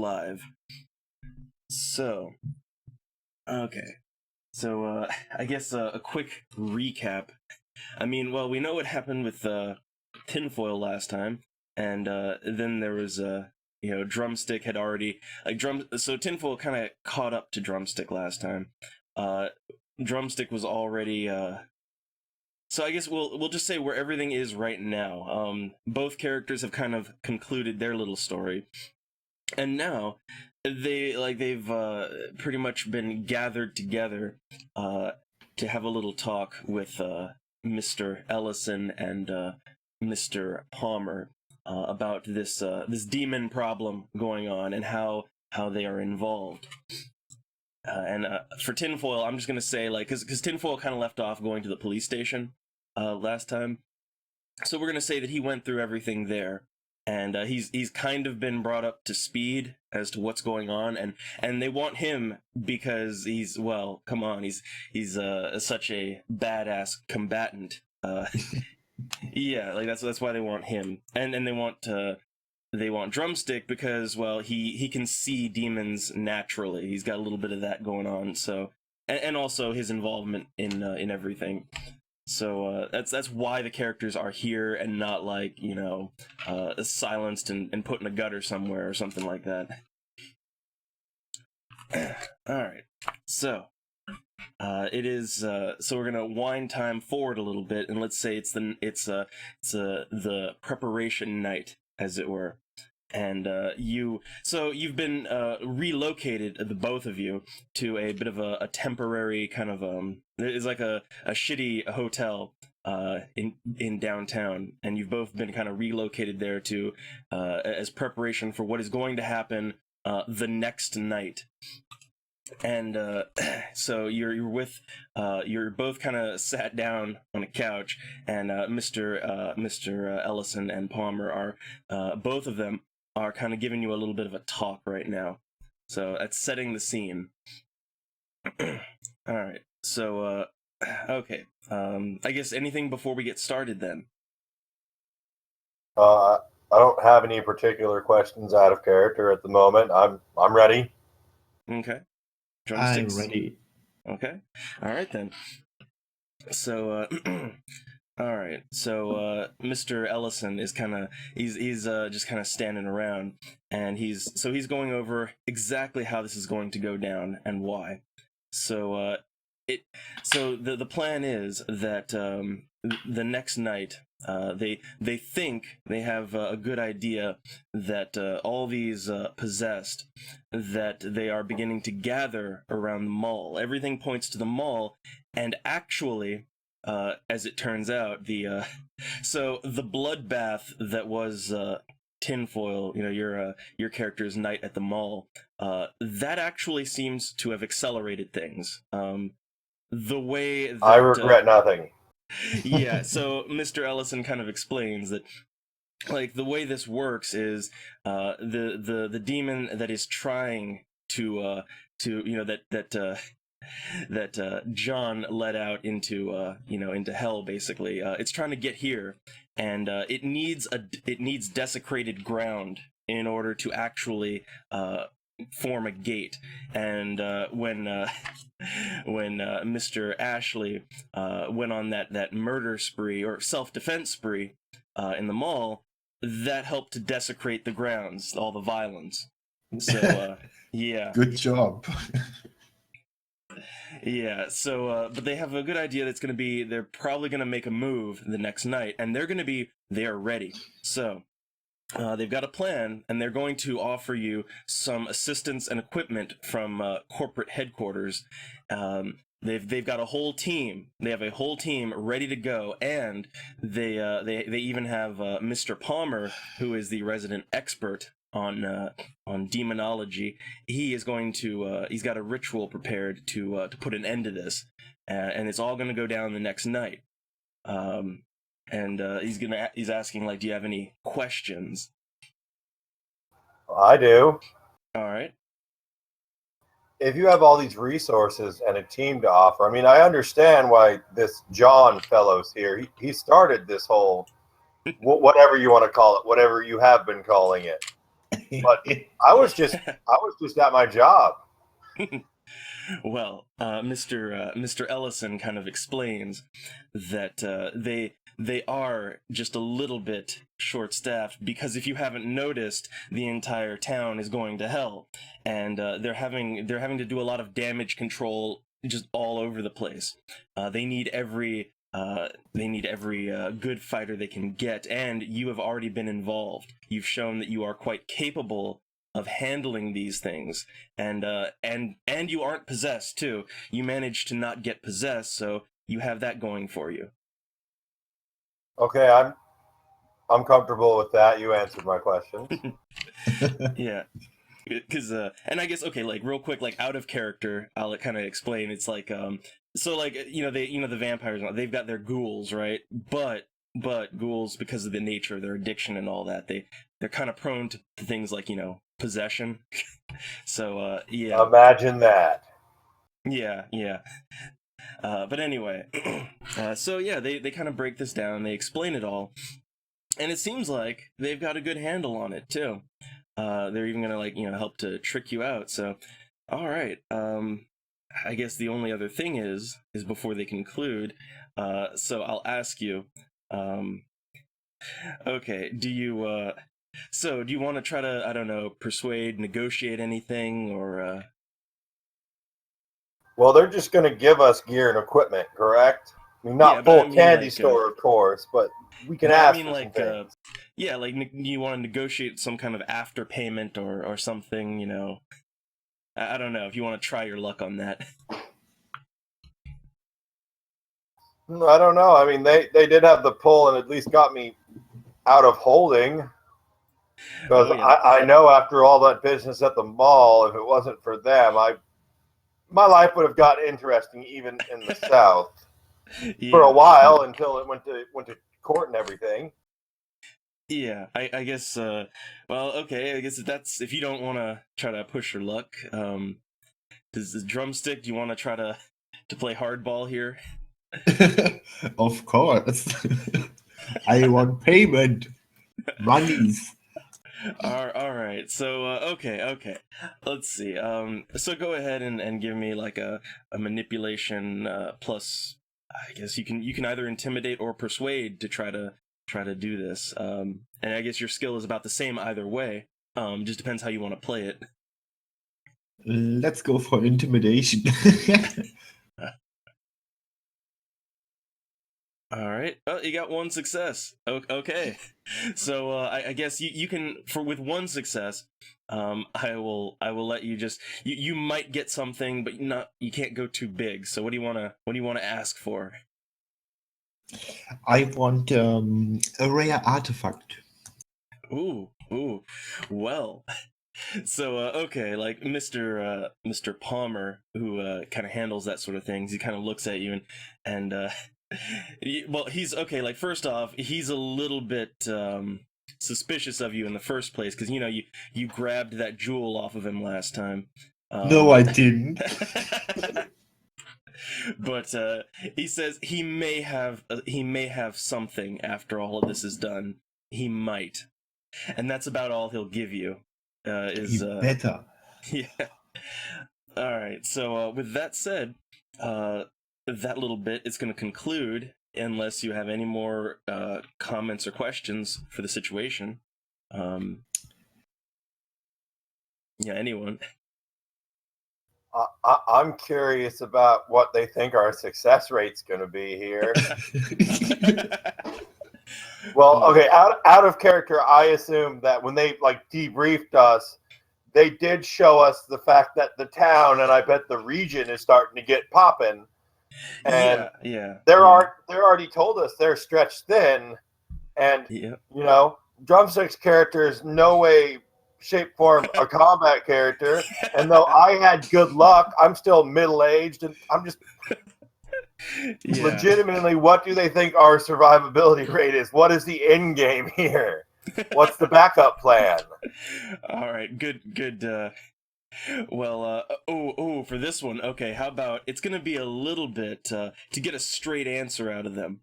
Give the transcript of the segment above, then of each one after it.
live. So, okay. So, I guess a quick recap. I mean, well, we know what happened with tinfoil last time, and then there was Drumstick had already So tinfoil kind of caught up to Drumstick last time. Drumstick was already. So I guess we'll just say where everything is right now. Both characters have kind of concluded their little story, and now they've pretty much been gathered together to have a little talk with Mr. Ellison and Mr. Palmer about this demon problem going on and how they are involved. And for tinfoil, I'm just gonna say because tinfoil kind of left off going to the police station last time, so we're gonna say that he went through everything there. And he's kind of been brought up to speed as to what's going on, and they want him because he's such a badass combatant. Yeah, like that's why they want him, and they want Drumstick because he can see demons naturally. He's got a little bit of that going on. So and also his involvement in everything. So that's why the characters are here and not silenced and put in a gutter somewhere or something like that. All right, so it is. So we're gonna wind time forward a little bit, and let's say it's the preparation night, as it were. And you've been relocated, the both of you, to a bit of a temporary kind of it's like a shitty hotel in downtown, and you've both been kind of relocated there to as preparation for what is going to happen the next night. And so you're both kind of sat down on a couch, and Mr. Ellison and Palmer are both of them are kind of giving you a little bit of a talk right now. So that's setting the scene. All right. So okay. I guess anything before we get started then. I don't have any particular questions out of character at the moment. I'm ready. Okay. Drumsticks? I'm ready. Okay. All right then. So all right. So Mr. Ellison is he's just kind of standing around, and he's going over exactly how this is going to go down and why. So the plan is that the next night they think they have a good idea that all these possessed, that they are beginning to gather around the mall. Everything points to the mall, and actually, as it turns out, the bloodbath that was tinfoil, your character's night at the mall, that actually seems to have accelerated things. The way that, I regret nothing. Yeah, so Mr. Ellison kind of explains that, like, the way this works is the demon that is trying to that John let out into hell, basically. It's trying to get here, and it needs desecrated ground in order to actually form a gate. And when Mr. Ashley went on that murder spree or self-defense spree in the mall, that helped to desecrate the grounds, all the violence. So yeah, good job. Yeah, so but they have a good idea that's going to be, they're probably going to make a move the next night, and they are ready. So they've got a plan, and they're going to offer you some assistance and equipment from corporate headquarters. They've got a whole team. They have a whole team ready to go, and they even have Mr. Palmer, who is the resident expert on demonology. He is going to he's got a ritual prepared to put an end to this, and it's all going to go down the next night. And he's asking, like, do you have any questions? I do. All right. If you have all these resources and a team to offer, I mean, I understand why this John fellow's here. He started this whole, whatever you want to call it, whatever you have been calling it. but I was just at my job. Well, Mr. Ellison kind of explains that they are just a little bit short-staffed because if you haven't noticed, the entire town is going to hell, and they're having to do a lot of damage control just all over the place. They need every good fighter they can get, and you have already been involved. You've shown that you are quite capable of handling these things, and you aren't possessed too. You managed to not get possessed, so you have that going for you. Okay, I'm comfortable with that. You answered my question. Yeah, because and I guess okay, like real quick, like out of character, I'll kind of explain. It's like so like the vampires, they've got their ghouls, right? But ghouls, because of the nature of their addiction and all that, they're kind of prone to things like possession. So yeah. Imagine that. Yeah. But anyway, so yeah, they kind of break this down, they explain it all, and it seems like they've got a good handle on it too. They're even gonna help to trick you out. So, all right. I guess the only other thing is before they conclude. So I'll ask you. Okay, do you want to try to, I don't know, persuade, negotiate anything, or Well, they're just going to give us gear and equipment, correct? I mean, yeah, not but I full mean candy like store, of course, but we can no, I ask mean for some like things. yeah, like you want to negotiate some kind of after payment or something, I don't know if you want to try your luck on that. I don't know. I mean, they did have the pull and at least got me out of holding. Because Oh yeah. I know after all that business at the mall, if it wasn't for them, my life would have got interesting even in the South for a Yeah. while until it went to court and everything. Yeah, I guess well, okay, I guess if you don't want to try to push your luck, does the drumstick, do you want to try to play hardball here? Of course. I want payment. Monies. All right. So okay. Let's see. So go ahead and give me like a manipulation plus. I guess you can either intimidate or persuade to try to do this. And I guess your skill is about the same either way. Just depends how you want to play it. Let's go for intimidation. All right. Oh, you got one success. Okay. So I guess you can with one success. I will let you just you might get something, but you can't go too big. So what do you wanna ask for? I want a rare artifact. Ooh. Well. So okay, like Mr. Palmer, who kind of handles that sort of things, he kind of looks at you and well, he's okay. Like first off, he's a little bit suspicious of you in the first place because you grabbed that jewel off of him last time. No, I didn't. But he says he may have something after all of this is done. He might, and that's about all he'll give you. Better. Yeah. All right. So with that said, that little bit is going to conclude unless you have any more comments or questions for the situation. Yeah, anyone. I'm curious about what they think our success rate's going to be here. Well, okay, out of character, I assume that when they debriefed us, they did show us the fact that the town and I bet the region is starting to get popping. And yeah. they're already told us they're stretched thin, and Drumstick's character is no way, shape, form a combat character. And though I had good luck, I'm still middle aged, and I'm just legitimately, what do they think our survivability rate is? What is the end game here? What's the backup plan? All right, good. Well, for this one, okay. How about it's gonna be a little bit to get a straight answer out of them.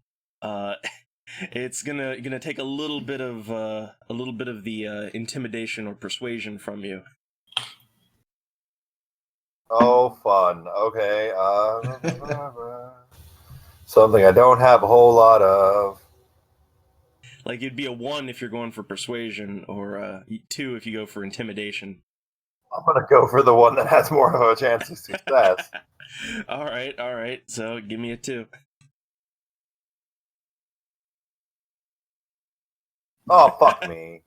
It's gonna take a little bit of the intimidation or persuasion from you. Oh, fun. Okay. Something I don't have a whole lot of. Like it'd be a 1 if you're going for persuasion, or 2 if you go for intimidation. I'm gonna go for the one that has more of a chance of success. All right. So give me a 2. Oh, fuck me.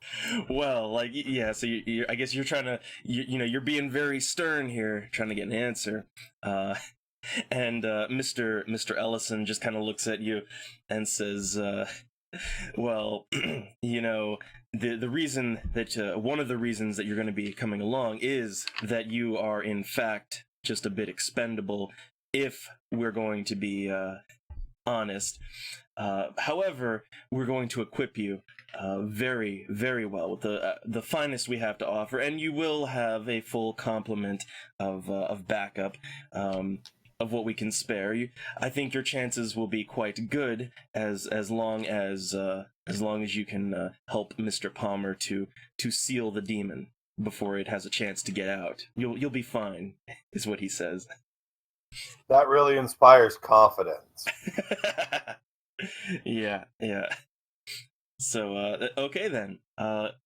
Well, like, yeah, so I guess you're trying to, you're being very stern here, trying to get an answer. And Mr. Ellison just kind of looks at you and says, well, the reason that, one of the reasons that you're going to be coming along is that you are, in fact, just a bit expendable if we're going to be honest. However, we're going to equip you very, very well with the finest we have to offer, and you will have a full complement of backup of what we can spare. I think your chances will be quite good as long as you can help Mr. Palmer to seal the demon before it has a chance to get out. You'll be fine, is what he says. That really inspires confidence. Yeah. So, okay then.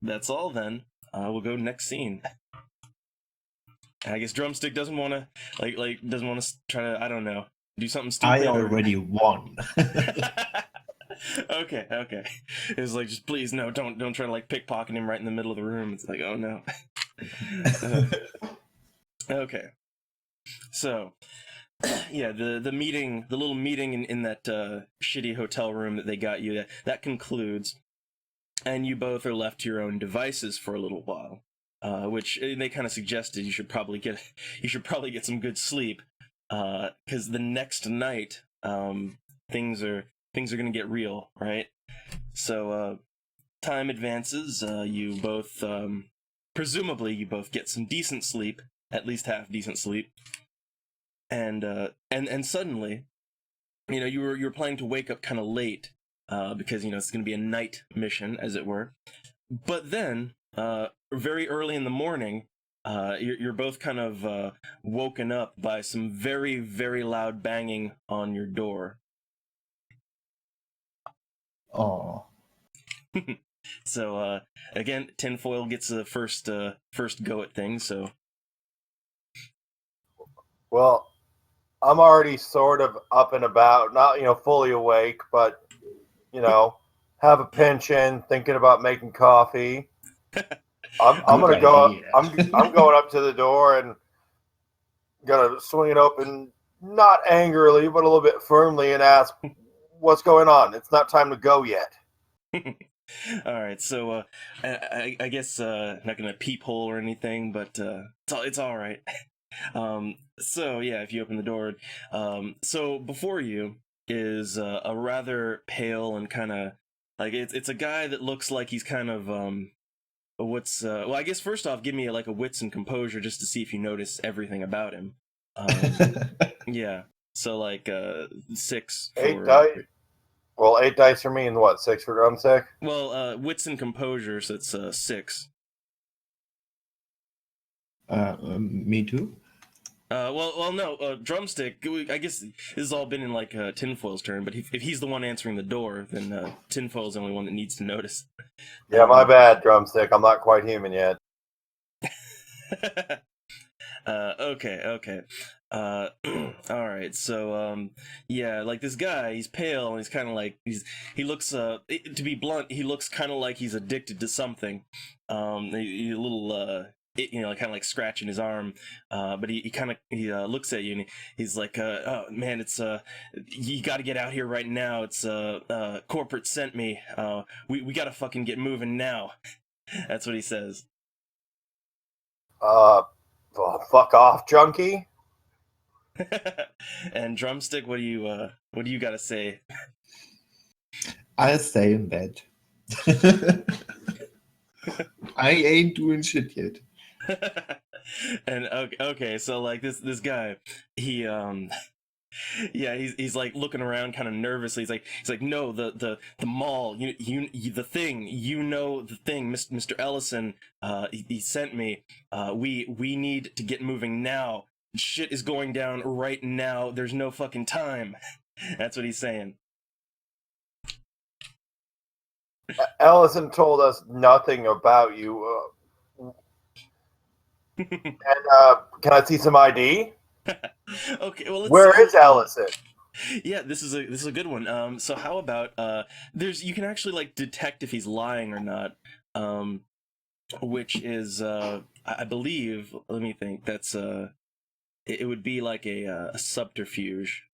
That's all then. We'll go next scene. I guess Drumstick doesn't want to, doesn't want to try to, I don't know, do something stupid. I already won. Okay. It's like, just please, no, don't try to, pickpocket him right in the middle of the room. It's like, oh no. Okay. So, yeah, the little meeting in that shitty hotel room that they got you, that concludes, and you both are left to your own devices for a little while, which they kind of suggested you should probably get some good sleep, because the next night things are gonna get real, right? So time advances, you both presumably you both get some decent sleep, at least half decent sleep. And suddenly, you were planning to wake up kind of late, because it's going to be a night mission, as it were. But then, very early in the morning, you're both kind of woken up by some very, very loud banging on your door. Oh. So again, Tinfoil gets the first go at things. So, well, I'm already sort of up and about, not fully awake, but have a pension, thinking about making coffee. I'm gonna go. I'm going up to the door and gonna swing it open, not angrily, but a little bit firmly, and ask, "What's going on? It's not time to go yet." All right, so I guess not gonna peephole or anything, but it's all right. So yeah, if you open the door, so before you is a rather pale and kind of it's a guy that looks like he's kind of well, I guess first off, give me a wits and composure just to see if you notice everything about him. Yeah, so 6 for 8 dice. Well, 8 dice for me and what, 6 for Drumstick? Well, wits and composure, so it's 6. Me too. Well, no, Drumstick, I guess this has all been in Tinfoil's turn, but if he's the one answering the door, then Tinfoil's the only one that needs to notice. Yeah, my bad, Drumstick. I'm not quite human yet. Okay. All right, so, yeah, this guy, he's pale, and he's kind of he looks, to be blunt, he looks kind of like he's addicted to something. He a little, kind of scratching his arm, but he looks at you and he's like, oh man, it's you got to get out here right now. It's corporate sent me. We got to fucking get moving now. That's what he says. Fuck off, junkie. And Drumstick, what do you got to say? I'll stay in bed. I ain't doing shit yet. And okay, so this guy, he Yeah, he's like looking around kind of nervously. He's like no, the mall, the thing, the thing, Mr. Ellison, he sent me. We need to get moving now. Shit is going down right now. There's no fucking time. That's what he's saying. Ellison told us nothing about you. And can I see some ID? Okay, well, Where is Ellison? Yeah, this is a good one. So how about you can actually like detect if he's lying or not. Which is I believe, let me think, that's it would be like a subterfuge.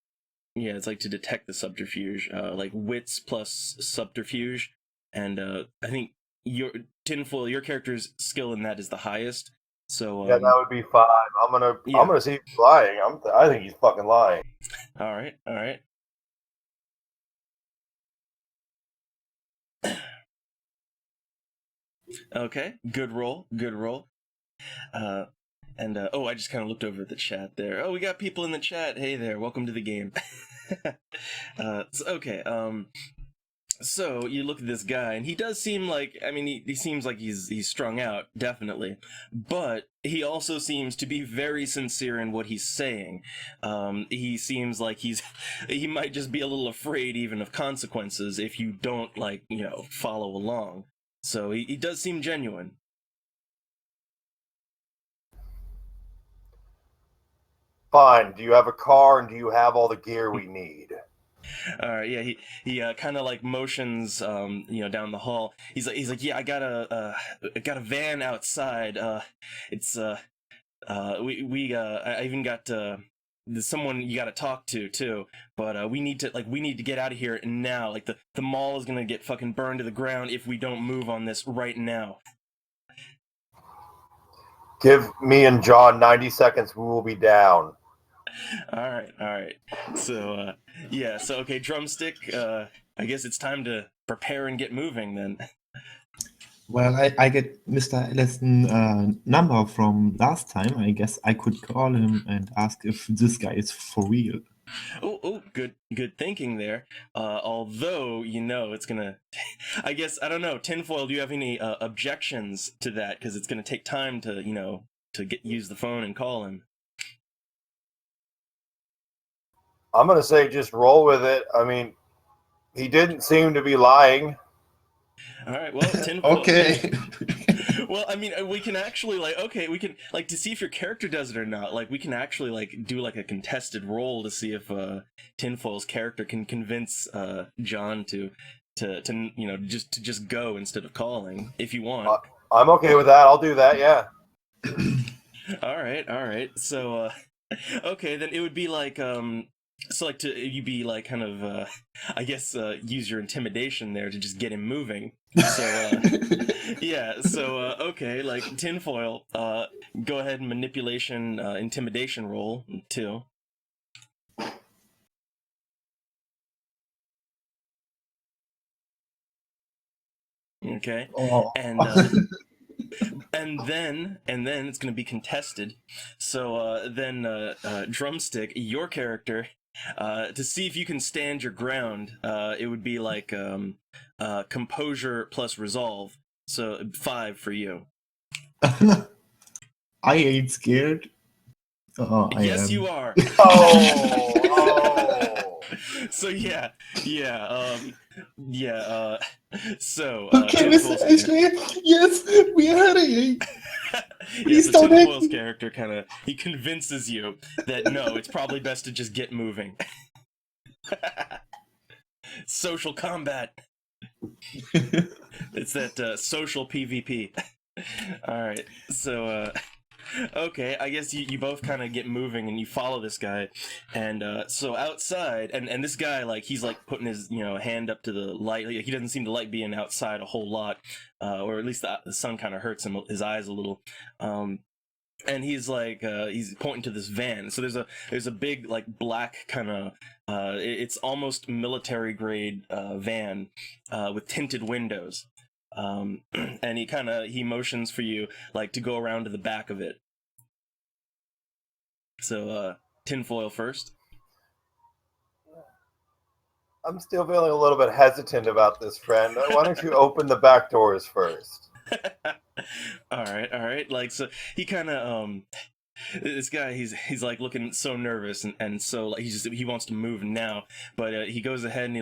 Yeah, it's like to detect the subterfuge, like wits plus subterfuge, and I think your tinfoil, your character's skill in that is the highest. So Yeah, that would be 5. I'm yeah. gonna see if he's lying. I think he's fucking lying. All right, all right. Okay, good roll, good roll. And oh, I just kind of looked over at the chat there. Oh, we got people in the chat. Hey there, welcome to the game. Okay. So you look at this guy, and he does seem like, I mean, he seems like he's strung out, definitely. But he also seems to be very sincere in what he's saying. He seems like he might just be a little afraid even of consequences if you don't, like, follow along. So he does seem genuine. Fine. Do you have a car and do you have all the gear we need? All right, yeah, he kind of like motions, down the hall. He's like, yeah, I got a van outside. It's I even got there's someone you got to talk to too. But we need to get out of here now. Like the mall is gonna get fucking burned to the ground if we don't move on this right now. Give me and John 90 seconds. We will be down. All right. So yeah, so okay, drumstick. I guess it's time to prepare and get moving then. Well, I get Mr. Ellison number from last time. I guess I could call him and ask if this guy is for real. Oh, good thinking there. Although, it's gonna, I guess, I don't know, Tinfoil, do you have any objections to that? Because it's gonna take time to, use the phone and call him. I'm gonna say just roll with it. I mean, he didn't seem to be lying. All right, well, Tinfoil. Okay. Well, I mean, we can actually we can to see if your character does it or not. Like, we can actually do like a contested roll to see if Tinfoil's character can convince John to just go instead of calling if you want. I'm okay with that. I'll do that. Yeah. All right. So, okay, then it would be like you'd be like kind of I guess use your intimidation there to just get him moving. So yeah, so okay, like Tinfoil, go ahead and manipulation intimidation roll too. Okay. Oh. And then it's going to be contested. So then Drumstick, your character, to see if you can stand your ground, it would be like composure plus resolve. So 5 for you. I ain't scared. Oh, Yes, you are. Oh. So yeah. So Okay, Mr. Ashley. Yes, we are hurrying. Please don't hit Tinfoil's me. character he convinces you that no, it's probably best to just get moving. Social combat. It's that social PvP. All right, so okay, I guess you both kind of get moving and you follow this guy, and so outside, and this guy he's putting his hand up to the light. He doesn't seem to like being outside a whole lot, or at least the sun kind of hurts his eyes a little. And he's he's pointing to this van. So there's a big black kind of it's almost military grade van with tinted windows. And he motions for you to go around to the back of it. So Tinfoil first. I'm still feeling a little bit hesitant about this, friend. Why don't you open the back doors first? All right. Like, so he kind of this guy, he's like looking so nervous and so like he wants to move now, but he goes ahead and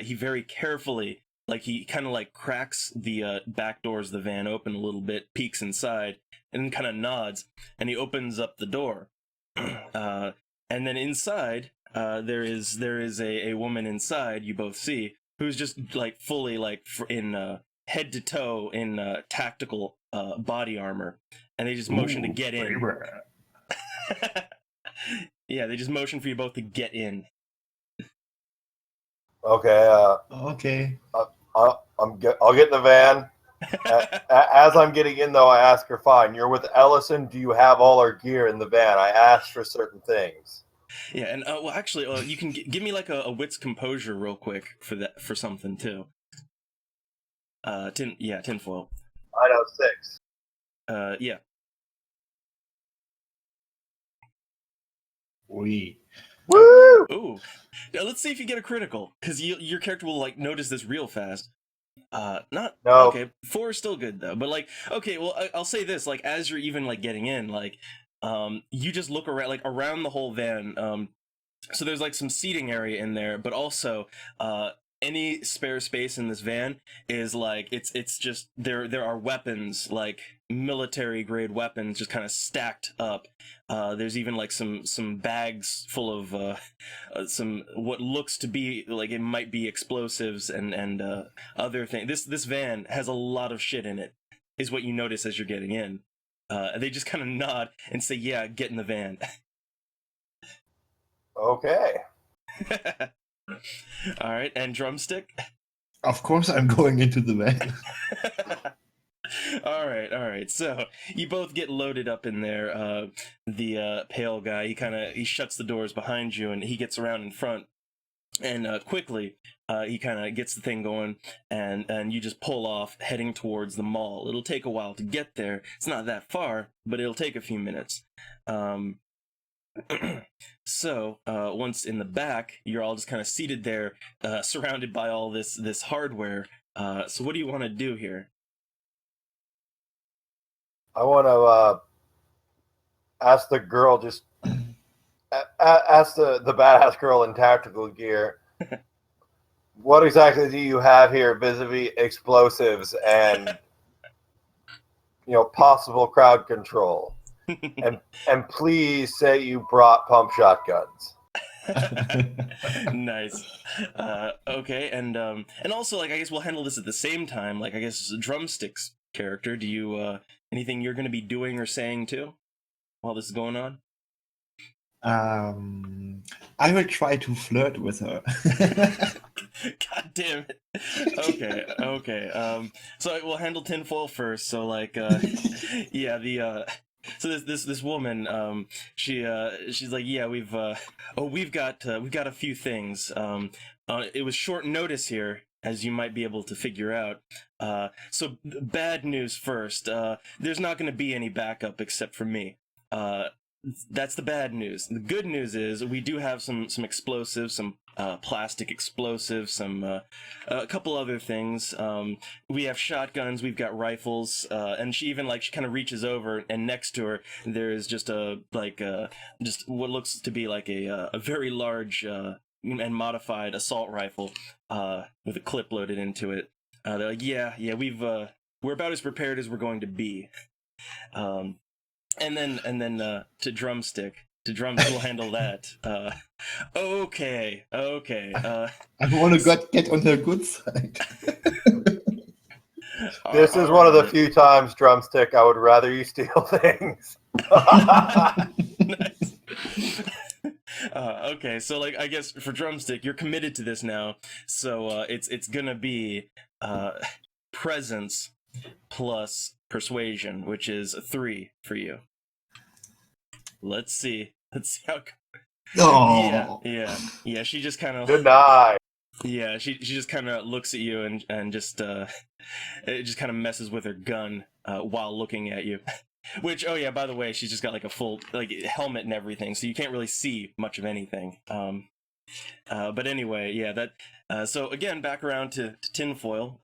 he very carefully, like, he kind of like cracks the back doors of the van open a little bit, peeks inside, and then kind of nods, and he opens up the door. And then inside, there is a woman inside, you both see, who's just like fully like in head to toe in tactical body armor, and they just motion to get in. Yeah, they just motion for you both to get in. Okay. Okay. I'll get in the van. As I'm getting in, though, I ask her, "Fine, you're with Ellison. Do you have all our gear in the van? I asked for certain things." Yeah, and well, actually, you can give me like a wits composure real quick for something too. Tinfoil. I know 6. Yeah. Oui. Woo! Ooh. Now, let's see if you get a critical, because your character will like notice this real fast. Not No. Okay. 4 is still good though, but like, okay, well, I'll say this: like, as you're even like getting in, like, you just look around, like around the whole van. So there's like some seating area in there, but also, any spare space in this van is like it's just there are weapons, like military grade weapons, just kind of stacked up. There's even like some bags full of some what looks to be like it might be explosives and other things. This van has a lot of shit in it, is what you notice as you're getting in. They just kind of nod and say, "Yeah, get in the van." Okay. All right, and Drumstick. Of course, I'm going into the van. All right. So you both get loaded up in there. The pale guy, he shuts the doors behind you, and he gets around in front, and quickly he kind of gets the thing going, and you just pull off, heading towards the mall. It'll take a while to get there. It's not that far, but it'll take a few minutes. So once in the back, you're all just kind of seated there, surrounded by all this hardware. So what do you want to do here? I want to ask the girl, just ask the badass girl in tactical gear, what exactly do you have here vis-a-vis explosives and possible crowd control? And please say you brought pump shotguns. Nice. Okay, and also, like, I guess we'll handle this at the same time. Like, I guess Drumstick's character, do you anything you're going to be doing or saying too while this is going on? I will try to flirt with her. God damn it. Okay. So we'll handle tinfoil first. So like, yeah, so this woman, she's like, yeah, we've got a few things. It was short notice here, as you might be able to figure out. So bad news first. There's not going to be any backup except for me. That's the bad news. The good news is we do have some explosives, some plastic explosives, a couple other things. We have shotguns, we've got rifles, and she kind of reaches over, and next to her there is just just what looks to be like a very large and modified assault rifle with a clip loaded into it. They're like, yeah, we're about as prepared as we're going to be. And then to Drumstick. We'll handle that. Okay. I want to get on her good side. This is one of the few times, Drumstick, I would rather you steal things. Nice. Okay, so like, I guess for Drumstick, you're committed to this now. So it's gonna be presence plus persuasion, which is 3 for you. Let's see how. Oh. Yeah. She just kind of. Good night. Yeah, she just kind of looks at you and just it just kind of messes with her gun while looking at you. Which, oh yeah, by the way, she's just got like a full like helmet and everything, so you can't really see much of anything. But anyway, yeah, that. So again, back around to tinfoil.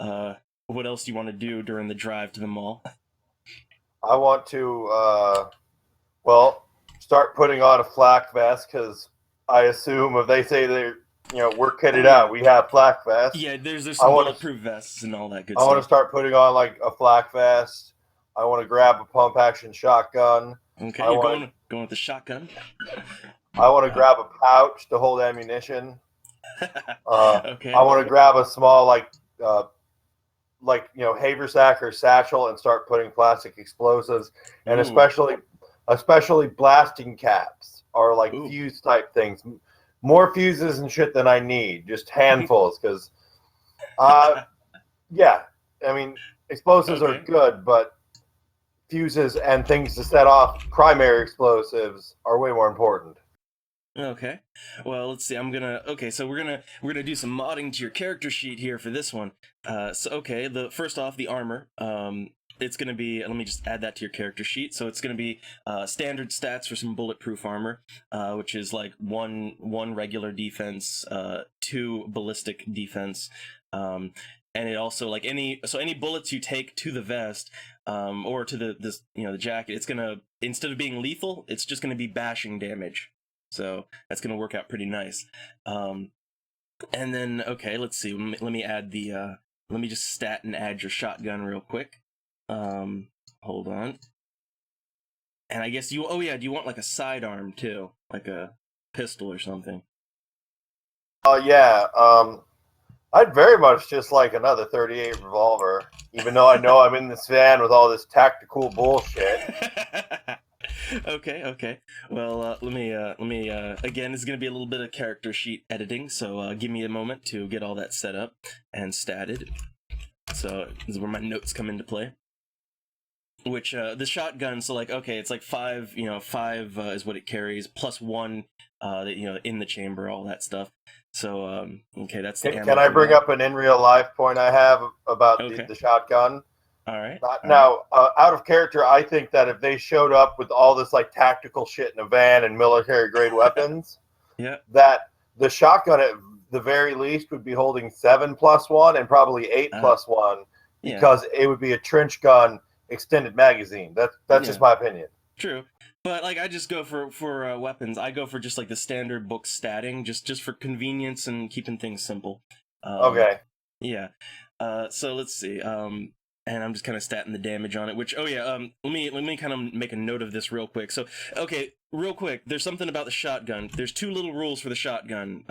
What else do you want to do during the drive to the mall? I want to, well, start putting on a flak vest because I assume if they say we're kitted out, we have flak vests. Yeah, there's I some want to bulletproof vests and all that good I want to stuff. start putting on like a flak vest. I want to grab a pump action shotgun. Okay, I you're want going with the shotgun. to grab a pouch to hold ammunition. I Okay. want to grab a small uh, haversack or satchel and start putting plastic explosives, and Ooh. especially blasting caps or like Ooh. fuse type things. More fuses and shit than I need, just handfuls. Because, yeah, I mean, explosives are Okay. good, but fuses and things to set off primary explosives are way more important. Okay. Well, let's see. Okay, so we're gonna do some modding to your character sheet here for this one. So okay, the first off the armor. It's gonna be. Let me just add that to your character sheet. So it's gonna be standard stats for some bulletproof armor, which is like one regular defense, two ballistic defense, and it also like any bullets you take to the vest, or to the jacket, it's gonna, instead of being lethal, it's just gonna be bashing damage. So that's going to work out pretty nice. And then, okay, let's see. Let me add let me just stat and add your shotgun real quick. Hold on. And I guess oh yeah, do you want like a sidearm too? Like a pistol or something? Yeah. I'd very much just like another 38 revolver, even though I know I'm in this van with all this tactical bullshit. Okay. Well, let me again, this is gonna be a little bit of character sheet editing, so give me a moment to get all that set up and statted. So this is where my notes come into play. Which the shotgun, so like okay, it's like five, five is what it carries plus one, in the chamber, all that stuff. So okay, that's the ammo. Can I bring up an in real life point I have about Okay. the shotgun? All right. Now, out of character, I think that if they showed up with all this like tactical shit in a van and military grade weapons, Yeah. that the shotgun at the very least would be holding 7+1 and probably 8+1 because it would be a trench gun extended magazine. That's just my opinion. True. But like I just go for weapons. I go for just like the standard book statting, just for convenience and keeping things simple. Okay. Yeah. So let's see. And I'm just kind of statting the damage on it. Which, oh yeah. Let me kind of make a note of this real quick. So okay, real quick. There's something about the shotgun. There's two little rules for the shotgun.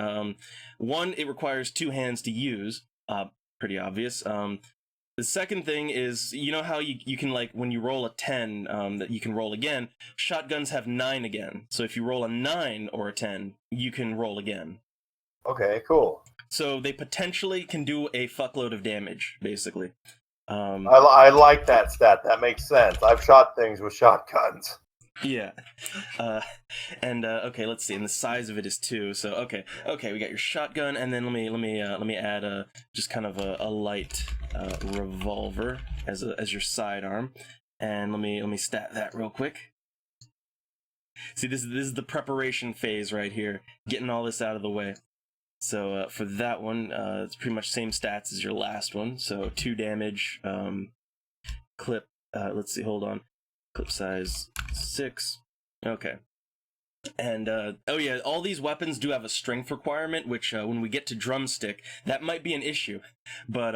One, it requires two hands to use. Pretty obvious. The second thing is, you know how you can, like, when you roll a 10, that you can roll again, shotguns have 9 again. So if you roll a 9 or a 10, you can roll again. Okay, cool. So they potentially can do a fuckload of damage, basically. I like that stat. That makes sense. I've shot things with shotguns. Yeah. Okay, let's see. And the size of it is 2. So okay, we got your shotgun, and then let me add just kind of a light revolver as your sidearm, and let me stat that real quick. See, this is the preparation phase right here, getting all this out of the way. So for that one, it's pretty much same stats as your last one. So 2 damage, clip. Let's see. Hold on. Clip size 6. Okay. And oh yeah, all these weapons do have a strength requirement, which when we get to drumstick, that might be an issue. But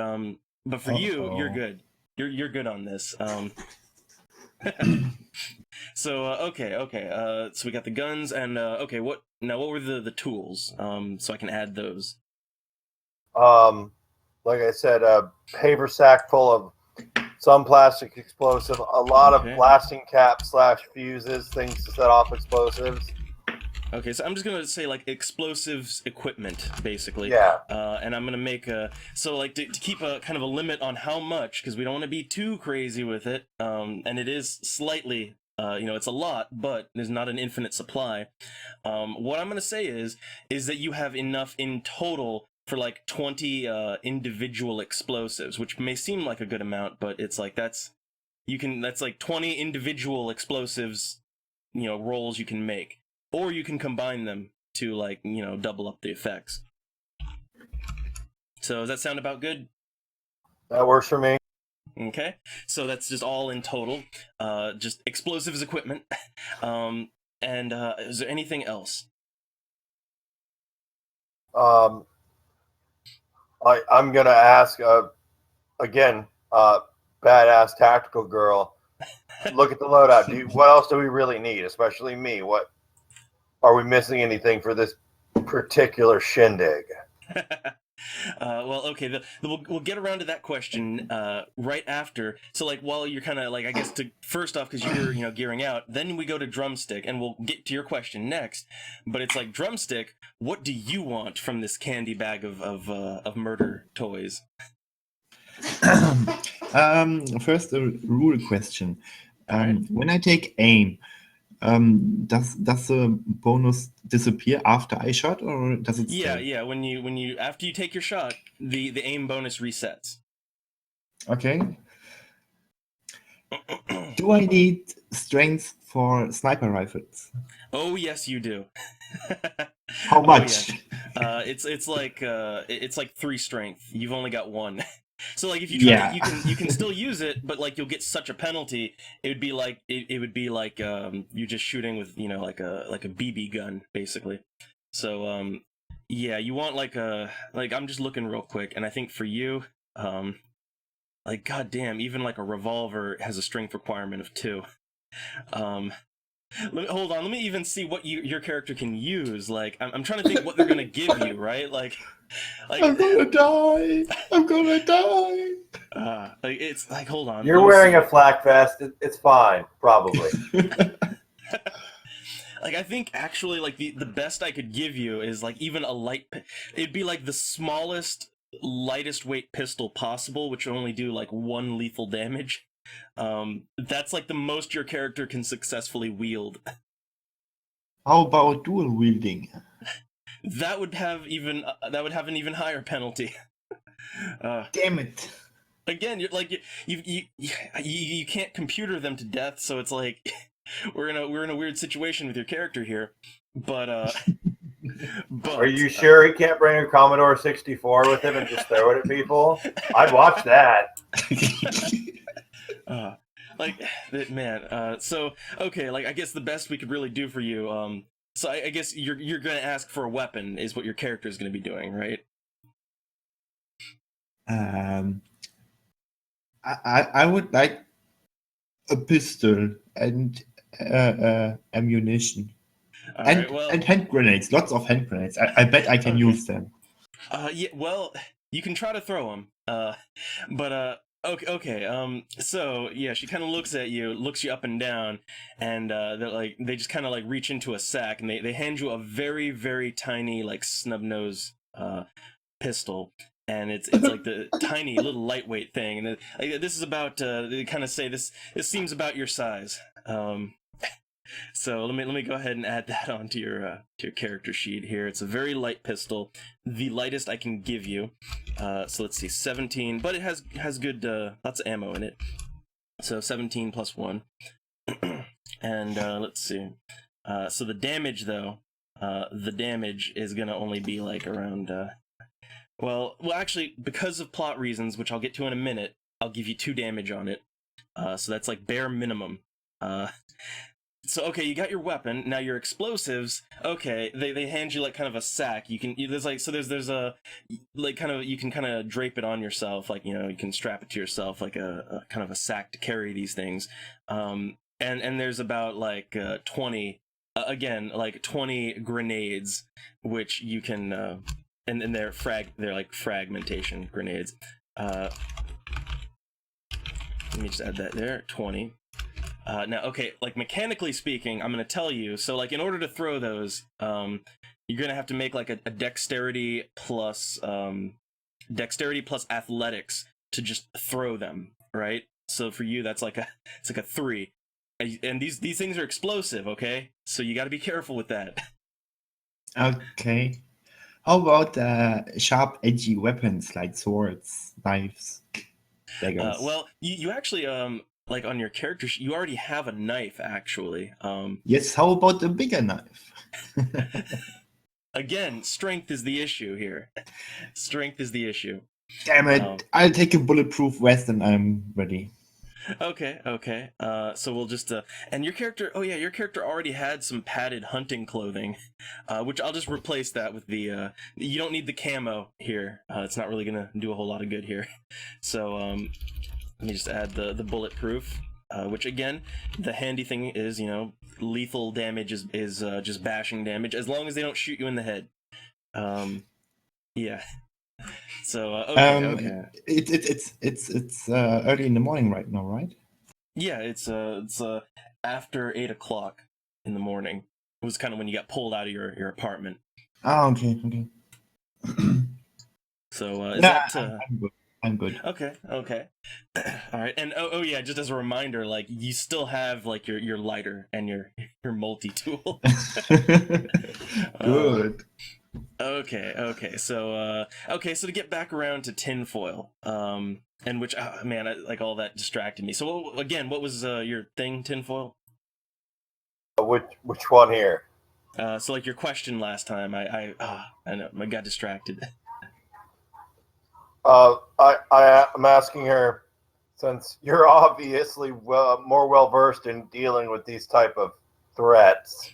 for you're good. You're good on this. So okay. So we got the guns, and okay. What were the tools? So I can add those. Like I said, a haversack full of some plastic explosive, a lot of blasting caps / fuses, things to set off explosives. Okay, so I'm just gonna say like explosives equipment, basically. Yeah. And I'm gonna make so like to keep a kind of a limit on how much, because we don't want to be too crazy with it. And it is slightly, it's a lot, but there's not an infinite supply. What I'm gonna say is that you have enough in total for like 20 individual explosives, which may seem like a good amount, but it's like that's like 20 individual explosives, rolls you can make. Or you can combine them to like, you know, double up the effects. So does that sound about good? That works for me. Okay, so that's just all in total. Just explosives equipment. And is there anything else? I'm gonna ask again, badass tactical girl. Look at the loadout. What else do we really need? Especially me. What are we missing? Anything for this particular shindig? Well, okay, we'll get around to that question right after. So, like, while you're kind of like, I guess, to first off, because you're, you know, gearing out, then we go to Drumstick, and we'll get to your question next. But it's like, Drumstick, what do you want from this candy bag of murder toys? First, a rule question. When I take aim, does the bonus disappear after I shot, or does it stay? Yeah. When you after you take your shot, the aim bonus resets. Okay. Do I need strength for sniper rifles? Oh yes, you do. How much? Oh, yes. It's like 3 strength. You've only got 1. So like if you try to, you can still use it, but like you'll get such a penalty. It would be like you're just shooting with, you know, like a BB gun basically. So yeah, you want like I'm just looking real quick, and I think for you like goddamn, even like a revolver has a strength requirement of 2. Hold on, let me even see what your character can use. Like I'm trying to think what they're gonna give you, right? Like I'm gonna die. I'm gonna die. Like it's like, hold on. You're wearing a flak vest. It's fine, probably. Like I think actually like the best I could give you is like even a light. It'd be like the smallest, lightest weight pistol possible, which would only do like 1 lethal damage. That's like the most your character can successfully wield. How about dual wielding? That would have an even higher penalty. Damn it! Again, you're like you can't computer them to death, so it's like we're in a weird situation with your character here. But are you sure he can't bring a Commodore 64 with him and just throw it at people? I'd watch that. Man. So okay, like I guess the best we could really do for you. So I guess you're gonna ask for a weapon is what your character is gonna be doing, right? I would like a pistol and ammunition. And hand grenades, lots of hand grenades. I bet I can use them. Yeah, well, you can try to throw them. Okay. So yeah, she kind of looks at you, looks you up and down, and they just kind of like reach into a sack, and they hand you a very, very tiny like snub nose pistol. And it's like the tiny little lightweight thing, and this is about they kind of say this seems about your size. So let me go ahead and add that onto your character sheet here. It's a very light pistol, the lightest I can give you. So let's see, 17, but it has good lots of ammo in it. So 17 plus 1, and let's see. So the damage though, the damage is gonna only be like around. Well, actually, because of plot reasons, which I'll get to in a minute, I'll give you 2 damage on it. So that's like bare minimum. So okay, you got your weapon. Now your explosives. Okay, they hand you like kind of a sack. There's a like kind of, you can kind of drape it on yourself, like, you know, you can strap it to yourself like a kind of a sack to carry these things. And there's about like 20 again like 20 grenades, which you can and they're like fragmentation grenades. Let me just add that there, 20. Now, okay, like mechanically speaking, I'm gonna tell you. So, like, in order to throw those, you're gonna have to make like a dexterity plus athletics to just throw them, right? So for you, it's like a 3, and these things are explosive, okay? So you got to be careful with that. Okay. How about sharp, edgy weapons like swords, knives, daggers? Well, you actually like on your character sheet, you already have a knife actually. Yes. How about a bigger knife? Again, strength is the issue here. Strength is the issue. Damn it! I'll take a bulletproof vest and I'm ready. Okay. So we'll just and your character. Oh yeah, your character already had some padded hunting clothing, which I'll just replace that with the. You don't need the camo here. It's not really gonna do a whole lot of good here. So let me just add the bulletproof, which again, the handy thing is, lethal damage is just bashing damage as long as they don't shoot you in the head. Yeah. So okay. It's early in the morning right now, right? Yeah, it's after 8 o'clock in the morning. It was kind of when you got pulled out of your apartment. Oh, okay. So is that? I'm good. Okay. All right. And oh yeah, just as a reminder, like you still have like your lighter and your multi-tool. Good. Okay. So to get back around to tinfoil, and which like all that distracted me. So again, what was your thing, tinfoil? Which one here? So like your question last time, I know I got distracted. I'm asking her, since you're obviously more well versed in dealing with these type of threats,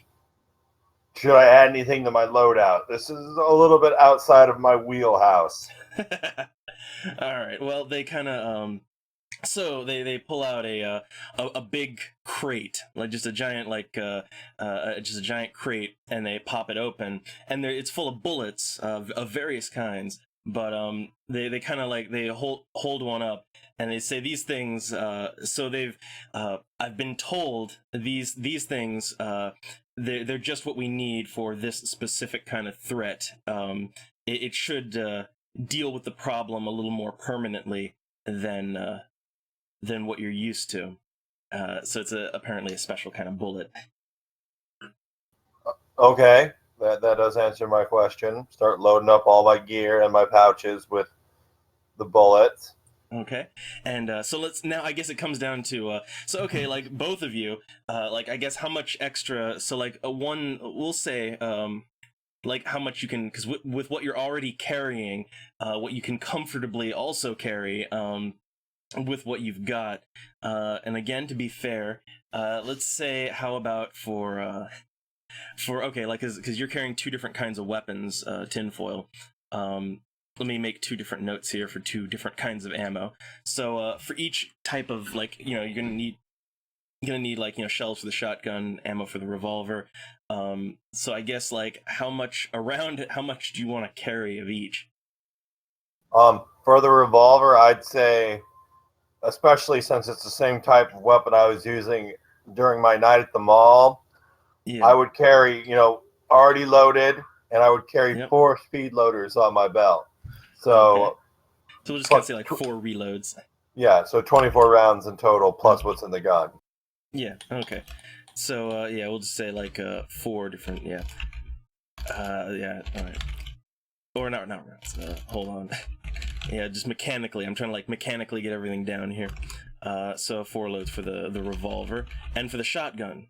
should I add anything to my loadout? This is a little bit outside of my wheelhouse. All right. Well, they kind of so they pull out a big crate, like just a giant just a giant crate, and they pop it open, and it's full of bullets of various kinds. But they kind of like they hold one up, and they say these things. So I've been told these things. They're just what we need for this specific kind of threat. It should deal with the problem a little more permanently than what you're used to. So it's apparently a special kind of bullet. Okay, that does answer my question. Start loading up all my gear and my pouches with the bullets. Okay, and so let's now. I guess it comes down to okay, like both of you, like I guess how much extra. So like we'll say like how much you can, because with what you're already carrying, what you can comfortably also carry. With what you've got, and again, to be fair, let's say how about for okay, like because you're carrying two different kinds of weapons, tinfoil. Let me make two different notes here for two different kinds of ammo. So for each type of like you're gonna need like shells for the shotgun, ammo for the revolver. So I guess like how much do you want to carry of each? For the revolver, I'd say, especially since it's the same type of weapon I was using during my night at the mall, yeah. I would carry, already loaded, and I would carry 4 speed loaders on my belt. So we'll just kind of say like 4 reloads. Yeah, so 24 rounds in total plus what's in the gun. Yeah, okay. So we'll just say like 4 different, all right. Or not rounds. Hold on. Yeah, just mechanically. I'm trying to like mechanically get everything down here. So 4 loads for the revolver, and for the shotgun.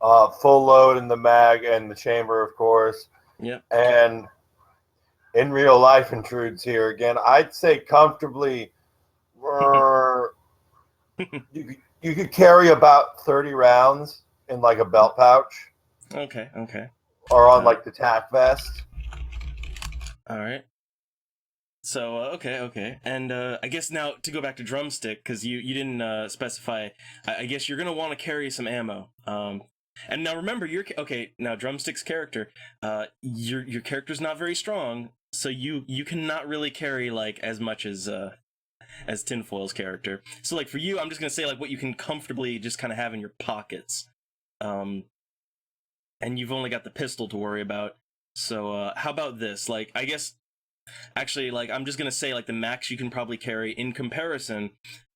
Full load in the mag and the chamber, of course. Yeah. And in real life intrudes here again. I'd say comfortably, you could carry about 30 rounds in like a belt pouch. Okay. Or on like the tack vest. All right. So okay, and I guess now to go back to drumstick, because you didn't specify. I guess you're gonna want to carry some ammo. And now remember, now drumstick's character, your character's not very strong, so you cannot really carry like as much as tinfoil's character. So like for you, I'm just gonna say like what you can comfortably just kind of have in your pockets. And you've only got the pistol to worry about. So how about this? Like I guess. Actually, like I'm just gonna say like the max you can probably carry in comparison,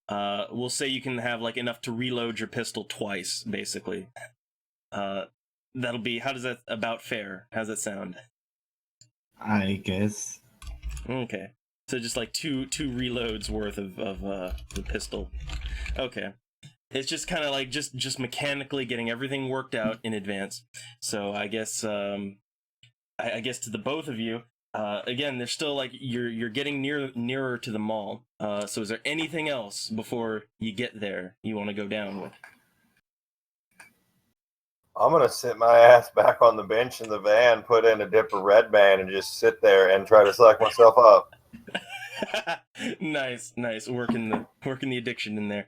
we'll say you can have like enough to reload your pistol twice, basically. That'll be, how does that about fair? How's that sound? I guess. Okay. So just like two reloads worth of the pistol. Okay. It's just kind of like just mechanically getting everything worked out in advance. So I guess I guess to the both of you, again, there's still like you're getting nearer to the mall. So is there anything else before you get there you want to go down with? I'm gonna sit my ass back on the bench in the van, put in a dip of Red Man, and just sit there and try to suck myself up. Nice, working the addiction in there.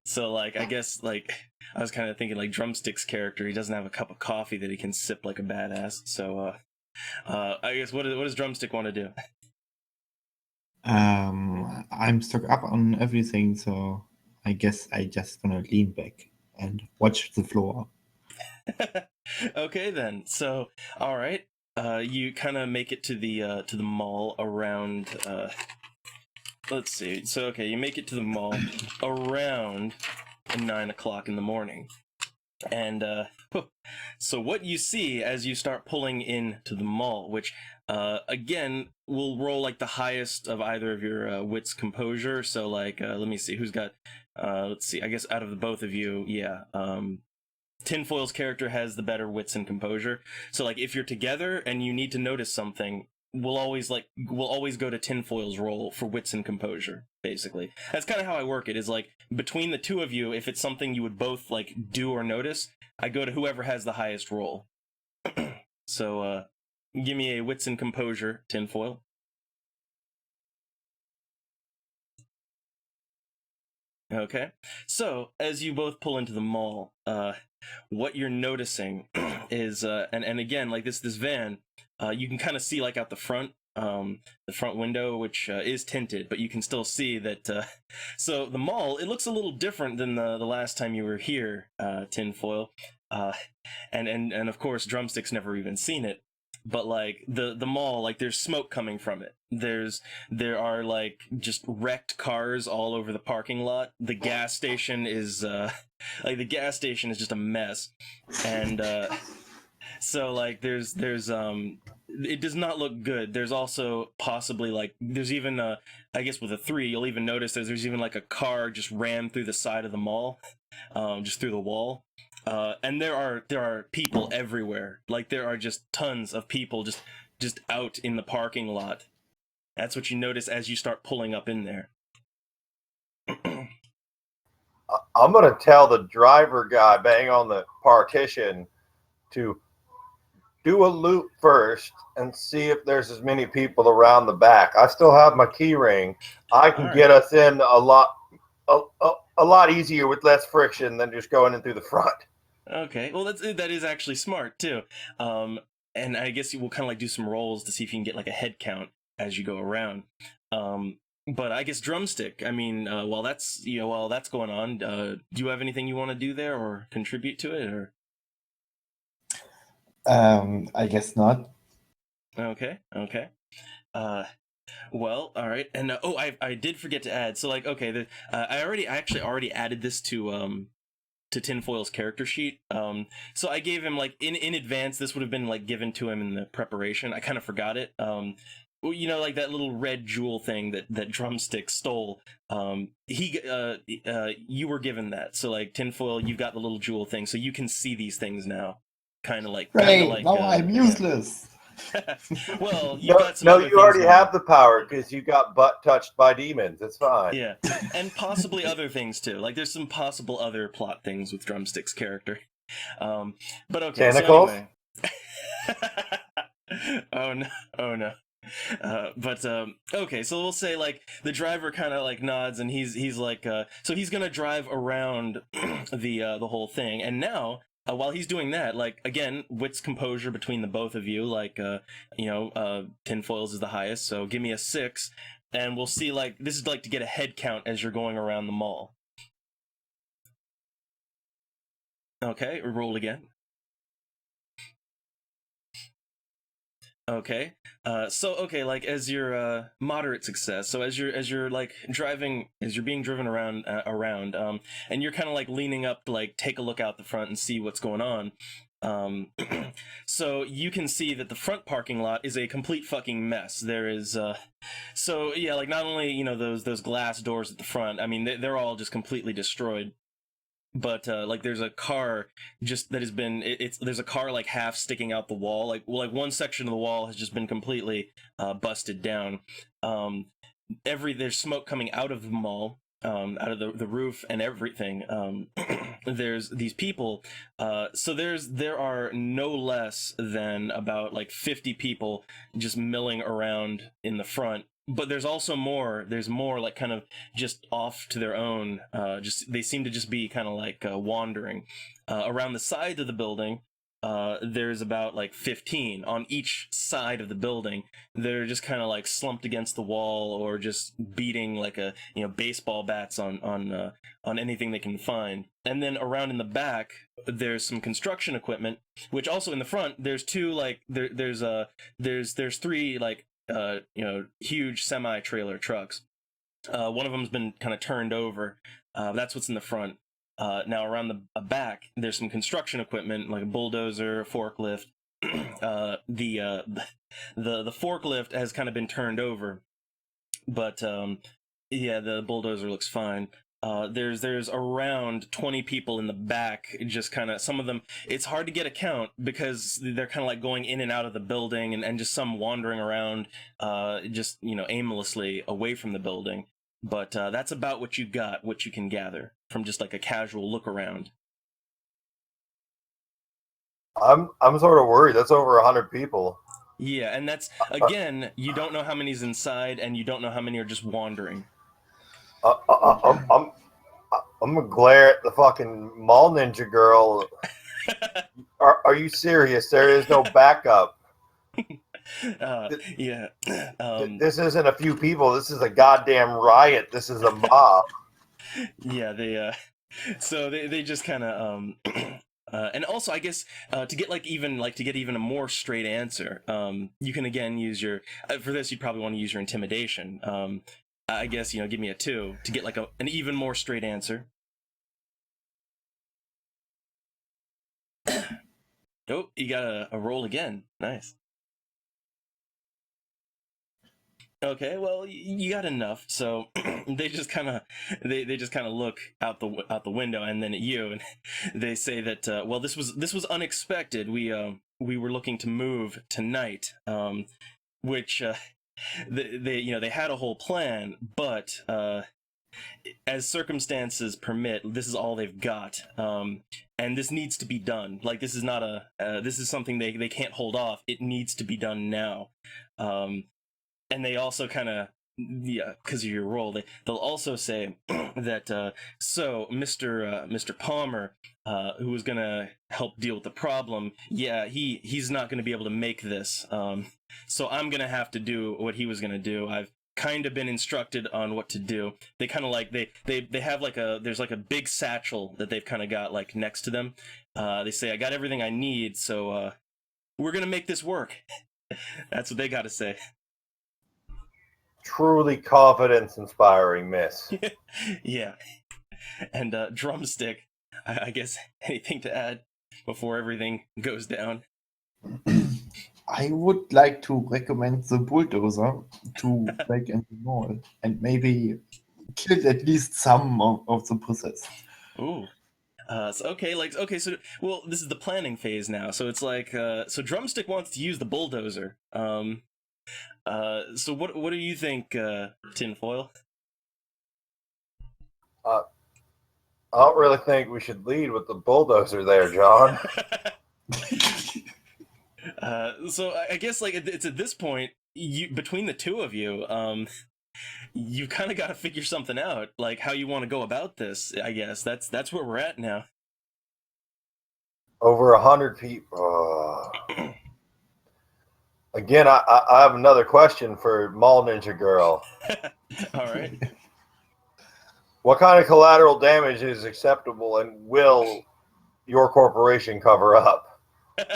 So like I guess like I was kind of thinking like Drumstick's character. He doesn't have a cup of coffee that he can sip like a badass. So I guess what does Drumstick want to do? I'm stuck up on everything, so I guess I just gonna lean back and watch the floor. Okay then. So all right. You kind of make it to the mall around. Let's see. So okay, you make it to the mall around 9 o'clock in the morning, and so what you see as you start pulling into the mall, which again will roll like the highest of either of your wits composure. So like let me see who's got. Let's see. I guess out of the both of you, yeah. Tinfoil's character has the better wits and composure. So like if you're together and you need to notice something, we'll always go to Tinfoil's roll for wits and composure, basically. That's kind of how I work it, is like between the two of you, if it's something you would both like do or notice, I go to whoever has the highest roll. So give me a wits and composure, Tinfoil. Okay. So as you both pull into the mall, what you're noticing is and again, like this van, you can kind of see like out the front window, which is tinted, but you can still see that so the mall, it looks a little different than the last time you were here, Tinfoil. And of course Drumstick's never even seen it, but like the mall, like there's smoke coming from it. There are like just wrecked cars all over the parking lot. The gas station is just a mess. And so like there's it does not look good. There's also possibly like there's even I guess with a 3 you'll even notice there's even like a car just ran through the side of the mall, just through the wall. And there are people everywhere. Like there are just tons of people just out in the parking lot. That's what you notice as you start pulling up in there. I'm gonna tell the driver guy bang on the partition to do a loop first and see if there's as many people around the back. I still have my key ring. I can get us in a lot easier with less friction than just going in through the front. Okay, well that is actually smart too. And I guess you will kind of like do some rolls to see if you can get like a head count as you go around. But I guess Drumstick, I mean, while that's going on, do you have anything you want to do there or contribute to it, or? I guess not. Okay. Well, all right, and I did forget to add. So like, okay, I actually already added this to Tinfoil's character sheet. So I gave him like in advance. This would have been like given to him in the preparation. I kind of forgot it. You know, like that little red jewel thing that Drumstick stole. You were given that. So like Tinfoil, you've got the little jewel thing, so you can see these things now. Kind of like now I'm useless. Yeah. Well, you got some. No, you already have the power because you got butt touched by demons. It's fine. Yeah, and possibly other things too. Like there's some possible other plot things with Drumstick's character. But okay. Tentacles? So anyway. Oh no. But okay, so we'll say like the driver kind of like nods and he's like so he's gonna drive around the whole thing, and now while he's doing that, like again, wits composure between the both of you, like Tinfoil's is the highest, so give me a 6, and we'll see, like this is like to get a head count as you're going around the mall. Okay, roll again. Okay. Okay, like as your moderate success. So as you're like driving, as you're being driven around, and you're kind of like leaning up to like take a look out the front and see what's going on. So you can see that the front parking lot is a complete fucking mess. There is so yeah, like not only those glass doors at the front. I mean they're all just completely destroyed. but like there's a car just that has been there's a car like half sticking out the wall, like one section of the wall has just been completely busted down. There's smoke coming out of the mall, out of the roof and everything. There's these people, so there are no less than about like 50 people just milling around in the front. But there's also more. There's more like kind of just off to their own. Just they seem to just be kind of like wandering around the side of the building. There's about like 15 on each side of the building. They're just kind of like slumped against the wall or just beating like baseball bats on anything they can find. And then around in the back, there's some construction equipment. Which also in the front, there's two like there's three like huge semi-trailer trucks. One of them's been kind of turned over. That's what's in the front. Now around the back, there's some construction equipment like a bulldozer, a forklift. The forklift has kind of been turned over, but the bulldozer looks fine. There's around 20 people in the back, just kind of, some of them, it's hard to get a count because they're kind of like going in and out of the building and just some wandering around, just, aimlessly away from the building. But that's about what you can gather from just like a casual look around. I'm sort of worried. That's over 100 people. Yeah, and that's, again, you don't know how many's inside and you don't know how many are just wandering. I'm gonna glare at the fucking mall ninja girl. Are you serious? There is no backup. Yeah. This isn't a few people. This is a goddamn riot. This is a mob. Yeah, they just kind of and also I guess to get even a more straight answer, you can again use your for this you'd probably want to use your intimidation. I guess give me a 2 to get like an even more straight answer. Oh, you got a roll again. Nice. Okay, well, you got enough. So they just kind of look out the window and then at you, and they say that well, this was unexpected. We were looking to move tonight, which they had a whole plan, but as circumstances permit, this is all they've got, and this needs to be done. Like this is not this is something they can't hold off. It needs to be done now. And they also kind of, because of your role, they'll also say that so Mr. Palmer, who was gonna help deal with the problem, he's not gonna be able to make this. So I'm gonna have to do what he was gonna do. I've kind of been instructed on what to do. They kind of like they have like there's like a big satchel that they've kind of got like next to them. They say I got everything I need, so we're gonna make this work. That's what they got to say. Truly confidence-inspiring, miss. Yeah. And Drumstick, I guess anything to add before everything goes down? I would like to recommend the bulldozer to break in the mall and maybe kill at least some of the possessed. Ooh. So well, this is the planning phase now. So it's like, so Drumstick wants to use the bulldozer. So what do you think, Tinfoil? I don't really think we should lead with the bulldozer there, John. So I guess like it's at this point, between the two of you, you kind of got to figure something out, like how you want to go about this. I guess that's where we're at now. Over 100 people. Again, I have another question for Mall Ninja Girl. All right. What kind of collateral damage is acceptable and will your corporation cover up?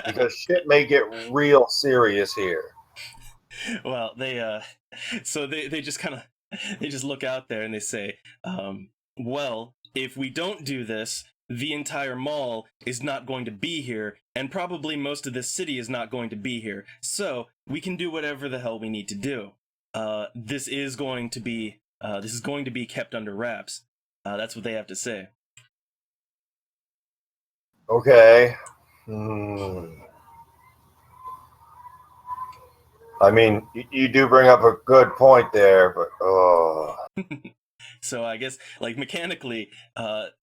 Because shit may get real serious here. Well, so they just kind of, they just look out there and they say, well, if we don't do this, the entire mall is not going to be here, and probably most of this city is not going to be here. So we can do whatever the hell we need to do. This is going to be kept under wraps. That's what they have to say. Okay. I mean, you do bring up a good point there, but So I guess like mechanically,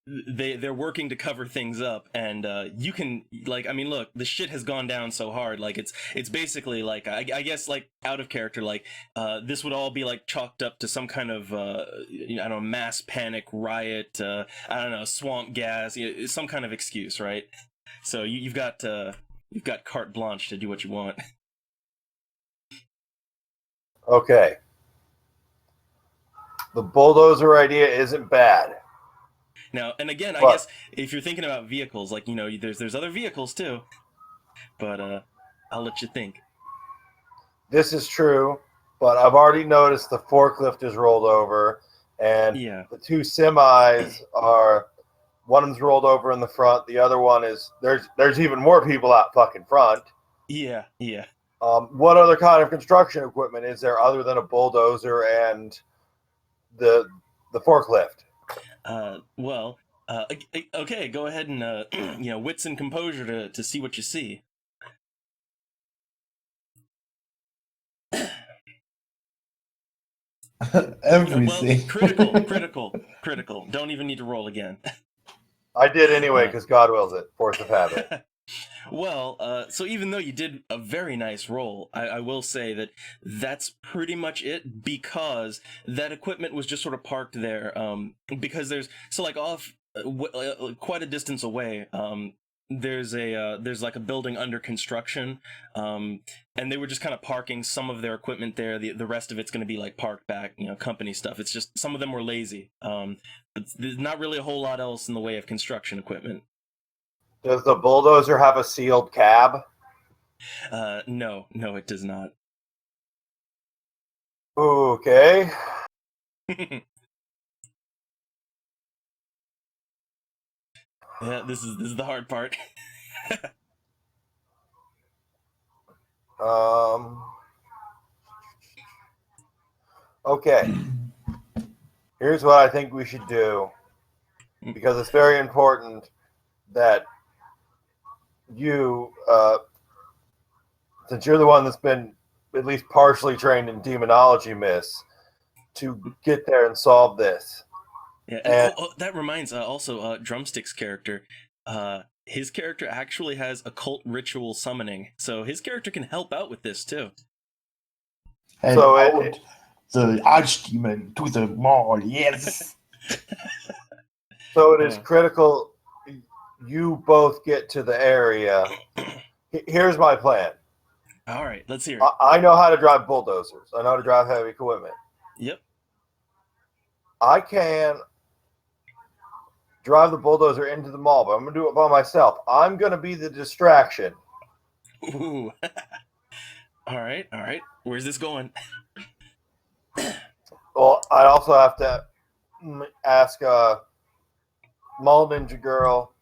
they're working to cover things up, and you can like I mean look, the shit has gone down so hard, like it's basically like I guess like out of character, like this would all be like chalked up to some kind of I don't know, mass panic, riot, I don't know, swamp gas, some kind of excuse, right? So you've got carte blanche to do what you want. okay. The bulldozer idea isn't bad. Now, and again, I guess if you're thinking about vehicles, like there's other vehicles too, but I'll let you think. This is true, but I've already noticed the forklift is rolled over, and the two semis are one of them's rolled over in the front. The other one is there's even more people out fucking front. Yeah. What other kind of construction equipment is there other than a bulldozer and the forklift? Well, okay, go ahead and wits and composure to see what you see. Everything. Well, critical. Don't even need to roll again. I did anyway because God wills it. Force of habit. Well, so even though you did a very nice roll, I will say that that's pretty much it, because that equipment was just sort of parked there. Because there's like off quite a distance away. There's like a building under construction, and they were just kind of parking some of their equipment there. The rest of it's going to be like parked back, company stuff. It's just some of them were lazy. But there's not really a whole lot else in the way of construction equipment. Does the bulldozer have a sealed cab? No, it does not. Okay. Yeah, this is the hard part. Okay. Here's what I think we should do, because it's very important that you, since you're the one that's been at least partially trained in demonology myths, to get there and solve this. Yeah, and that reminds also Drumstick's character. His character actually has occult ritual summoning, so his character can help out with this too. And so the archdemon to the mall, yes. So it is critical you both get to the area. Here's my plan. All right, let's hear it. I know how to drive bulldozers. I know how to drive heavy equipment. Yep. I can drive the bulldozer into the mall, but I'm going to do it by myself. I'm going to be the distraction. Ooh. All right. Where's this going? Well, I also have to ask Mall Ninja Girl,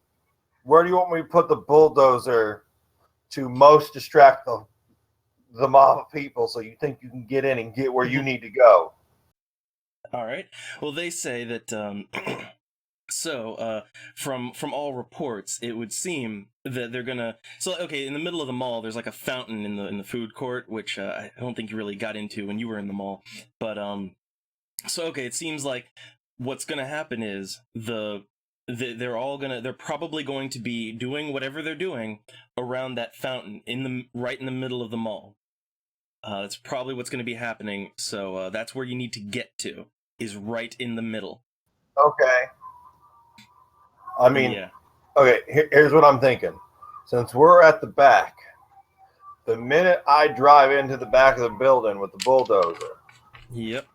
where do you want me to put the bulldozer to most distract the mob of people so you think you can get in and get where you need to go? All right. Well, they say that so from all reports, it would seem that they're gonna. So okay, in the middle of the mall, there's like a fountain in the food court, which I don't think you really got into when you were in the mall. But so okay, it seems like what's gonna happen is they're probably going to be doing whatever they're doing around that fountain right in the middle of the mall. That's probably what's going to be happening. So that's where you need to get to, is right in the middle. Okay. I mean, okay, here's what I'm thinking. Since we're at the back, the minute I drive into the back of the building with the bulldozer, yep,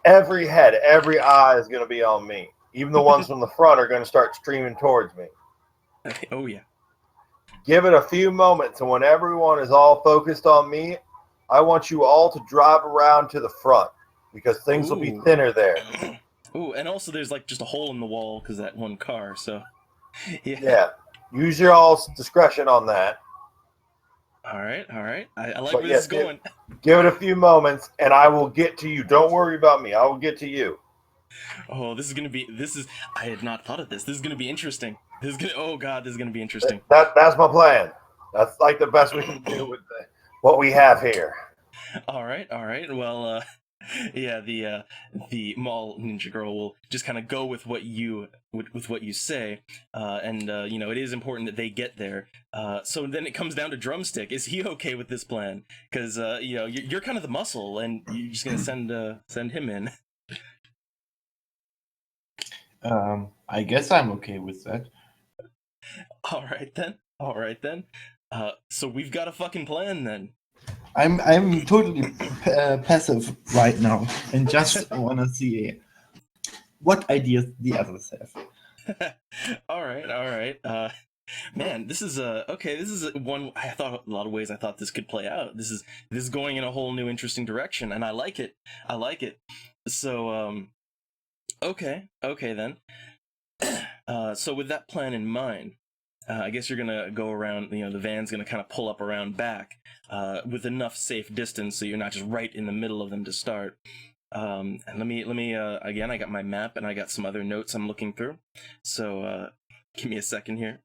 every head, every eye is going to be on me. Even the ones from the front are going to start streaming towards me. Oh, yeah. Give it a few moments, and when everyone is all focused on me, I want you all to drive around to the front, because things will be thinner there. Ooh, and also there's like just a hole in the wall because that one car, so... Yeah. Use your all's discretion on that. All right. I like where this is going. Give it a few moments, and I will get to you. Don't worry about me. I will get to you. Oh, I had not thought of this. This is going to be interesting. Oh god, this is gonna be interesting. That's my plan. That's like the best we can do with what we have here. All right. Well, yeah, the mall ninja girl will just kind of go with what you say, and it is important that they get there. So then it comes down to Drumstick. Is he okay with this plan? Because you're kind of the muscle, and you're just gonna send him in. I guess I'm okay with that. All right then. So we've got a fucking plan then. I'm totally passive right now and just wanna see what ideas the others have. All right. Man, this is one I thought a lot of ways I thought this could play out. This is going in a whole new interesting direction, and I like it. So okay then. So with that plan in mind, I guess you're gonna go around. The van's gonna kind of pull up around back, with enough safe distance so you're not just right in the middle of them to start. And let me again, I got my map and I got some other notes I'm looking through. So give me a second here.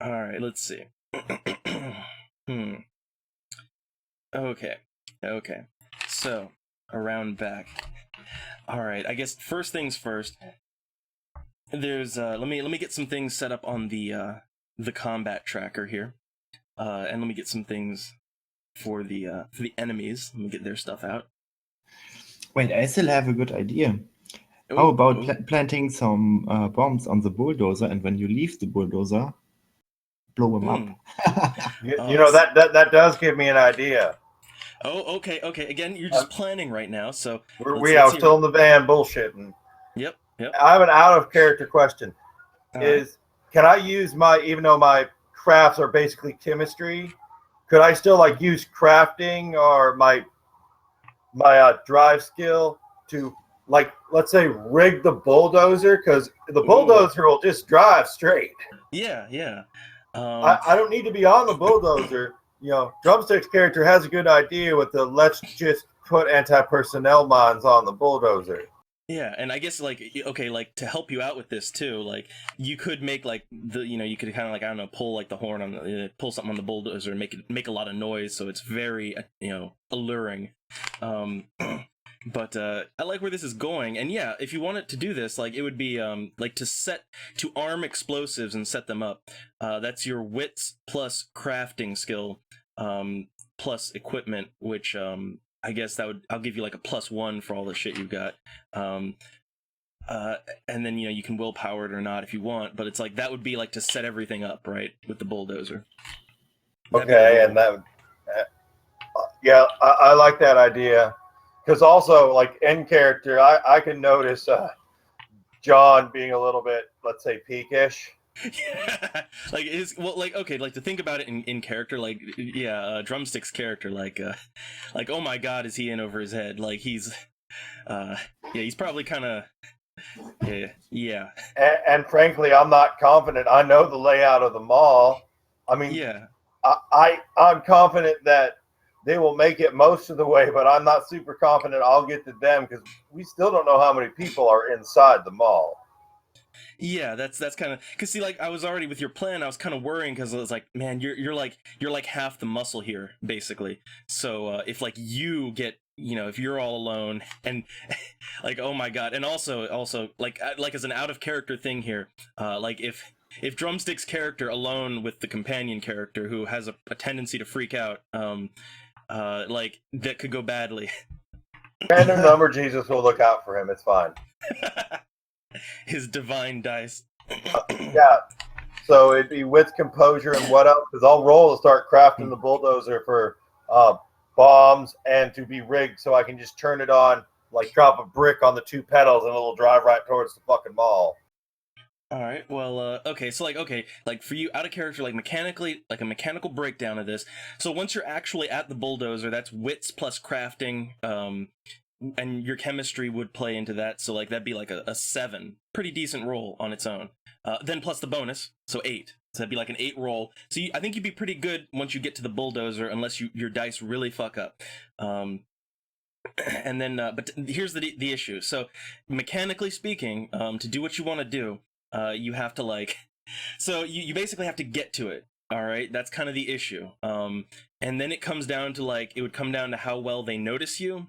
All right, let's see. Okay. So around back. All right, I guess first things first. There's let me get some things set up on the combat tracker here, and let me get some things for the enemies. Let me get their stuff out. Wait, I still have a good idea. How about planting some bombs on the bulldozer, and when you leave the bulldozer, blow them up? That does give me an idea. Oh, okay. Again, you're just planning right now, so we are still in the van bullshitting. Yep. I have an out of character question. Can I use even though my crafts are basically chemistry, could I still use crafting or my drive skill to let's say rig the bulldozer, because the bulldozer will just drive straight. Yeah. I don't need to be on the bulldozer. Drumstick's character has a good idea with the let's just put anti-personnel mines on the bulldozer. Yeah, and I guess to help you out with this too, you could make you could kind of I don't know, pull the horn on pull something on the bulldozer and make a lot of noise, so it's very alluring. But I like where this is going, and yeah, if you wanted to do this, it would be to arm explosives and set them up. That's your wits plus crafting skill, plus equipment, which I guess I'll give you a +1 for all the shit you've got. And then you can willpower it or not if you want, but it's that would be to set everything up right with the bulldozer. Okay, and that I like that idea, because also in character I can notice John being a little bit, let's say, peakish. Yeah, to think about it in character, Drumstick's character, oh my god, is he in over his head? He's he's probably kind of yeah. And frankly, I'm not confident. I know the layout of the mall. I mean, yeah, I'm confident that they will make it most of the way, but I'm not super confident I'll get to them, because we still don't know how many people are inside the mall. Yeah, that's kind of, because see, I was already with your plan. I was kind of worrying, because I was man, you're half the muscle here, basically. So if you get, if you're all alone and oh my god, and also as an out of character thing here, if Drumstick's character alone with the companion character who has a tendency to freak out, that could go badly. Random number Jesus will look out for him. It's fine. His divine dice. Yeah. So it'd be with composure and what else? Because I'll roll to start crafting the bulldozer for bombs and to be rigged so I can just turn it on, drop a brick on the 2 pedals and it'll drive right towards the fucking mall. All right. Well, okay. So for you, out of character, mechanically, a mechanical breakdown of this. So once you're actually at the bulldozer, that's wits plus crafting, and your chemistry would play into that, so that'd be a 7, pretty decent roll on its own. Then plus the bonus, so 8. So that'd be an 8 roll. So I think you'd be pretty good once you get to the bulldozer, unless your dice really fuck up. And then, but here's the issue. So mechanically speaking, to do what you want to do, you have to like, so you basically have to get to it. All right, that's kind of the issue. And then it comes down to like, it would come down to how well they notice you,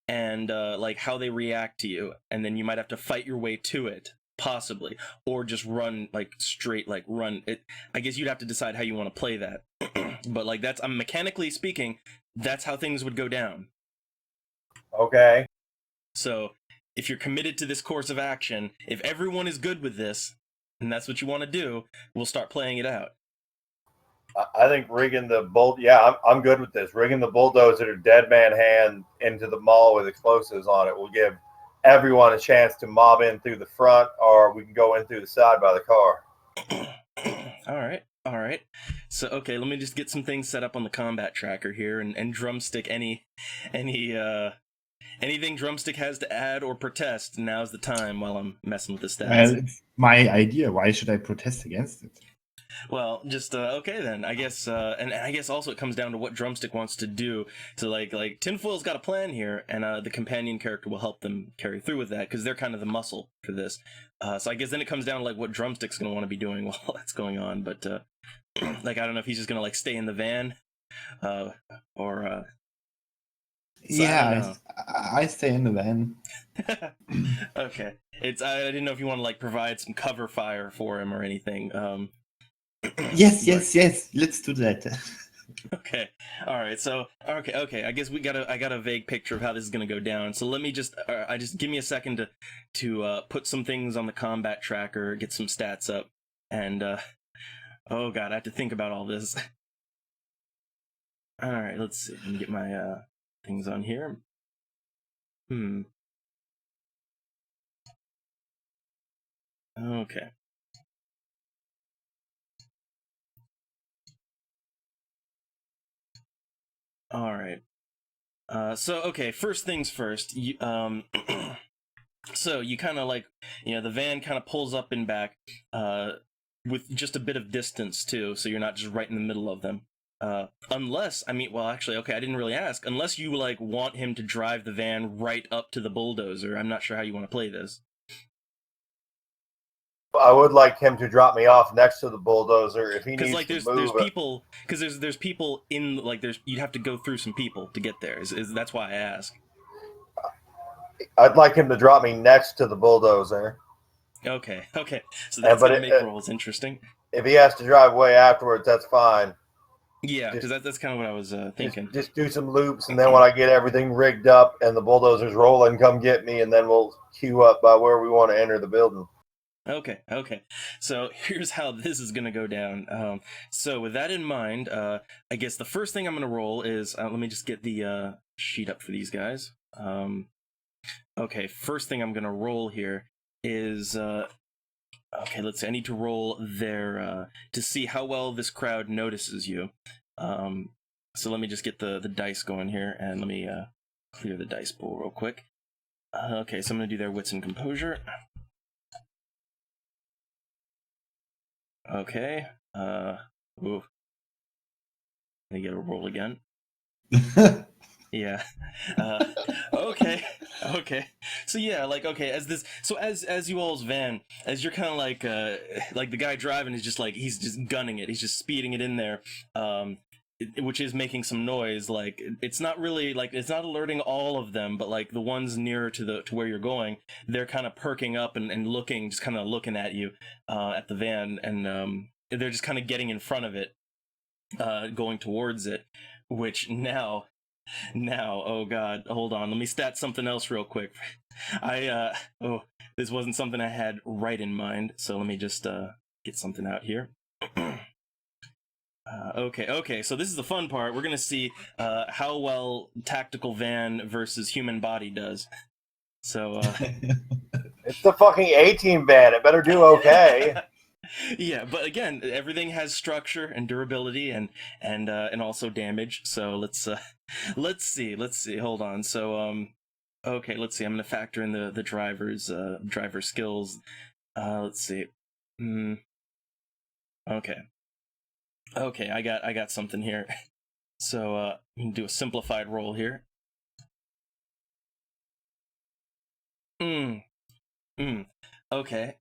and like how they react to you, and then you might have to fight your way to it, possibly, or just run like straight, like run it. I guess you'd have to decide how you want to play that. But like that's, mechanically speaking, that's how things would go down. Okay. So if you're committed to this course of action, if everyone is good with this, and that's what you want to do, we'll start playing it out. I think rigging the I'm good with this. Rigging the bulldozer dead man hand into the mall with explosives on it will give everyone a chance to mob in through the front, or we can go in through the side by the car. All right. So okay, let me just get some things set up on the combat tracker here, and Drumstick, anything Drumstick has to add or protest, now's the time while I'm messing with the stats. Well, it's my idea. Why should I protest against it? Well, just okay then. I guess, and I guess also it comes down to what Drumstick wants to do. To like Tinfoil's got a plan here, and the companion character will help them carry through with that because they're kind of the muscle for this. So I guess then it comes down to like what Drumstick's gonna want to be doing while that's going on. But like I don't know if he's just gonna like stay in the van, or. So yeah, I stay in the van. Okay, I didn't know if you want to like provide some cover fire for him or anything. Yes. Let's do that. Okay. All right. So okay. I guess I got a vague picture of how this is gonna go down. So let me just give me a second to put some things on the combat tracker, get some stats up, and oh god, I have to think about all this. All right. Let's see. Let me get my things on here. Okay. All right. So okay, first things first. So you kind of like, the van kind of pulls up and back, with just a bit of distance too, so you're not just right in the middle of them. Unless, actually, okay, I didn't really ask. Unless you like want him to drive the van right up to the bulldozer, I'm not sure how you want to play this. I would like him to drop me off next to the bulldozer if he needs like, to move. There's people, because there's people in like you'd have to go through some people to get there. That's why I ask. I'd like him to drop me next to the bulldozer. Okay. So that's gonna make rolls interesting. If he has to drive away afterwards, that's fine. Yeah, because that's kind of what I was thinking. Just do some loops, and then when I get everything rigged up and the bulldozer's rolling, come get me, and then we'll queue up by where we want to enter the building. Okay. So here's how this is going to go down. So with that in mind, I guess the first thing I'm going to roll is, let me just get the sheet up for these guys. Okay, first thing I'm going to roll here is, okay, let's see, I need to roll their, to see how well this crowd notices you. So let me just get the dice going here, and let me clear the dice pool real quick. Okay, so I'm going to do their wits and composure. Okay. Ooh. Let me get a roll again. Yeah. Okay. So yeah, like, okay, as you all's van, as you're kind of like the guy driving is just like, he's just gunning it. He's just speeding it in there. Which is making some noise. Like, it's not really like, it's not alerting all of them, but like the ones nearer to where you're going, they're kind of perking up and looking, just kind of looking at you, at the van, and they're just kind of getting in front of it, going towards it. Which now, oh god, hold on, let me stat something else real quick. This wasn't something I had right in mind, so let me just get something out here. Okay, so this is the fun part. We're gonna see how well tactical van versus human body does. So it's the fucking A-Team van. It better do okay. Yeah, but again, everything has structure and durability and also damage. So let's see. Hold on. So okay, let's see. I'm gonna factor in the driver skills. Let's see. Okay, I got something here. So I'm gonna do a simplified roll here. Okay.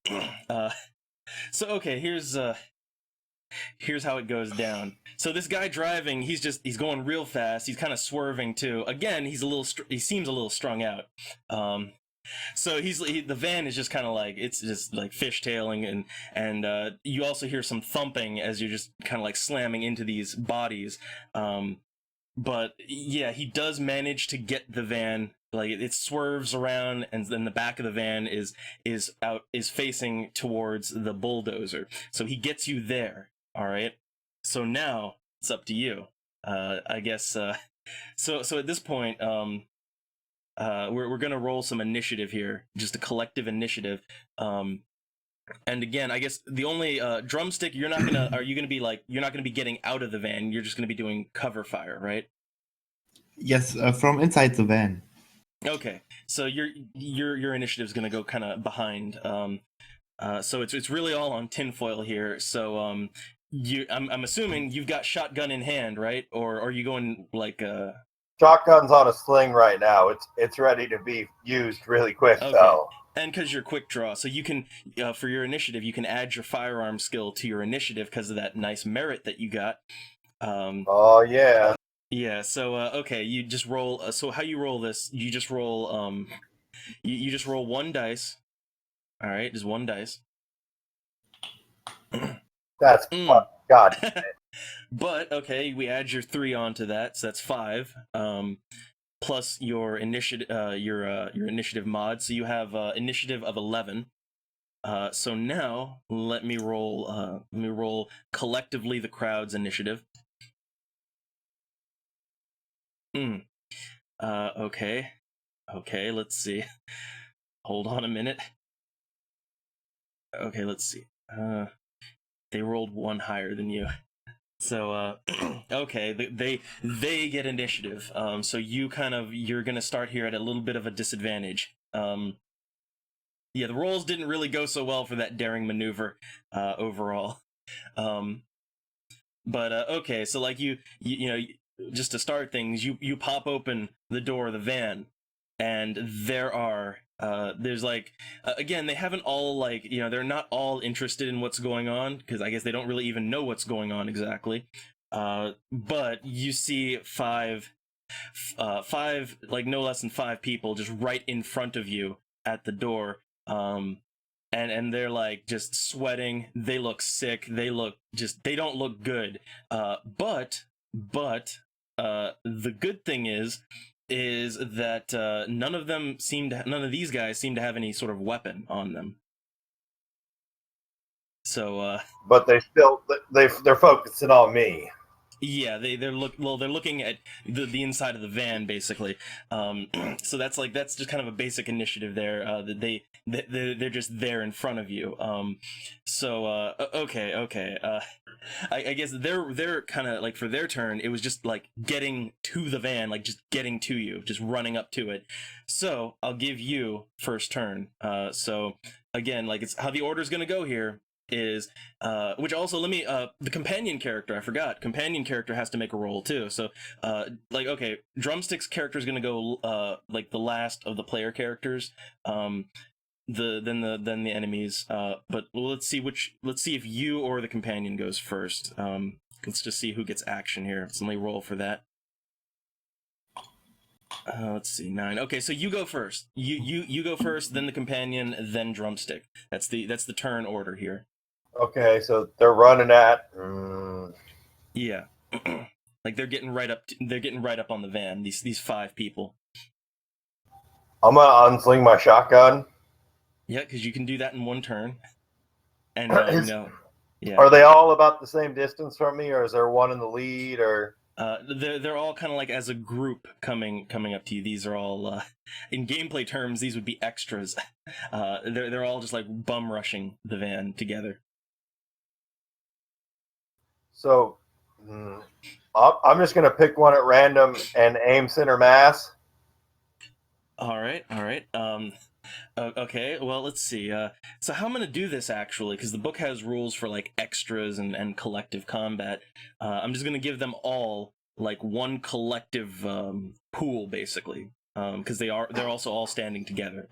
So okay, here's how it goes down. So this guy driving, he's going real fast. He's kind of swerving too. Again, he seems a little strung out. So the van is just kind of like, it's just like fishtailing, and you also hear some thumping as you're just kind of like slamming into these bodies. But yeah, he does manage to get the van. Like it swerves around, and then the back of the van is facing towards the bulldozer. So he gets you there. All right. So now it's up to you. I guess. So at this point, we're gonna roll some initiative here, just a collective initiative. And again, I guess the only drumstick you're not gonna you're not gonna be getting out of the van. You're just gonna be doing cover fire, right? Yes, from inside the van. Okay, so your initiative is gonna go kind of behind. So it's really all on tinfoil here. So I'm assuming you've got shotgun in hand, right? Or are you going like Shotgun's on a sling right now. It's ready to be used really quick, okay. though. And because you're quick draw, so you can for your initiative you can add your firearm skill to your initiative because of that nice merit that you got. Oh yeah. Yeah. So okay, you just roll. So how you roll this? You just roll. You just roll one dice. All right, just one dice. That's God. But okay, we add your 3 onto that, so that's 5. Plus your initiative, your initiative mod, so you have initiative of 11. So now let me roll collectively the crowd's initiative. Okay, let's see. Hold on a minute. Okay, let's see. They rolled 1 higher than you. So okay, they get initiative. So you're gonna start here at a little bit of a disadvantage. Yeah, the rolls didn't really go so well for that daring maneuver overall. But okay, so like you know, just to start things, you pop open the door of the van, and there's like again, they haven't all like, you know, they're not all interested in what's going on because I guess they don't really even know what's going on exactly. But you see five like no less than 5 people just right in front of you at the door. And they're like just sweating. They look sick. They don't look good. But the good thing is that none of these guys seem to have any sort of weapon on them. So but they're focusing on me. yeah, they're looking at the inside of the van basically. So that's just kind of a basic initiative there. That they're just there in front of you. So okay. I guess they're kind of like, for their turn, it was just like getting to the van, like just getting to you, just running up to it. So I'll give you first turn. So again, like, it's how the order's gonna go here is which also, let me the companion character, I forgot, companion character has to make a roll too. So like, okay, drumstick's character is gonna go like the last of the player characters, then the enemies, but let's see if you or the companion goes first. Let's just see who gets action here. So let me roll for that. Let's see, 9. Okay, so you go first. You go first, then the companion, then drumstick. That's the turn order here. Okay, so they're running at. Yeah, like they're getting right up on the van. These 5 people. I'm gonna unsling my shotgun. Yeah, because you can do that in 1 turn. And no, yeah. Are they all about the same distance from me, or is there one in the lead, or? They're all kind of like as a group coming up to you. These are all in gameplay terms, these would be extras. They're all just like bum rushing the van together. So I'm just going to pick one at random and aim center mass. All right. Okay, well, let's see. So how I'm going to do this, actually, because the book has rules for like extras and collective combat, I'm just going to give them all like one collective pool, basically, because they're also all standing together.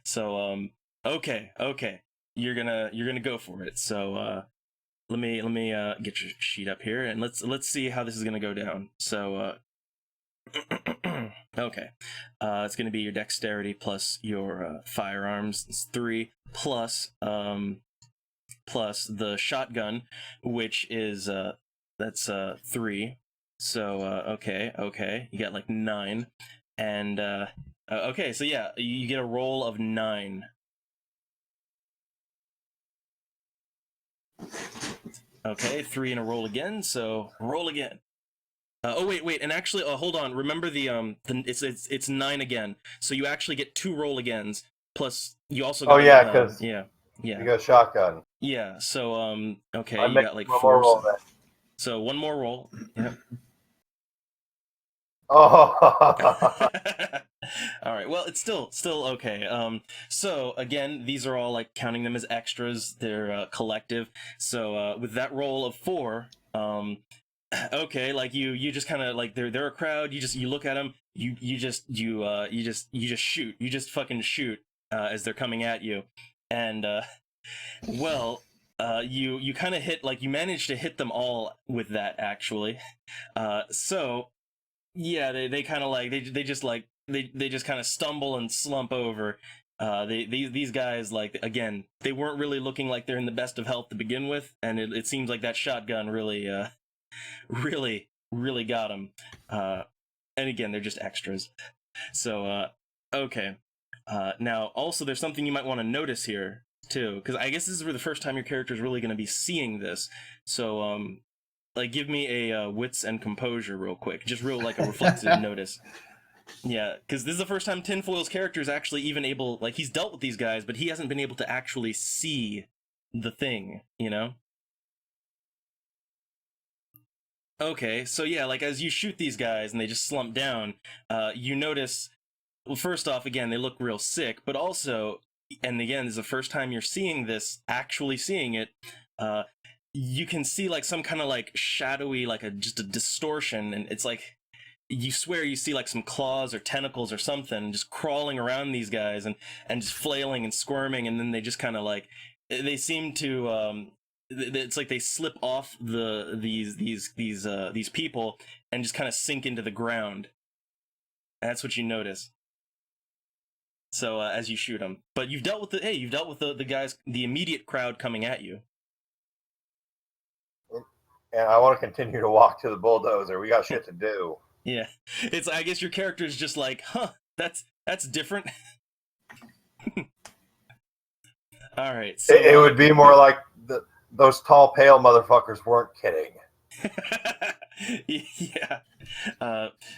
So okay. you're gonna go for it. So let me get your sheet up here, and let's see how this is gonna go down. So okay, it's gonna be your dexterity plus your firearms. It's 3 plus plus the shotgun, which is that's 3. So okay, you got like 9, and okay, so yeah, you get a roll of 9. Okay, 3 in a roll again. So roll again. Oh wait, and actually, hold on. Remember it's 9 again. So you actually get 2 roll agains. Plus, you also got because yeah. You got shotgun. Yeah. So okay, I you got like 4. More roll then. So 1 more roll. Yep. Oh. All right. Well, it's still okay. So again, these are all like counting them as extras. They're collective. So with that roll of 4, okay, like you just kind of like they're a crowd. You look at them. You just shoot. You just fucking shoot as they're coming at you, and well. You kind of hit, like, you managed to hit them all with that, actually. So yeah, they kind of like they just kind of stumble and slump over. These guys, like, again, they weren't really looking like they're in the best of health to begin with, and it seems like that shotgun really really got them. And again, they're just extras. So okay. Now also there's something you might want to notice here too, because I guess this is the first time your character is really going to be seeing this. So like, give me a wits and composure real quick, just real, like, a reflexive notice. Yeah, because this is the first time Tinfoil's character is actually even able, like, he's dealt with these guys, but he hasn't been able to actually see the thing, you know? Okay, so yeah, like, as you shoot these guys and they just slump down, you notice, well, first off, again, they look real sick, but also, and again, this is the first time you're seeing this, actually seeing it, you can see, like, some kind of, like, shadowy, like, just a distortion, and it's like, you swear you see, like, some claws or tentacles or something just crawling around these guys and just flailing and squirming, and then they just kind of, like, they seem to, it's like they slip off these people and just kind of sink into the ground. And that's what you notice. So as you shoot them, but you've dealt with the guys, the immediate crowd coming at you. And I want to continue to walk to the bulldozer. We got shit to do. Yeah, it's, I guess your character is just like, huh, that's different. All right, so it would be more like those tall, pale motherfuckers weren't kidding. Yeah.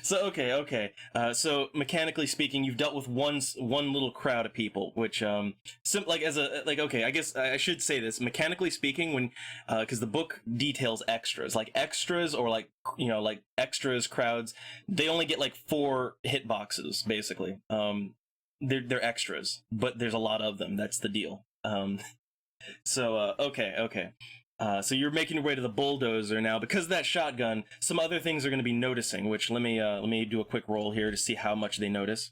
So okay. So mechanically speaking, you've dealt with one little crowd of people, which like, as a, like, okay, I guess I should say this. Mechanically speaking, when because the book details extras, or like, you know, like extras crowds, they only get like 4 hitboxes basically. They're extras, but there's a lot of them. That's the deal. So okay. So you're making your way to the bulldozer now. Because of that shotgun, some other things are going to be noticing, which let me do a quick roll here to see how much they notice.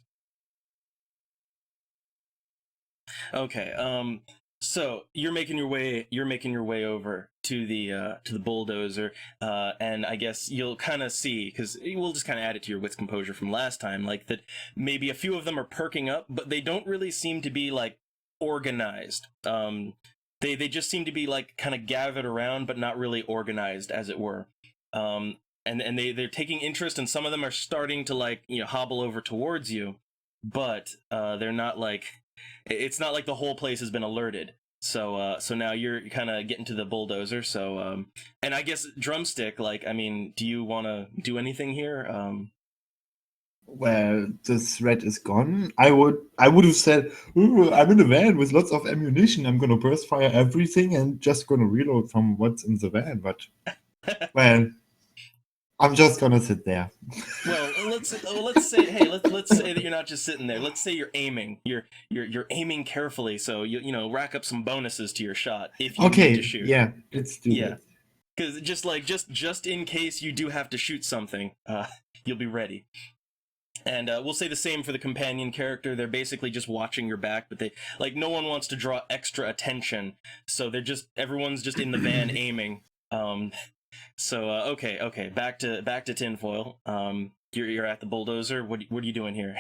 Okay, so you're making your way over to the bulldozer, and I guess you'll kind of see, because we'll just kind of add it to your wits composure from last time, like, that maybe a few of them are perking up, but they don't really seem to be, like, organized. They just seem to be, like, kind of gathered around, but not really organized, as it were. And they're taking interest, and some of them are starting to, like, you know, hobble over towards you, but they're not, like, it's not like the whole place has been alerted. So now you're kind of getting to the bulldozer. So and I guess Drumstick, like, I mean, do you want to do anything here? Well, the threat is gone. I would have said, "Ooh, I'm in a van with lots of ammunition. I'm gonna burst fire everything and just gonna reload from what's in the van." But well, I'm just gonna sit there. Well, let's say, hey, let's say that you're not just sitting there. Let's say you're aiming. You're aiming carefully, so you know, rack up some bonuses to your shot if you need to shoot. Yeah, let's do that. Because just in case you do have to shoot something, you'll be ready. And we'll say the same for the companion character. They're basically just watching your back, but they like no one wants to draw extra attention, so everyone's just in the van aiming. Okay, back to tinfoil. You're at the bulldozer. What are you doing here?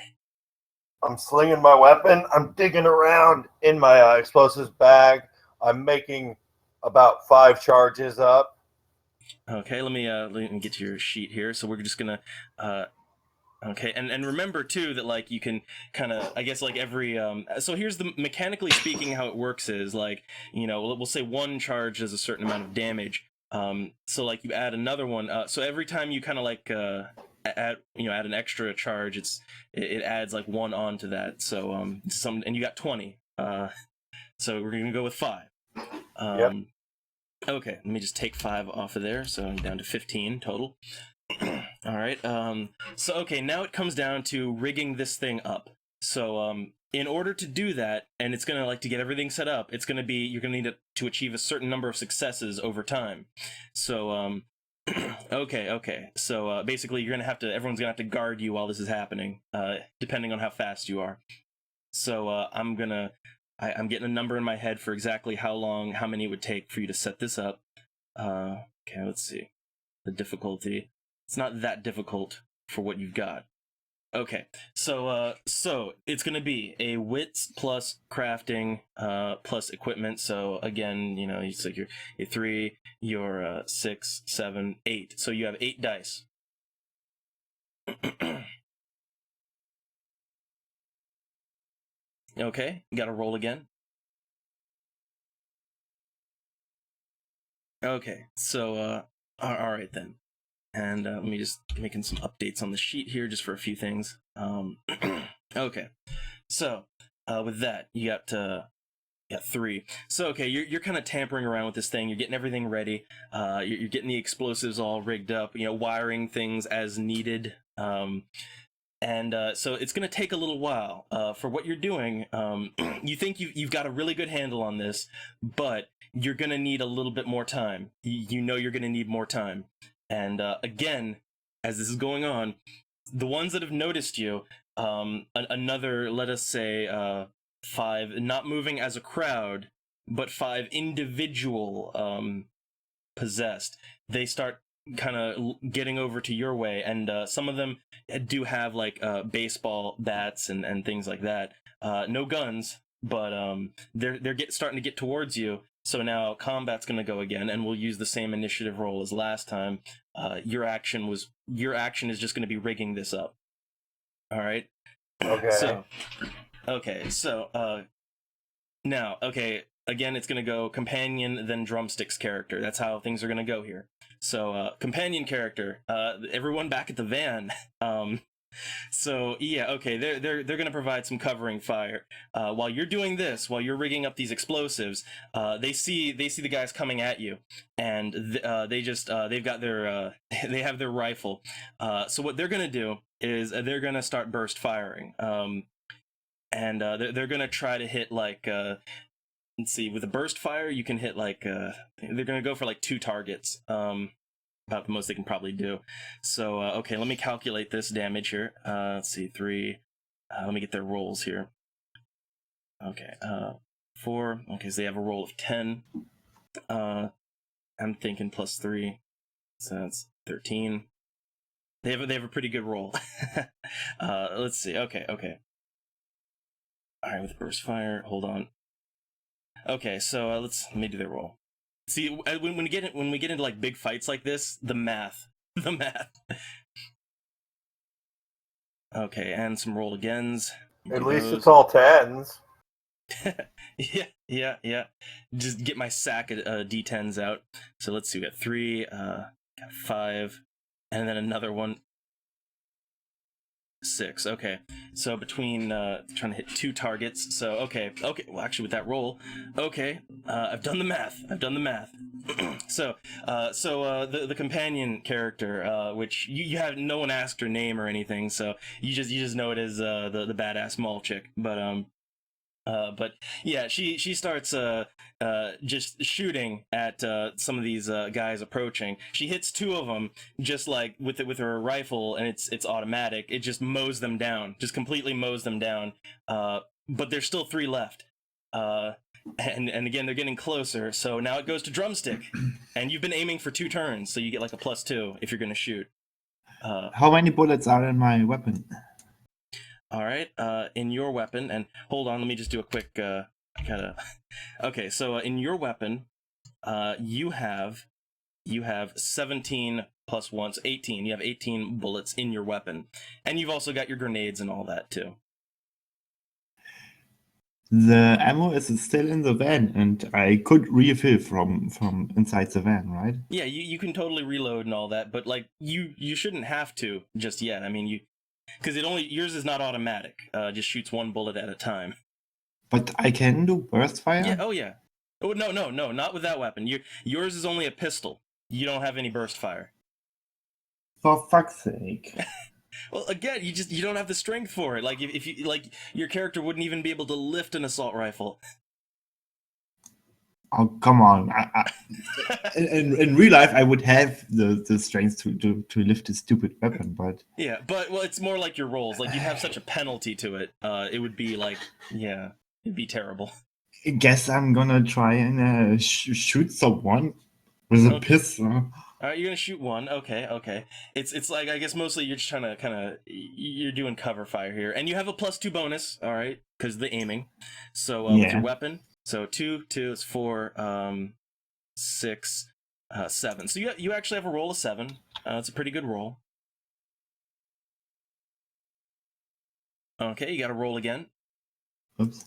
I'm slinging my weapon. I'm digging around in my explosives bag. I'm making about 5 charges up. Okay, let me get to your sheet here. So we're just gonna okay, and remember too that like you can kind of, I guess, like every so here's the mechanically speaking how it works is like, you know, we'll say 1 charge does a certain amount of damage. So like you add another one, so every time you kind of like add an extra charge, it adds like 1 onto that. So and you got 20. So we're gonna go with 5. Yep. Okay, let me just take 5 off of there, so I'm down to 15 total. All right. So okay, now it comes down to rigging this thing up. So in order to do that, and it's gonna like to get everything set up, you're gonna need to achieve a certain number of successes over time. So okay. So basically, everyone's gonna have to guard you while this is happening, depending on how fast you are. So I'm getting a number in my head for exactly how many it would take for you to set this up. Okay, let's see. The difficulty. It's not that difficult for what you've got. Okay, so it's gonna be a wits plus crafting plus equipment. So again, you know, it's like your 3, your 6, 7, 8. So you have 8 dice. Okay, you gotta roll again. Okay, so all right then. And let me just making some updates on the sheet here just for a few things. Okay, so with that, you got 3. So okay, you're kind of tampering around with this thing. You're getting everything ready. You're getting the explosives all rigged up. You know, wiring things as needed. And so it's going to take a little while for what you're doing. You think you've got a really good handle on this, but you're going to need a little bit more time. You know you're going to need more time. And again, as this is going on, the ones that have noticed you, another, let us say, 5, not moving as a crowd, but 5 individual possessed, they start kind of getting over to your way, and some of them do have like baseball bats and things like that. No guns, but they're starting to get towards you. So now combat's going to go again, and we'll use the same initiative roll as last time. Your action is just going to be rigging this up. All right. Okay. So now, again, it's going to go companion, then drumsticks character. That's how things are going to go here. So companion character, everyone back at the van. So yeah, okay, they're going to provide some covering fire while you're doing this. While you're rigging up these explosives, they see the guys coming at you, and they've got their they have their rifle. So what they're going to do is they're going to start burst firing. And they're going to try to hit like let's see, with a burst fire you can hit like they're going to go for like 2 targets. About the most they can probably do. So okay, let me calculate this damage here. Let's see, 3. Let me get their rolls here. Okay, 4. Okay, so they have a roll of 10. I'm thinking plus 3, so that's 13. They have a pretty good roll. Let's see. Okay. All right, with burst fire. Hold on. Okay, so let me do their roll. See, when we get into like big fights like this, the math. Okay, and some roll agains. At least it's all 10s. Yeah. Just get my sack of D10s out. So let's see, we got 3, got 5, and then another one. 6. Okay, so between trying to hit 2 targets. So okay. Well, actually, with that roll, okay, I've done the math. So the companion character, which you have, no one asked her name or anything, so you just know it as the badass mall chick. But But yeah, she starts just shooting at some of these guys approaching. She hits two of them just like with her rifle, and it's automatic. It just mows them down, just completely mows them down. But there's still three left. And again, they're getting closer. So now it goes to drumstick, and you've been aiming for 2 turns, so you get like a +2 if you're gonna shoot. How many bullets are in my weapon? All right, in your weapon, and hold on, let me just do a quick Okay, so in your weapon, you have 17 plus 1, so 18. You have 18 bullets in your weapon, and you've also got your grenades and all that too. The ammo is still in the van, and I could refill from inside the van, right? Yeah, you can totally reload and all that, but like you shouldn't have to just yet. I mean, because yours is not automatic. Just shoots 1 bullet at a time. But I can do burst fire? Yeah, oh yeah. Oh no, not with that weapon. Yours is only a pistol. You don't have any burst fire. For fuck's sake. Well, again, you don't have the strength for it. Like if you like, your character wouldn't even be able to lift an assault rifle. Oh, come on. In real life, I would have the strength to lift this stupid weapon, but... Yeah, but, well, it's more like your rolls. Like, you'd have such a penalty to it. It would be like, yeah, it'd be terrible. I guess I'm gonna try and shoot someone with a pistol. All right, you're gonna shoot one. Okay. It's like, I guess mostly you're just trying to you're doing cover fire here, and you have a +2 bonus. All right, because of the aiming. So with your weapon, so 2 is 4, 6, 7. So you actually have a roll of 7. It's a pretty good roll. Okay, you got to roll again. Oops.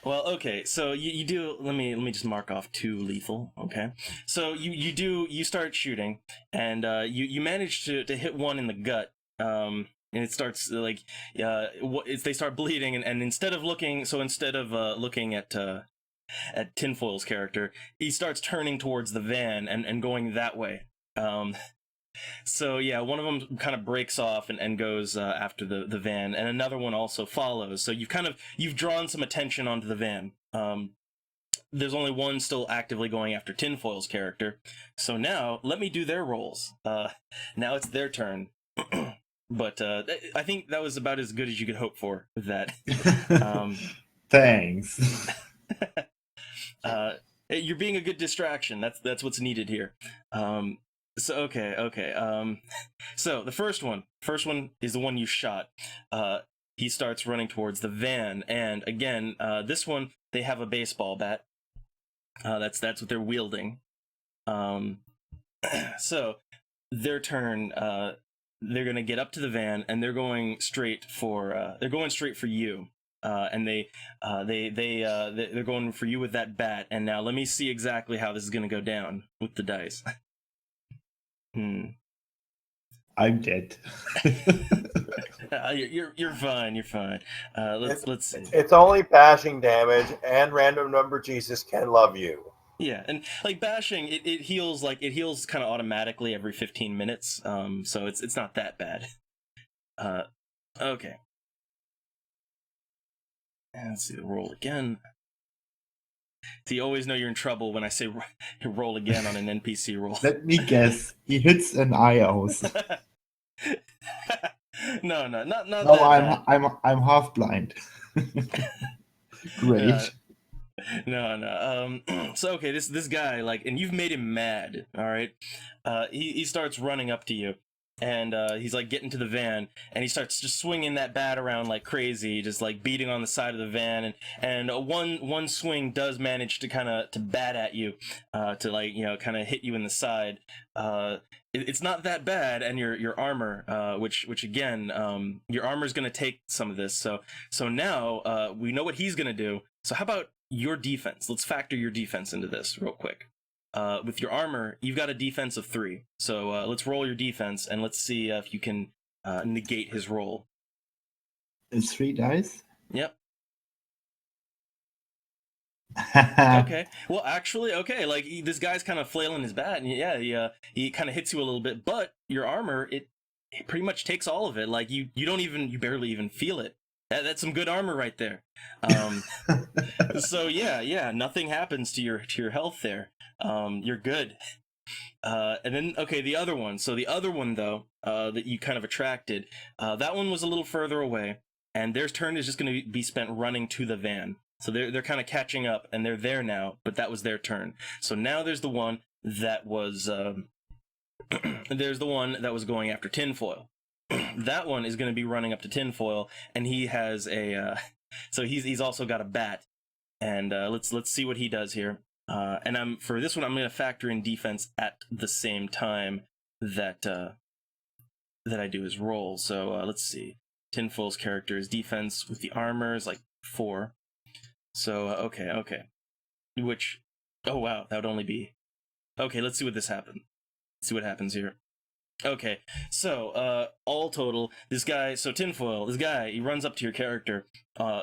Well, okay, so you do. Let me just mark off 2 lethal. Okay, so you start shooting, and you manage to hit one in the gut. And it starts like they start bleeding, and instead of looking at Tinfoil's character, he starts turning towards the van and going that way. So yeah, one of them kind of breaks off and goes after the van, and another one also follows. So you've drawn some attention onto the van. There's only one still actively going after Tinfoil's character. So now let me do their rolls. Now it's their turn. But I think that was about as good as you could hope for with that. Thanks. You're being a good distraction. That's what's needed here. So okay. So the first one is the one you shot. He starts running towards the van, and again, this one, they have a baseball bat. That's what they're wielding. So their turn. They're gonna get up to the van, and they're going straight for you. And they're going for you with that bat. And now let me see exactly how this is gonna go down with the dice. I'm dead. You're fine. You're fine. Let's see. It's only bashing damage, and random number Jesus can love you. Yeah, and like bashing, it heals kind of automatically every 15 minutes. So it's not that bad. Okay. And let's see the roll again. So you always know you're in trouble when I say roll again on an NPC roll. Let me guess. He hits an eye out. No, not No, that I'm half blind. Great. No. So okay, this guy, like, and you've made him mad. All right. He starts running up to you, and he's like getting to the van, and he starts just swinging that bat around like crazy, just like beating on the side of the van, and one swing does manage to kind of to bat at you, to like, you know, kind of hit you in the side. It's not that bad, and your armor, which again, your armor is going to take some of this. So now we know what he's going to do. So how about your defense? Let's factor your defense into this real quick. With your armor, you've got a defense of 3. So let's roll your defense, and let's see if you can negate his roll. It's 3 dice? Yep. Okay. Well, actually, okay. Like, this guy's kind of flailing his bat, and yeah, he kind of hits you a little bit. But your armor, it pretty much takes all of it. Like you barely even feel it. That's some good armor right there. So yeah, nothing happens to your health there. You're good. And then okay, the other one. So the other one though, that you kind of attracted, that one was a little further away, and their turn is just going to be spent running to the van. So they're kind of catching up, and they're there now. But that was their turn. So now there's the one that was there's the one that was going after tinfoil. That one is going to be running up to tinfoil, and he has a so he's also got a bat, and let's see what he does here. And for this one, I'm going to factor in defense at the same time that that I do his roll. So let's see. Tinfoil's character's defense with the armor is like 4. So okay. Which, oh wow, that would only be okay. Let's see what this happens. See what happens here. Okay, so all total, this guy, so tinfoil, this guy, he runs up to your character,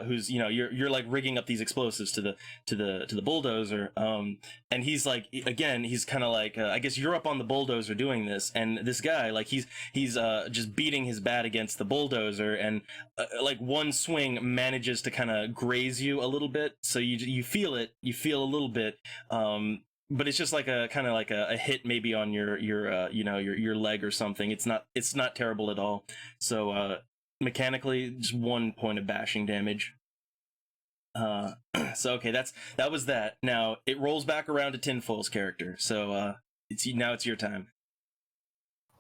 who's, you know, you're like rigging up these explosives to the bulldozer, and he's like, again, he's kind of like, I guess you're up on the bulldozer doing this, and this guy, like, he's just beating his bat against the bulldozer, and like one swing manages to kind of graze you a little bit, so you feel it, you feel a little bit, but it's just like a kind of like a hit maybe on your your leg or something. It's not terrible at all. So mechanically, just 1 point of bashing damage. So okay, that was that. Now it rolls back around to Tinfoil's character. So now it's your time.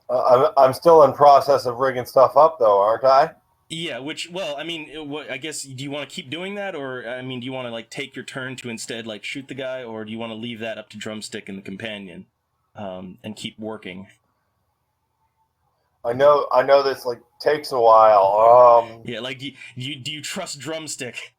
I'm still in process of rigging stuff up, though, aren't I? Yeah, well, I mean, I guess, do you want to keep doing that, or, I mean, do you want to, like, take your turn to instead, like, shoot the guy, or do you want to leave that up to Drumstick and the companion, and keep working? I know this, like, takes a while. Yeah, like, do you trust Drumstick?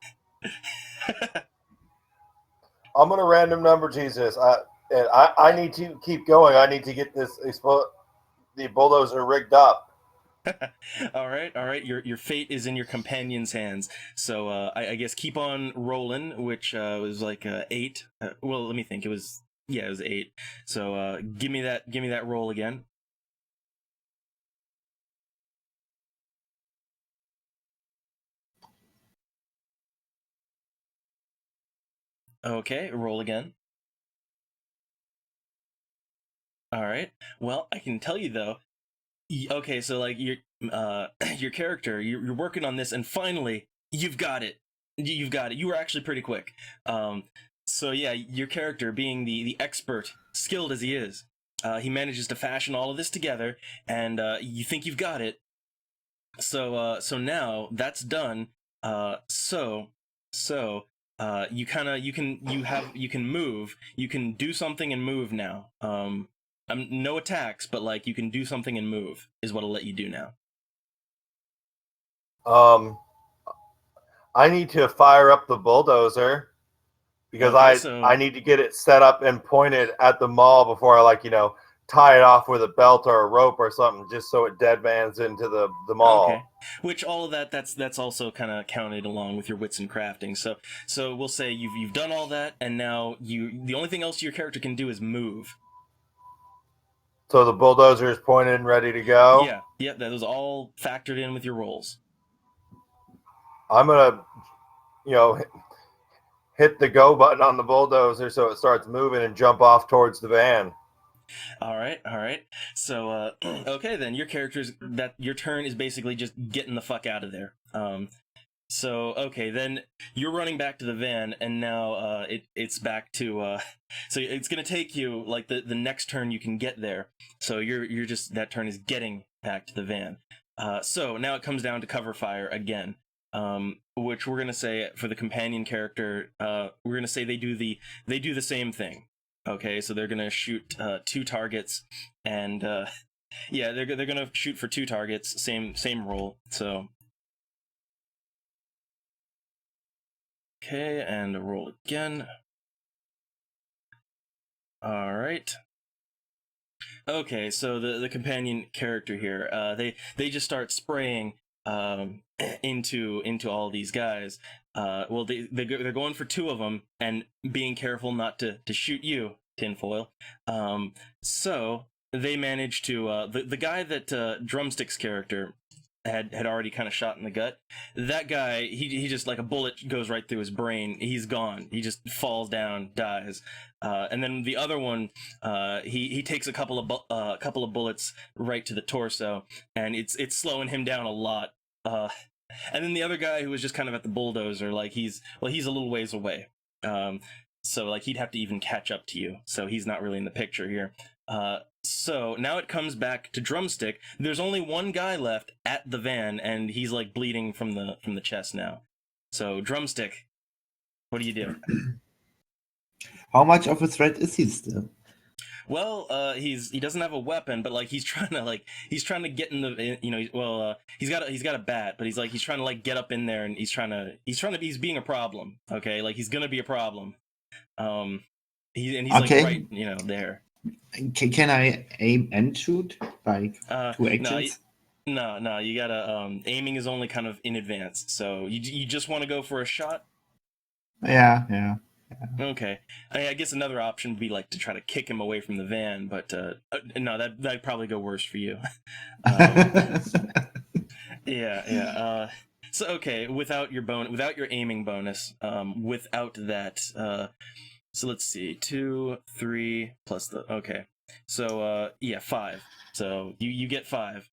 I'm gonna random number Jesus. I need to keep going. I need to get the bulldozer rigged up. All right. Your fate is in your companion's hands. So I guess keep on rolling, which was like 8. Well, let me think. It was 8. So give me that roll again. Okay, roll again. All right. Well, I can tell you though. Okay, so like your character, you're working on this, and finally you've got it. You've got it. You were actually pretty quick. So yeah, your character, being the expert, skilled as he is, he manages to fashion all of this together, and you think you've got it. So now that's done. So you can move. You can do something and move now. No attacks, but like you can do something and move is what I'll let you do now. I need to fire up the bulldozer because I need to get it set up and pointed at the mall before I tie it off with a belt or a rope or something, just so it deadmans into the mall. Okay. Which all of that's also kind of counted along with your wits and crafting. So we'll say you've done all that, and now the only thing else your character can do is move. So the bulldozer is pointed and ready to go? Yeah, that was all factored in with your rolls. I'm going to, hit the go button on the bulldozer so it starts moving and jump off towards the van. All right. So, okay, then your your turn is basically just getting the fuck out of there. So, okay, then you're running back to the van, and now it's back to so it's gonna take you like the next turn you can get there. So you're just, that turn is getting back to the van. So now it comes down to cover fire again, which we're gonna say for the companion character, we're gonna say they do the same thing. Okay, so they're gonna shoot 2 targets, and yeah, they're gonna shoot for 2 targets, same roll. So. Okay, and roll again. All right. Okay, so the companion character here, they just start spraying into all these guys. Well, they're going for 2 of them and being careful not to shoot you, Tinfoil. So they managed to the guy that Drumstick's character had already kind of shot in the gut. That guy, he just like a bullet goes right through his brain. He's gone. He just falls down, dies. And then the other one, he takes a couple of bullets right to the torso, and it's slowing him down a lot. And then the other guy who was just kind of at the bulldozer, like he's a little ways away. So like he'd have to even catch up to you. So he's not really in the picture here. So now it comes back to Drumstick. There's only one guy left at the van, and he's like bleeding from the chest now. So Drumstick, what do you do? How much of a threat is he still? Well, he doesn't have a weapon, but like he's trying to get in the, you know, he's got a bat, but he's trying to like get up in there, and he's being a problem. Okay, like he's gonna be a problem. He's Okay. like right, you know, there. Can I aim and shoot like 2 actions? No, you gotta aiming is only kind of in advance, so you just want to go for a shot. Yeah. Okay, I guess another option would be like to try to kick him away from the van, but no, that'd probably go worse for you. Yeah. So okay, without your aiming bonus, without that, so let's see, 2, 3 plus the okay, so yeah, 5. So you get 5.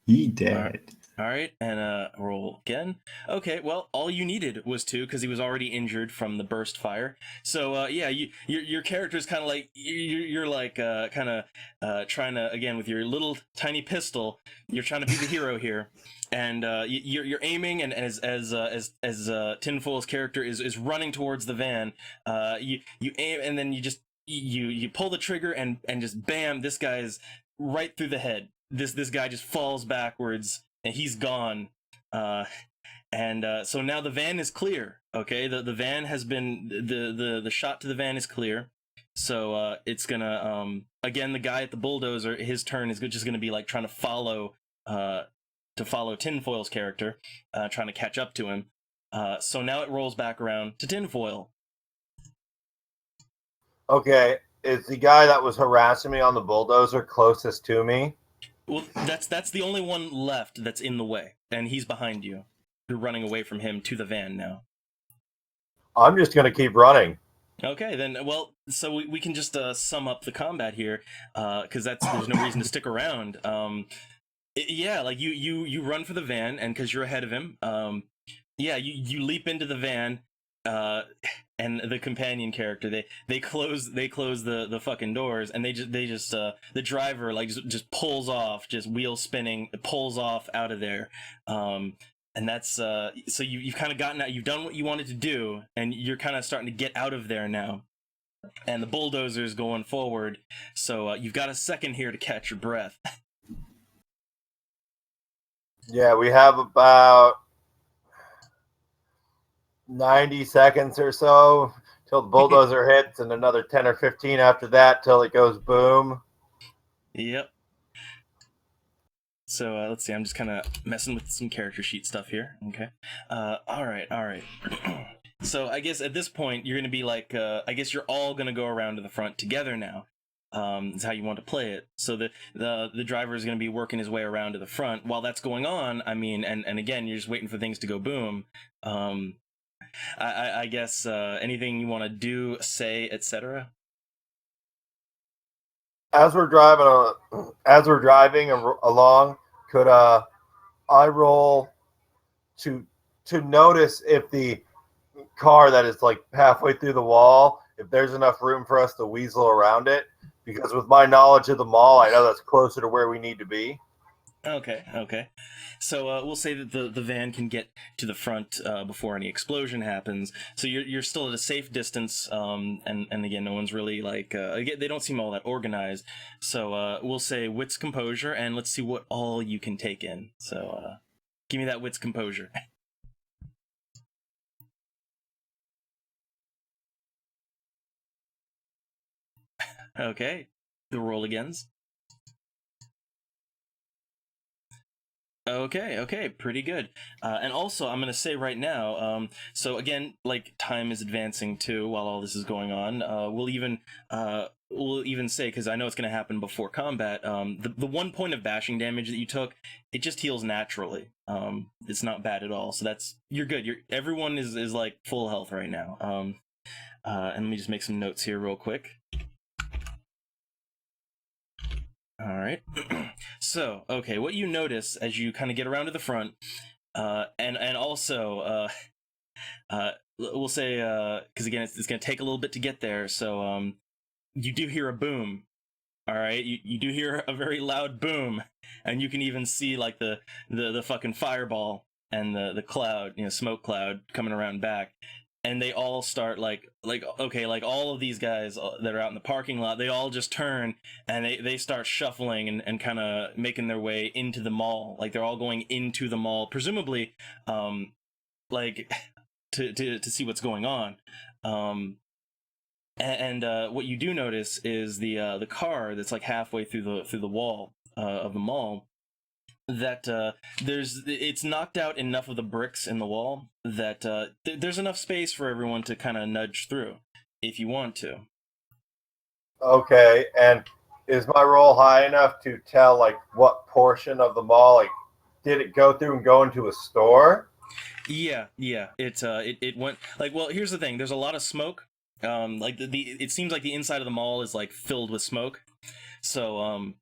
He dead. All right, and roll again. Okay, well, all you needed was 2 because he was already injured from the burst fire. So yeah, your character's kind of like you're like kind of trying to, again, with your little tiny pistol, you're trying to be the hero here, and you're aiming, and as Tinfoil's character is running towards the van, you aim, and then you pull the trigger, and just bam, this guy's right through the head. This guy just falls backwards, and he's gone. So now the van is clear. Okay, the van has been the shot to the van is clear. So it's gonna again, the guy at the bulldozer, his turn is just gonna be like trying to follow Tinfoil's character, trying to catch up to him. So now it rolls back around to Tinfoil. Okay, is the guy that was harassing me on the bulldozer closest to me? Well, that's the only one left that's in the way, and he's behind you. You're running away from him to the van now. I'm just gonna keep running. Okay, then, well, so we can just sum up the combat here, because there's no reason to stick around. Yeah, like you run for the van, and because you're ahead of him, yeah, you leap into the van, and the companion character, they close the fucking doors, and they just the driver like just pulls off, just wheel spinning, pulls off out of there. And that's so you've kind of gotten out, you've done what you wanted to do, and you're kind of starting to get out of there now, and the bulldozer's going forward, so you've got a second here to catch your breath. Yeah, we have about 90 seconds or so till the bulldozer hits, and another 10 or 15 after that till it goes boom. Yep. So let's see, I'm just kind of messing with some character sheet stuff here. Okay. All right. So I guess at this point you're gonna be like, I guess you're all gonna go around to the front together now. Is how you want to play it. So the driver is gonna be working his way around to the front. While that's going on, I mean, and again, you're just waiting for things to go boom. I guess anything you want to do, say, etc. As we're driving along, could I roll to notice if the car that is like halfway through the wall, if there's enough room for us to weasel around it? Because with my knowledge of the mall, I know that's closer to where we need to be. Okay. So we'll say that the van can get to the front before any explosion happens. So you're still at a safe distance, and again, no one's really like again, they don't seem all that organized. So we'll say wits composure, and let's see what all you can take in. So give me that wits composure. Okay, the roll agains. Okay, pretty good. And also, I'm gonna say right now, so again, like time is advancing too while all this is going on. We'll even say, because I know it's gonna happen before combat. The 1 point of bashing damage that you took, it just heals naturally. It's not bad at all. So you're good. Everyone is like full health right now. And let me just make some notes here real quick. All right. So, okay, what you notice as you kind of get around to the front, and also, we'll say, because again, it's going to take a little bit to get there. So, you do hear a boom. All right, you do hear a very loud boom, and you can even see like the fucking fireball and the cloud, smoke cloud coming around back, and they all start like okay, like all of these guys that are out in the parking lot, they all just turn and they start shuffling and kind of making their way into the mall, like they're all going into the mall, presumably, like to see what's going on. And what you do notice is the car that's like halfway through the wall of the mall, that it's knocked out enough of the bricks in the wall that there's enough space for everyone to kind of nudge through if you want to. Okay, and is my roll high enough to tell like what portion of the mall, like, did it go through and go into a store? Yeah. It went like, well, here's the thing. There's a lot of smoke. Like it seems like the inside of the mall is like filled with smoke. So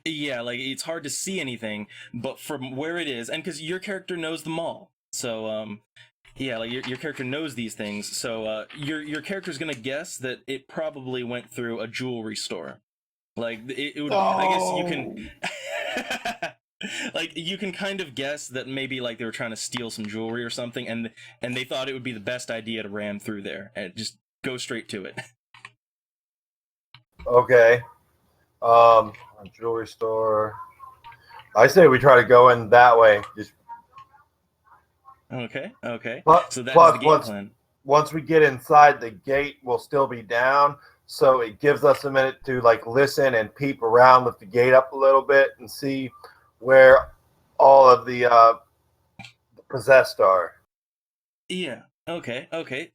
yeah, like it's hard to see anything, but from where it is, and because your character knows the mall, so yeah, like your character knows these things, so your character's gonna guess that it probably went through a jewelry store. Like it would, I guess you No. can, like you can kind of guess that maybe like they were trying to steal some jewelry or something, and they thought it would be the best idea to ram through there and just go straight to it. Okay. A jewelry store. I say we try to go in that way. Just Okay. plus, So that is the plus game plan. once we get inside, the gate will still be down, so it gives us a minute to like listen and peep around with the gate up a little bit and see where all of the possessed are. Yeah. Okay.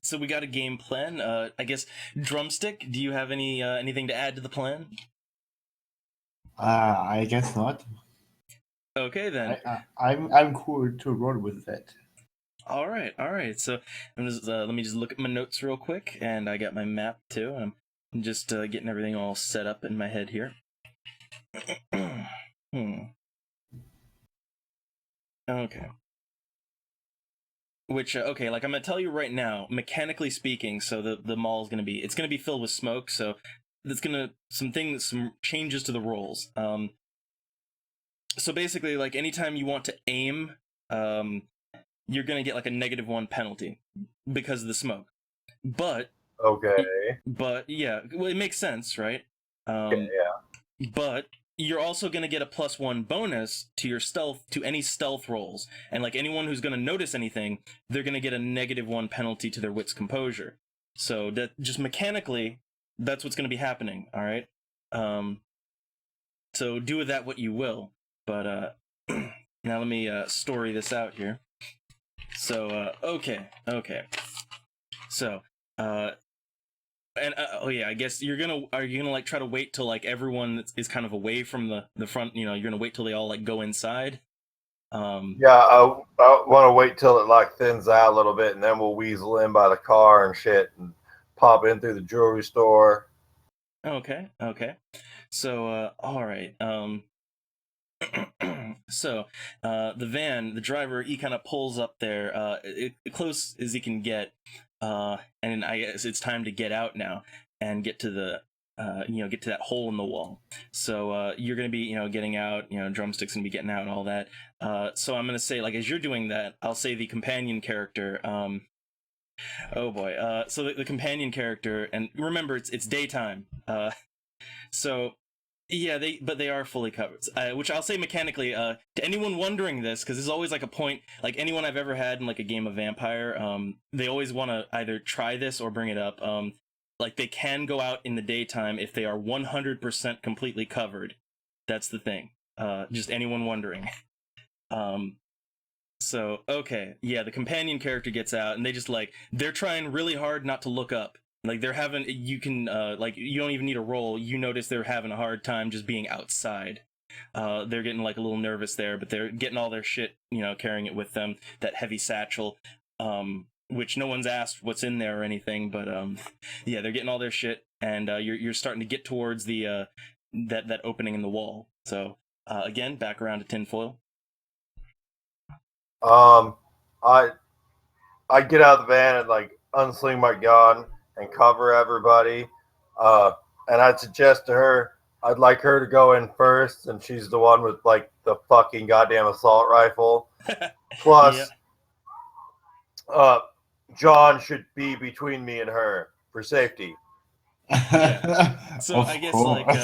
So we got a game plan. I guess Drumstick, do you have anything to add to the plan? I guess not. Okay then. I'm cool to roll with that. All right. So let me just look at my notes real quick, and I got my map too. I'm just getting everything all set up in my head here. Okay. Which okay, like I'm gonna tell you right now, mechanically speaking, so the mall is it's gonna be filled with smoke, so that's gonna some changes to the rolls. So basically, like anytime you want to aim, you're gonna get like a -1 penalty because of the smoke. But Okay. yeah, well, it makes sense, right? Yeah. But you're also gonna get a +1 bonus to your stealth, to any stealth rolls, and like anyone who's gonna notice anything, they're gonna get a -1 penalty to their wit's composure. So that just mechanically, that's what's gonna be happening. All right. So do with that what you will. But now let me story this out here. So okay. So and oh yeah, I guess are you gonna like try to wait till like everyone is kind of away from the front? You're gonna wait till they all like go inside. Yeah, I want to wait till it like thins out a little bit, and then we'll weasel in by the car and shit, and pop in through the jewelry store. Okay. So all right. So the van, the driver, he kind of pulls up there, close as he can get, and I guess it's time to get out now and get to get to that hole in the wall. So you're gonna be, getting out. Drumstick's gonna be getting out and all that. So I'm gonna say, like, as you're doing that, I'll say the companion character. Oh boy. So the companion character, and remember, it's daytime. So yeah, they are fully covered. Which I'll say mechanically, to anyone wondering this, because there's always like a point, like anyone I've ever had in like a game of Vampire, they always want to either try this or bring it up. Like they can go out in the daytime if they are 100% completely covered. That's the thing. Just anyone wondering. So okay, yeah, the companion character gets out, and they just like they're trying really hard not to look up. Like they're having, you can like you don't even need a roll. You notice they're having a hard time just being outside. They're getting like a little nervous there, but they're getting all their shit, carrying it with them. That heavy satchel, which no one's asked what's in there or anything, but yeah, they're getting all their shit, and you're starting to get towards the that opening in the wall. So again, back around to tinfoil. I get out of the van and like unsling my gun and cover everybody. And I'd suggest to her I'd like her to go in first, and she's the one with like the fucking goddamn assault rifle. Plus, John should be between me and her for safety. Yeah. So Of I guess course. like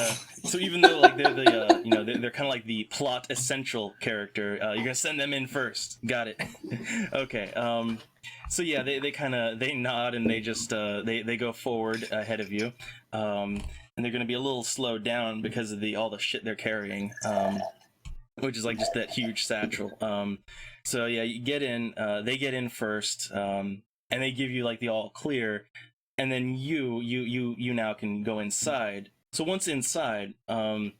so even though like they're the they're kind of like the plot essential character, you're gonna send them in first. Got it. Okay. So yeah, they kind of they nod and they just they go forward ahead of you, and they're gonna be a little slowed down because of all the shit they're carrying, which is like just that huge satchel. So yeah, you get in. They get in first, and they give you like the all clear, and then you now can go inside. So once inside, the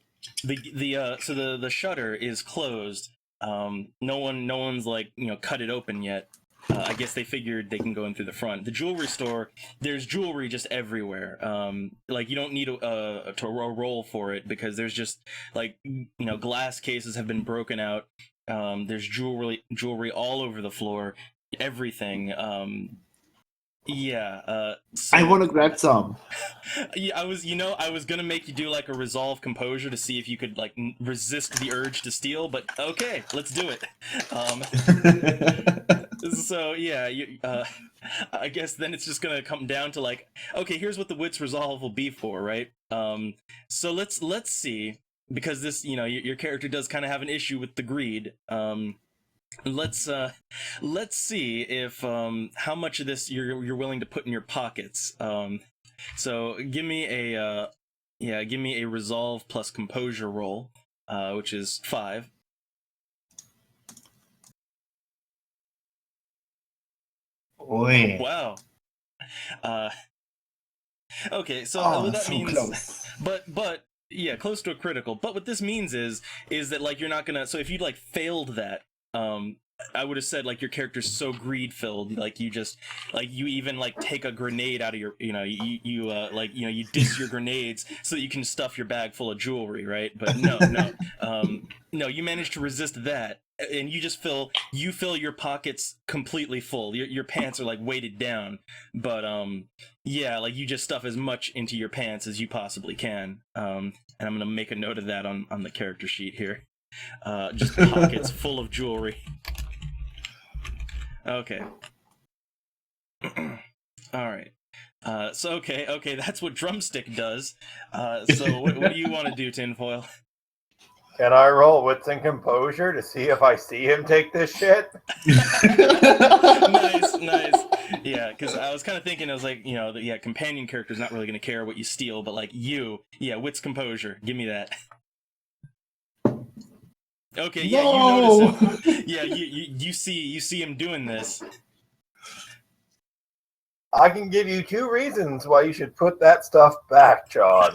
shutter is closed. No one's like cut it open yet. I guess they figured they can go in through the front. The jewelry store, there's jewelry just everywhere. Like you don't need a roll for it because there's just like glass cases have been broken out. There's jewelry all over the floor, everything. Yeah. So I want to grab some. yeah, I was gonna make you do like a resolve composure to see if you could like resist the urge to steal, but okay, let's do it. So yeah, I guess then it's just gonna come down to like, okay, here's what the wits resolve will be for, right? So let's see, because this, your character does kind of have an issue with the greed. Let's see if how much of this you're willing to put in your pockets. So give me a resolve plus composure roll, which is 5. Oi. Wow. Okay, so what that so means, close. but yeah, close to a critical. But what this means is that like you're not gonna. So if you like failed that, I would have said like your character's so greed filled, like you just like you even like take a grenade out of your, you diss your grenades so that you can stuff your bag full of jewelry, right? But no, you manage to resist that, and you just fill your pockets completely full. Your pants are like weighted down, but yeah, like you just stuff as much into your pants as you possibly can. And I'm gonna make a note of that on the character sheet here. Just pockets full of jewelry. Okay. All right. So okay, that's what drumstick does. So what do you want to do, tinfoil? Can I roll wits and composure to see if I see him take this shit? Nice. Yeah, because I was kind of thinking, I was like, companion character's not really gonna care what you steal, but like wits composure, give me that. Okay, yeah, No! you notice him. Yeah, you see him doing this. I can give you 2 reasons why you should put that stuff back, John.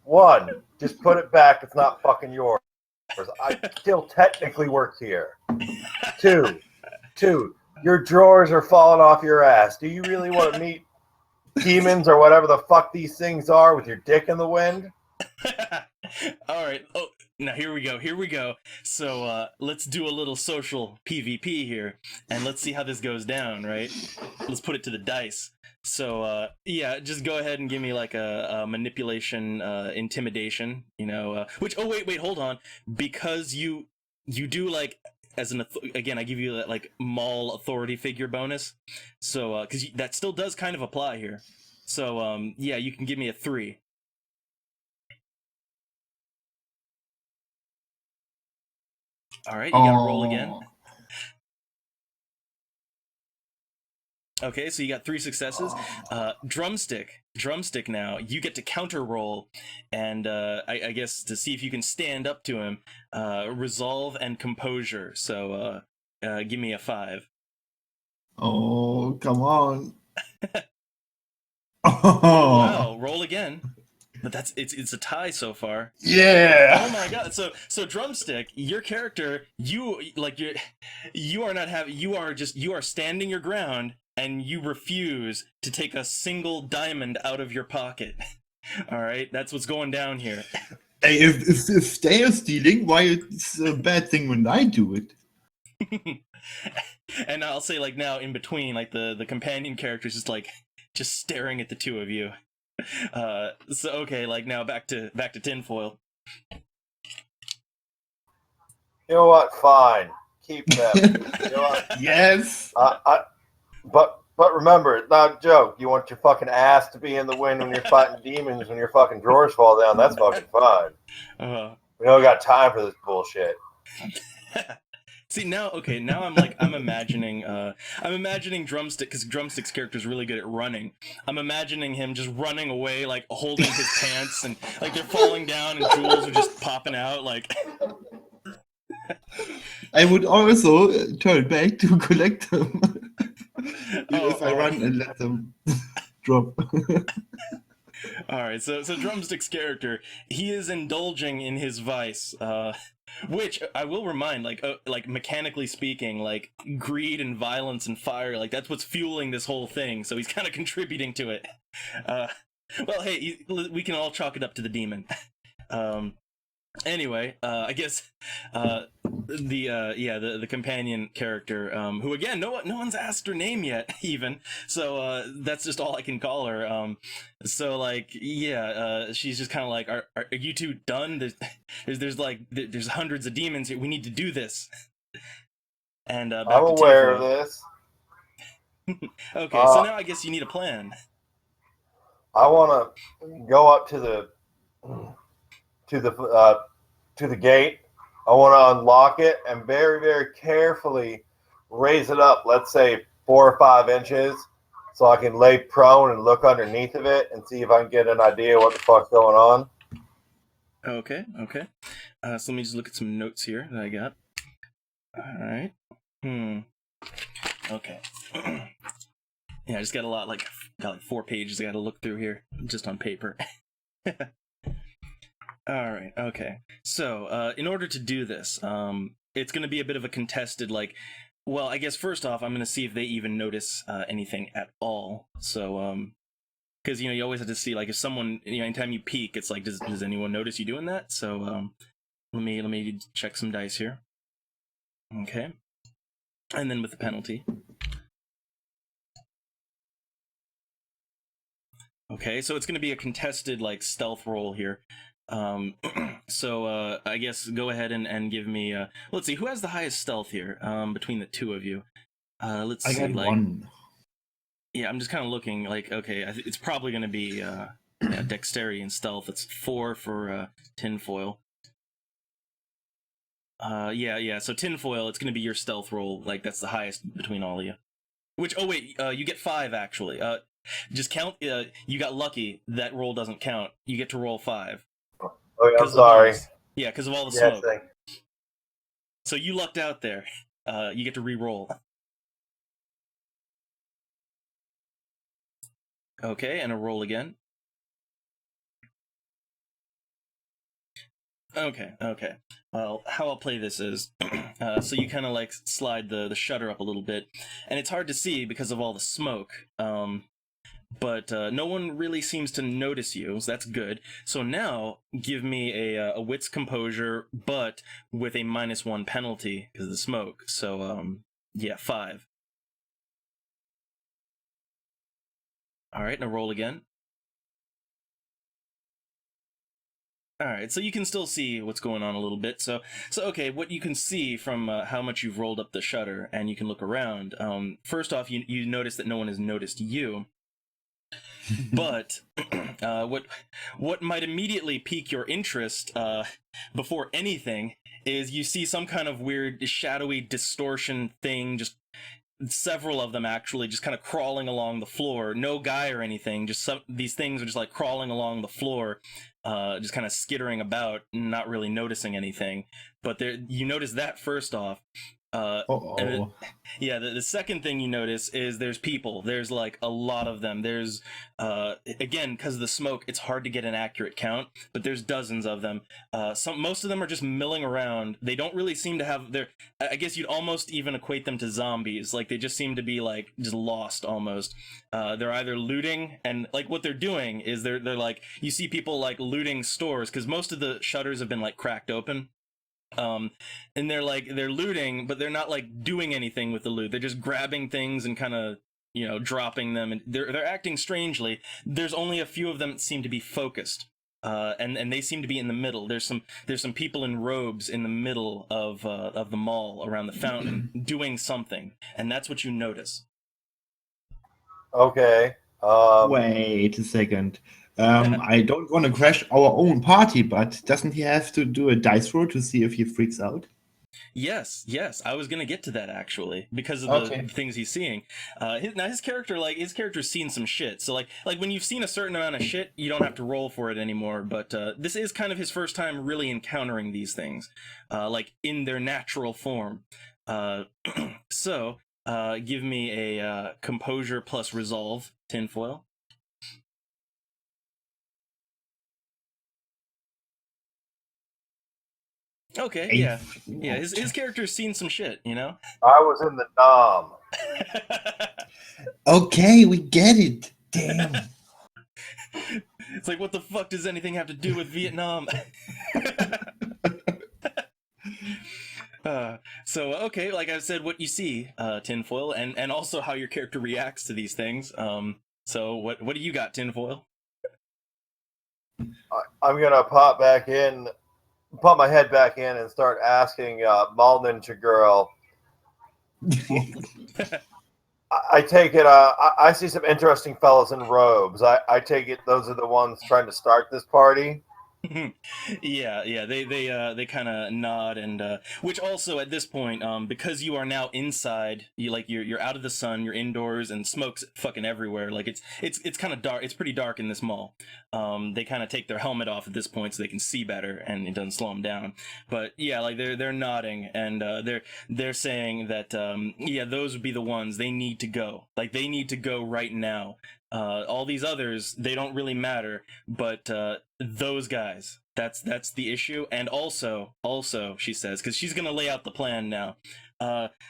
One, just put it back. It's not fucking yours. I still technically work here. Two, your drawers are falling off your ass. Do you really want to meet demons or whatever the fuck these things are with your dick in the wind? All right. Oh, now here we go. So let's do a little social PvP here, and let's see how this goes down. Right? Let's put it to the dice. So yeah, just go ahead and give me like a manipulation, intimidation. Which wait, hold on, because you do like as again, I give you that like mall authority figure bonus. So because that still does kind of apply here. So yeah, you can give me a 3. All right, you gotta roll again. Okay, so you got 3 successes. Drumstick. Now you get to counter roll, and I guess to see if you can stand up to him. Resolve and composure. So give me a 5. Oh, come on. Oh wow! Roll again. But it's a tie so far. Yeah. Oh my god! So Drumstick, your character, you are not having, you are standing your ground, and you refuse to take a single diamond out of your pocket. All right, that's what's going down here. Hey, if they are stealing, why it's a bad thing when I do it? And I'll say, like, now in between, like the companion character's just staring at the two of you. So okay, like now back to tinfoil. You know what? Fine. Keep them. You know what? Yes. But remember, it's not a joke. You want your fucking ass to be in the wind when you're fighting demons when your fucking drawers fall down. That's fucking fine. We don't got time for this bullshit. See now, okay, now I'm imagining Drumstick, because Drumstick's character is really good at running. I'm imagining him just running away, like holding his pants, and like they're falling down, and jewels are just popping out, like. I would also turn back to collect them if I run and let them drop. All right, so Drumstick's character, he is indulging in his vice, which I will remind, like mechanically speaking, like greed and violence and fire, like that's what's fueling this whole thing. So he's kind of contributing to it. Well, hey, we can all chalk it up to the demon. Anyway, I guess the companion character, who again no one's asked her name yet, even, so that's just all I can call her. So like she's just kind of like, are you two done? There's hundreds of demons here. We need to do this. And back I'm to aware tinfoil. of this. Okay, so now I guess you need a plan. I want to go up to the gate. I want to unlock it and very, very carefully raise it up, let's say 4 or 5 inches, so I can lay prone and look underneath of it and see if I can get an idea what the fuck's going on. Okay. So let me just look at some notes here that I got. All right. Okay. Yeah, I just got a lot, got like 4 pages I got to look through here, just on paper. All right, okay. So, in order to do this, it's going to be a bit of a contested, well, I guess first off, I'm going to see if they even notice anything at all. So, because, you always have to see, if someone, anytime you peek, it's like, does anyone notice you doing that? So, let me check some dice here. Okay. And then with the penalty. Okay, so it's going to be a contested, stealth roll here. So I guess go ahead and give me let's see, who has the highest stealth here between the two of you. Let's see. I got 1. Yeah, I'm just kind of looking, okay, it's probably going to be dexterity and stealth. It's 4 for tinfoil. So tinfoil, it's going to be your stealth roll, that's the highest between all of you. Which, oh wait, you get 5 actually. Just count, you got lucky, that roll doesn't count. You get to roll 5. Oh, yeah, I'm sorry. Yeah, because of all the smoke. Thanks. So you lucked out there. You get to re-roll. Okay, and a roll again. Okay. Well, how I'll play this is, so you kind of slide the shutter up a little bit, and it's hard to see because of all the smoke. But no one really seems to notice you, so that's good. So now, give me a wits composure, but with a -1 penalty because of the smoke. So, 5. Alright, now roll again. Alright, so you can still see what's going on a little bit. So okay, what you can see from how much you've rolled up the shutter, and you can look around, first off, you notice that no one has noticed you. But what might immediately pique your interest before anything is you see some kind of weird shadowy distortion thing just several of them actually just kind of crawling along the floor. No guy or anything. Just these things are just like crawling along the floor, just kind of skittering about, not really noticing anything. But you notice that first off. And the second thing you notice is there's people. There's like a lot of them. There's again, because of the smoke, it's hard to get an accurate count, but there's dozens of them. Most of them are just milling around. They don't really seem to have I guess you'd almost even equate them to zombies. Like they just seem to be like just lost almost. They're either looting, and like what they're doing is they're like, you see people like looting stores because most of the shutters have been like cracked open. And they're looting, but they're not like doing anything with the loot. They're just grabbing things and kind of, dropping them, and they're acting strangely. There's only a few of them that seem to be focused, and they seem to be in the middle. There's some people in robes in the middle of the mall around the fountain doing something, and that's what you notice. Okay. Wait a second. I don't want to crash our own party, but doesn't he have to do a dice roll to see if he freaks out? Yes. I was gonna get to that actually because of the things he's seeing. His character's seen some shit. So like when you've seen a certain amount of shit, you don't have to roll for it anymore. But this is kind of his first time really encountering these things, like in their natural form. So give me a composure plus resolve tinfoil. Okay, yeah. His character's seen some shit, I was in the Nam. Okay, we get it. Damn. It's like, what the fuck does anything have to do with Vietnam? So okay, like I said, what you see, tinfoil, and also how your character reacts to these things. So what do you got, tinfoil? I'm gonna pop my head back in and start asking Mall Ninja Girl. I take it. I see some interesting fellas in robes. I take it those are the ones trying to start this party. yeah. They kind of nod, and which also at this point, because you are now inside, you're out of the sun, you're indoors, and smoke's fucking everywhere. Like it's kind of dark. It's pretty dark in this mall. They kind of take their helmet off at this point so they can see better, and it doesn't slow them down. But yeah, like they're nodding, and they're saying that those would be the ones they need to go. Like they need to go right now. All these others, they don't really matter, but those guys, that's the issue. And also she says, because she's gonna lay out the plan now.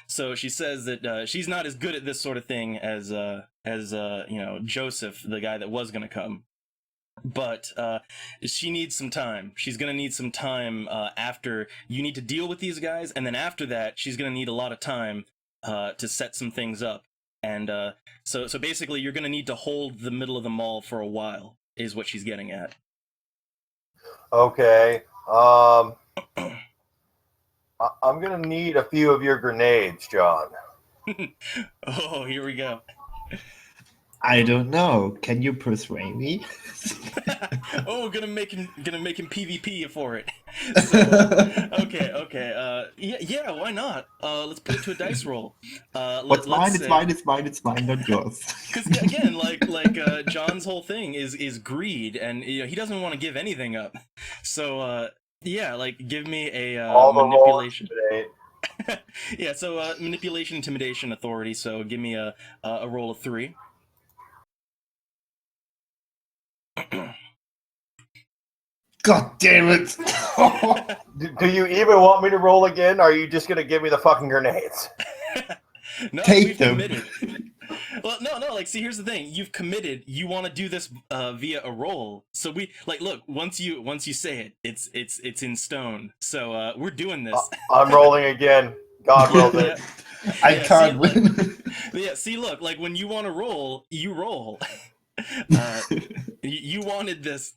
So she says that she's not as good at this sort of thing as Joseph, the guy that was gonna come. But she needs some time. She's gonna need some time after you need to deal with these guys, and then after that, she's gonna need a lot of time to set some things up. And so basically, you're going to need to hold the middle of the mall for a while, is what she's getting at. Okay. I'm going to need a few of your grenades, John. Oh, here we go. I don't know. Can you persuade me? Oh, gonna make him PvP for it. So, okay. Yeah. Why not? Let's put it to a dice roll. What's mine? It's mine, not yours. Because again, like John's whole thing is greed, and he doesn't want to give anything up. So give me a manipulation. Yeah. So manipulation, intimidation, authority. So give me a roll of 3. God damn it! Do you even want me to roll again? Or are you just gonna give me the fucking grenades? No, take them. Committed. Well, no. Like, see, here's the thing: you've committed. You want to do this via a roll. So look. Once you say it, it's in stone. So we're doing this. I'm rolling again. God rolled it. I can't win. See, look, like when you want to roll, you roll. You wanted this.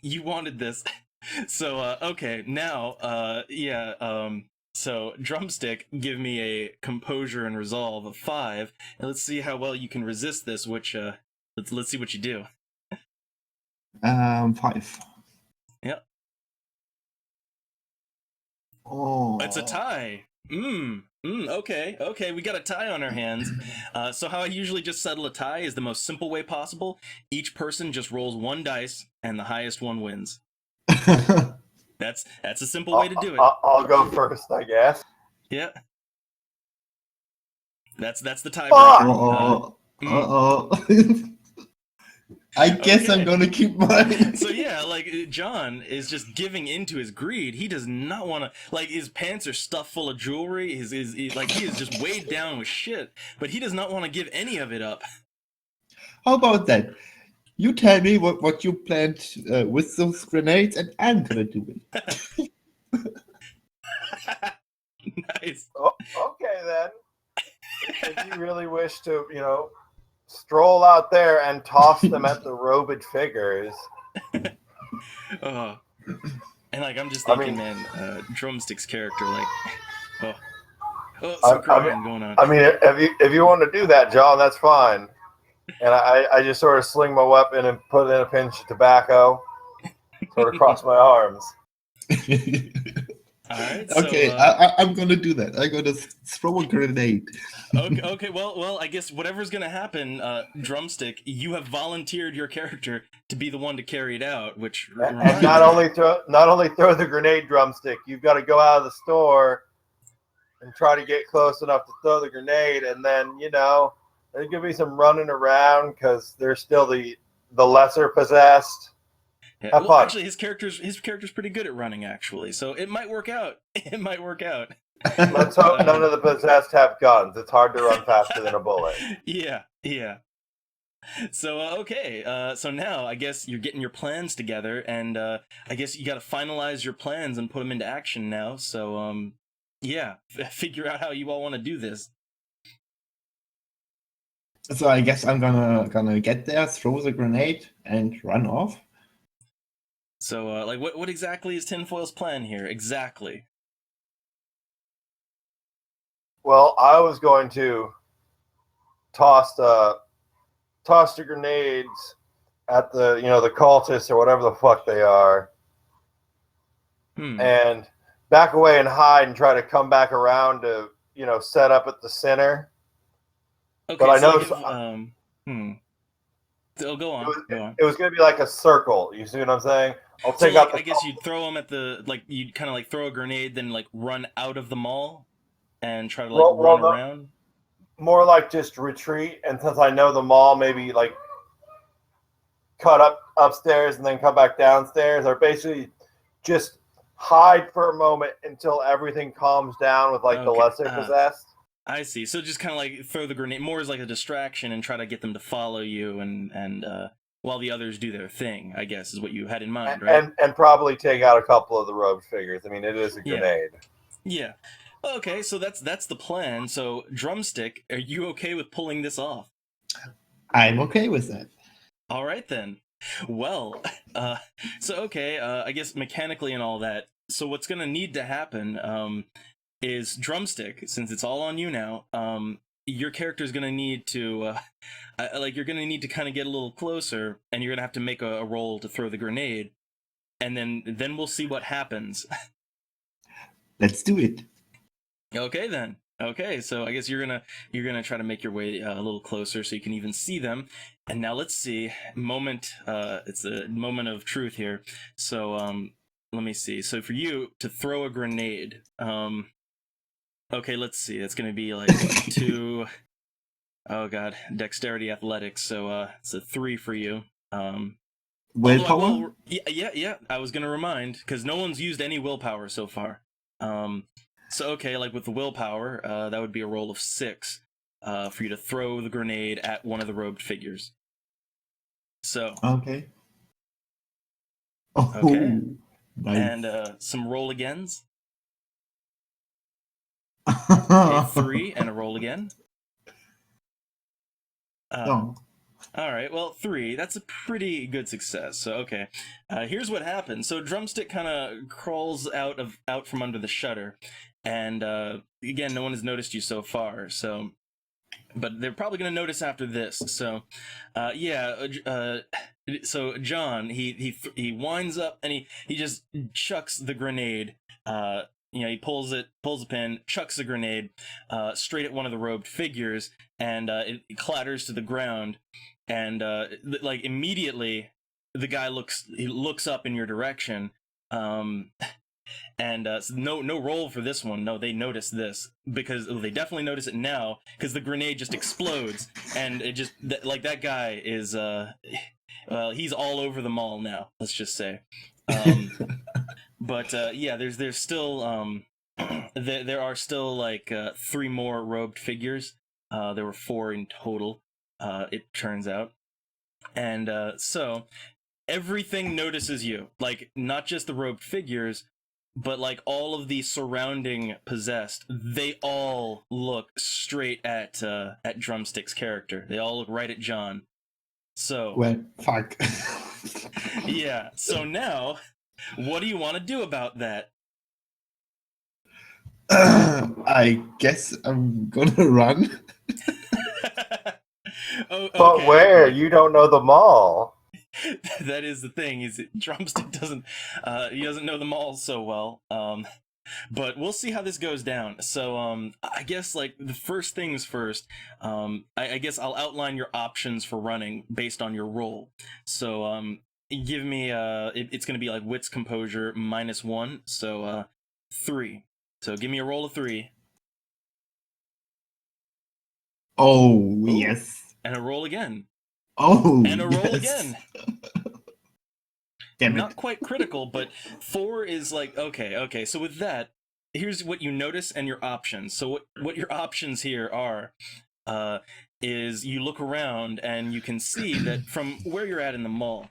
So okay, now so drumstick, give me a composure and resolve of 5, and let's see how well you can resist this. Which let's see what you do. 5. Yep. Oh, It's a tie. Okay, we got a tie on our hands. So how I usually just settle a tie is the most simple way possible. Each person just rolls one dice, and the highest one wins. That's a simple way to do it. I'll go first, I guess. Yeah. That's the tiebreaker. I guess Okay. I'm gonna keep mine. So yeah, like John is just giving into his greed. He does not want to, like, his pants are stuffed full of jewelry. Like, he is just weighed down with shit, but he does not want to give any of it up. How about that? You tell me what you planned with those grenades, and I'm gonna do it. Nice. Oh, okay then. If you really wish to, stroll out there and toss them at the robed figures. And like, I'm just thinking, man, Drumstick's character, like, some crying going on. I mean, if you want to do that, John, that's fine. And I just sort of sling my weapon and put in a pinch of tobacco, sort of cross my arms. All right. Okay, so, I'm gonna do that. I'm gonna throw a grenade. Okay. Well, I guess whatever's gonna happen, Drumstick, you have volunteered your character to be the one to carry it out, which and not only throw the grenade, Drumstick, you've got to go out of the store and try to get close enough to throw the grenade, and then there's gonna be some running around because they're still the lesser possessed. Yeah. Well, actually, his character's pretty good at running, actually, so it might work out. It might work out. Let's hope none of the possessed have guns. It's hard to run faster than a bullet. Yeah. So okay, so now I guess you're getting your plans together, and I guess you got to finalize your plans and put them into action now. So yeah, figure out how you all want to do this. So I guess I'm gonna get there, throw the grenade, and run off. So like, what exactly is Tinfoil's plan here? Exactly. Well, I was going to toss the grenades at the the cultists or whatever the fuck they are, and back away and hide and try to come back around to set up at the center. Okay, but I know. So go on. It was going to be like a circle. You see what I'm saying? I'll take out. I guess you'd throw them at the you'd kind of like throw a grenade, then like run out of the mall and try to run around. More like just retreat, and since I know the mall, maybe like cut up upstairs and then come back downstairs, or basically just hide for a moment until everything calms down with the lesser possessed. I see. So just kind of like throw the grenade more as like a distraction and try to get them to follow you, and while the others do their thing, I guess is what you had in mind, right? And probably take out a couple of the robed figures. I mean, it is a grenade. Yeah. Okay, so that's the plan. So Drumstick, are you okay with pulling this off? I'm okay with that. All right then. Well, so okay, I guess mechanically and all that. So what's gonna need to happen is Drumstick, since it's all on you now. Your character's gonna need to, you're gonna need to kind of get a little closer, and you're gonna have to make a roll to throw the grenade, and then we'll see what happens. Let's do it. Okay then. Okay, so I guess you're gonna try to make your way a little closer so you can even see them. And now let's see. It's a moment of truth here. So let me see. So for you to throw a grenade, okay, let's see. It's gonna be like 2. Oh god, dexterity athletics. So it's a 3 for you. Willpower. Yeah. I was gonna remind because no one's used any willpower so far. So okay, like with the willpower, that would be a roll of 6 for you to throw the grenade at one of the robed figures. So okay. Okay. Nice. And some roll agains. Okay, 3 and a roll again. Oh. All right, well, 3. That's a pretty good success. So okay, here's what happens. So Drumstick kind of crawls out from under the shutter, and again, no one has noticed you so far. So, but they're probably gonna notice after this. So, so John, he winds up and he just chucks the grenade he pulls the pin, chucks a grenade straight at one of the robed figures, and it clatters to the ground. And like immediately, the guy looks up in your direction. And so no roll for this one. No, they notice this because they definitely notice it now because the grenade just explodes, and it just like that guy is he's all over the mall now. Let's just say. But yeah, there's still there are still like 3 more robed figures. There were 4 in total. It turns out, and so everything notices you, like not just the robed figures, but like all of the surrounding possessed. They all look straight at Drumstick's character. They all look right at John. So well, fuck. yeah. So now, what do you want to do about that? I guess I'm gonna run. Oh, But okay. where? You don't know the mall. That is the thing. Is Drumstick doesn't he doesn't know the mall so well. But we'll see how this goes down. So I guess like the first things first. I guess I'll outline your options for running based on your roll. So give me it's gonna be like wits composure -1. So 3. So give me a roll of 3. Oh, Ooh. yes. And a roll again. Oh, And a roll yes. again. Damn it. Not quite critical, but 4 is like, okay. So with that, here's what you notice and your options. So what your options here are, is you look around and you can see that from where you're at in the mall,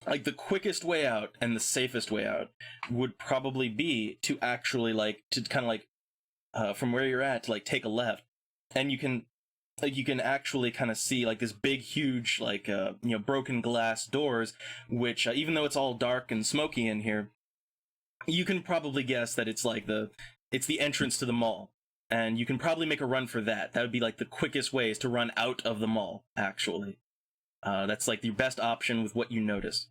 like the quickest way out and the safest way out would probably be to actually like, to kind of like, from where you're at to like take a left. And you can actually kind of see like this big, huge, like broken glass doors, which even though it's all dark and smoky in here, you can probably guess that it's like it's the entrance to the mall, and you can probably make a run for that. That would be like the quickest way is to run out of the mall. Actually, that's like your best option with what you notice.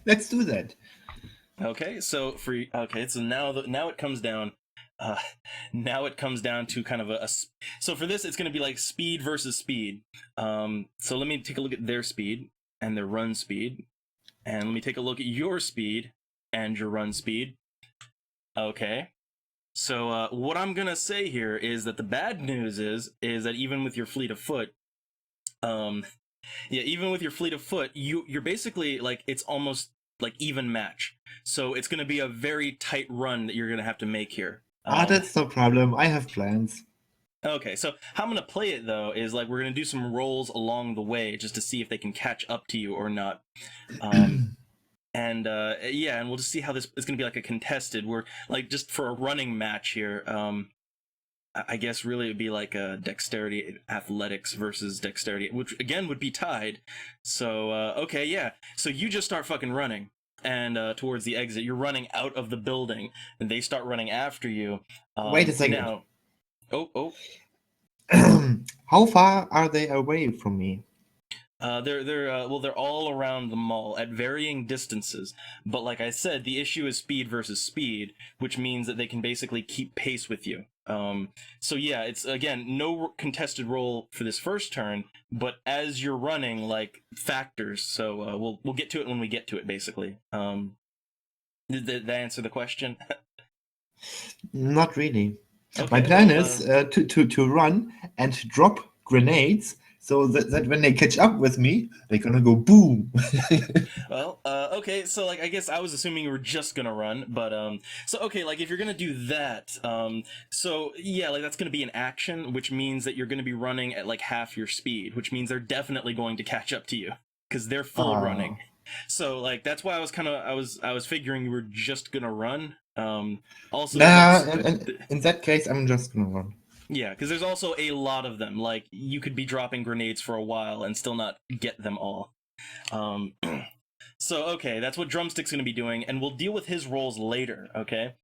Let's do that. Okay, so so now it comes down. Now it comes down to kind of so for this it's going to be like speed versus speed. So let me take a look at their speed and their run speed, and let me take a look at your speed and your run speed. Okay, so what I'm gonna say here is that the bad news is that even with your fleet of foot, even with your fleet of foot, you're basically like it's almost like even match. So it's gonna be a very tight run that you're gonna have to make here. That's no problem. I have plans. Okay, so how I'm going to play it, though, is like we're going to do some rolls along the way just to see if they can catch up to you or not. And we'll just see how this is going to be like a contested. We're like just for a running match here. I guess really it would be like a dexterity athletics versus dexterity, which again would be tied. So, okay, yeah. So you just start fucking running. And towards the exit, you're running out of the building, and they start running after you. Wait a second. Now, oh. How far are they away from me? They're all around the mall at varying distances. But like I said, the issue is speed versus speed, which means that they can basically keep pace with you. So yeah, it's again no contested roll for this first turn, but as you're running, like factors. So we'll get to it when we get to it. Basically, did that answer the question? Not really. Okay, my plan is to run and drop grenades so that when they catch up with me, they're gonna go boom. Well, okay, so like I guess I was assuming you were just gonna run, but so okay, like if you're gonna do that, so yeah, like that's gonna be an action, which means that you're gonna be running at like half your speed, which means they're definitely going to catch up to you because they're full running. So like that's why I was figuring you were just gonna run. Also, in that case, I'm just gonna run. Yeah, because there's also a lot of them. Like you could be dropping grenades for a while and still not get them all. So okay, that's what Drumstick's gonna be doing, and we'll deal with his rolls later. Okay.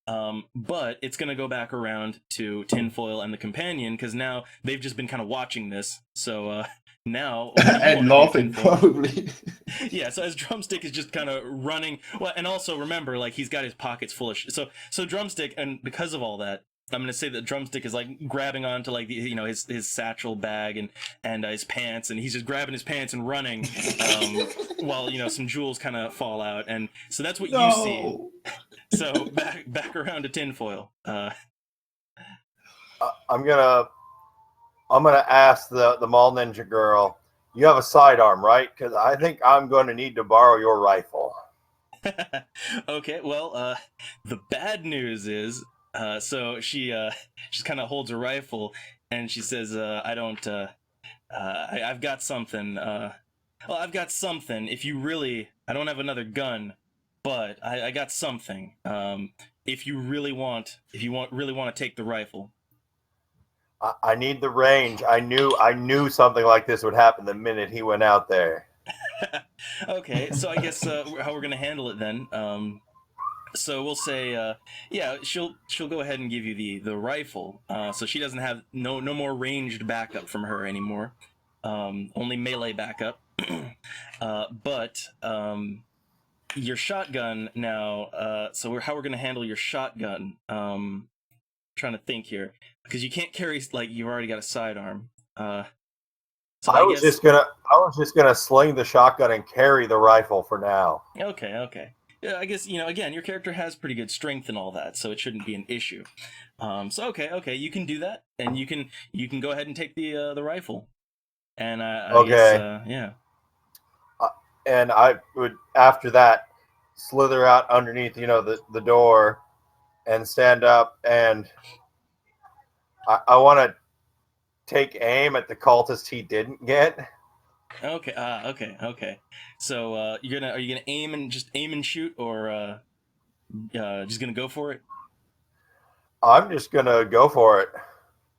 But it's gonna go back around to Tinfoil and the companion because now they've just been kind of watching this. So now And laughing, probably. Yeah, so as Drumstick is just kind of running, well, and also remember, like, he's got his pockets full of so Drumstick, and because of all that, I'm gonna say that Drumstick is like grabbing onto like his satchel bag and his pants, and he's just grabbing his pants and running, while some jewels kind of fall out, and so that's what you see. So back around to tinfoil. I'm gonna ask the mall ninja girl. You have a sidearm, right? Because I think I'm going to need to borrow your rifle. Okay, well, the bad news is, so she just kind of holds her rifle and she says, "I don't. I've got something. Well, I've got something. If you really, I don't have another gun, but I got something. If you really want, really want to take the rifle." I need the range. I knew something like this would happen the minute he went out there. Okay, so I guess how we're gonna handle it then. So we'll say, yeah, she'll go ahead and give you the rifle. So she doesn't have no more ranged backup from her anymore. Only melee backup. But your shotgun now. So how we're gonna handle your shotgun? Trying to think here, because you can't carry, like, you've already got a sidearm. So I was just gonna sling the shotgun and carry the rifle for now. Okay. Yeah, I guess again, your character has pretty good strength and all that, so it shouldn't be an issue. So okay, you can do that, and you can go ahead and take the rifle. And I guess, yeah. And I would, after that, slither out underneath the door and stand up, and I want to take aim at the cultist he didn't get. Okay. Okay. So are you gonna aim and shoot, or just gonna go for it? I'm just gonna go for it.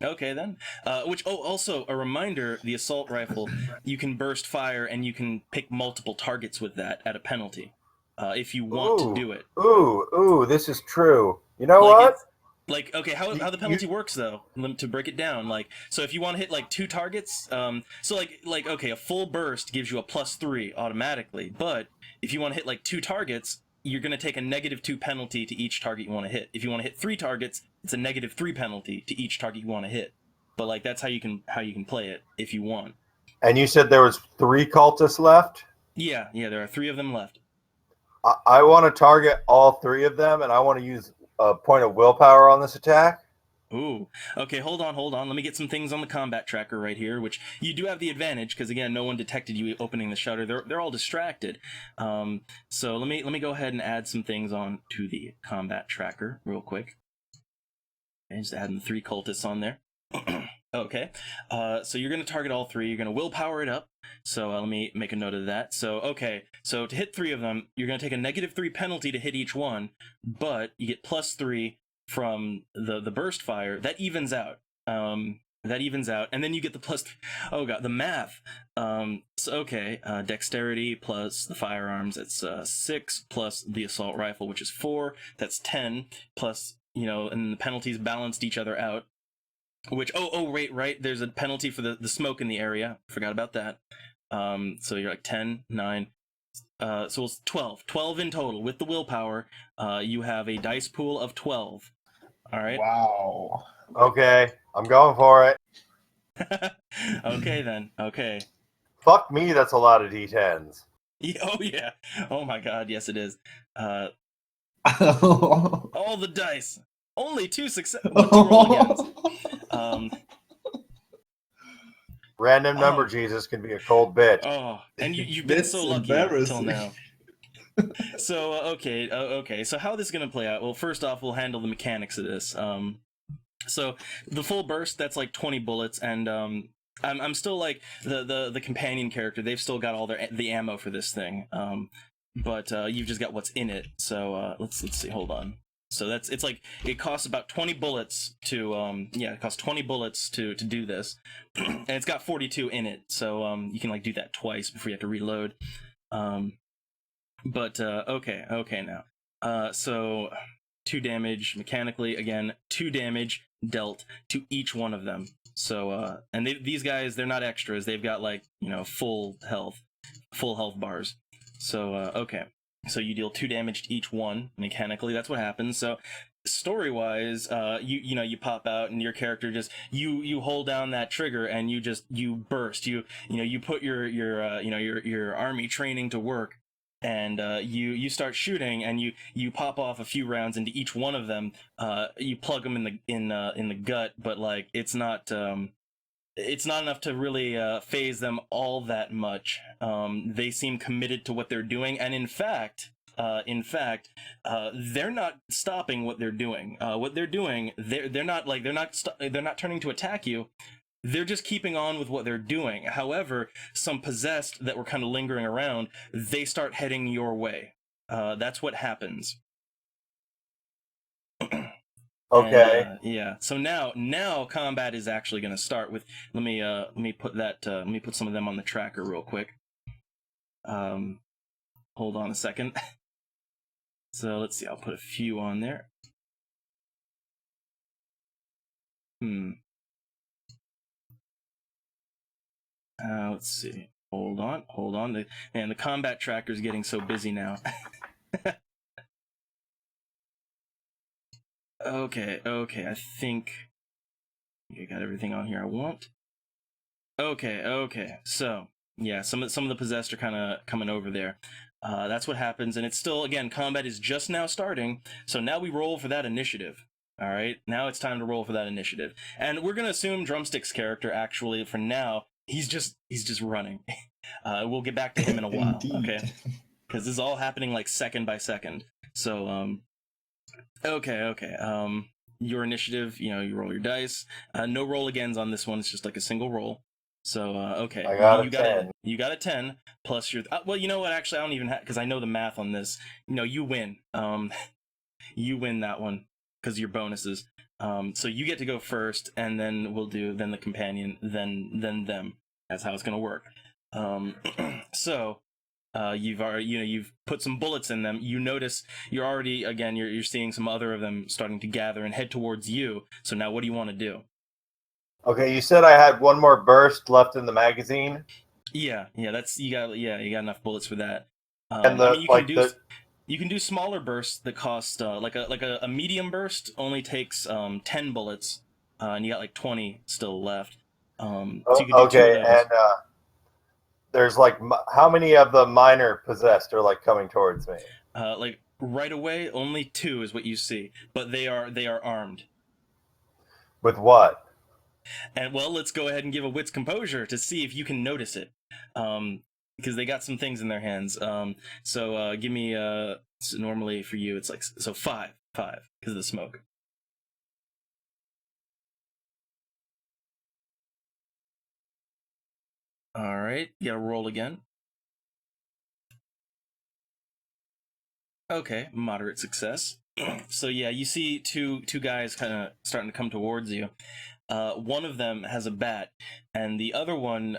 Okay then. Also a reminder: the assault rifle, you can burst fire and you can pick multiple targets with that at a penalty, if you want to do it. Ooh, this is true. You know Like what? Okay, how the penalty works though, to break it down, like, so if you want to hit like 2 targets, so okay, a full burst gives you a +3 automatically, but if you want to hit like 2 targets, you're going to take a -2 penalty to each target you want to hit. If you want to hit 3 targets, it's a -3 penalty to each target you want to hit. But like, that's how you can play it if you want. And you said there was 3 cultists left? Yeah, there are 3 of them left. I want to target all 3 of them, and I want to use a point of willpower on this attack. Ooh. Okay, hold on. Let me get some things on the combat tracker right here, which you do have the advantage because, again, no one detected you opening the shutter. They're all distracted. So let me go ahead and add some things on to the combat tracker real quick. And just adding 3 cultists on there. Okay. So you're going to target all 3. You're going to willpower it up. So let me make a note of that. So, okay. So to hit 3 of them, you're going to take a -3 penalty to hit each one, but you get +3 from the burst fire. That evens out. And then you get the +3. Oh god, the math. So okay, dexterity plus the firearms, that's 6, plus the assault rifle, which is 4. That's 10, plus and the penalties balanced each other out. Which right. There's a penalty for the smoke in the area. Forgot about that. So you're like 10, 9. So it's 12. 12 in total with the willpower. You have a dice pool of 12. All right. Wow. Okay, I'm going for it. Okay then. Okay. Fuck me, that's a lot of D10s. Oh yeah. Oh my god, yes it is. All the dice. Only 2 roll agains. Random number Jesus can be a cold bitch. Oh, and you've been so lucky until now. So okay. So how this is gonna play out? Well, first off, we'll handle the mechanics of this. So the full burst, that's like 20 bullets, and I'm still like the companion character. They've still got all the ammo for this thing. But you've just got what's in it. So let's see. Hold on. So it costs about 20 bullets to it costs 20 bullets to do this, and it's got 42 in it. So you can like do that twice before you have to reload. But okay now. So 2 damage mechanically, again 2 damage dealt to each one of them. So and these guys, they're not extras. They've got like full health bars. So okay, so you deal 2 damage to each one mechanically. That's what happens. So story wise, you pop out and your character just you hold down that trigger and you burst. You put your army training to work. And you start shooting, and you pop off a few rounds into each one of them. You plug them in the gut, but like it's not enough to really phase them all that much. They seem committed to what they're doing, and in fact, they're not stopping what they're doing. What they're doing, they're not turning to attack you. They're just keeping on with what they're doing. However, some possessed that were kind of lingering around, they start heading your way. That's what happens. Okay. And, yeah. So now combat is actually going to start with. Let me put some of them on the tracker real quick. Hold on a second. So let's see. I'll put a few on there. Let's see. Hold on. The combat tracker is getting so busy now. Okay. I think I got everything on here I want. Okay. So yeah, some of the possessed are kind of coming over there. That's what happens, and it's still, again, combat is just now starting. So now we roll for that initiative. All right, now it's time to roll for that initiative, and we're gonna assume Drumstick's character actually for now. He's just running. We'll get back to him in a while, okay? Because this is all happening like second by second. So, okay. Your initiative, you roll your dice. No roll agains on this one. It's just like a single roll. So, okay. I got a 10. You got a 10 plus your. Well, you know what? Actually, I don't even have, because I know the math on this. You win. You win that one because your bonuses. So you get to go first, and then we'll do then the companion, then them. That's how it's gonna work. So you've already you've put some bullets in them. You notice you're already you're seeing some other of them starting to gather and head towards you. So now what do you want to do? Okay, you said I had one more burst left in the magazine. Yeah, that's you got enough bullets for that. And you can do smaller bursts that cost like a medium burst only takes 10 bullets, and you got like 20 still left. So you can do okay, and there's like how many of the minor possessed are like coming towards me? Like right away, only 2 is what you see, but they are armed. With what? And well, let's go ahead and give a wits composure to see if you can notice it. Because they got some things in their hands. So give me so normally for you it's like 5 because of the smoke. All right, you gotta roll again. Okay, moderate success. So yeah, you see two guys kind of starting to come towards you. One of them has a bat, and the other one,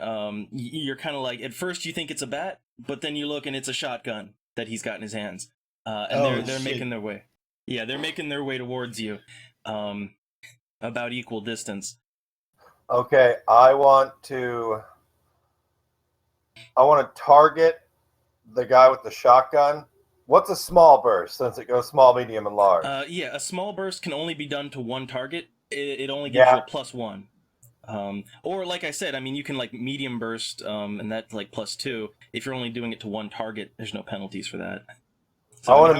you're kind of like, at first you think it's a bat, but then you look and it's a shotgun that he's got in his hands. And they're making their way. Yeah, they're making their way towards you, about equal distance. Okay, I want to target the guy with the shotgun. What's a small burst, since it goes small, medium, and large? Yeah, a small burst can only be done to one target. It only gives you a +1. Or like I said, I mean, you can like medium burst, and that's like +2. If you're only doing it to one target, there's no penalties for that. So I want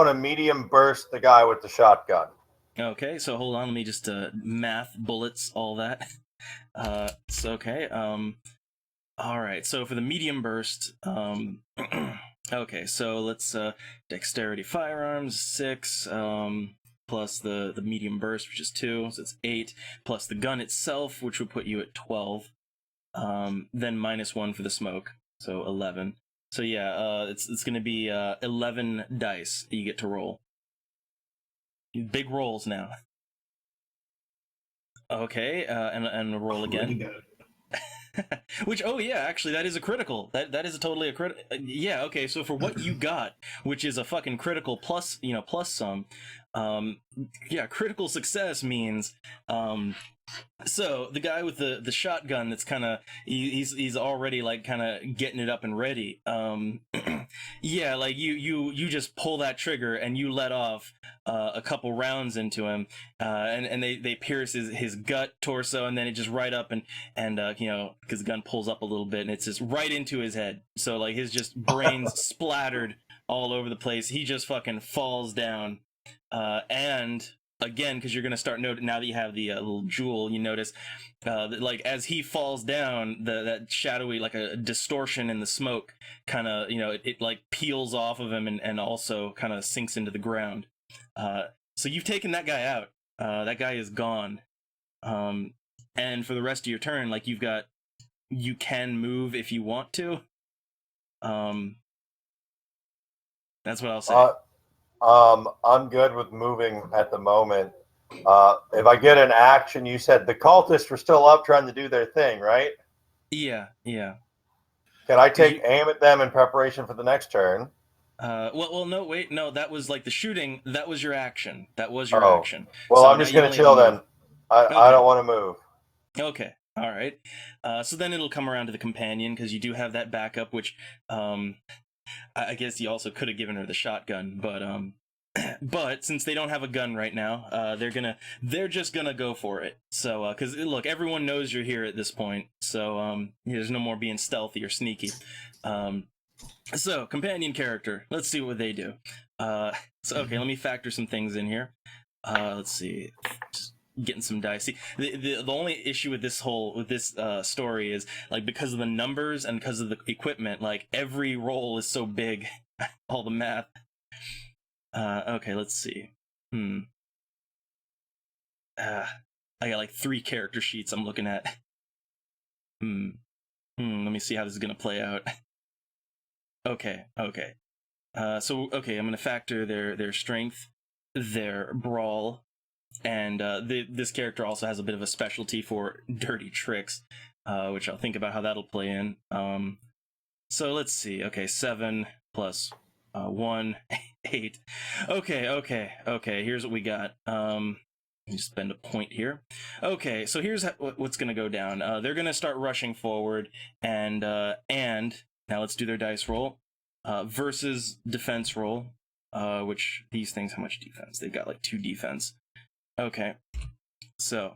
to medium burst the guy with the shotgun. Okay, so hold on, let me just math bullets, all that. So okay. All right. So for the medium burst, okay. So let's dexterity firearms 6. Plus the medium burst, which is 2, so it's 8, plus the gun itself, which would put you at 12, then -1 for the smoke, so 11. So yeah, it's going to be 11 dice that you get to roll. Big rolls now. Okay, and roll again. Which, oh yeah, actually that is a critical. That is totally a critical. Yeah, okay, so for what you got, which is a fucking critical plus, plus some, Yeah, critical success means so the guy with the shotgun that's kind of he's already like kind of getting it up and ready. Yeah, like you just pull that trigger and you let off a couple rounds into him, and they pierce his gut, torso, and then it just right up and you know, because the gun pulls up a little bit and it's just right into his head. So like his just brains splattered all over the place. He just fucking falls down, and again, because you're going to start noting now that you have the little jewel, you notice that, like as he falls down, that shadowy, like a distortion in the smoke kind of, you know, it like peels off of him and also kind of sinks into the ground. So you've taken that guy out. That guy is gone. And for the rest of your turn, like you can move if you want to. That's what I'll say. I'm good with moving at the moment. If I get an action, you said the cultists were still up trying to do their thing, right? Yeah. Can I take aim at them in preparation for the next turn? Well, no, wait, no, that was like the shooting. That was your action. That was your action. Well, so I'm just gonna chill then. I don't want to move. Okay, all right. So then it'll come around to the companion because you do have that backup, which I guess you also could have given her the shotgun, but but since they don't have a gun right now, they're just gonna go for it. So because look, everyone knows you're here at this point, so there's no more being stealthy or sneaky. So companion character, let's see what they do. So okay, let me factor some things in here. Let's see, just getting some dice. See, the only issue with this story is like because of the numbers and because of the equipment, like every roll is so big, all the math. Okay, let's see. I got like 3 character sheets I'm looking at. Let me see how this is gonna play out. Okay. So I'm gonna factor their strength, their brawl, and this character also has a bit of a specialty for dirty tricks, which I'll think about how that'll play in. So let's see. Okay, 7 plus 1, 8. Okay. Here's what we got. Let me spend a point here. Okay, so here's what's gonna go down. They're gonna start rushing forward, and now let's do their dice roll. Versus defense roll, which these things, how much defense? They've got like 2 defense. Okay, so.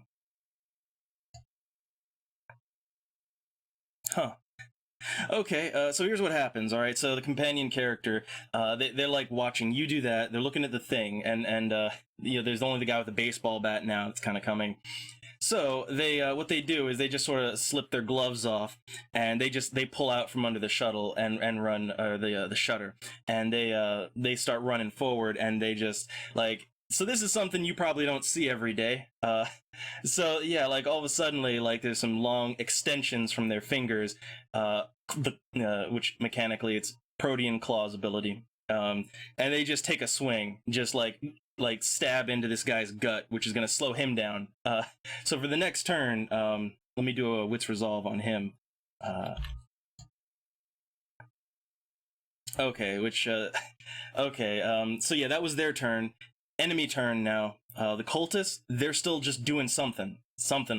Okay, so here's what happens, alright? So the companion character, they're like watching you do that, they're looking at the thing, and you know, there's only the guy with the baseball bat now that's kind of coming. So they what they do is they just sort of slip their gloves off and they pull out from under the shuttle and run the shutter, and they start running forward, and they just like, so this is something you probably don't see every day. So yeah, like all of a sudden like there's some long extensions from their fingers, which mechanically it's Protean Claws ability. And they just take a swing, just like stab into this guy's gut, which is going to slow him down. So for the next turn, let me do a Wits Resolve on him. Okay, so yeah, that was their turn. Enemy turn now. The cultists, they're still just doing something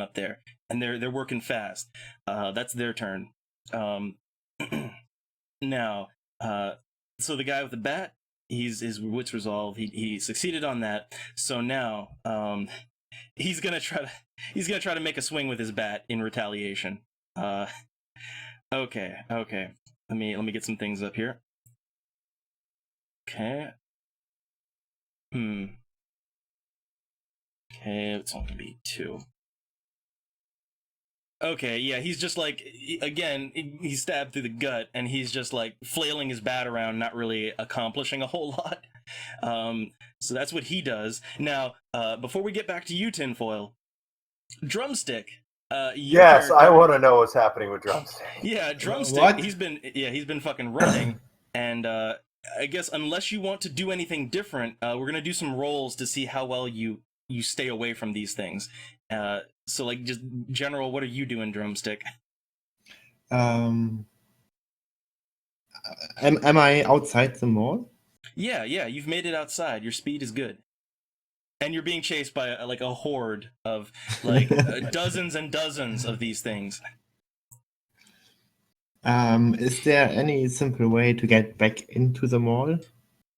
up there, and they're working fast. That's their turn. Now, so the guy with the bat, his Wits Resolve, he succeeded on that. So now, he's gonna try to make a swing with his bat in retaliation. Okay. Let me get some things up here. Okay. Okay, it's only gonna be 2. Okay, yeah, he's just like, again, he's stabbed through the gut, and he's just like flailing his bat around, not really accomplishing a whole lot. So that's what he does. Now, before we get back to you, Tinfoil, Drumstick. Yes, I want to know what's happening with Drumstick. Yeah, Drumstick. What? He's been fucking running, and I guess unless you want to do anything different, we're gonna do some rolls to see how well you stay away from these things. So like just general, what are you doing, Drumstick? Am I outside the mall? Yeah, you've made it outside. Your speed is good. and you're being chased by like a horde of like dozens and dozens of these things. Is there any simple way to get back into the mall?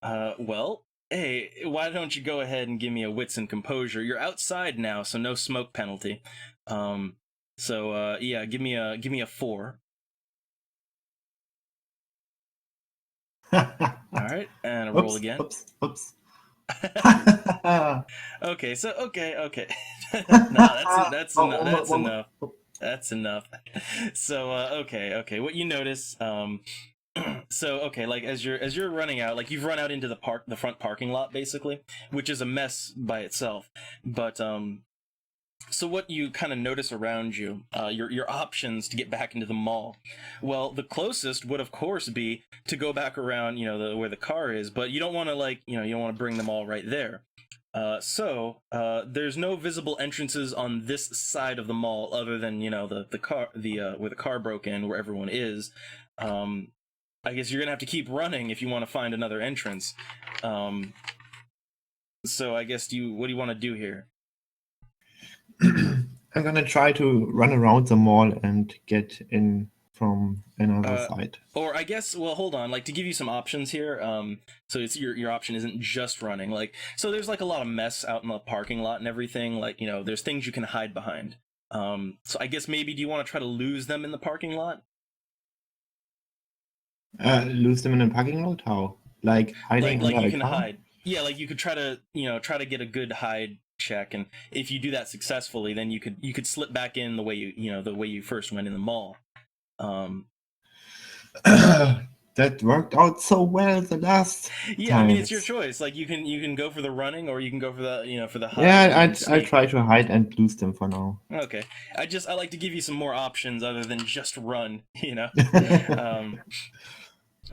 Well, hey, why don't you go ahead and give me a wits and composure? You're outside now, so no smoke penalty. Yeah, give me a 4. All right, and a roll again. Oops. Okay. No, that's enough. That's enough. So okay. What you notice, so okay, like as you're running out, like you've run out into the front parking lot basically, which is a mess by itself. But so what you kind of notice around you, your options to get back into the mall. Well, the closest would of course be to go back around, where the car is, but you don't want to you don't want to bring them all right there. So there's no visible entrances on this side of the mall other than the car where the car broke in, where everyone is. I guess you're gonna have to keep running if you want to find another entrance. So I guess what do you want to do here? I'm gonna try to run around the mall and get in from another side. Or I guess, well, hold on. Like to give you some options here. So it's your option isn't just running. Like so, there's like a lot of mess out in the parking lot and everything. Like there's things you can hide behind. So I guess maybe do you want to try to lose them in the parking lot? Lose them in a parking lot? How? Like hiding like under you a can car? hide. Yeah, like you could try to get a good hide check, and if you do that successfully, then you could slip back in the way the way you first went in the mall. That worked out so well the last Yeah, I mean it's times. your choice. Like you can go for the running, or you can go for the for the hide. Yeah, I try to hide and lose them for now. Okay, I like to give you some more options other than just run.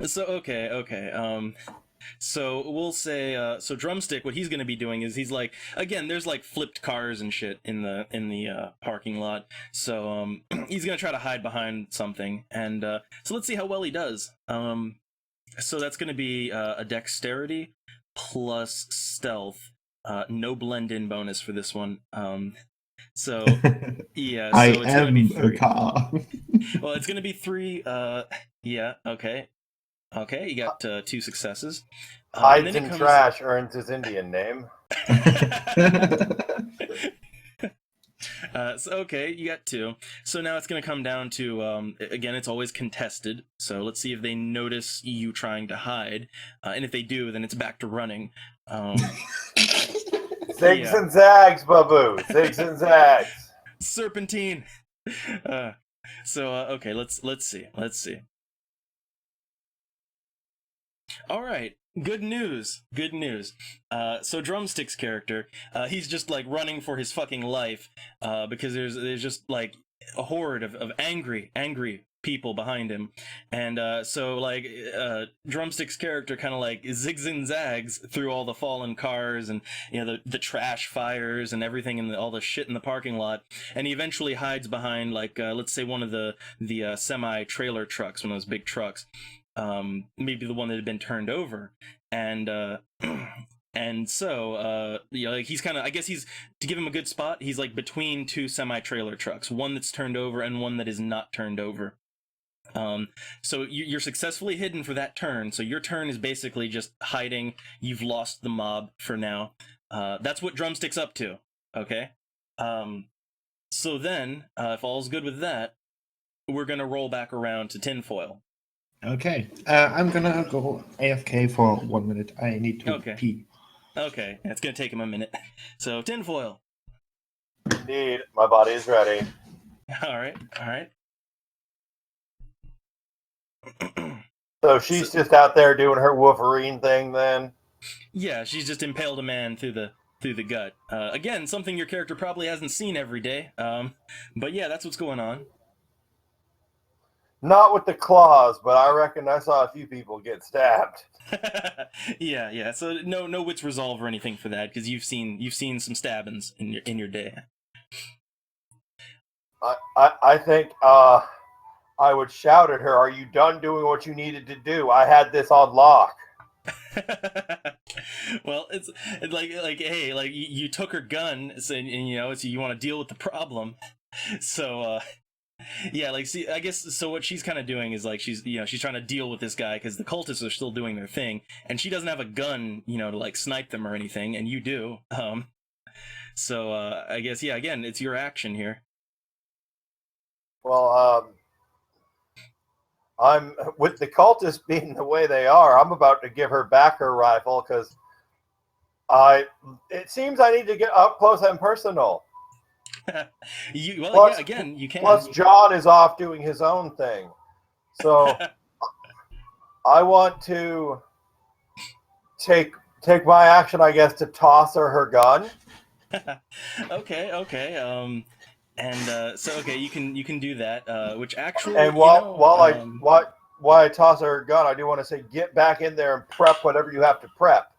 So okay. So we'll say so Drumstick. What he's going to be doing is he's like, again, there's like flipped cars and shit in the parking lot. So he's going to try to hide behind something, and so let's see how well he does. So that's going to be a dexterity plus stealth. No blend in bonus for this one. So yeah, so it's going to be 3. A car. Well, it's going to be 3. Yeah, okay. Okay, you got 2 successes. Hides in trash earns his Indian name. So okay, you got 2. So now it's going to come down to again, it's always contested. So let's see if they notice you trying to hide, and if they do, then it's back to running. Zigs and zags, Babu. Zigs and zags. Serpentine. Okay, let's see. All right. Good news. So Drumstick's character, he's just like running for his fucking life, because there's just like a horde of angry people behind him, and so like Drumstick's character kind of like zigs and zags through all the fallen cars and the trash fires and everything and all the shit in the parking lot, and he eventually hides behind like let's say one of the semi trailer trucks, one of those big trucks. Maybe the one that had been turned over, and so like he's kind of, I guess he's, to give him a good spot, he's like between 2 semi-trailer trucks, one that's turned over and one that is not turned over. So you're successfully hidden for that turn, so your turn is basically just hiding. You've lost the mob for now. That's what Drumstick's up to, okay? So then, if all's good with that, we're gonna roll back around to Tinfoil. Okay, I'm gonna go AFK for 1 minute. I need to pee. Okay, it's gonna take him a minute. So Tinfoil. Indeed, my body is ready. All right. So she's just out there doing her Wolverine thing then? Yeah, she's just impaled a man through the gut. Again, something your character probably hasn't seen every day. But yeah, that's what's going on. Not with the claws, but I reckon I saw a few people get stabbed. Yeah. So no wits resolve or anything for that, because you've seen some stabbings in your day. I think I would shout at her, "Are you done doing what you needed to do? I had this on lock." Well, it's like hey, like you took her gun, so, and you know, so you want to deal with the problem. So yeah, like see, I guess so. What she's kind of doing is like she's trying to deal with this guy because the cultists are still doing their thing, and she doesn't have a gun, to like snipe them or anything, and you do. So I guess yeah, again, it's your action here. Well, I'm with the cultists being the way they are. I'm about to give her back her rifle because it seems I need to get up close and personal. Well, yeah, again, you can. Plus, John is off doing his own thing, so I want to take my action, I guess, to toss her gun. Okay. And so okay, you can do that. Which actually, And while I toss her gun, I do want to say, get back in there and prep whatever you have to prep.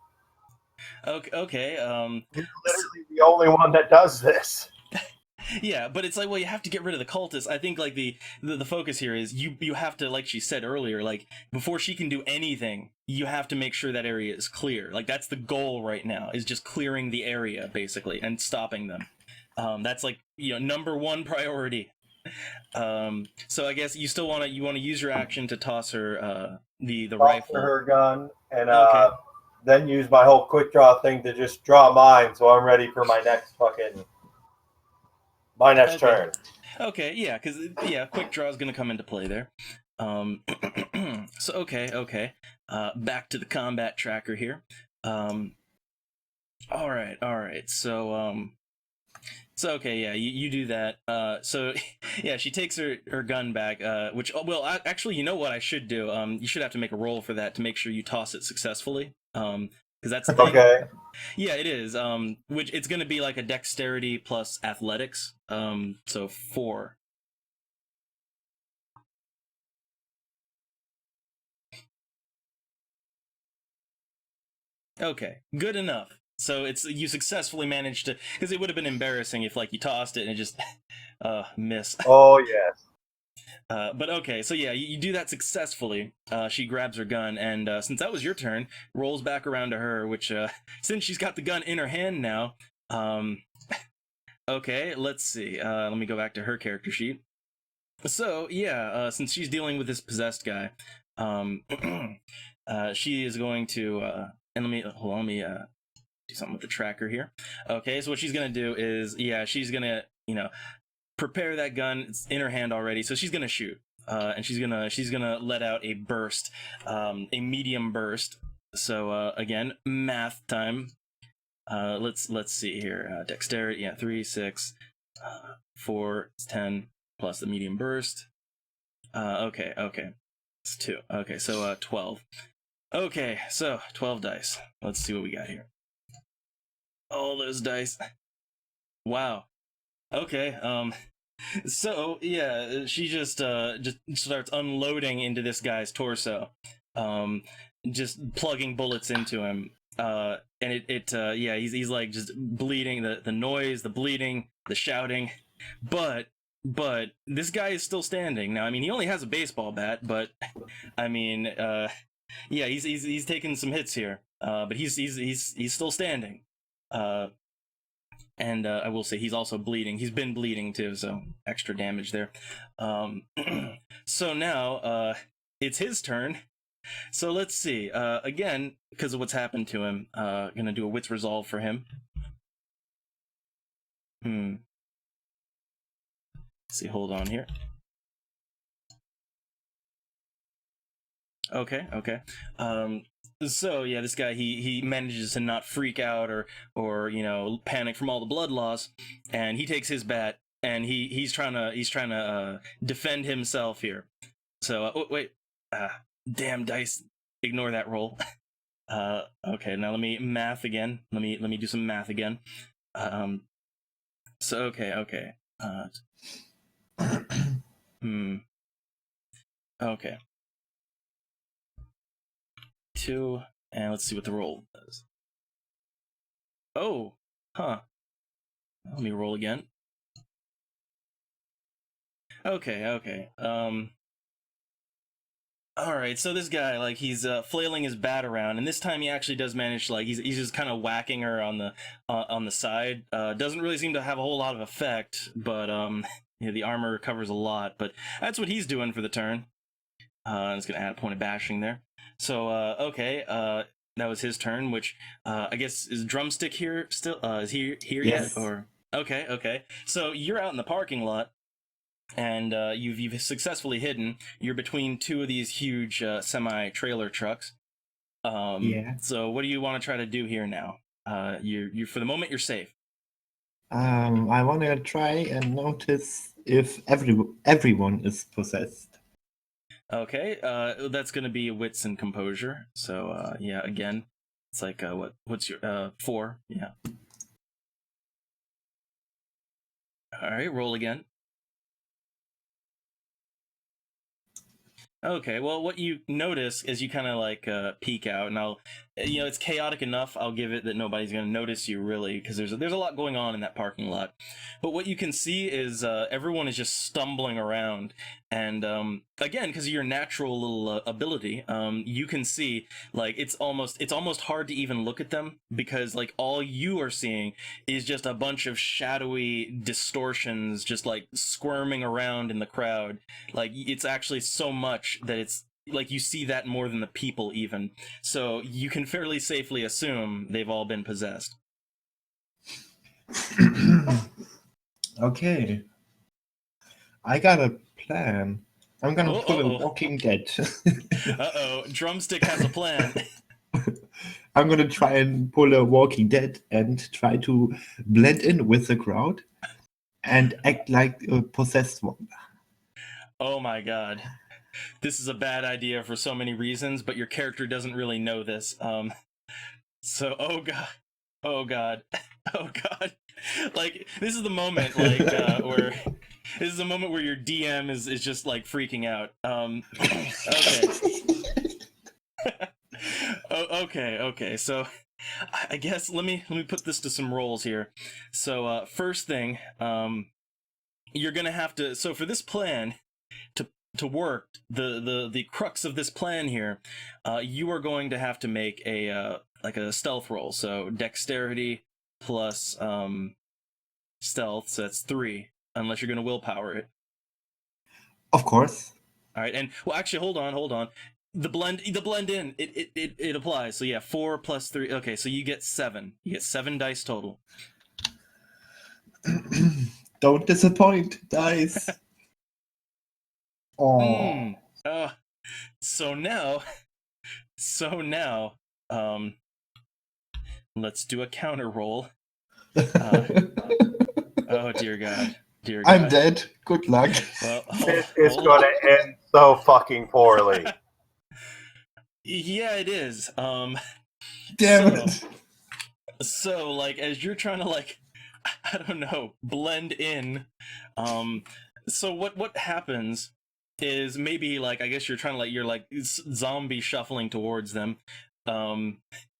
Okay. You're literally the only one that does this. Yeah, but it's like, well, you have to get rid of the cultists. I think like the focus here is you have to, like she said earlier, like before she can do anything, you have to make sure that area is clear. Like that's the goal right now, is just clearing the area basically and stopping them. That's like number one priority. So I guess you still want to use your action to toss her the rifle. Her gun and Okay. then use my whole quick draw thing to just draw mine, so I'm ready for my next turn. Okay, yeah, because quick draw is gonna come into play there. So okay. Back to the combat tracker here. All right. So okay, yeah, you do that. So yeah, she takes her gun back. Which well, actually, you know what I should do? You should have to make a roll for that to make sure you toss it successfully. Because that's the thing. Okay. Yeah, it is. Which it's gonna be like a dexterity plus athletics. So 4. Okay, good enough. So you successfully managed to, because it would have been embarrassing if like you tossed it and it just miss. Oh yes. But okay, so yeah, you do that successfully. She grabs her gun, and since that was your turn, rolls back around to her. Which since she's got the gun in her hand now, okay, let's see. Let me go back to her character sheet. So yeah, since she's dealing with this possessed guy, she is going to and let me do something with the tracker here. Okay, so what she's gonna do is she's gonna prepare that gun. It's in her hand already, so she's gonna shoot, and she's gonna let out a burst, a medium burst. So again, math time. Let's see here. Dexterity, 3, 6, 4, 10 plus the medium burst. Okay, it's 2. Okay, so 12. Okay, so 12 dice. Let's see what we got here. All those dice. Wow. Okay. So yeah, she just starts unloading into this guy's torso, just plugging bullets into him. And he's like just bleeding. The noise, the bleeding, the shouting, but this guy is still standing. Now, I mean, he only has a baseball bat, but I mean, yeah, he's taking some hits here. But he's still standing. And I will say he's also bleeding. He's been bleeding too, so extra damage there. So now it's his turn. So let's see. Again, because of what's happened to him, gonna do a wits resolve for him. Let's see, hold on here. Okay. So yeah, this guy he manages to not freak out or panic from all the blood loss, and he takes his bat and he's trying to defend himself here. So oh, wait, damn dice, ignore that roll. Okay, now let me math again. Let me do some math again. So okay. Okay. 2, and let's see what the roll does. Oh, huh. Let me roll again. Okay. All right, so this guy, like, he's flailing his bat around, and this time he actually does manage to, like, he's just kind of whacking her on the side. Doesn't really seem to have a whole lot of effect, but the armor recovers a lot. But that's what he's doing for the turn. I'm just gonna add a point of bashing there. So okay, that was his turn. Which I guess is Drumstick here still? Is he here Yes. yet? Or okay. So you're out in the parking lot. And you've successfully hidden. You're between two of these huge semi-trailer trucks. Yeah. So what do you want to try to do here now? You for the moment you're safe. I want to try and notice if everyone is possessed. Okay. That's gonna be wits and composure. So yeah, again, it's like what's your 4? Yeah. All right, roll again. Okay, well, what you notice as you kind of like peek out, and it's chaotic enough. I'll give it that nobody's going to notice you really, because there's a lot going on in that parking lot. But what you can see is everyone is just stumbling around, and again, because of your natural little ability, you can see like it's almost hard to even look at them because like all you are seeing is just a bunch of shadowy distortions, just like squirming around in the crowd. Like it's actually so much that it's like you see that more than the people even. So you can fairly safely assume they've all been possessed. Okay. I got a plan. I'm gonna pull a Walking Dead. Drumstick has a plan. I'm gonna try and pull a Walking Dead and try to blend in with the crowd and act like a possessed one. Oh my god. This is a bad idea for so many reasons, but your character doesn't really know this. So, oh god. Oh god. Oh god. Like, this is the moment, like, where... This is the moment where your DM is just, like, freaking out. Okay. Okay, so... I guess, let me put this to some rolls here. So, first thing, you're gonna have to... So, for this plan... To work the crux of this plan here, you are going to have to make a like a stealth roll. So dexterity plus stealth, so that's 3, unless you're going to willpower it. Of course. All right, and well, actually, hold on. The blend in it applies. So yeah, 4 plus 3. Okay, so you get 7. You get 7 dice total. Don't disappoint, dice. Oh. So now, let's do a counter roll. Oh dear God. I'm dead. Good luck. Well, it's going to end so fucking poorly. Yeah, it is. Damn it. So, like, as you're trying to, like, I don't know, blend in, so what happens is maybe, like, I guess you're trying to, like, you're, like, zombie shuffling towards them,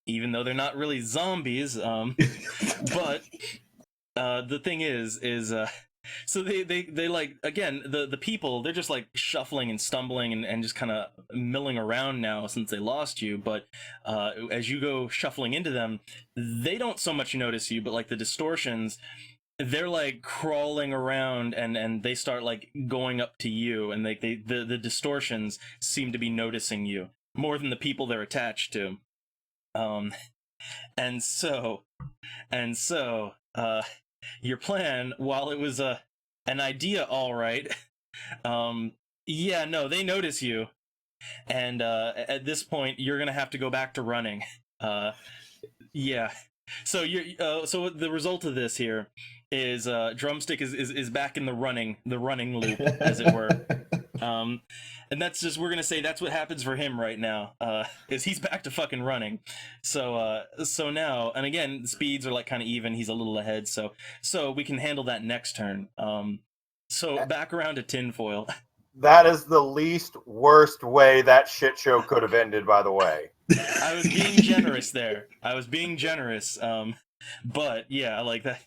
even though they're not really zombies, but, the thing is, so they like, again, the people, they're just, like, shuffling and stumbling and just kind of milling around now since they lost you, but, as you go shuffling into them, they don't so much notice you, but, like, the distortions, they're like crawling around and they start like going up to you, and the distortions seem to be noticing you more than the people they're attached to. And so your plan, while it was an idea, all right, yeah, no, they notice you, and at this point you're gonna have to go back to running. Yeah. So so the result of this here is Drumstick is back in the running loop, as it were. And that's just, we're gonna say that's what happens for him right now, is he's back to fucking running. So now, and again, the speeds are like kind of even, he's a little ahead, so we can handle that next turn. So back around to Tinfoil. That is the least worst way that shit show could have ended, by the way. I was being generous there. But yeah, like that.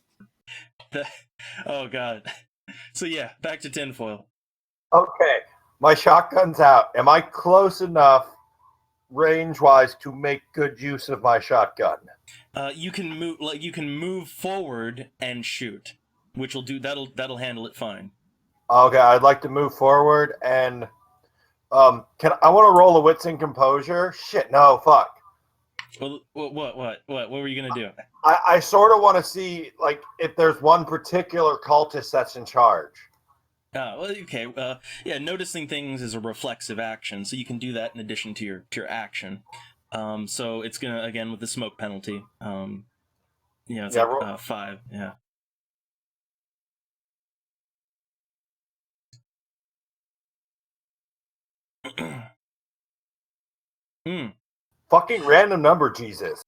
Oh god. So yeah, back to Tinfoil. Okay. My shotgun's out. Am I close enough range-wise to make good use of my shotgun? You can move forward and shoot, which will do that'll handle it fine. Okay, I'd like to move forward and I want to roll a wits and composure? Shit, no, fuck. Well, what were you gonna do? I sort of want to see like if there's one particular cultist that's in charge. Well, okay. Yeah, noticing things is a reflexive action, so you can do that in addition to your action. So it's gonna again with the smoke penalty. It's Yeah, like 5. Yeah. Hmm. Fucking random number, Jesus.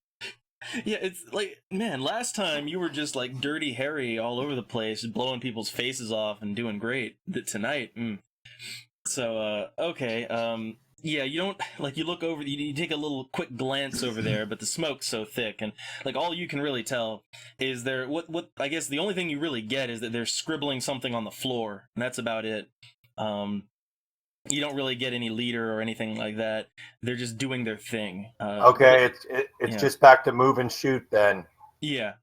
Yeah, it's like, man, last time you were just like Dirty Harry all over the place, blowing people's faces off and doing great. Tonight, So, okay, yeah, you don't, like, you look over, you take a little quick glance over there, but the smoke's so thick, and, like, all you can really tell is I guess the only thing you really get is that they're scribbling something on the floor, and that's about it. You don't really get any leader or anything like that. They're just doing their thing. Okay, it's just back to move and shoot then. Yeah.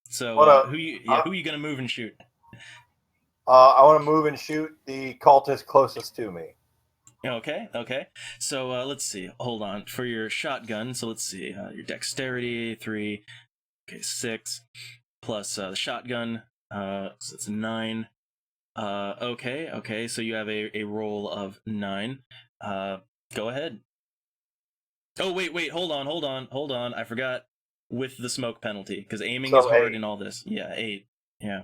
So, who you gonna move and shoot? I want to move and shoot the cultist closest to me. Okay. So let's see. Hold on for your shotgun. So let's see. Your dexterity 3. Okay, 6 plus the shotgun. So it's 9. Okay. So you have a roll of 9. Go ahead. Oh wait. Hold on. I forgot with the smoke penalty because aiming is hard 8. in all this. Yeah, 8. Yeah.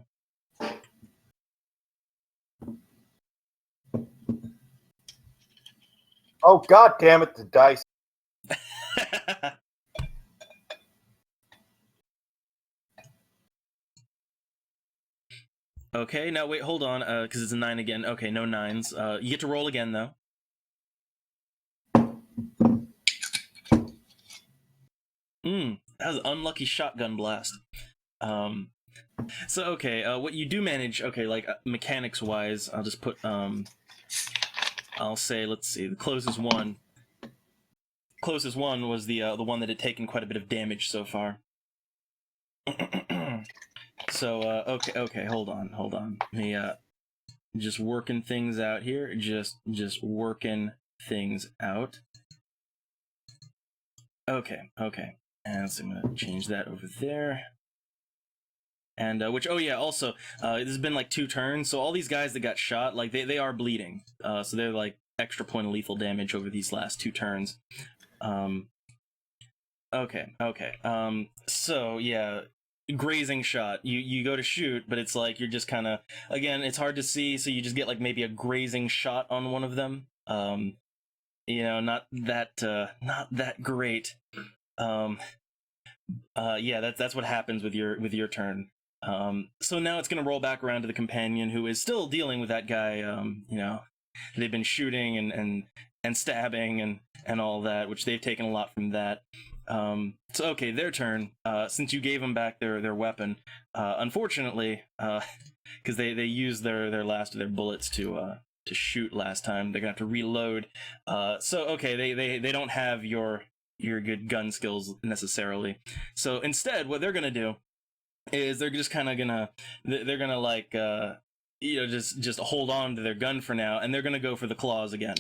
Oh god damn it, the dice. Okay, now wait, hold on, because it's a 9 again. Okay, no 9s. You get to roll again though. That was an unlucky shotgun blast. So okay, what you do manage, okay, like mechanics wise, I'll just put I'll say, let's see, the closest one was the one that had taken quite a bit of damage so far. So okay, hold on. Me just working things out here, just working things out. Okay. And so I'm gonna change that over there. And also, this has been like 2 turns, so all these guys that got shot, like they are bleeding. So they're like extra point of lethal damage over these last 2 turns. Okay. So yeah, grazing shot. You go to shoot, but it's like you're just kind of, again, it's hard to see, so you just get like maybe a grazing shot on one of them. Not that great. Yeah, that's what happens with your turn. So now it's gonna roll back around to the companion who is still dealing with that guy. They've been shooting and stabbing and all that, which they've taken a lot from that. So okay, their turn. Since you gave them back their weapon, unfortunately, because they used their last of their bullets to shoot last time, they're gonna have to reload. So okay, they don't have your good gun skills necessarily. So instead, what they're gonna do is they're just kind of gonna like just hold on to their gun for now, and they're gonna go for the claws again.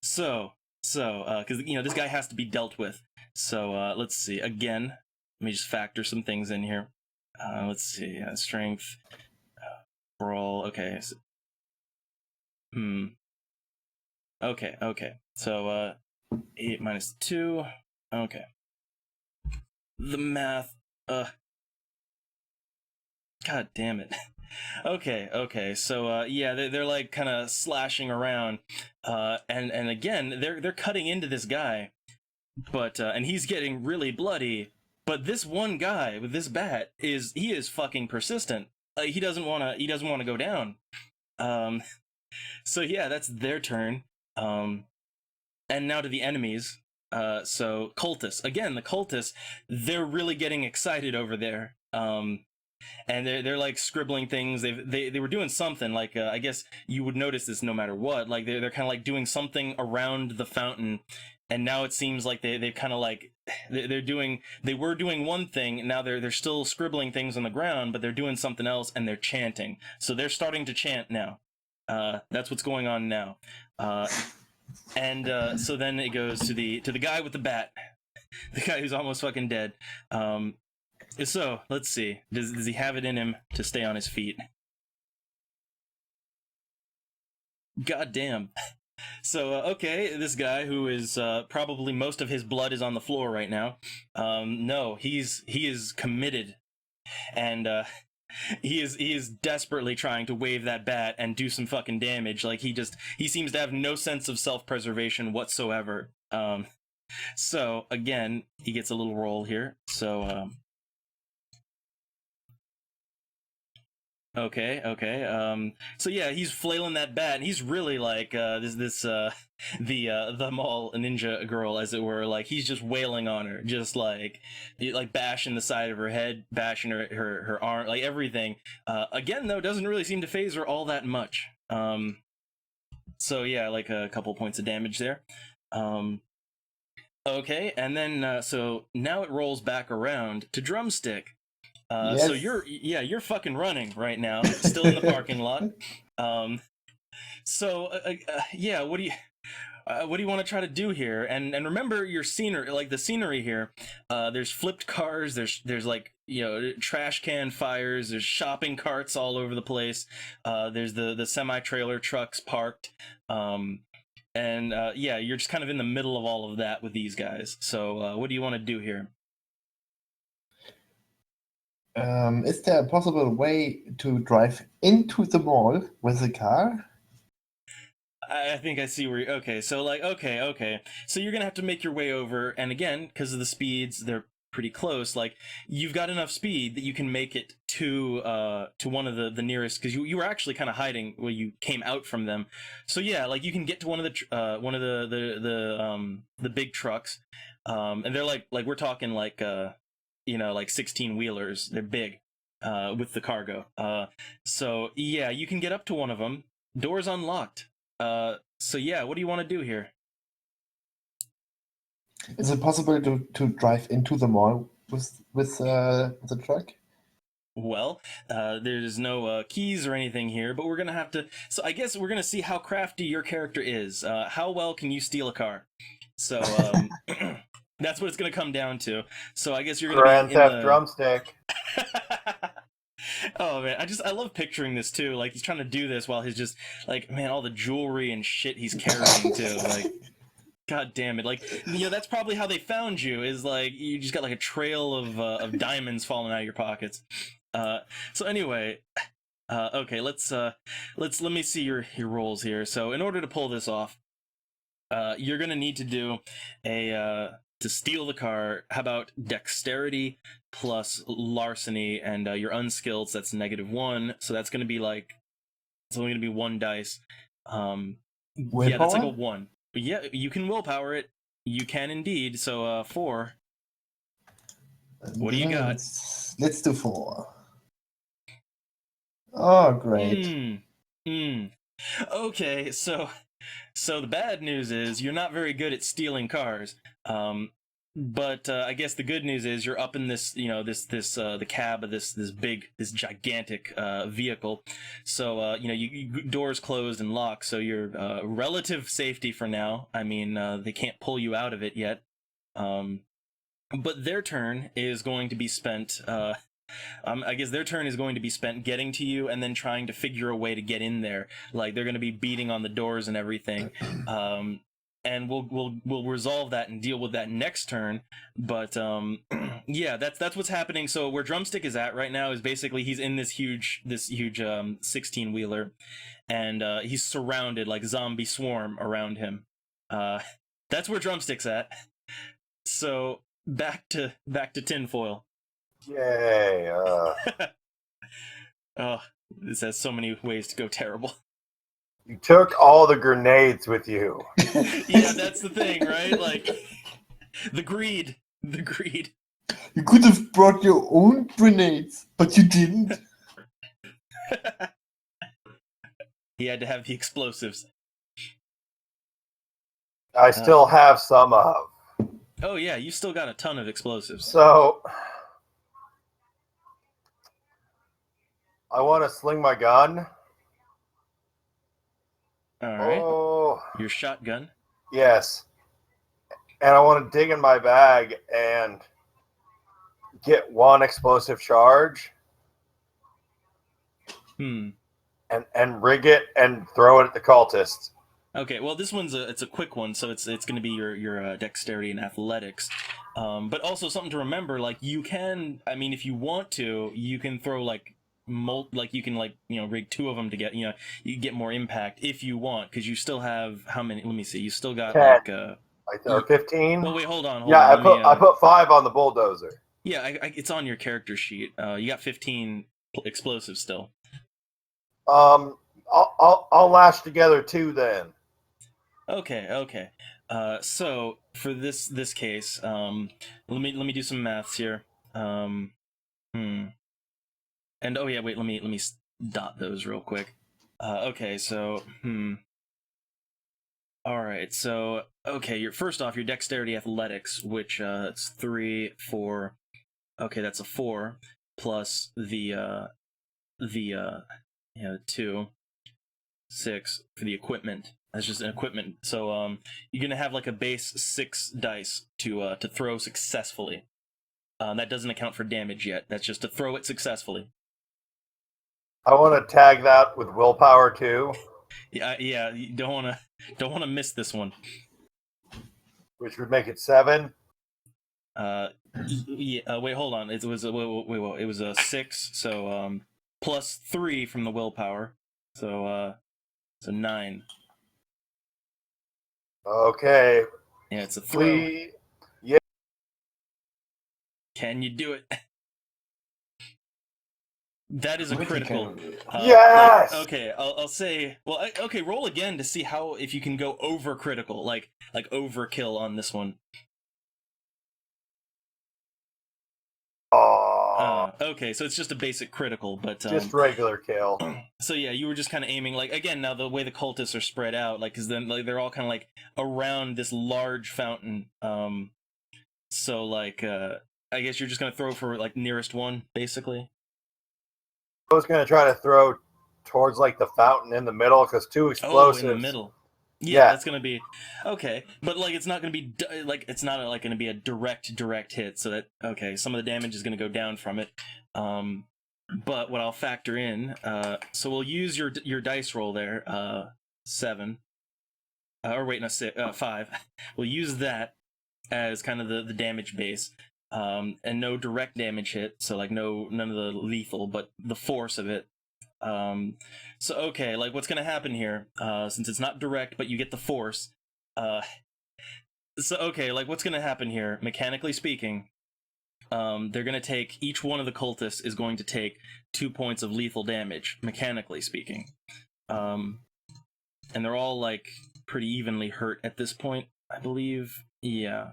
So because this guy has to be dealt with. So let's see again. Let me just factor some things in here. Let's see, strength, brawl. Okay. So, Okay. So 8 minus 2. Okay. The math. God damn it. Okay. So yeah, they're like kind of slashing around, and again they're cutting into this guy, but and he's getting really bloody. But this one guy with this bat is fucking persistent. He doesn't want to go down. So yeah, that's their turn. And now to the enemies. So cultists. Again, the cultists, they're really getting excited over there. and they're like scribbling things. They were doing something like I guess you would notice this no matter what. Like they're kind of like doing something around the fountain, and now it seems like they kind of like they were doing one thing, and now they're still scribbling things on the ground, but they're doing something else, and they're chanting. So they're starting to chant now. That's what's going on now. And so then it goes to the guy with the bat, the guy who's almost fucking dead. So let's see. Does he have it in him to stay on his feet? God damn. So okay, this guy who is probably most of his blood is on the floor right now. No, he is committed, and he is desperately trying to wave that bat and do some fucking damage. Like he seems to have no sense of self-preservation whatsoever. So again, he gets a little roll here. So okay. So yeah, he's flailing that bat, and he's really like the mall ninja girl, as it were. Like he's just wailing on her, just like bashing the side of her head, bashing her arm, like everything. Again, though, doesn't really seem to phase her all that much. So yeah, like a couple points of damage there. Okay, and then so now it rolls back around to Drumstick. Yes. So you're fucking running right now, still in the parking lot. Yeah, what do you want to try to do here? And remember your scenery, like the scenery here. There's flipped cars. There's like trash can fires. There's shopping carts all over the place. There's the semi trailer trucks parked. Yeah, you're just kind of in the middle of all of that with these guys. So what do you want to do here? Is there a possible way to drive into the mall with a car? I think I see where. Okay, so like, okay. So you're gonna have to make your way over, and again, because of the speeds, they're pretty close. Like, you've got enough speed that you can make it to one of the nearest, because you were actually kind of hiding where you came out from them. So yeah, like you can get to one of the big trucks, and they're like we're talking like like 16-wheelers. They're big, with the cargo. So yeah, you can get up to one of them. Door's unlocked. So yeah, what do you want to do here? Is it possible to drive into the mall with the truck? Well, there's no keys or anything here, but we're gonna have to. So I guess we're gonna see how crafty your character is. How well can you steal a car? So that's what it's gonna come down to. So I guess you're gonna Grand be Theft Drumstick. Oh man, I love picturing this too. Like he's trying to do this while he's just like, man, all the jewelry and shit he's carrying too. Like, god damn it! Like, that's probably how they found you. Is like you just got like a trail of diamonds falling out of your pockets. So anyway, okay, let me see your rolls here. So in order to pull this off, you're gonna need to do to steal the car. How about dexterity plus larceny, and you're unskilled, so that's -1. So that's gonna be like, it's only gonna be 1 dice. Yeah, that's like a 1. But yeah, you can willpower it. You can indeed. So 4. What do you got? Let's do 4. Oh, great. Okay, so the bad news is you're not very good at stealing cars. But I guess the good news is you're up in this, the cab of this gigantic vehicle. So you doors closed and locked, so you're relative safety for now. I mean, they can't pull you out of it yet. But their turn is going to be spent. I guess their turn is going to be spent getting to you and then trying to figure a way to get in there. Like they're going to be beating on the doors and everything. And we'll resolve that and deal with that next turn. But yeah, that's what's happening. So where Drumstick is at right now is basically he's in this huge 16-wheeler, and he's surrounded like zombie swarm around him. That's where Drumstick's at. So back to tinfoil. Yay! Oh, this has so many ways to go terrible. You took all the grenades with you. Yeah, that's the thing, right? Like, the greed. You could have brought your own grenades, but you didn't. He had to have the explosives. I still have some of. Oh yeah, you still got a ton of explosives. So I want to sling my gun. All right. Oh, Your shotgun. yes. And I want to dig in my bag and get one explosive charge. And rig it and throw it at the cultists. Okay, well this one's it's a quick one, so it's going to be your dexterity and athletics, but also something to remember. Like you can, I mean, if you want to, you can throw like you can rig two of them to get you get more impact if you want, because you still have how many? Let me see. You still got 10. Or 15. Well, wait, hold on. I put 5 on the bulldozer. Yeah, it's on your character sheet. You got 15 explosives still. I'll lash together 2 then. Okay. So for this case, let me do some maths here. And oh yeah, wait, let me dot those real quick. Okay, so all right, so okay, first off your dexterity athletics, which it's 3, 4. Okay, that's a 4 plus the 2, 6 for the equipment. That's just an equipment. So you're gonna have like a base 6 dice to throw successfully. That doesn't account for damage yet. That's just to throw it successfully. I want to tag that with willpower too. Yeah. You don't wanna miss this one. Which would make it 7. Yeah. Wait, hold on. It was a 6. So plus 3 from the willpower. So 9. Okay. Yeah, it's a throw. Yeah. Can you do it? That is a critical. Yes. Okay, I'll say. Well, okay, roll again to see if you can go over critical, like overkill on this one. Okay, so it's just a basic critical, but just regular kill. So yeah, you were just kind of aiming like again. Now the way the cultists are spread out, like, because then like they're all kind of like around this large fountain. So like I guess you're just gonna throw for like nearest one, basically. I was gonna try to throw towards like the fountain in the middle because 2 explosives. Oh, in the middle. Yeah, that's gonna be okay, but like it's not gonna be gonna be a direct hit. So that okay, some of the damage is gonna go down from it. But what I'll factor in, so we'll use your dice roll there, 7, or wait, no, 6, 5. We'll use that as kind of the damage base, and no direct damage hit. So like none of the lethal, but the force of it. So okay, like what's gonna happen here, since it's not direct but you get the force, so okay, like what's gonna happen here, mechanically speaking, they're gonna take, each one of the cultists is going to take 2 points of lethal damage, mechanically speaking. And they're all like pretty evenly hurt at this point, I believe. Yeah.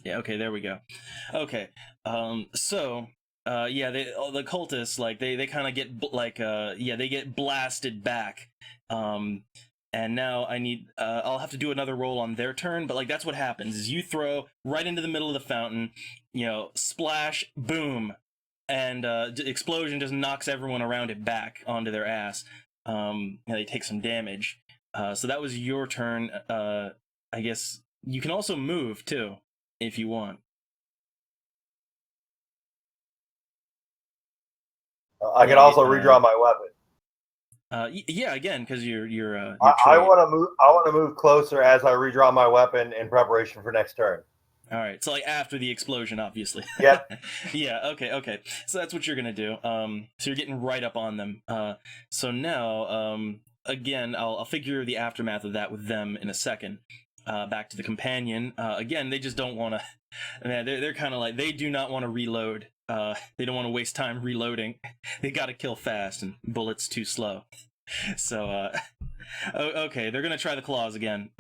Yeah, okay, there we go. Okay. So yeah, the cultists, like they kind of get they get blasted back, and now I need I'll have to do another roll on their turn, but like that's what happens is you throw right into the middle of the fountain, splash, boom, and explosion just knocks everyone around it back onto their ass. They take some damage. So that was your turn. I guess you can also move too if you want. I can also redraw my weapon. Yeah, again, because you're I want to move. I want to move closer as I redraw my weapon in preparation for next turn. All right, so like after the explosion, obviously. Yep. Yeah. Okay. So that's what you're gonna do. So you're getting right up on them. So now, again, I'll figure the aftermath of that with them in a second. Back to the companion. Again, they just don't want to. Man, they're kind of like, they do not want to reload. They don't want to waste time reloading. They got to kill fast, and bullets too slow. So, okay, they're gonna try the claws again.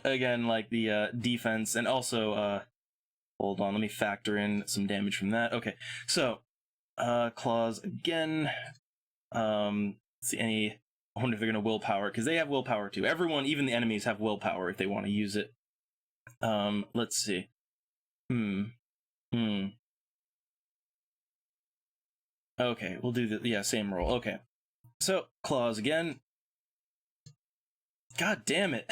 again, like the defense, and also hold on, let me factor in some damage from that. Okay, so claws again. See any? I wonder if they're gonna willpower, because they have willpower too. Everyone, even the enemies, have willpower if they want to use it. Let's see. Okay, we'll do the same roll. Okay, so claws again. God damn it!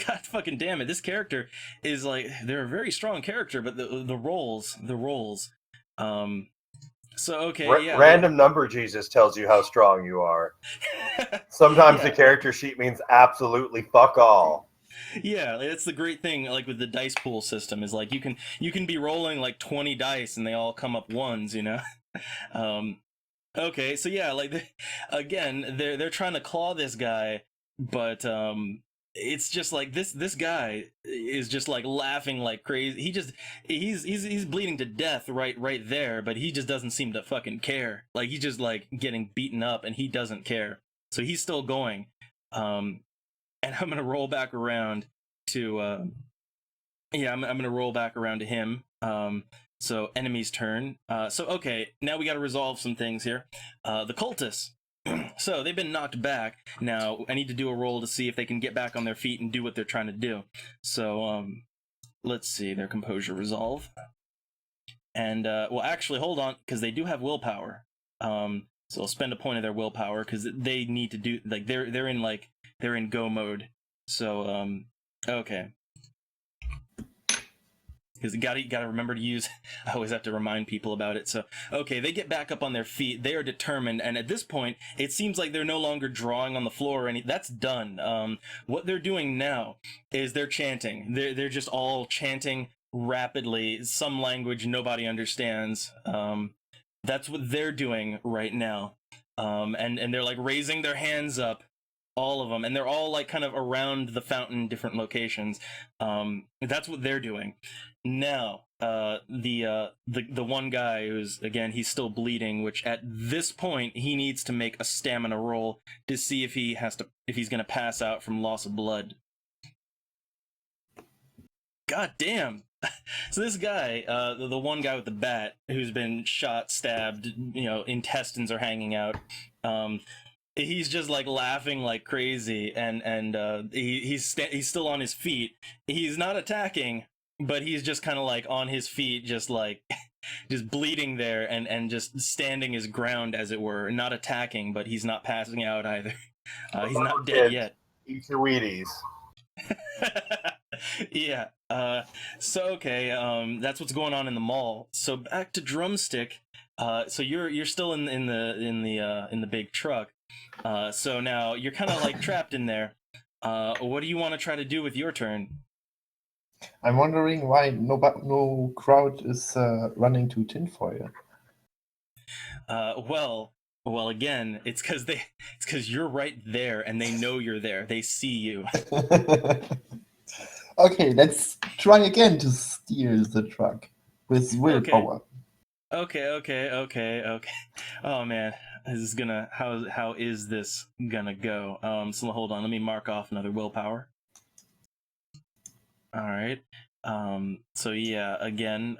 God fucking damn it! This character is like, they're a very strong character, but the rolls. So okay, yeah. Random number Jesus tells you how strong you are. Sometimes the character sheet means absolutely fuck all. Yeah, that's the great thing, like with the dice pool system, is like you can be rolling like 20 dice and they all come up ones, you know. Okay, so yeah, like again, they're trying to claw this guy, but it's just like this guy is just like laughing like crazy. He's bleeding to death right there, but he just doesn't seem to fucking care. Like he's just like getting beaten up and he doesn't care. So he's still going. And I'm gonna roll back around to I'm gonna roll back around to him. So enemy's turn. So okay, now we got to resolve some things here. The cultists. So they've been knocked back. Now I need to do a roll to see if they can get back on their feet and do what they're trying to do. So let's see, their composure resolve. And well, actually, hold on, because they do have willpower. So I'll spend a point of their willpower because they need to do, like, they're in go mode. So okay. Because you gotta remember to use. I always have to remind people about it. So okay, they get back up on their feet. They are determined, and at this point, it seems like they're no longer drawing on the floor or anything. That's done. What they're doing now is they're chanting. They're just all chanting rapidly some language nobody understands. That's what they're doing right now. And they're like raising their hands up. All of them, and they're all like kind of around the fountain, different locations. That's what they're doing. Now, the one guy who's, again, he's still bleeding, which at this point he needs to make a stamina roll to see if he's gonna pass out from loss of blood. God damn. So this guy, the one guy with the bat who's been shot, stabbed, intestines are hanging out. He's just like laughing like crazy, and he's still on his feet. He's not attacking, but he's just kind of like on his feet, just like just bleeding there, and just standing his ground, as it were, not attacking, but he's not passing out either. He's not dead yet. Eat your Wheaties. Yeah. So okay. That's what's going on in the mall. So back to Drumstick. So you're still in the big truck. So now you're kind of like trapped in there. What do you want to try to do with your turn? I'm wondering why no crowd is running to tinfoil. Well, again, it's because you're right there, and they know you're there. They see you. Okay, let's try again to steer the truck with willpower. Okay. Oh man, this is gonna how is this gonna go? So hold on, let me mark off another willpower. All right. So yeah, again,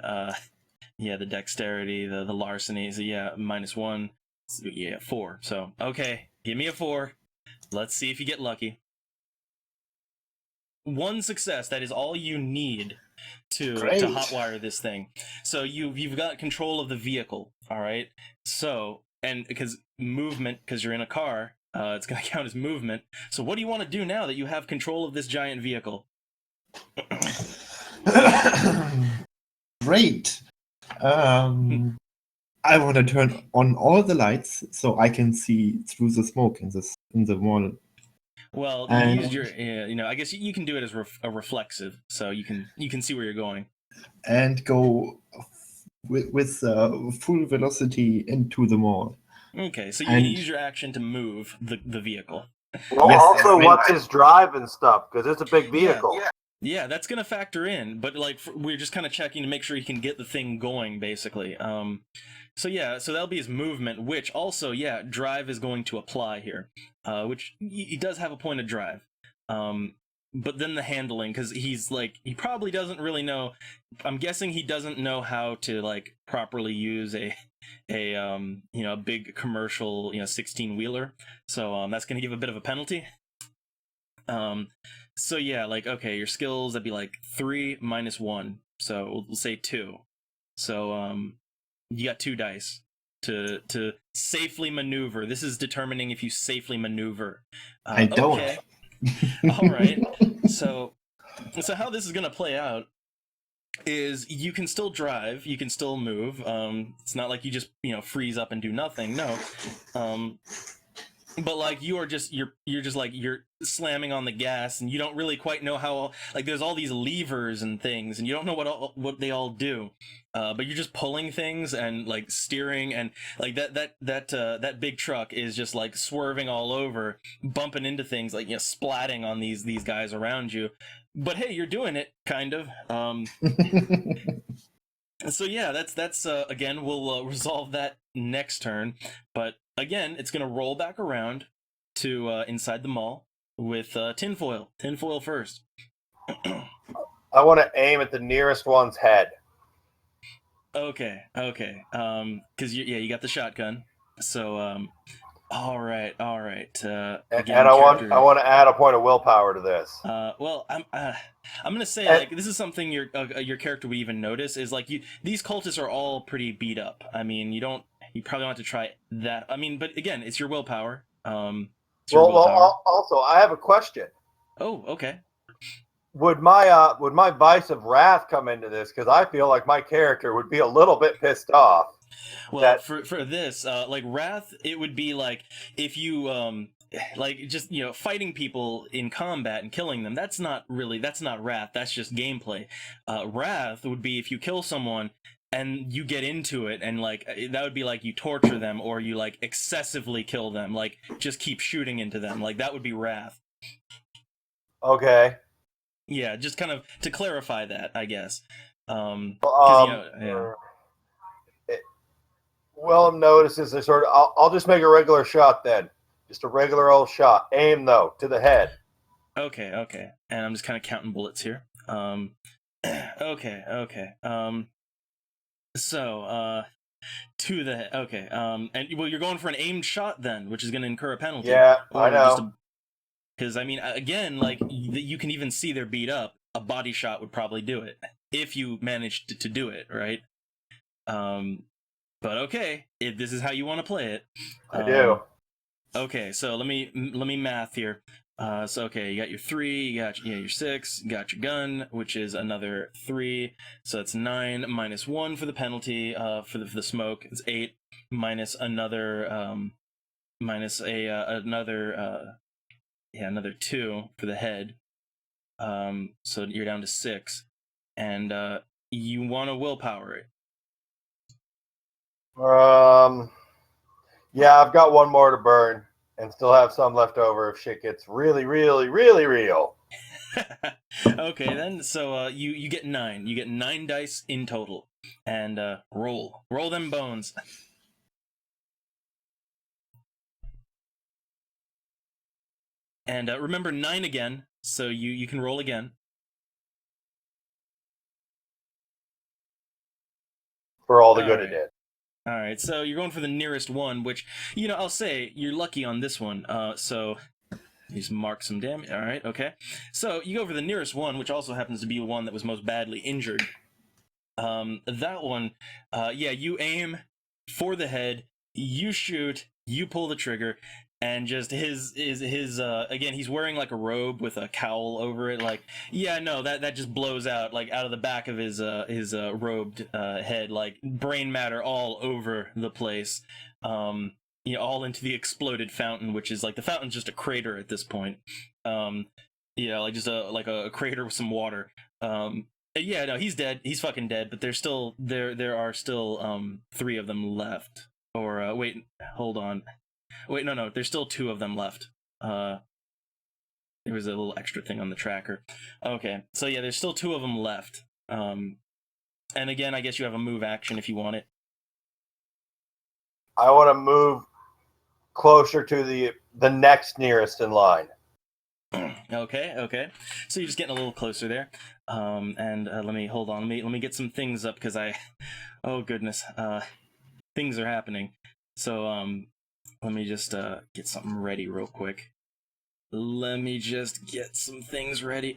the dexterity, the larceny. So yeah, -1. So, yeah, 4. So okay, give me a 4. Let's see if you get lucky. 1 success. That is all you need to hotwire this thing. So you've got control of the vehicle. All right. So, and because you're in a car, it's gonna count as movement. So what do you want to do now that you have control of this giant vehicle? Great. I want to turn on all the lights so I can see through the smoke in the mall. Well, you used your, I guess you can do it as a reflexive, so you can see where you're going. And go with full velocity into the mall. Okay, so you can use your action to move the vehicle. Well, yes, also, what's his drive and stuff? Because it's a big vehicle. Yeah, that's gonna factor in, but like we're just kind of checking to make sure he can get the thing going, basically. So that'll be his movement, which also, drive is going to apply here, which he does have a point of drive. but then the handling, because he's like, he probably doesn't really know. I'm guessing he doesn't know how to like properly use a big commercial 16-wheeler. So that's gonna give a bit of a penalty. So yeah, like, okay, your skills, that'd be like 3 minus 1, so we'll say 2. So you got 2 dice to safely maneuver. This is determining if you safely maneuver. I don't. Okay. All right. So how this is gonna play out is you can still drive, you can still move. It's not like you just freeze up and do nothing. No. But like you're just like you're slamming on the gas, and you don't really quite know how, like, there's all these levers and things, and you don't know what they all do. But you're just pulling things and like steering, and like that big truck is just like swerving all over, bumping into things, like splatting on these guys around you. But hey, you're doing it, kind of. So yeah, that's again, we'll resolve that next turn. But again, it's gonna roll back around to inside the mall with tinfoil. Tinfoil first. I want to aim at the nearest one's head. Okay. Because you got the shotgun. So all right. Again, And I want to add a point of willpower to this. Well, I'm gonna say, like, this is something your character would even notice, is like, these cultists are all pretty beat up. I mean, you probably want to try that. I mean, but again, it's your willpower. Well, also, I have a question. Oh, okay. Would my vice of wrath come into this? Because I feel like my character would be a little bit pissed off. Well, for this, like, wrath, it would be like if you like, just fighting people in combat and killing them. That's not wrath. That's just gameplay. Wrath would be if you kill someone and you get into it, and like that would be like you torture them, or you like excessively kill them, like just keep shooting into them. Like that would be wrath. Okay. Yeah, just kind of to clarify that, I guess. Willem notices there's sort of. I'll just make a regular shot then. Just a regular old shot. Aim though to the head. Okay. And I'm just kind of counting bullets here. Okay. So to the head. Okay. And well, you're going for an aimed shot then, which is going to incur a penalty. Yeah, I know. Because I mean, again, like, you can even see they're beat up. A body shot would probably do it if you managed to do it, right? But okay, if this is how you want to play it, I do. Okay, so let me math here. So okay, you got your 3, you got your 6, you got your gun, which is another 3. So that's 9 minus 1 for the penalty. For the smoke, it's 8 minus another another 2 for the head. So you're down to 6, and you want to willpower it. Yeah, I've got one more to burn, and still have some left over if shit gets really, really, really real. Okay, then. So you get 9. You get 9 dice in total, and roll them bones. And remember, 9 again, so you can roll again. For all the good it did. All right, so you're going for the nearest one, which, I'll say you're lucky on this one. So just mark some damage. All right, okay. So you go for the nearest one, which also happens to be the one that was most badly injured. That one, you aim for the head, you shoot, you pull the trigger, and just his again, he's wearing like a robe with a cowl over it. Like, yeah, no, that just blows out, like, out of the back of his robed head, like brain matter all over the place. All into the exploded fountain, which is like, the fountain's just a crater at this point. Like just a crater with some water. Yeah, no, he's dead. He's fucking dead. But there's still there are still 3 of them left. Or wait, hold on. Wait, no, there's still 2 of them left. There was a little extra thing on the tracker. Okay, so yeah, there's still 2 of them left. And again, I guess you have a move action if you want it. I want to move closer to the next nearest in line. Okay. So you're just getting a little closer there. And let me hold on. Let me get some things up because oh goodness, things are happening. So let me just get something ready real quick. Let me just get some things ready.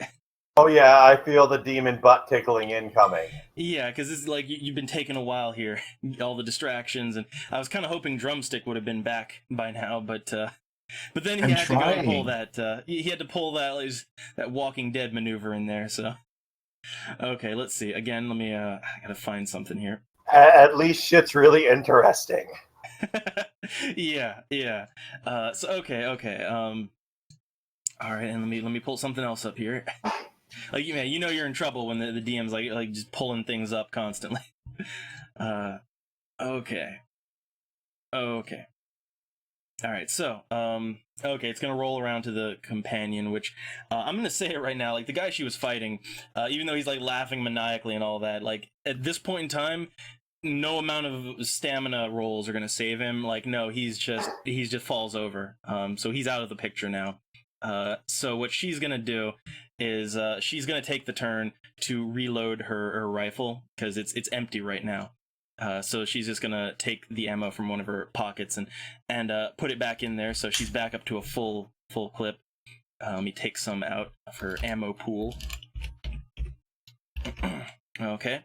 Oh yeah, I feel the demon butt tickling incoming. Yeah, because it's like you've been taking a while here, all the distractions, and I was kind of hoping Drumstick would have been back by now, but then he I'm had to go and pull trying. that. He had to pull that Walking Dead maneuver in there. So okay, let's see. Again, let me. I gotta find something here. At least shit's really interesting. Yeah. So okay. All right, and let me pull something else up here. Like, man, you know you're in trouble when the DM's like just pulling things up constantly. Okay. All right, so okay, it's gonna roll around to the companion, which I'm gonna say it right now. Like the guy she was fighting, even though he's like laughing maniacally and all that, like at this point in time, no amount of stamina rolls are gonna save him. Like no, he's just falls over. So he's out of the picture now. So what she's gonna do is she's gonna take the turn to reload her rifle because it's empty right now. So she's just gonna take the ammo from one of her pockets and put it back in there. So she's back up to a full clip. Let me take some out of her ammo pool. Okay.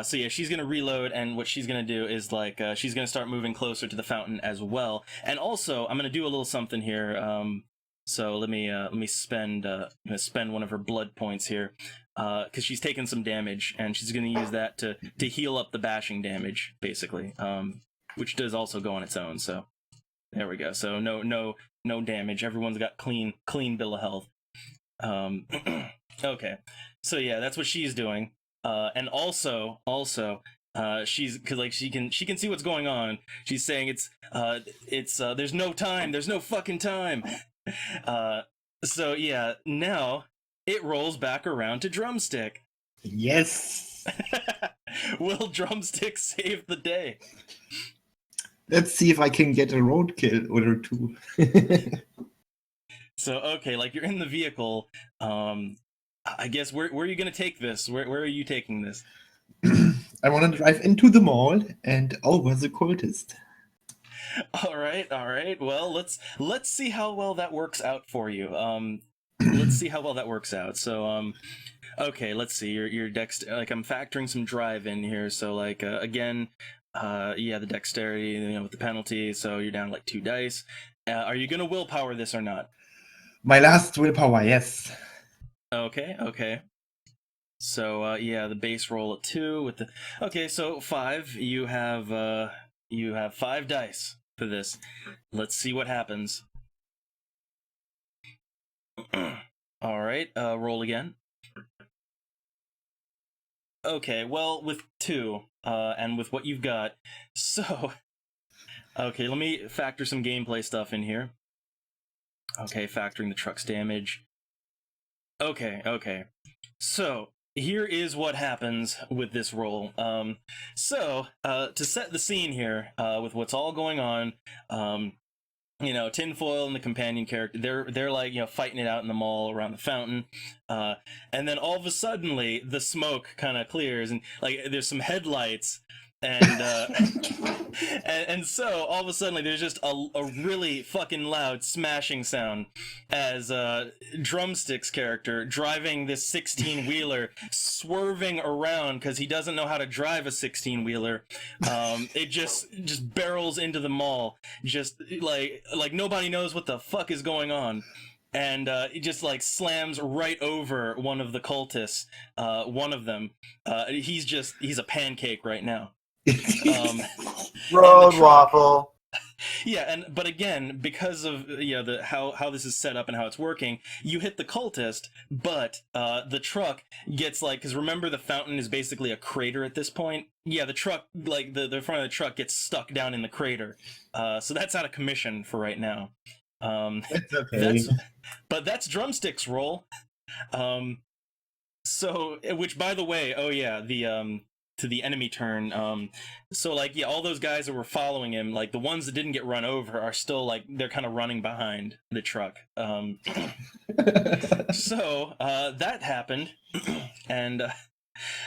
So yeah, she's gonna reload, and what she's gonna do is like she's gonna start moving closer to the fountain as well. And also, I'm gonna do a little something here. So let me spend one of her blood points here, because she's taken some damage, and she's gonna use that to heal up the bashing damage, basically. Which does also go on its own. So there we go. So no damage. Everyone's got clean bill of health. Okay. So yeah, that's what she's doing. And also, she's because like she can see what's going on. She's saying it's there's no time, there's no fucking time. So yeah, now it rolls back around to Drumstick. Yes. Will Drumstick save the day? Let's see if I can get a roadkill or two. So okay, like you're in the vehicle. I guess where are you gonna take this? Where are you taking this? I want to drive into the mall and over the cultist. All right. Well, let's see how well that works out for you. Let's see how well that works out. So, okay, let's see. Your like I'm factoring some drive in here. So, like again, yeah, the dexterity, with the penalty. So you're down like 2 dice. Are you gonna willpower this or not? My last willpower, yes. Okay. So yeah, the base roll at 2 with the. Okay, so 5. You have 5 dice for this. Let's see what happens. All right, roll again. Okay, well, with 2, and with what you've got, so okay, let me factor some gameplay stuff in here. Okay, factoring the truck's damage. Okay. So here is what happens with this roll. So to set the scene here, with what's all going on, Tinfoil and the companion character, they're like, fighting it out in the mall around the fountain, and then all of a suddenly the smoke kind of clears, and like there's some headlights, and and so all of a sudden there's just a really fucking loud smashing sound as Drumstick's character driving this 16-wheeler, swerving around because he doesn't know how to drive a 16-wheeler. It just barrels into the mall, just like nobody knows what the fuck is going on. And it just like slams right over one of the cultists. One of them, he's a pancake right now. Road waffle. Yeah, but again, because of how this is set up and how it's working, you hit the cultist, but the truck gets like, because remember the fountain is basically a crater at this point. Yeah, the truck, like the front of the truck gets stuck down in the crater, so that's out of commission for right now. That's okay. That's Drumstick's roll. So, which by the way, oh yeah, the to the enemy turn. So like yeah, all those guys that were following him, like the ones that didn't get run over, are still like they're kind of running behind the truck. So that happened, and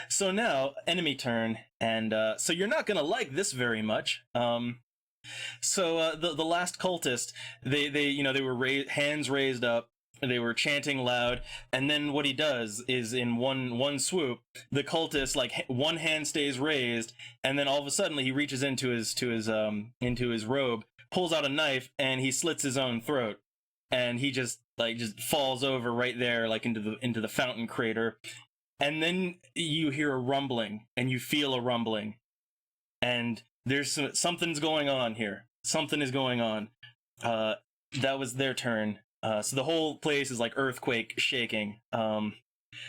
so now enemy turn, and so you're not gonna like this very much. So the last cultist, they they were hands raised up. They were chanting loud, and then what he does is in one swoop, the cultist like one hand stays raised, and then all of a sudden he reaches into his robe, pulls out a knife, and he slits his own throat, and he just falls over right there like into the fountain crater, and then you hear a rumbling and you feel a rumbling, and there's something's going on here. Something is going on. That was their turn. So the whole place is like earthquake shaking.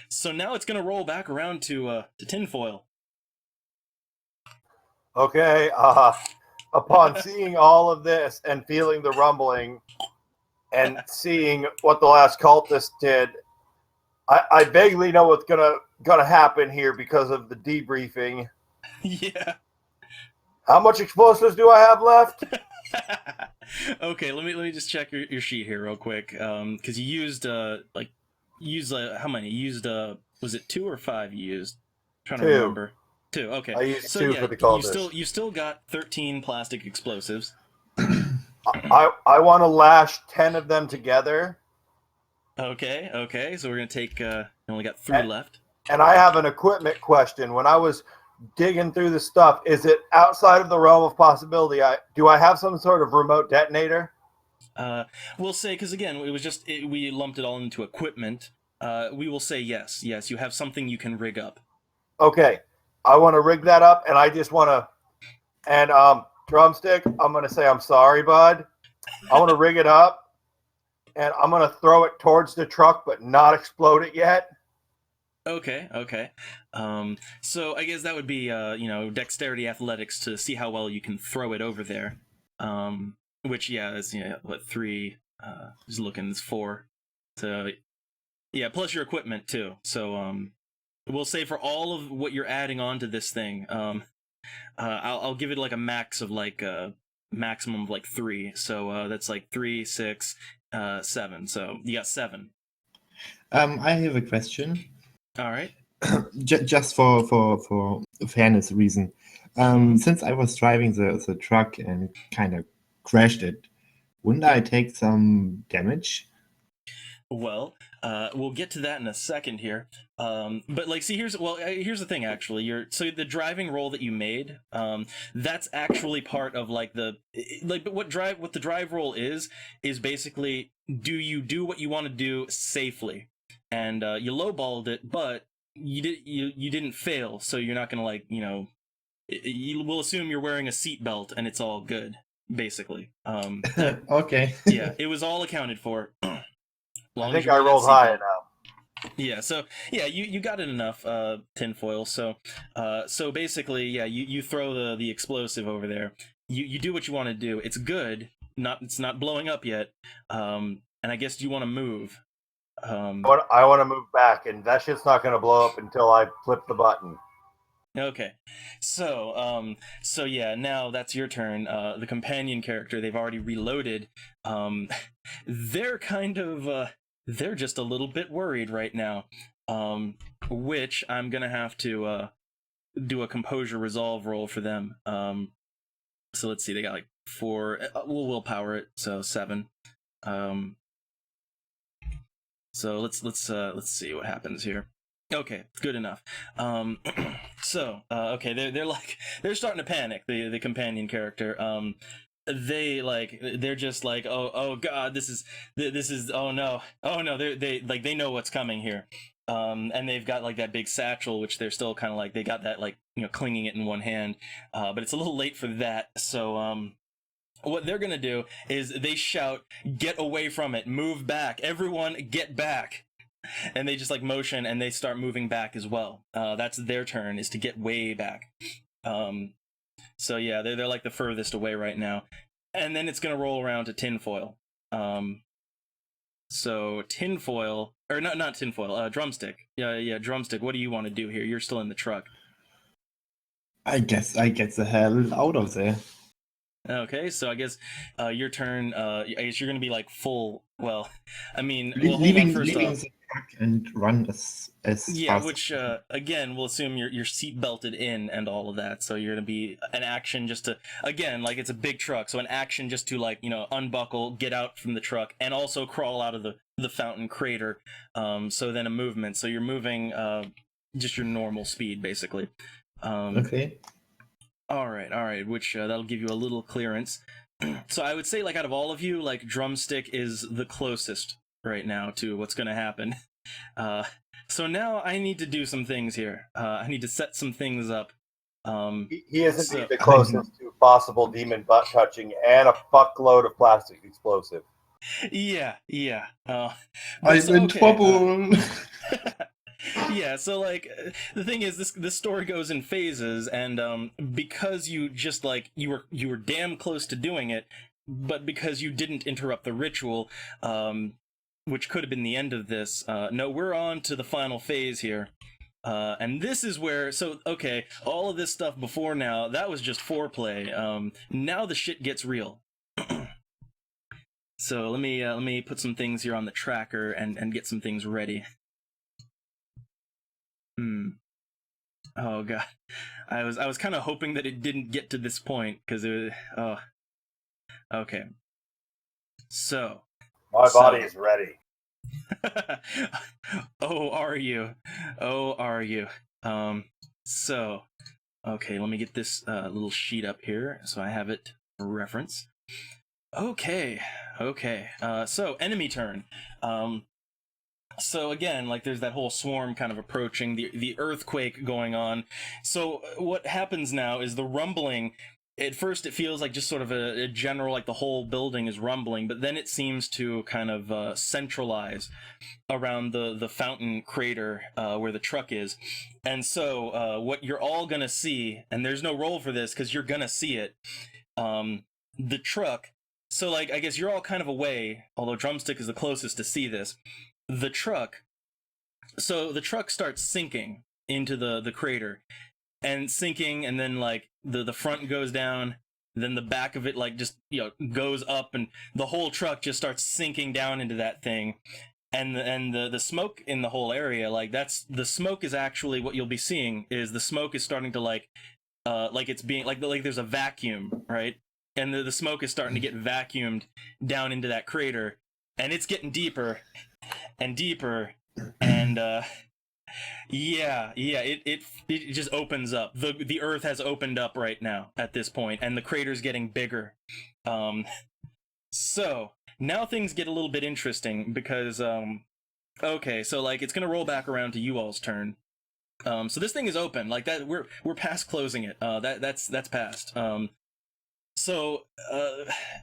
So now it's gonna roll back around to tinfoil. Okay. Upon seeing all of this and feeling the rumbling and seeing what the last cultist did, I vaguely know what's gonna happen here because of the debriefing. Yeah. How much explosives do I have left? Okay, let me just check your sheet here real quick. Because you used how many? You used was it 2 or 5 you used? I'm trying to remember. 2. Okay. I used so 2 yeah, for the cultist. you still got 13 plastic explosives. I want to lash 10 of them together. Okay. So we're gonna take. You only got 3 left. And I have an equipment question. When I was digging through the stuff, is it outside of the realm of possibility? Do I have some sort of remote detonator? We'll say, because again, it was just we lumped it all into equipment. We will say yes. You have something you can rig up. Okay, I want to rig that up, and I just want to. And drumstick, I'm gonna say I'm sorry, bud. I want to rig it up, and I'm gonna throw it towards the truck, but not explode it yet. Okay. So I guess that would be dexterity athletics to see how well you can throw it over there. Which is what 3? Just looking, it's 4. So yeah, plus your equipment too. So we'll say for all of what you're adding on to this thing, I'll give it like a max of like maximum of like 3. So that's like 3, 6, 7. So you got 7. I have a question. All right. Just for fairness reason, since I was driving the truck and kind of crashed it, wouldn't I take some damage? Well, we'll get to that in a second here. But like, see, here's the thing. Actually, so the driving roll that you made, that's actually part of like but what the drive roll is basically, do you do what you want to do safely, and you lowballed it, but you didn't fail, so you're not gonna we'll assume you're wearing a seatbelt and it's all good, basically. Okay. Yeah, it was all accounted for. I think I rolled high enough. Yeah, so yeah, you got it enough, tinfoil. So basically, yeah, you throw the explosive over there. You do what you want to do. It's good. It's not blowing up yet. And I guess you want to move. I want to move back, and that shit's not going to blow up until I flip the button. Okay, so yeah, now that's your turn. The companion character, they've already reloaded. They're kind of they're just a little bit worried right now, which I'm gonna have to do a composure resolve roll for them. So let's see, they got like 4. We'll willpower it, so 7. So let's see what happens here. Okay, good enough. So okay, they're starting to panic. The companion character. They're just like, oh god, this is oh no. They know what's coming here. And they've got like that big satchel, which they're still kind of like, they got that like clinging it in one hand. But it's a little late for that. So what they're gonna do is they shout, "Get away from it! Move back! Everyone, get back!" And they just like motion, and they start moving back as well. That's their turn, is to get way back. So yeah, they're like the furthest away right now. And then it's gonna roll around to tinfoil. So tinfoil, or not tinfoil, drumstick. Yeah, drumstick. What do you want to do here? You're still in the truck. I guess I get the hell out of there. Okay, so I guess your turn. I guess you're gonna be like full. Well, I mean, Le- well, hold on. leaving First leaving off, the truck and run as yeah. fast. Which again, we'll assume you're seat belted in and all of that. So you're gonna be an action just to again, like it's a big truck, so an action just to like unbuckle, get out from the truck, and also crawl out of the fountain crater. So then a movement. So you're moving just your normal speed basically. Okay. All right. Which that'll give you a little clearance. So I would say, like, out of all of you, like, Drumstick is the closest right now to what's going to happen. So now I need to do some things here. I need to set some things up. He is So- indeed the closest to possible demon butt touching and a fuckload of plastic explosive. yeah. I'm in trouble. Yeah, so like the thing is this story goes in phases, and because you just like you were damn close to doing it, but because you didn't interrupt the ritual, which could have been the end of this, no, we're on to the final phase here. And this is where, so okay, all of this stuff before now, that was just foreplay. Now the shit gets real. So let me put some things here on the tracker and get some things ready. Oh god, I was kind of hoping that it didn't get to this point because it was, oh, okay. So My body is ready. oh, are you? Oh, are you? So okay, let me get this little sheet up here so I have it for reference. Okay. So enemy turn. So again, like there's that whole swarm kind of approaching, the earthquake going on. So what happens now is the rumbling. At first, it feels like just sort of a general, like the whole building is rumbling, but then it seems to kind of centralize around the fountain crater where the truck is. And so what you're all gonna see, and there's no roll for this because you're gonna see it. The truck. So like I guess you're all kind of away, although Drumstick is the closest to see this. The truck starts sinking into the crater and sinking, and then like the front goes down, then the back of it like just goes up, and the whole truck just starts sinking down into that thing. And the smoke in the whole area, like that's the smoke is actually what you'll be seeing is the smoke is starting to like it's being like there's a vacuum, right? And the smoke is starting to get vacuumed down into that crater, and it's getting deeper and deeper, and it just opens up. The earth has opened up right now at this point, and the crater's getting bigger. So now things get a little bit interesting because okay, so like it's gonna roll back around to you all's turn. So this thing is open like that. We're past closing it. That's past. So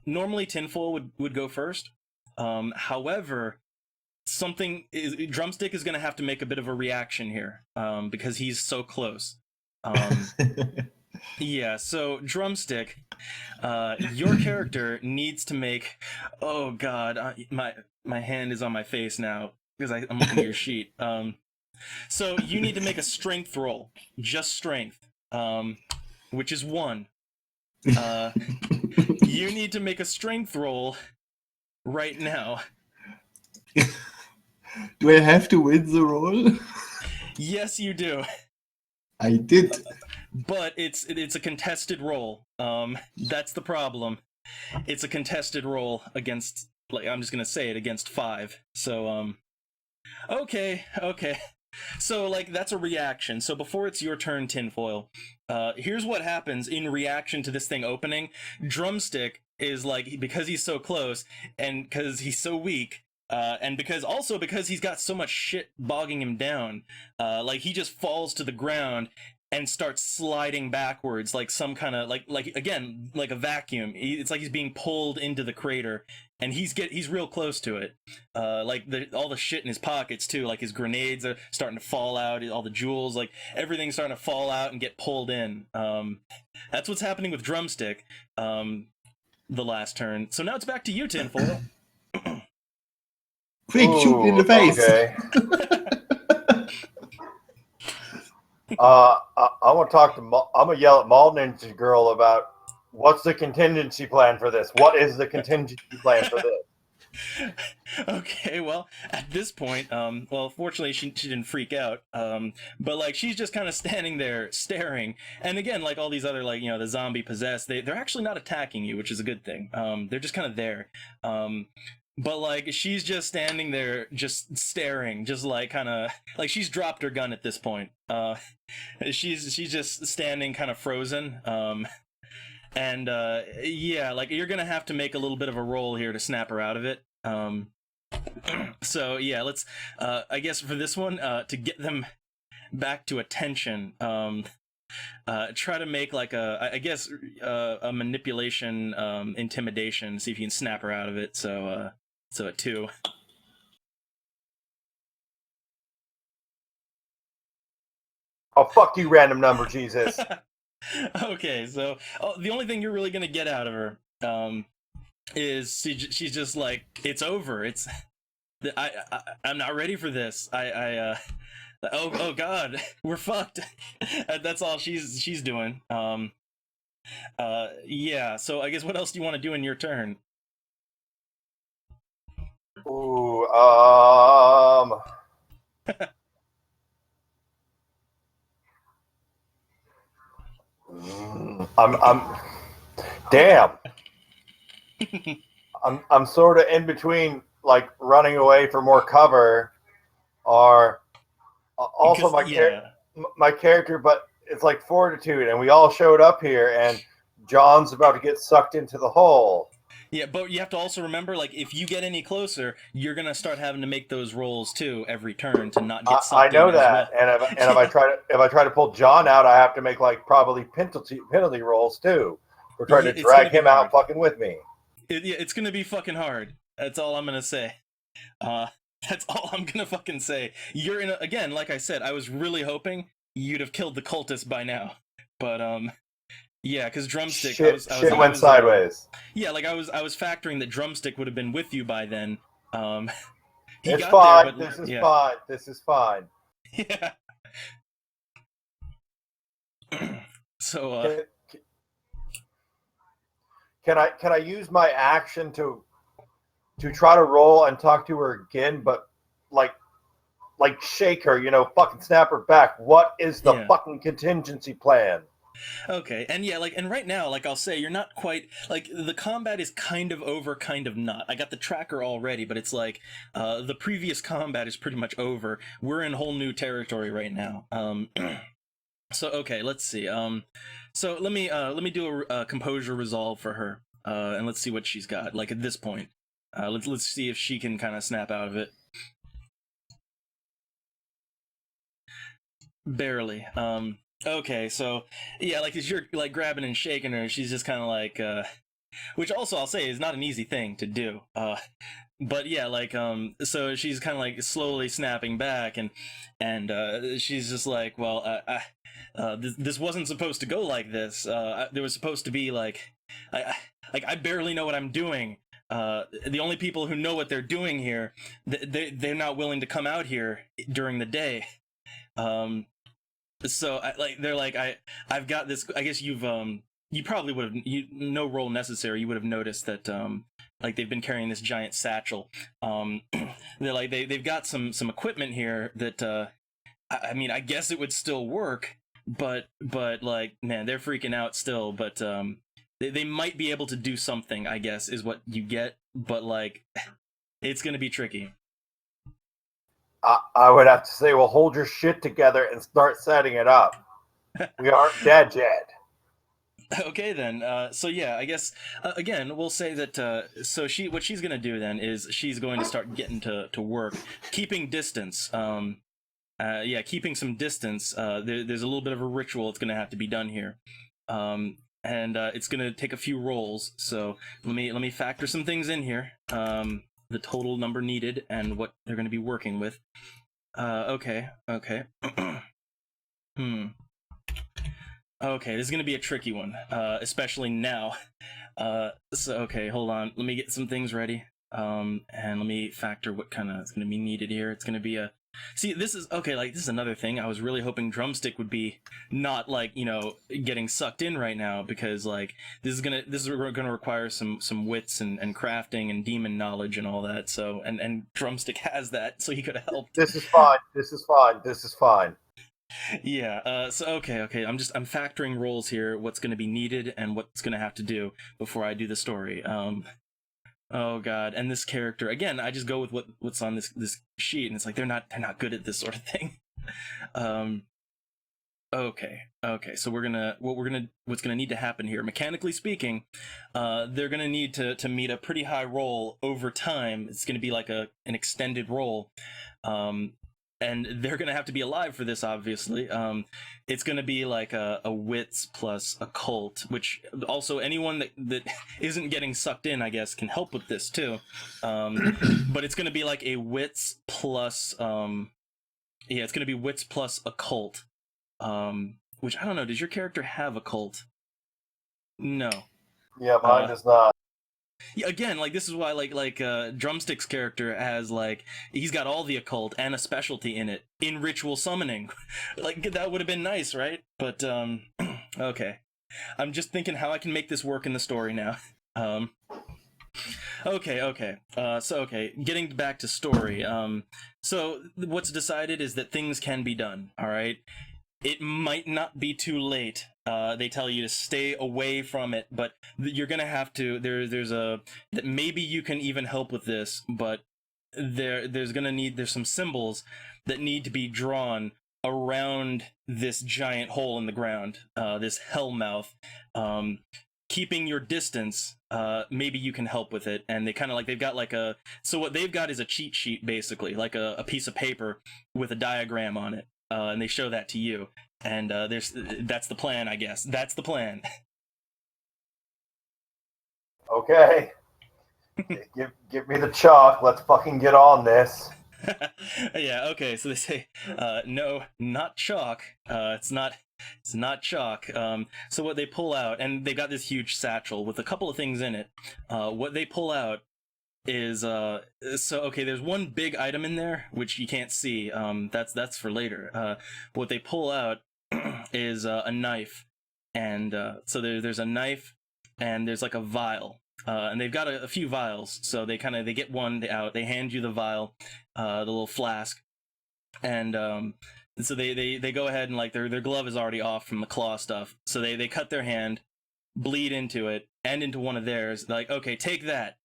normally Tinfoil would go first. However, Drumstick is going to have to make a bit of a reaction here because he's so close. Yeah, so Drumstick, your character needs to make. Oh God, my hand is on my face now because I'm looking at your sheet. So you need to make a strength roll, just strength, which is 1. You need to make a strength roll right now. Do I have to win the roll? Yes, you do. I did. But it's a contested roll. That's the problem. It's a contested roll against, like, I'm just gonna say it, against 5. So okay. So like that's a reaction. So before it's your turn, Tinfoil, here's what happens in reaction to this thing opening. Drumstick is like, because he's so close and because he's so weak, and because he's got so much shit bogging him down, like he just falls to the ground and starts sliding backwards like some kind of like again like a vacuum. It's like he's being pulled into the crater, and he's real close to it. Like all the shit in his pockets too, like his grenades are starting to fall out, all the jewels, like everything's starting to fall out and get pulled in. That's what's happening with Drumstick. The last turn. So now it's back to you, Tinfoil. Quick, shoot me in the face. Okay. I'm gonna talk to. I'm gonna yell at Mall Ninja Girl about what's the contingency plan for this. What is the contingency plan for this? Okay, well, at this point, well, fortunately she didn't freak out, but like she's just kind of standing there staring, and again, like all these other like the zombie possessed, they're actually not attacking you, which is a good thing. They're just kind of there, but like she's just standing there, just staring, just like kind of like she's dropped her gun at this point. She's just standing, kind of frozen, and yeah, like you're gonna have to make a little bit of a roll here to snap her out of it. So yeah, let's I guess for this one, to get them back to attention, try to make like I guess a manipulation, intimidation, see if you can snap her out of it. So a 2. Oh, fuck you, random number, Jesus. Okay, so the only thing you're really gonna get out of her, is she's just like, it's over. I'm not ready for this. Oh god, we're fucked. That's all she's doing. Yeah. So I guess what else do you want to do in your turn? Ooh, I'm damn. I'm sort of in between, like running away for more cover, or also my character, but it's like fortitude, and we all showed up here, and John's about to get sucked into the hole. Yeah, but you have to also remember, like, if you get any closer, you're gonna start having to make those rolls too every turn to not get sucked I know in that, as well. and if I try to pull John out, I have to make like probably penalty rolls too. We're trying to drag him out fucking with me. It's gonna be fucking hard. That's all I'm gonna say. That's all I'm gonna fucking say. You're in again, like I said, I was really hoping you'd have killed the cultist by now, but yeah, because Drumstick, shit went sideways. Yeah, like I was factoring that Drumstick would have been with you by then. It's fine. This is fine. This is fine. Yeah. So can I use my action to try to roll and talk to her again, but like shake her, fucking snap her back? What is the fucking contingency plan? Okay, and yeah, like, and right now, like, I'll say, you're not quite, like, the combat is kind of over, kind of not. I got the tracker already, but it's like, the previous combat is pretty much over. We're in whole new territory right now. So, okay, let's see. So let me do a composure resolve for her, and let's see what she's got, like, at this point. Let's see if she can kind of snap out of it. Barely. Okay, so yeah, like as you're like grabbing and shaking her, she's just kind of like, which also I'll say is not an easy thing to do. But yeah, like so she's kind of like slowly snapping back, and she's just like, well, this wasn't supposed to go like this. There was supposed to be like, I barely know what I'm doing. The only people who know what they're doing here, they're not willing to come out here during the day. So they're like, I've got this. I guess you probably would have, no roll necessary. You would have noticed that like they've been carrying this giant satchel. They're like they've got some equipment here that I mean, I guess it would still work, but like, man, they're freaking out still. But they might be able to do something, I guess, is what you get. But like, it's gonna be tricky. I would have to say, well, hold your shit together and start setting it up. We aren't dead yet. Okay then. So yeah, I guess again we'll say that. So what she's gonna do then is she's going to start getting to work, keeping distance. Yeah, keeping some distance. There's a little bit of a ritual that's gonna have to be done here, and it's gonna take a few rolls. So let me factor some things in here. The total number needed and what they're going to be working with. Okay. Okay, this is going to be a tricky one, especially now. So, okay, hold on. Let me get some things ready. And let me factor what kind of is going to be needed here. It's going to be a See, this is okay. Like, this is another thing. I was really hoping Drumstick would be not like, getting sucked in right now, because like this is gonna require some wits and crafting and demon knowledge and all that. So and Drumstick has that, so he could have helped. This is fine. This is fine. This is fine. Yeah. So okay. I'm factoring roles here. What's gonna be needed and what's gonna have to do before I do the story. Oh god, and this character again. I just go with what's on this sheet, and it's like they're not good at this sort of thing. Okay. So what's gonna need to happen here, mechanically speaking, they're gonna need to meet a pretty high roll over time. It's gonna be like an extended roll, and they're gonna have to be alive for this. Obviously, it's gonna be like a wits plus occult, which also anyone that isn't getting sucked in, I guess, can help with this too. But it's gonna be like a wits plus it's gonna be wits plus occult. Which I don't know. Does your character have occult? No. Yeah, mine does not. Yeah, again, like this is why like Drumstick's character has like he's got all the occult and a specialty in it in ritual summoning. Like that would have been nice, right? But okay. I'm just thinking how I can make this work in the story now. Okay. Getting back to story. So what's decided is that things can be done. All right. It might not be too late. They tell you to stay away from it, but you're gonna have to. There's maybe you can even help with this, but there's some symbols that need to be drawn around this giant hole in the ground, this hell mouth. Keeping your distance, maybe you can help with it. And they've got so what they've got is a cheat sheet, basically, like a piece of paper with a diagram on it. And they show that to you, and that's the plan, I guess. That's the plan. Okay. give me the chalk. Let's fucking get on this. Yeah. Okay. So they say, no, not chalk. It's not chalk. So what they pull out, and they got this huge satchel with a couple of things in it. What they pull out is there's one big item in there which you can't see. That's for later. What they pull out is a knife, and so there's a knife, and there's like a vial, and they've got a few vials. So they get one out, they hand you the vial, the little flask, and so they go ahead and like their glove is already off from the claw stuff, so they cut their hand, bleed into it and into one of theirs. They're like, okay, take that.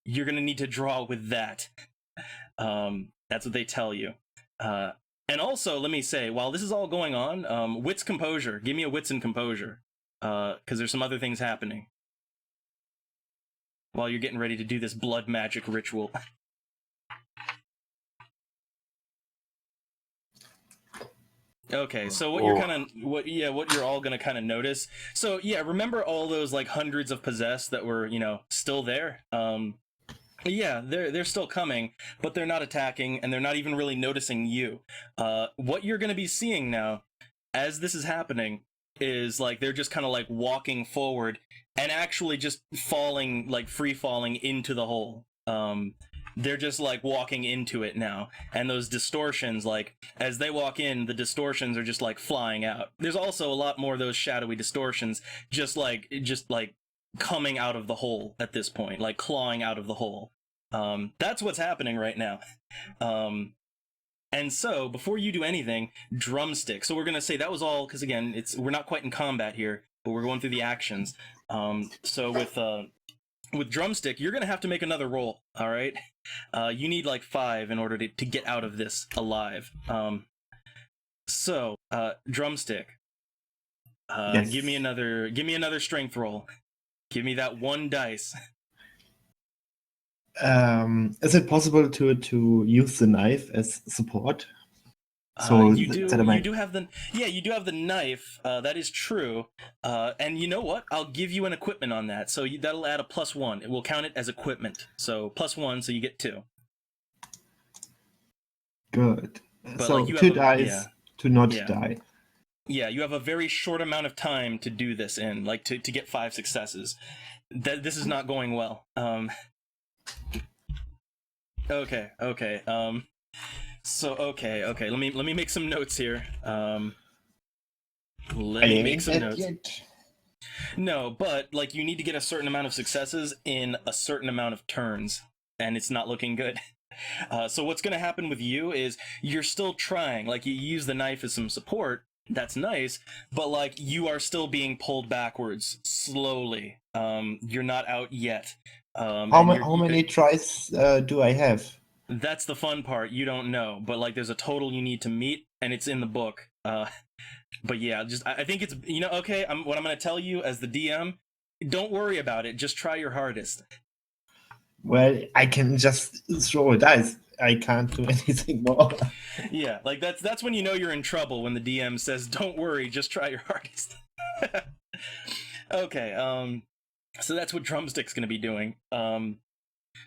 You're gonna need to draw with that. That's what they tell you. And also, let me say, while this is all going on, wits composure. Give me a wits and composure, because there's some other things happening while you're getting ready to do this blood magic ritual. Okay, so what you're all gonna kind of notice. So yeah, remember all those like hundreds of possessed that were still there. Yeah, they're still coming, but they're not attacking, and they're not even really noticing you. What you're gonna be seeing now, as this is happening, is like they're just kind of like walking forward and actually just falling, like free falling into the hole. They're just like walking into it now, and those distortions, like as they walk in, the distortions are just like flying out. There's also a lot more of those shadowy distortions just like coming out of the hole at this point, like clawing out of the hole. That's what's happening right now. And so before you do anything, Drumstick. So we're gonna say that was all, because again, we're not quite in combat here, but we're going through the actions. So with Drumstick, you're gonna have to make another roll. All right, you need like 5 in order to get out of this alive. So Drumstick, Yes. give me another strength roll. Give me that 1 dice. Is it possible to use the knife as support? So you do have the knife. That is true. And you know what? I'll give you an equipment on that. So that'll add a +1. It will count it as equipment. So +1, so you get 2. Good. But so like, you 2 have dice to not die. Yeah, you have a very short amount of time to do this in, like to get 5 successes. This is not going well. Okay. So okay. Let me make some notes here. Let I me ain't make some dead notes. yet. No, but like you need to get a certain amount of successes in a certain amount of turns, and it's not looking good. So what's going to happen with you is you're still trying. Like you use the knife as some support. That's nice, but like you are still being pulled backwards slowly. You're not out yet. How many tries do I have? That's the fun part. You don't know, but like there's a total you need to meet, and it's in the book. But yeah, just I think it's okay. What I'm going to tell you as the DM. Don't worry about it. Just try your hardest. Well, I can just throw a dice. I can't do anything more. Yeah, like that's when you know you're in trouble when the DM says, "Don't worry, just try your hardest." Okay, so that's what Drumstick's going to be doing.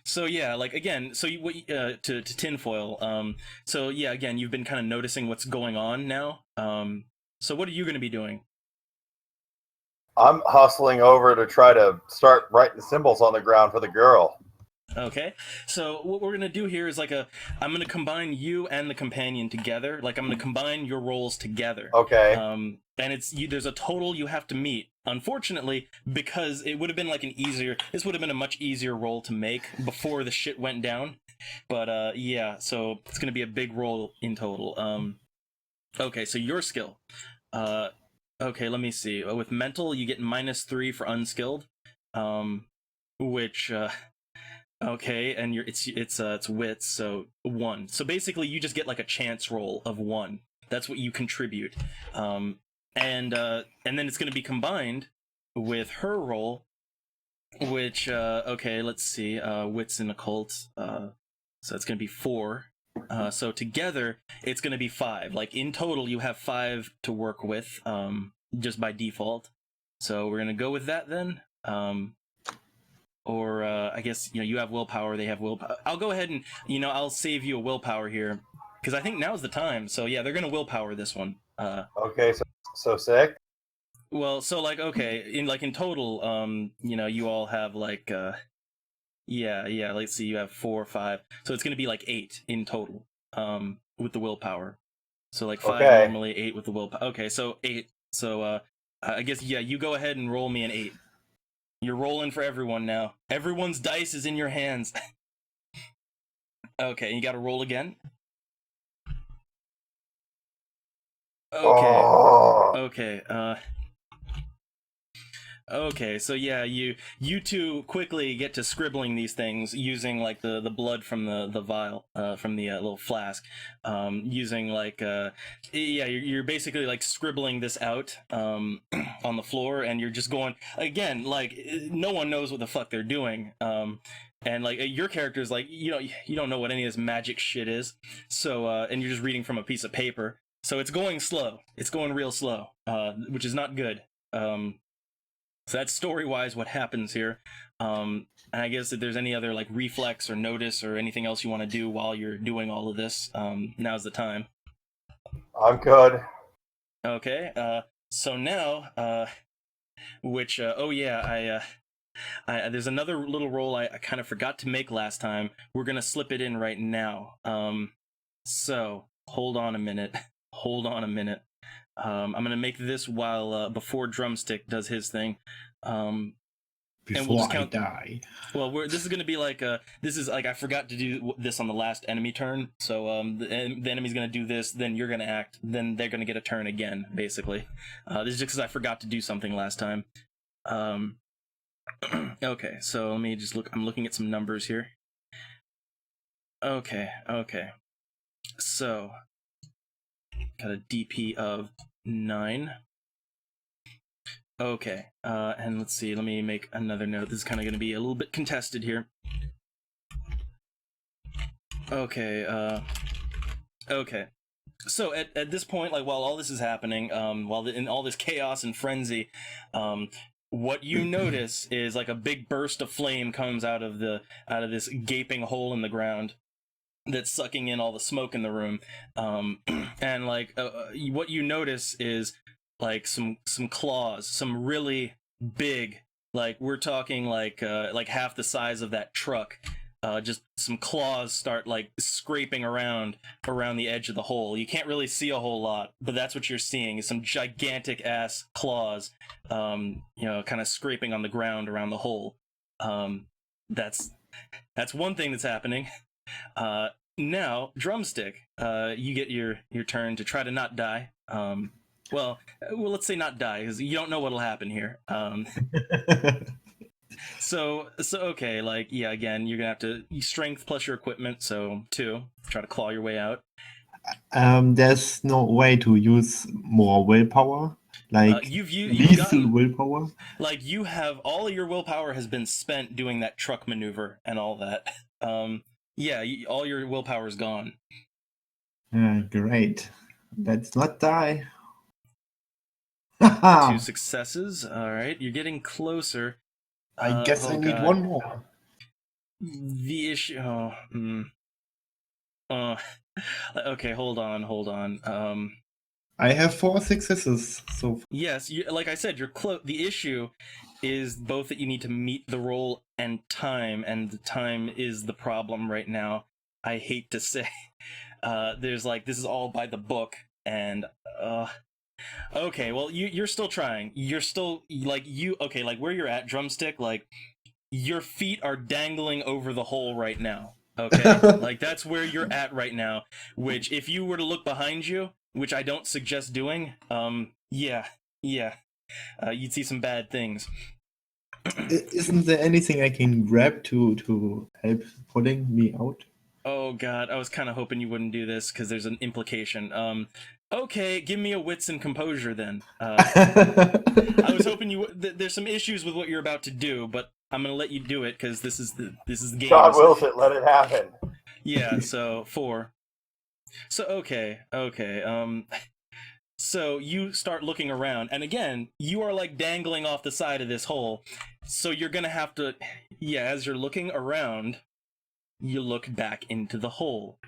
So yeah, like again, so to tinfoil. So yeah, again, you've been kind of noticing what's going on now. So what are you going to be doing? I'm hustling over to try to start writing symbols on the ground for the girl. Okay, so what we're gonna do here is I'm gonna combine you and the companion together. Like I'm gonna combine your roles together. Okay. And there's a total you have to meet. Unfortunately, because it would have been this would have been a much easier roll to make before the shit went down. But yeah, so it's gonna be a big roll in total. Okay, so your skill. Okay, let me see. With mental, you get -3 for unskilled. Which Okay, and it's wits, so 1. So basically, you just get like a chance roll of 1. That's what you contribute, and then it's going to be combined with her roll, which okay, let's see, wits and occult, so it's going to be 4. So together, it's going to be 5. Like in total, you have 5 to work with, just by default. So we're going to go with that then. Or I guess you have willpower. They have willpower. I'll go ahead and I'll save you a willpower here because I think now's the time. So yeah, they're gonna willpower this one. Okay, so sick. Well, so like okay, in total, you all have like yeah. Let's see, you have 4 or 5, so it's gonna be like 8 in total. With the willpower. So like 5 Okay. normally, 8 with the willpower. Okay, so 8. So I guess yeah, you go ahead and roll me an 8. You're rolling for everyone now. Everyone's dice is in your hands. Okay, you gotta roll again. Okay. Oh. Okay, so yeah, you two quickly get to scribbling these things using like the blood from the vial, from the little flask, using like yeah, you're basically like scribbling this out on the floor, and you're just going again like no one knows what the fuck they're doing, and like your character's like you don't know what any of this magic shit is, so and you're just reading from a piece of paper, so it's going slow, it's going real slow, which is not good. So that's story-wise what happens here. And I guess if there's any other like reflex or notice or anything else you want to do while you're doing all of this, now's the time. I'm good. Okay. So now, which oh yeah, I there's another little roll I kind of forgot to make last time. We're gonna slip it in right now. So hold on a minute. Hold on a minute. I'm gonna make this while before Drumstick does his thing. Before and we'll just count, I die. Well, this is gonna be like this is like I forgot to do this on the last enemy turn. So the enemy's gonna do this, then you're gonna act, then they're gonna get a turn again. Basically, this is just because I forgot to do something last time. Okay, so let me just look. I'm looking at some numbers here. Okay. So got a DP of 9. Okay, and let's see, let me make another note. This is kind of going to be a little bit contested here. Okay, okay. So at this point, like while all this is happening, while in all this chaos and frenzy, what you notice is like a big burst of flame comes out of this gaping hole in the ground that's sucking in all the smoke in the room, and like what you notice is like some claws, some really big, like we're talking like half the size of that truck, just some claws start like scraping around the edge of the hole. You can't really see a whole lot, but that's what you're seeing is some gigantic ass claws, kind of scraping on the ground around the hole. That's one thing that's happening. Now, Drumstick, you get your turn to try to not die. Well, let's say not die, because you don't know what'll happen here. So okay, like, yeah, again, you're gonna have to strength plus your equipment, so 2. Try to claw your way out. There's no way to use more willpower, like lethal willpower. Like, you have all of your willpower has been spent doing that truck maneuver and all that. Yeah, all your willpower is gone. Great. Let's not die. 2 successes. All right, you're getting closer. I guess I need one more. The issue. Okay, hold on. I have 4 successes so far. Yes, like I said, you're close. The issue is both that you need to meet the roll and the time is the problem right now. I hate to say. There's like, this is all by the book, and okay, well, you're still trying. You're still, like, okay, like, where you're at, Drumstick, like, your feet are dangling over the hole right now, okay? Like, that's where you're at right now, which, if you were to look behind you, which I don't suggest doing, yeah, you'd see some bad things. Isn't there anything I can grab to help pulling me out? Oh, God, I was kind of hoping you wouldn't do this, because there's an implication. Okay, give me a wits and composure then. I was hoping there's some issues with what you're about to do, but I'm gonna let you do it because this is the game. God wills it. Let it happen. Yeah. So 4. So okay. So you start looking around, and again, you are like dangling off the side of this hole. So you're gonna have to, as you're looking around, you look back into the hole,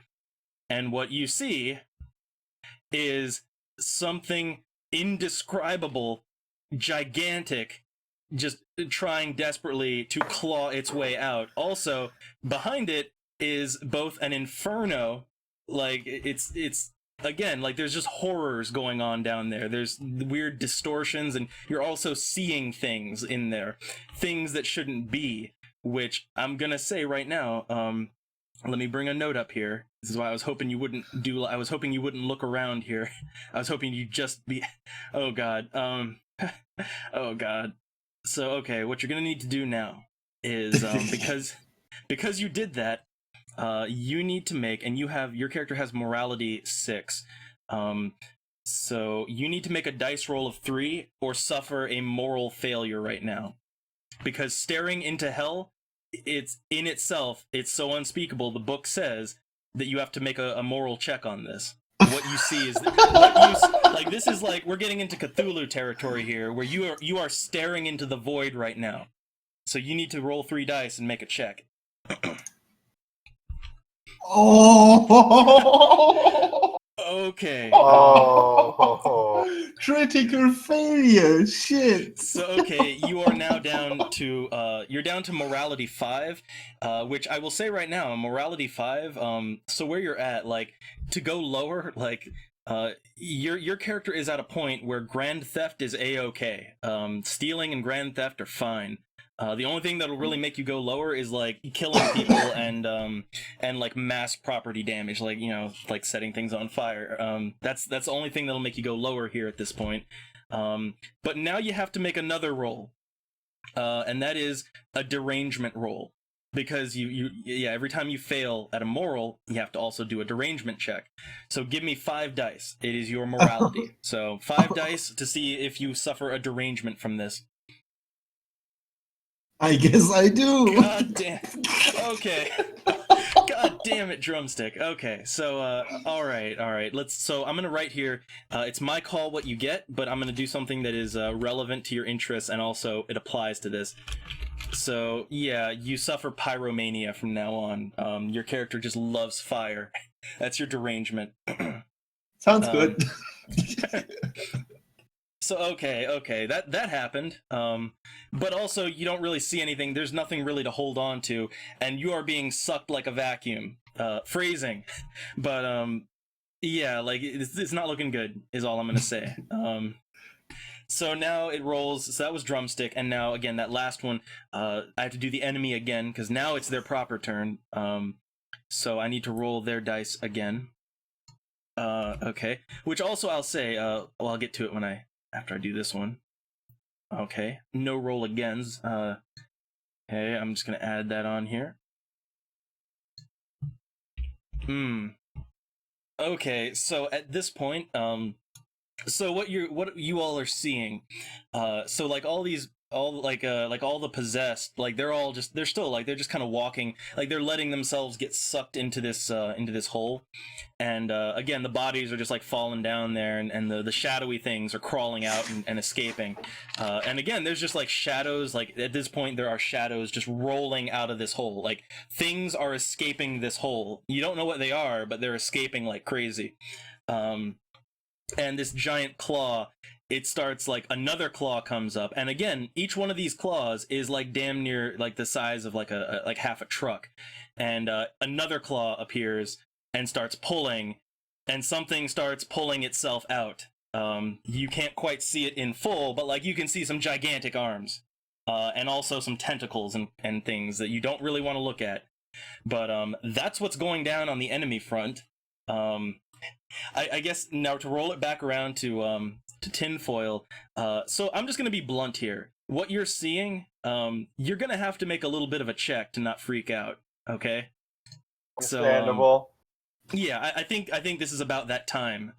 and what you see is something indescribable, gigantic, just trying desperately to claw its way out. Also, behind it is both an inferno, like, it's again, like, there's just horrors going on down there. There's weird distortions, and you're also seeing things in there, things that shouldn't be, which I'm gonna say right now, let me bring a note up here. This is why I was hoping you wouldn't look around here. I was hoping you'd just be... Oh, God. Oh, God. So, okay, what you're gonna need to do now is, because you did that, you need to make, and your character has morality 6. So you need to make a dice roll of 3 or suffer a moral failure right now. Because staring into hell, it's so unspeakable. The book says that you have to make a moral check on this. What you see is like, this is like, we're getting into Cthulhu territory here, where you are staring into the void right now. So you need to roll 3 dice and make a check. Oh! Okay. Oh. Critical failure. Shit. So okay, you are now down to you're down to morality 5, which I will say right now, morality 5. So where you're at, like, to go lower, like, your character is at a point where grand theft is a-okay. Stealing and grand theft are fine. The only thing that'll really make you go lower is, like, killing people and like mass property damage, like, like setting things on fire. That's the only thing that'll make you go lower here at this point. But now you have to make another roll, and that is a derangement roll, because every time you fail at a moral, you have to also do a derangement check. So give me 5 dice. It is your morality. So 5 dice to see if you suffer a derangement from this. I guess I do. God damn. Okay. God damn it, Drumstick. Okay, so all right. So I'm gonna write here. It's my call what you get, but I'm gonna do something that is relevant to your interests, and also it applies to this. So yeah, you suffer pyromania from now on. Your character just loves fire. That's your derangement. Sounds good. So okay, that happened. But also you don't really see anything. There's nothing really to hold on to, and you are being sucked like a vacuum. Phrasing, but yeah, like it's not looking good. Is all I'm gonna say. So now it rolls. So that was drumstick, and now again that last one. I have to do the enemy again because now it's their proper turn. So I need to roll their dice again. Okay. Which also I'll say. Well, I'll get to it when after I do this one. Okay. No roll agains. Okay. I'm just gonna add that on here. Okay. So at this point, so what you all are seeing, so like all the possessed, like they're still like they're just kind of walking, like they're letting themselves get sucked into this hole, and again the bodies are just like falling down there, and the shadowy things are crawling out and escaping, and again there's just like shadows, like at this point there are shadows just rolling out of this hole, like things are escaping this hole. You don't know what they are, but they're escaping like crazy. And this giant claw, it starts like another claw comes up, and again each one of these claws is like damn near like the size of like like half a truck, and another claw appears and starts pulling, and something starts pulling itself out. You can't quite see it in full, but like you can see some gigantic arms, and also some tentacles and things that you don't really want to look at. But that's what's going down on the enemy front. I guess now to roll it back around to tinfoil. So I'm just gonna be blunt here. What you're seeing, you're gonna have to make a little bit of a check to not freak out. Okay. Understandable. So yeah, I think this is about that time.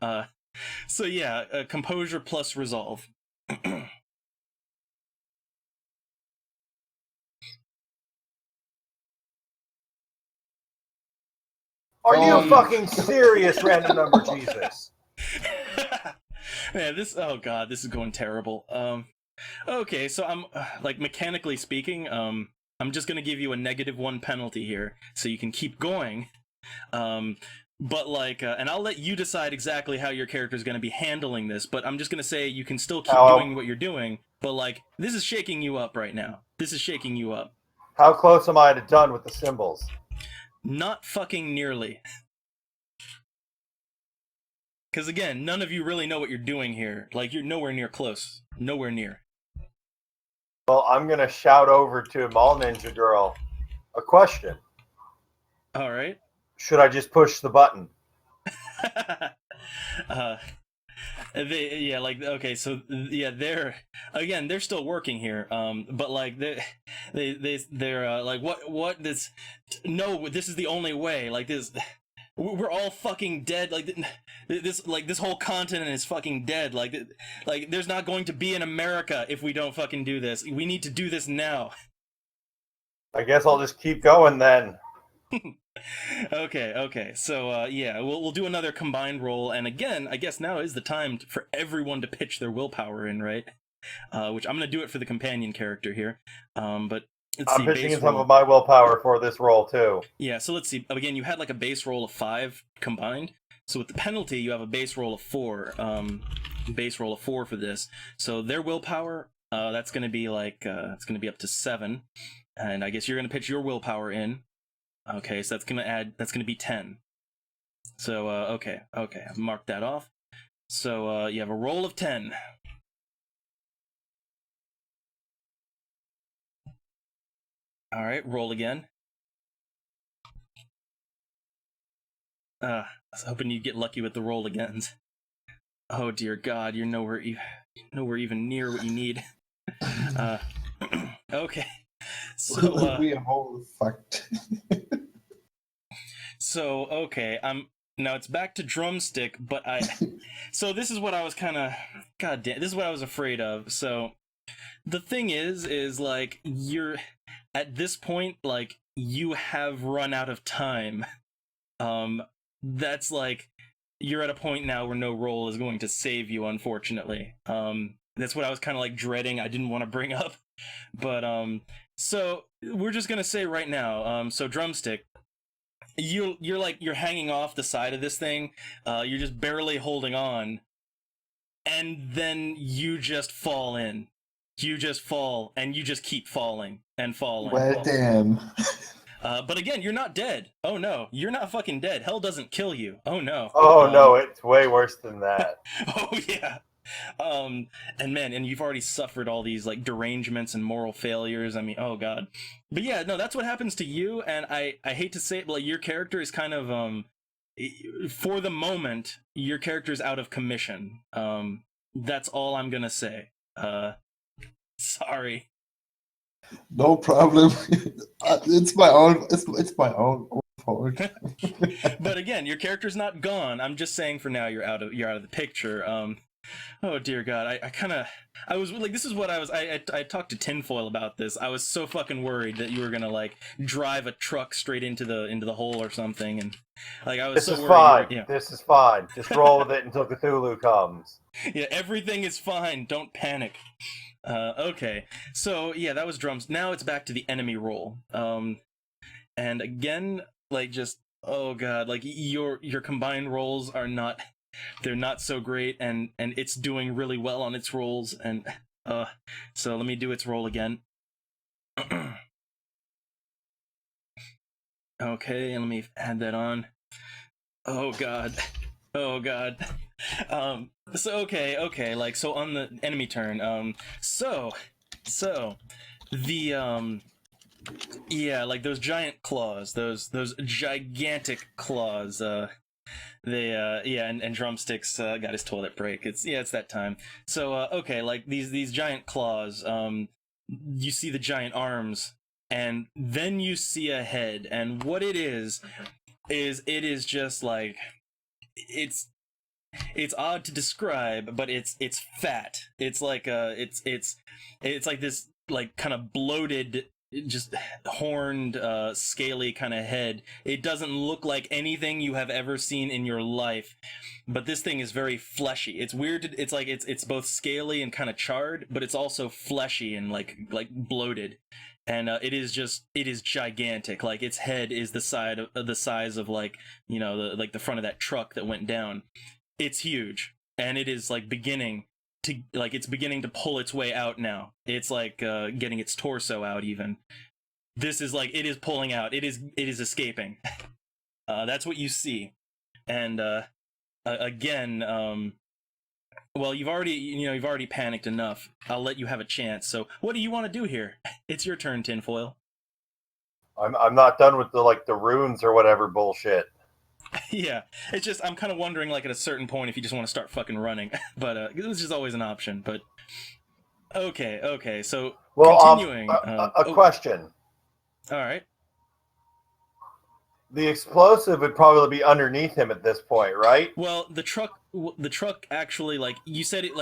So yeah, composure plus resolve. Are you fucking serious, random number Jesus? Man, oh god, this is going terrible. Okay, so I'm like mechanically speaking, I'm just gonna give you a -1 penalty here, so you can keep going. But like, and I'll let you decide exactly how your character is gonna be handling this. But I'm just gonna say you can still keep doing what you're doing. But like, this is shaking you up right now. This is shaking you up. How close am I to done with the symbols? Not fucking nearly. Because again, none of you really know what you're doing here. Like, you're nowhere near close. Nowhere near. Well, I'm going to shout over to Mall Ninja Girl a question. All right. Should I just push the button? Yeah, like, okay, so yeah, they're still working here, but like they're like, what this, no, this is the only way, like this, we're all fucking dead, like this whole continent is fucking dead, like there's not going to be an America if we don't fucking do this. We need to do this now. I guess I'll just keep going then. Okay. So yeah, we'll do another combined roll, and again, I guess now is the time for everyone to pitch their willpower in, right? Which I'm gonna do it for the companion character here. But I'm pitching in some of my willpower for this roll too. Yeah. So let's see. Again, you had like a base roll of 5 combined. So with the penalty, you have a base roll of 4. Base roll of 4 for this. So their willpower, that's gonna be like it's gonna be up to 7, and I guess you're gonna pitch your willpower in. Okay, so that's gonna be 10. So, okay, I've marked that off. So, you have a roll of 10. Alright, roll again. I was hoping you'd get lucky with the roll agains. Oh dear God, you're nowhere even near what you need. Okay. So, we are all fucked. So, okay, now it's back to drumstick, but so this is what I was god damn, this is what I was afraid of. So, the thing is like, you're, at this point, like, you have run out of time. That's like, you're at a point now where no roll is going to save you, unfortunately. That's what I was kind of like dreading, I didn't want to bring up. But, so, we're just gonna say right now, so drumstick, you're hanging off the side of this thing, you're just barely holding on, and then you just fall in. You just fall, and you just keep falling and falling. Well, damn. But again, you're not dead. Oh no, you're not fucking dead. Hell doesn't kill you. Oh no. Oh no, it's way worse than that. Oh yeah. And man, and you've already suffered all these like derangements and moral failures. I mean, oh god. But yeah, no, that's what happens to you. And I hate to say it, but like your character is kind of for the moment, your character's out of commission. That's all I'm gonna say. Sorry. No problem. It's my own. It's my own fault. But again, your character's not gone. I'm just saying for now you're out of the picture. Oh dear God, I was like, this is what I talked to Tinfoil about this. I was so fucking worried that you were gonna like drive a truck straight into the hole or something, and like I was This so is worried. fine. Yeah. This is fine. Just roll with it until Cthulhu comes. Yeah, everything is fine. Don't panic. Okay, so yeah, that was drums. Now it's back to the enemy roll. And again, like just oh god, like your combined rolls are not. They're not so great, and it's doing really well on its rolls, and so let me do its roll again. Okay, and let me add that on. Oh god. Oh god. So okay, like so on the enemy turn, so the yeah, like those giant claws, those gigantic claws, they yeah, and drumsticks got his toilet break. It's that time. So okay, like these giant claws, you see the giant arms, and then you see a head, and what it is it is just like it's odd to describe, but it's fat. It's like it's like this like kind of bloated, just horned, scaly kind of head. It doesn't look like anything you have ever seen in your life, but this thing is very fleshy. It's weird. It's like it's both scaly and kind of charred, but it's also fleshy and like bloated. And it is gigantic. Like its head is the size of like, you know, the front of that truck that went down. It's huge, and it is like beginning to pull its way out now. It's like getting its torso out even. This is like it is pulling out. It is escaping. That's what you see. And again, well, you've already panicked enough. I'll let you have a chance. So, what do you want to do here? It's your turn, Tinfoil. I'm not done with the runes or whatever bullshit. Yeah, it's just I'm kind of wondering, like, at a certain point, if you just want to start fucking running. But this is always an option. But okay. So continuing. A question. All right. The explosive would probably be underneath him at this point, right? Well, the truck actually, like you said, it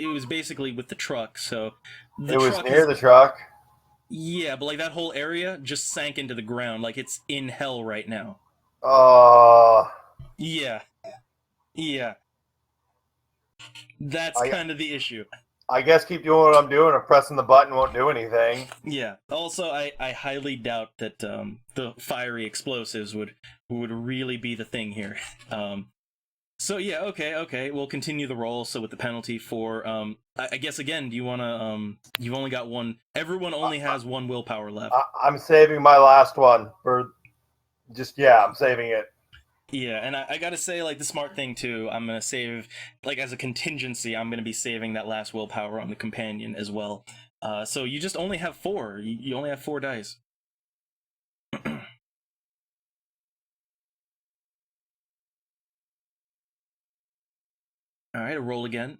was basically with the truck. So it was near the truck. Yeah, but like that whole area just sank into the ground. Like it's in hell right now. Yeah. That's kind of the issue. I guess keep doing what I'm doing, and pressing the button won't do anything. Yeah. Also, I highly doubt that the fiery explosives would really be the thing here. So yeah, okay. We'll continue the roll. So with the penalty for I guess again, do you want to you've only got one. Everyone only has one willpower left. I'm saving my last one for. I'm saving it. Yeah, and I gotta say, like, the smart thing, too, I'm gonna save, like, as a contingency, I'm gonna be saving that last willpower on the companion as well. So you just only have 4. You only have 4 dice. Alright, a roll again.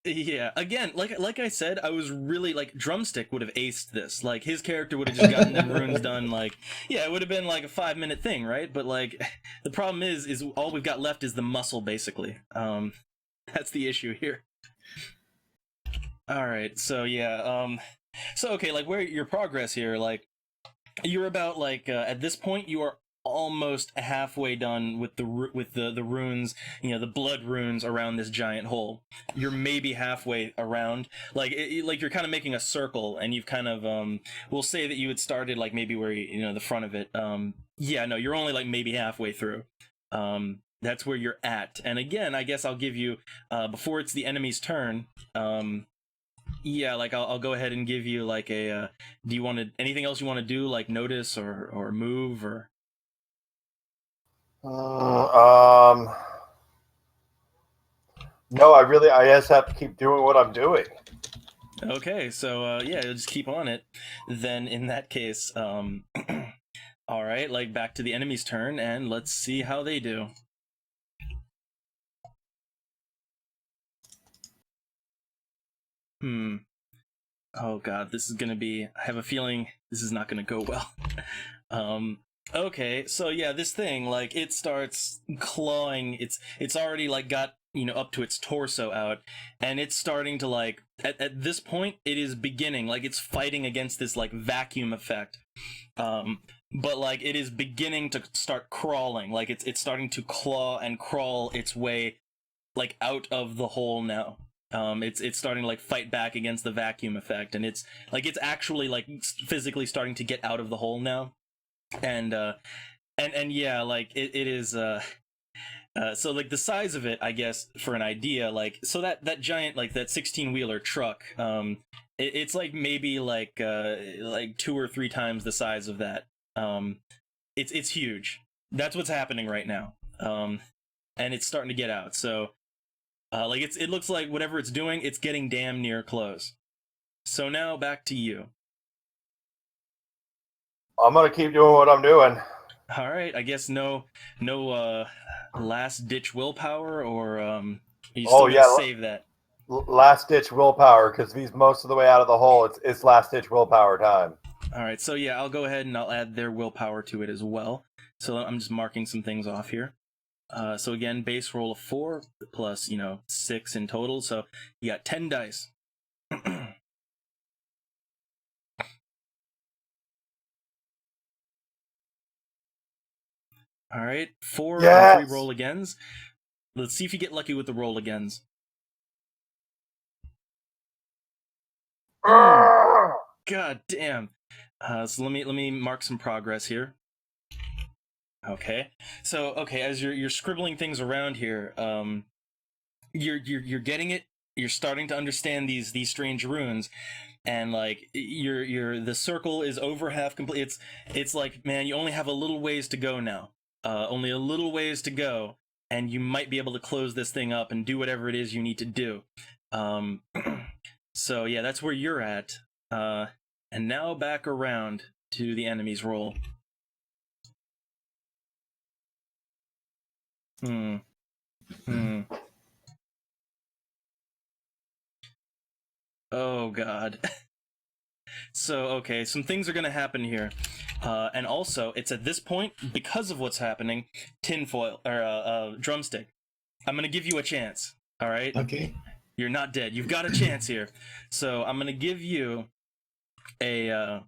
Yeah, again, like I said, I was really like Drumstick would have aced this. Like his character would have just gotten them runes done. Like, yeah, it would have been like a 5-minute thing, right? But like, the problem is all we've got left is the muscle, basically. That's the issue here. All right, so yeah, so okay, like where your progress here, like you're about like at this point you are almost halfway done with the runes, the blood runes around this giant hole. You're maybe halfway around, like like you're kind of making a circle, and you've kind of we'll say that you had started like maybe where the front of it. Yeah, no, you're only like maybe halfway through. That's where you're at. And again, I guess I'll give you before it's the enemy's turn. Yeah, like I'll go ahead and give you like a. Do you want to anything else you want to do, like notice or move or? No, I just have to keep doing what I'm doing. Okay, so yeah, just keep on it. Then in that case, all right, like back to the enemy's turn, and let's see how they do. Oh god, this is gonna be. I have a feeling this is not gonna go well. Okay, so yeah, this thing, like, it starts clawing. It's already like got up to its torso out, and it's starting to like at this point it is beginning like it's fighting against this like vacuum effect. But like it is beginning to start crawling, like it's starting to claw and crawl its way like out of the hole now. It's starting to like fight back against the vacuum effect, and it's actually like physically starting to get out of the hole now. And yeah, like it is so like the size of it, I guess, for an idea, like, so that giant, like that 16-wheeler truck, it's like maybe like 2 or 3 times the size of that. It's huge. That's what's happening right now. And it's starting to get out. So like it looks like whatever it's doing, it's getting damn near close. So now back to you. I'm gonna keep doing what I'm doing. All right, I guess no last ditch willpower, or you still gonna save that? Last ditch willpower, because he's most of the way out of the hole. It's last ditch willpower time. All right, so yeah, I'll go ahead and I'll add their willpower to it as well. So I'm just marking some things off here. So again, base roll of 4 plus 6 in total. So you got 10 dice. All right, 4 and 3 roll agains. Let's see if you get lucky with the roll agains. God damn. So let me mark some progress here. Okay. So as you're scribbling things around here, you're getting it. You're starting to understand these strange runes, and like the circle is over half complete. It's like, man, you only have a little ways to go now. Only a little ways to go, and you might be able to close this thing up and do whatever it is you need to do. So yeah, that's where you're at. And now back around to the enemy's roll. Oh god. So okay, some things are gonna happen here. And also, it's at this point, because of what's happening, tinfoil, or drumstick, I'm gonna give you a chance, alright? Okay. You're not dead. You've got a chance here. So I'm gonna give you a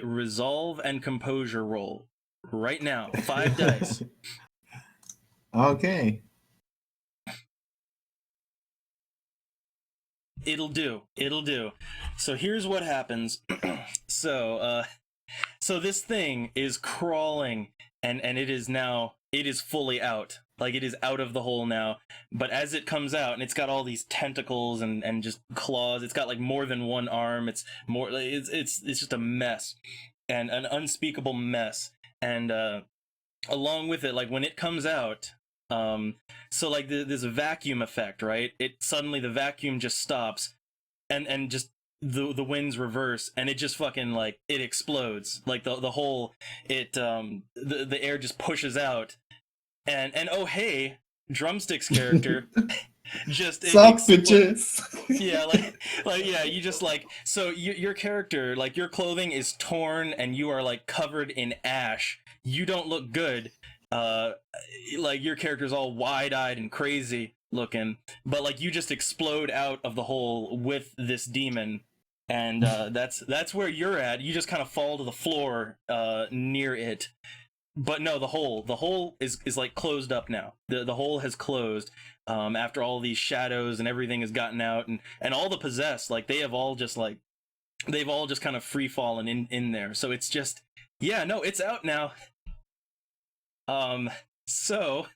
resolve and composure roll right now. 5 dice. Okay. It'll do. So here's what happens. So this thing is crawling, and it is fully out. Like, it is out of the hole now. But as it comes out, and it's got all these tentacles and just claws, it's got like more than one arm. It's just a mess, and an unspeakable mess. And along with it, like when it comes out, so like there's a vacuum effect, right? Suddenly the vacuum just stops, and just the winds reverse, and it just fucking like it explodes. Like the whole the air just pushes out, and oh hey, Drumstick's character just sup bitches. Yeah, like yeah, you just like, so your character, like, your clothing is torn and you are like covered in ash. You don't look good. Like, your character's all wide-eyed and crazy looking, but like you just explode out of the hole with this demon, and that's where you're at. You just kind of fall to the floor near it. but no, the hole is like closed up now. The hole has closed after all these shadows and everything has gotten out, and all the possessed, like they've all just kind of free fallen in there. So it's just, yeah, no, it's out now. So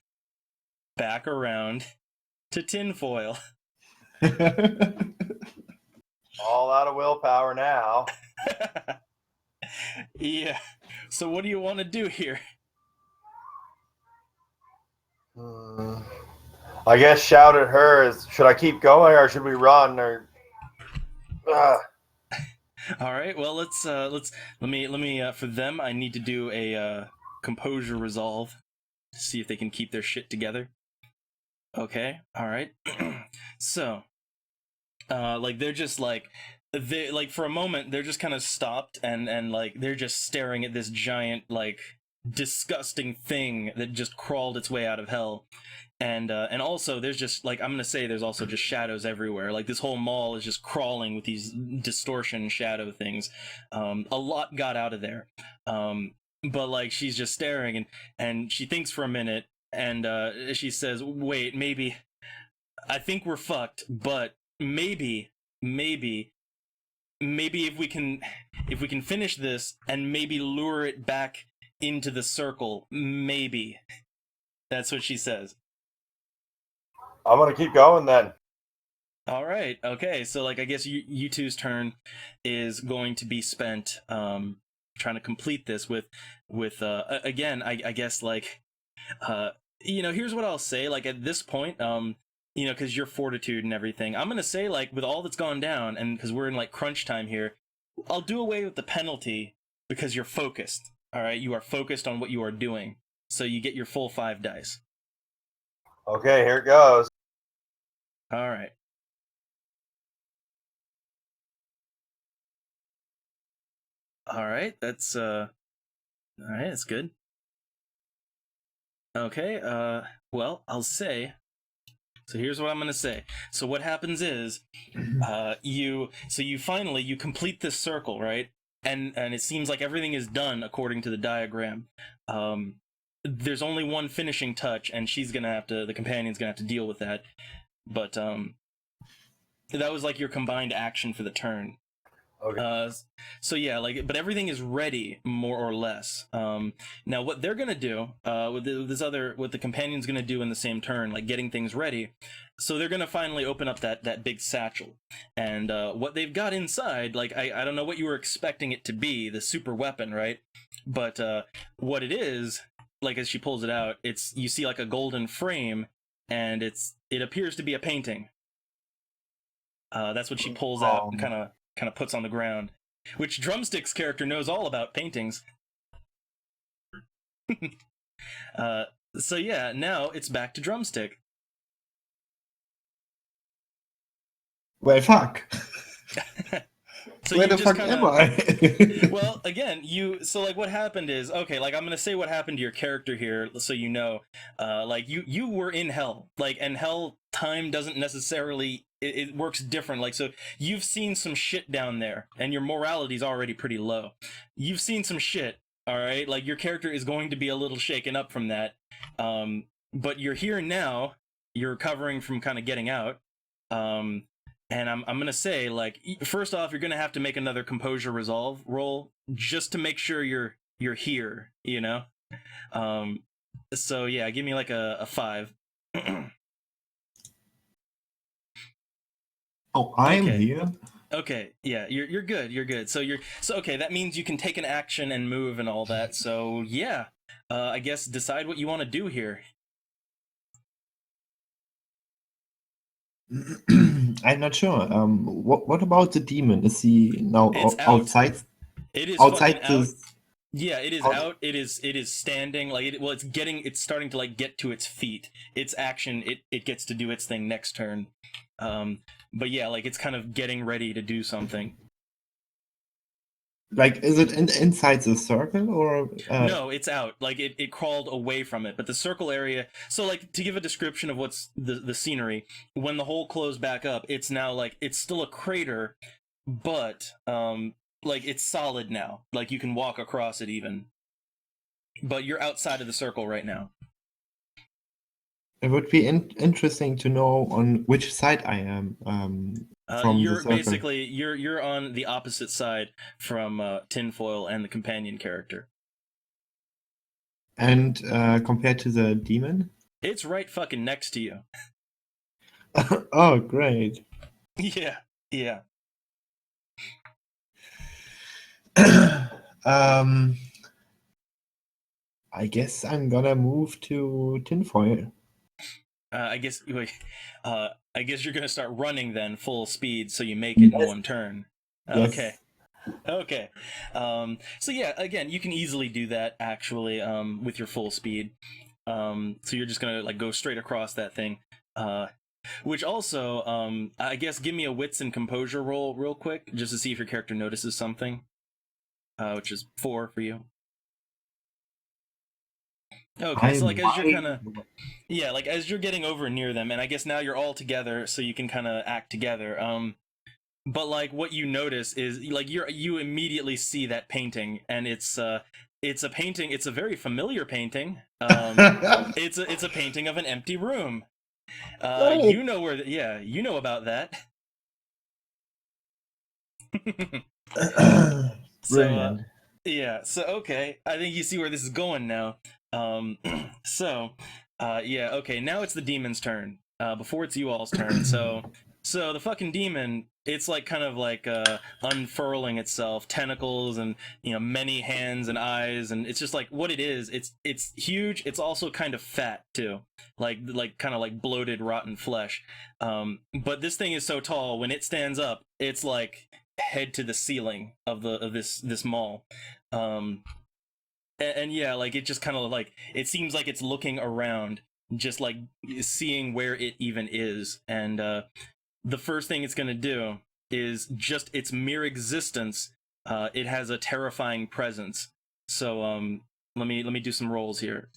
back around to tinfoil. All out of willpower now. Yeah. So what do you want to do here? I guess shout at her is, should I keep going or should we run or All right. Well, let me for them I need to do a composure resolve to see if they can keep their shit together. Okay. All right. So like they're just like they like for a moment they're just kind of stopped and like they're just staring at this giant like disgusting thing that just crawled its way out of hell. And also there's just like, I'm gonna say there's also just shadows everywhere. Like this whole mall is just crawling with these distortion shadow things. A lot got out of there. But like she's just staring and she thinks for a minute and she says, wait, maybe I think we're fucked, but maybe if we can finish this and maybe lure it back into the circle, maybe. That's what she says. I'm gonna keep going then. All right. Okay. So like I guess you two's turn is going to be spent trying to complete this with again I guess like here's what I'll say, like at this point because your fortitude and everything, I'm gonna say like with all that's gone down and because we're in like crunch time here, I'll do away with the penalty because you're focused. All right, you are focused on what you are doing, so you get your full 5 dice. Okay, here it goes. All right. All right, that's all right, that's good. Okay, well, I'll say, so here's what I'm gonna say. So what happens is, you finally you complete this circle, right? And it seems like everything is done according to the diagram. There's only one finishing touch, and the companion's gonna have to deal with that. But that was like your combined action for the turn. Okay. So yeah, like, but everything is ready more or less. Now what they're gonna do, what the companion's gonna do in the same turn, like getting things ready. So they're gonna finally open up that big satchel, and what they've got inside, like I don't know what you were expecting it to be, the super weapon, right? But what it is, like as she pulls it out, you see like a golden frame, and it appears to be a painting. That's what she pulls out and kind of puts on the ground, which Drumstick's character knows all about paintings. So yeah, now it's back to Drumstick. Well, fuck. So where the fuck am I? Well, again, so like what happened is, okay, like I'm gonna say what happened to your character here, so you know, like you were in hell, like, and hell time doesn't necessarily, it works different, like, so you've seen some shit down there, and your morality's already pretty low. You've seen some shit, all right, like your character is going to be a little shaken up from that, but you're here now, you're recovering from kind of getting out, and I'm gonna say, like, first off, you're gonna have to make another composure resolve roll just to make sure you're here, you know. So yeah, give me like a 5. Oh, I'm Okay. here. Okay, yeah, you're good. You're good. So okay. That means you can take an action and move and all that. So yeah, I guess decide what you want to do here. I'm not sure. What about the demon? Is he now It's out. outside? It is outside fucking the. out. Yeah, it is out. It is standing. Like, it's starting to like get to its feet. Its action. It gets to do its thing next turn. But yeah, like it's kind of getting ready to do something. Like, is it inside the circle or? No, it's out. Like it crawled away from it. But the circle area. So like to give a description of what's the scenery, when the hole closed back up, it's now like it's still a crater, but like it's solid now. Like you can walk across it even. but you're outside of the circle right now. It would be interesting to know on which side I am from the You're circle. basically you're on the opposite side from Tinfoil and the companion character. And compared to the demon? It's right fucking next to you. Oh, great. Yeah. I guess I'm gonna move to tinfoil. I guess you're gonna start running then, full speed, so you make it in one turn. Yes. Okay. So yeah, again, you can easily do that actually with your full speed. So you're just gonna like go straight across that thing. Which also, I guess, give me a wits and composure roll real quick, just to see if your character notices something. Which is 4 for you. Okay, so like as you're kind of, yeah, like as you're getting over near them, and I guess now you're all together, so you can kind of act together. But like what you notice is like you immediately see that painting, and it's a painting. It's a very familiar painting. It's a painting of an empty room. You know where? You know about that. Brilliant. So okay, I think you see where this is going now. Okay, now it's the demon's turn. Before it's you all's turn. So the fucking demon, it's like kind of like unfurling itself, tentacles and many hands and eyes, and it's just like what it is. It's huge. It's also kind of fat too, like kind of like bloated, rotten flesh. But this thing is so tall when it stands up, it's like head to the ceiling of this mall. And yeah, like it just kind of like it seems like it's looking around, just like seeing where it even is, and the first thing it's gonna do is just its mere existence. It has a terrifying presence. So let me do some rolls here.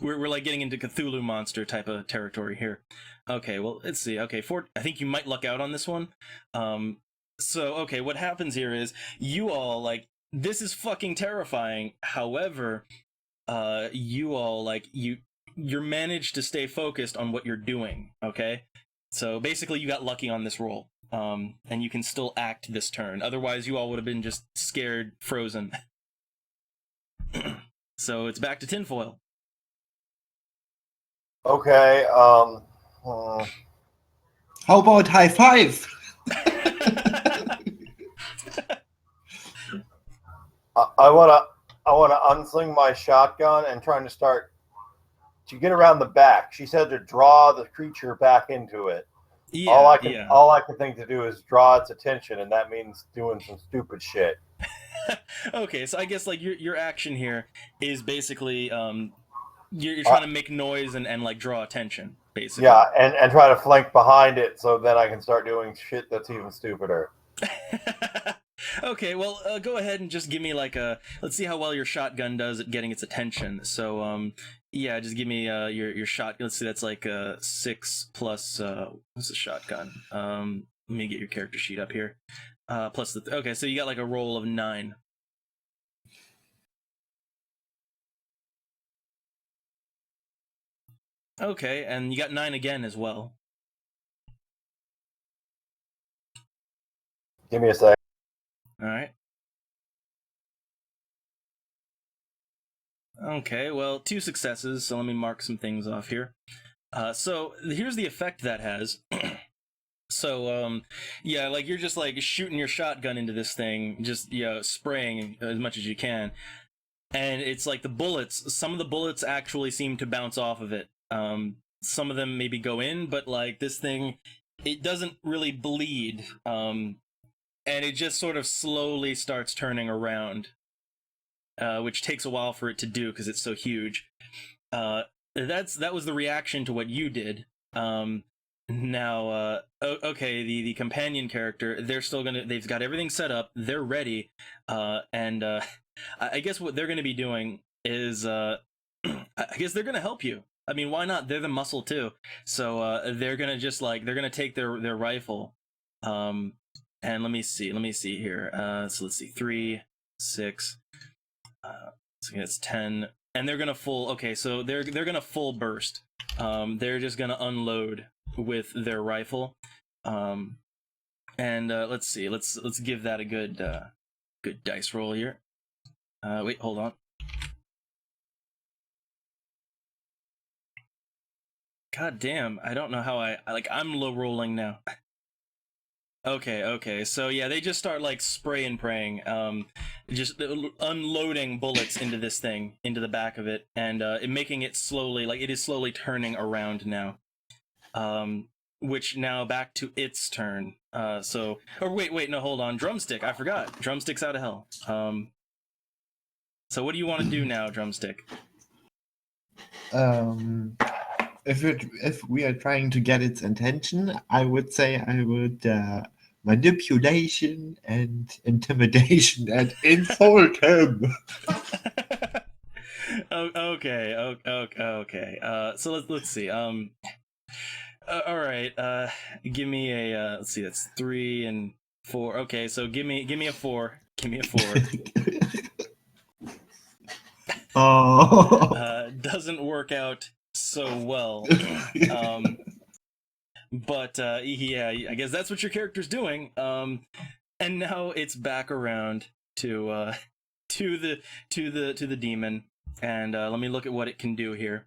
We're like getting into Cthulhu monster type of territory here. Okay, well let's see. Okay, I think you might luck out on this one. So okay, what happens here is you all like this is fucking terrifying. However, you all like you're managed to stay focused on what you're doing. Okay, so basically you got lucky on this roll. And you can still act this turn. Otherwise, you all would have been just scared, frozen. So it's back to tinfoil. Okay. How about high five? I wanna unsling my shotgun and trying to start to get around the back. She said to draw the creature back into it. Yeah, all I can think to do is draw its attention, and that means doing some stupid shit. Okay, so I guess like your action here is basically you're trying to make noise and like draw attention, basically. Yeah, and try to flank behind it so then I can start doing shit that's even stupider. Okay, well, go ahead and just give me like let's see how well your shotgun does at getting its attention. So, yeah, just give me your shot. Let's see, that's like 6 plus what's the shotgun? Let me get your character sheet up here. Plus the okay, so you got like a roll of 9. Okay, and you got 9 again as well. Give me a sec. All right. Okay, well, 2 successes, so let me mark some things off here. So here's the effect that has. So, yeah, like you're just like shooting your shotgun into this thing, just, spraying as much as you can. And it's like the bullets, some of the bullets actually seem to bounce off of it. Some of them maybe go in, but like this thing, it doesn't really bleed. And it just sort of slowly starts turning around. Which takes a while for it to do because it's so huge. That was the reaction to what you did. Now, okay, the companion character, they've got everything set up, they're ready, and I guess what they're gonna be doing is, I guess they're gonna help you. I mean, why not? They're the muscle too. So they're gonna just like they're gonna take their rifle, and let me see here. So let's see, 3, 6. So it's 10, and they're gonna full. Okay, so they're gonna full burst. They're just gonna unload with their rifle. And let's see. Let's give that a good good dice roll here. Wait, hold on. God damn, I don't know how I'm low rolling now. Okay, so yeah, they just start like spray and praying, just unloading bullets into this thing, into the back of it, and making it slowly, like it is slowly turning around now. Which now back to its turn. Or wait, no, hold on, Drumstick, I forgot. Drumstick's out of hell. So what do you want to do now, Drumstick? If we are trying to get its attention, I would say I would manipulation and intimidation and insult him. Okay. So let's see. All right. Give me a. Let's see. That's 3 and 4. Okay, so give me a 4. Give me a 4. Oh. Doesn't work out so well. But yeah, I guess that's what your character's doing. And now it's back around to the demon, and let me look at what it can do here.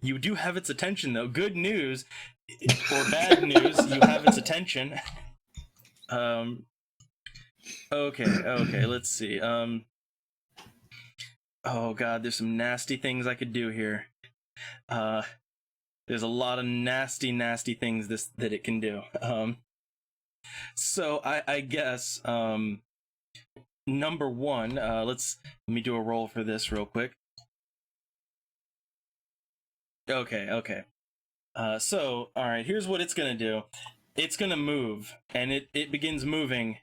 You do have its attention, though. Good news, or bad news, you have its attention. Okay, let's see. Oh god, there's some nasty things I could do here. There's a lot of nasty things that it can do. So I guess number 1, let me do a roll for this real quick. Okay. So all right, here's what it's gonna do. It's gonna move, and it begins moving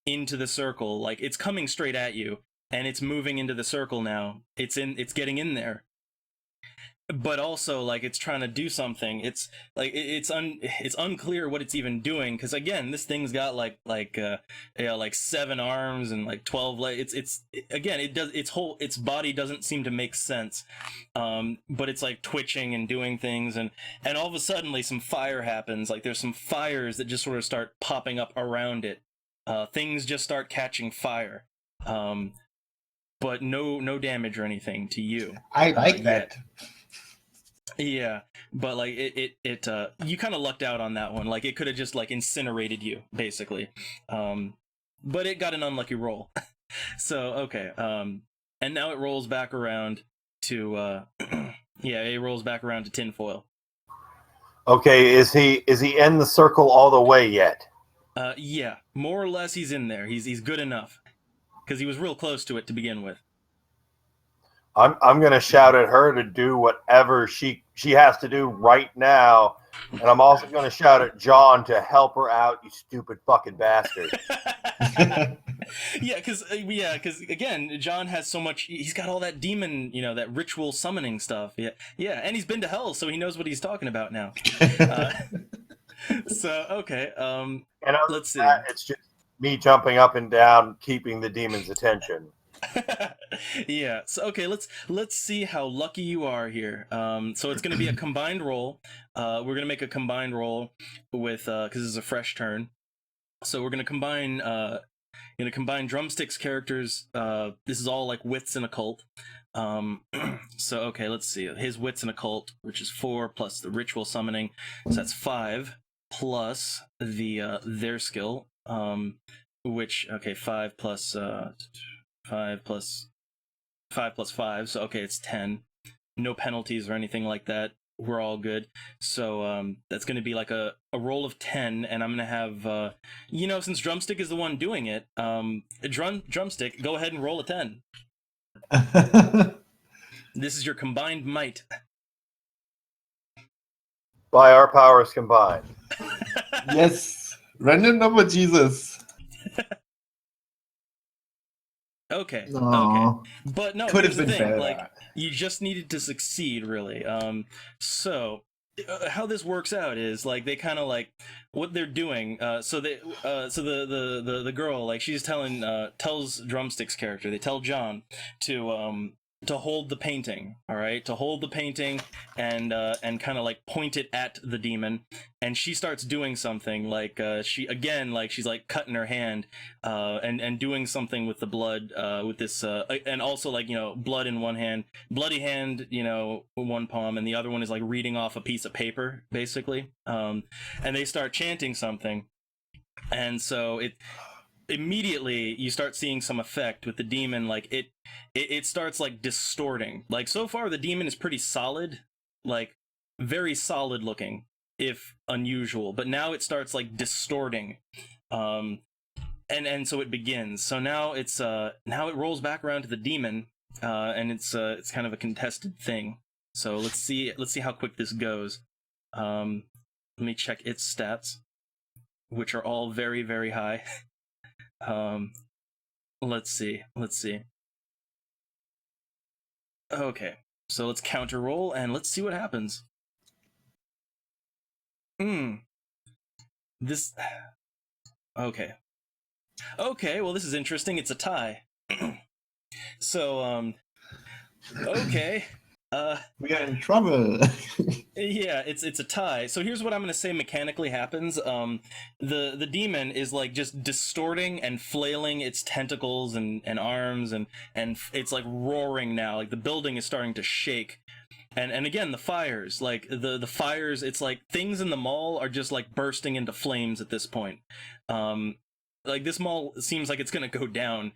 into the circle. Like, it's coming straight at you, and it's moving into the circle now. It's getting in there. But also, like, it's trying to do something. It's like it's unclear what it's even doing, because again, this thing's got like 7 arms and like 12 legs. Its body doesn't seem to make sense. But it's like twitching and doing things, and all of a sudden some fire happens. Like, there's some fires that just sort of start popping up around it. Things just start catching fire. But no damage or anything to you. I like that. Yeah, but like it you kind of lucked out on that one. Like, it could have just like incinerated you, basically. But it got an unlucky roll. So okay, and now it rolls back around to it rolls back around to tinfoil. Okay, is he in the circle all the way yet? Yeah, more or less he's in there. He's good enough, because he was real close to it to begin with. I'm gonna shout at her to do whatever she has to do right now, and I'm also gonna shout at John to help her out. You stupid fucking bastard. Yeah, because again, John has so much. He's got all that demon, that ritual summoning stuff. Yeah, and he's been to hell, so he knows what he's talking about now. So okay, and let's see. It's just me jumping up and down, keeping the demon's attention. Yeah. So okay, let's see how lucky you are here. So it's going to be a combined roll. We're going to make a combined roll with because this is a fresh turn. So we're going to combine Drumstick's characters. This is all like wits and occult. So okay, let's see. His wits and occult, which is 4 plus the ritual summoning, so that's 5 plus their skill. Which 5 plus 5 plus 5, so okay, it's 10. No penalties or anything like that. We're all good. So that's going to be like a roll of 10, and I'm going to have, since Drumstick is the one doing it, Drumstick, go ahead and roll a 10. This is your combined might. By our powers combined. Yes. Random number, Jesus. Okay. Aww. Okay. But no, Could here's have the been thing. better. Like, you just needed to succeed, really. So how this works out is like they kind of like what they're doing. So the girl, like, she's tells Drumstick's character, they tell John to hold the painting, all right, to hold the painting and kind of like point it at the demon, and she starts doing something like she's like cutting her hand and doing something with the blood with this and also, like, blood in one hand, bloody hand, one palm, and the other one is like reading off a piece of paper, basically. And they start chanting something, and so it immediately you start seeing some effect with the demon. Like it starts like distorting. Like, so far the demon is pretty solid, like very solid looking, if unusual, but now it starts like distorting. And so it begins. So now now it rolls back around to the demon, and it's kind of a contested thing. So let's see how quick this goes. Let me check its stats, which are all very, very high. Let's see. Okay, so let's counter roll and let's see what happens. This. Okay, well, this is interesting. It's a tie. So, okay. We are in trouble. Yeah, it's a tie. So here's what I'm gonna say mechanically happens. The demon is like just distorting and flailing its tentacles and arms, and it's like roaring now. Like the building is starting to shake. And again, the fires, like the fires, it's like things in the mall are just like bursting into flames at this point. Like this mall seems like it's gonna go down.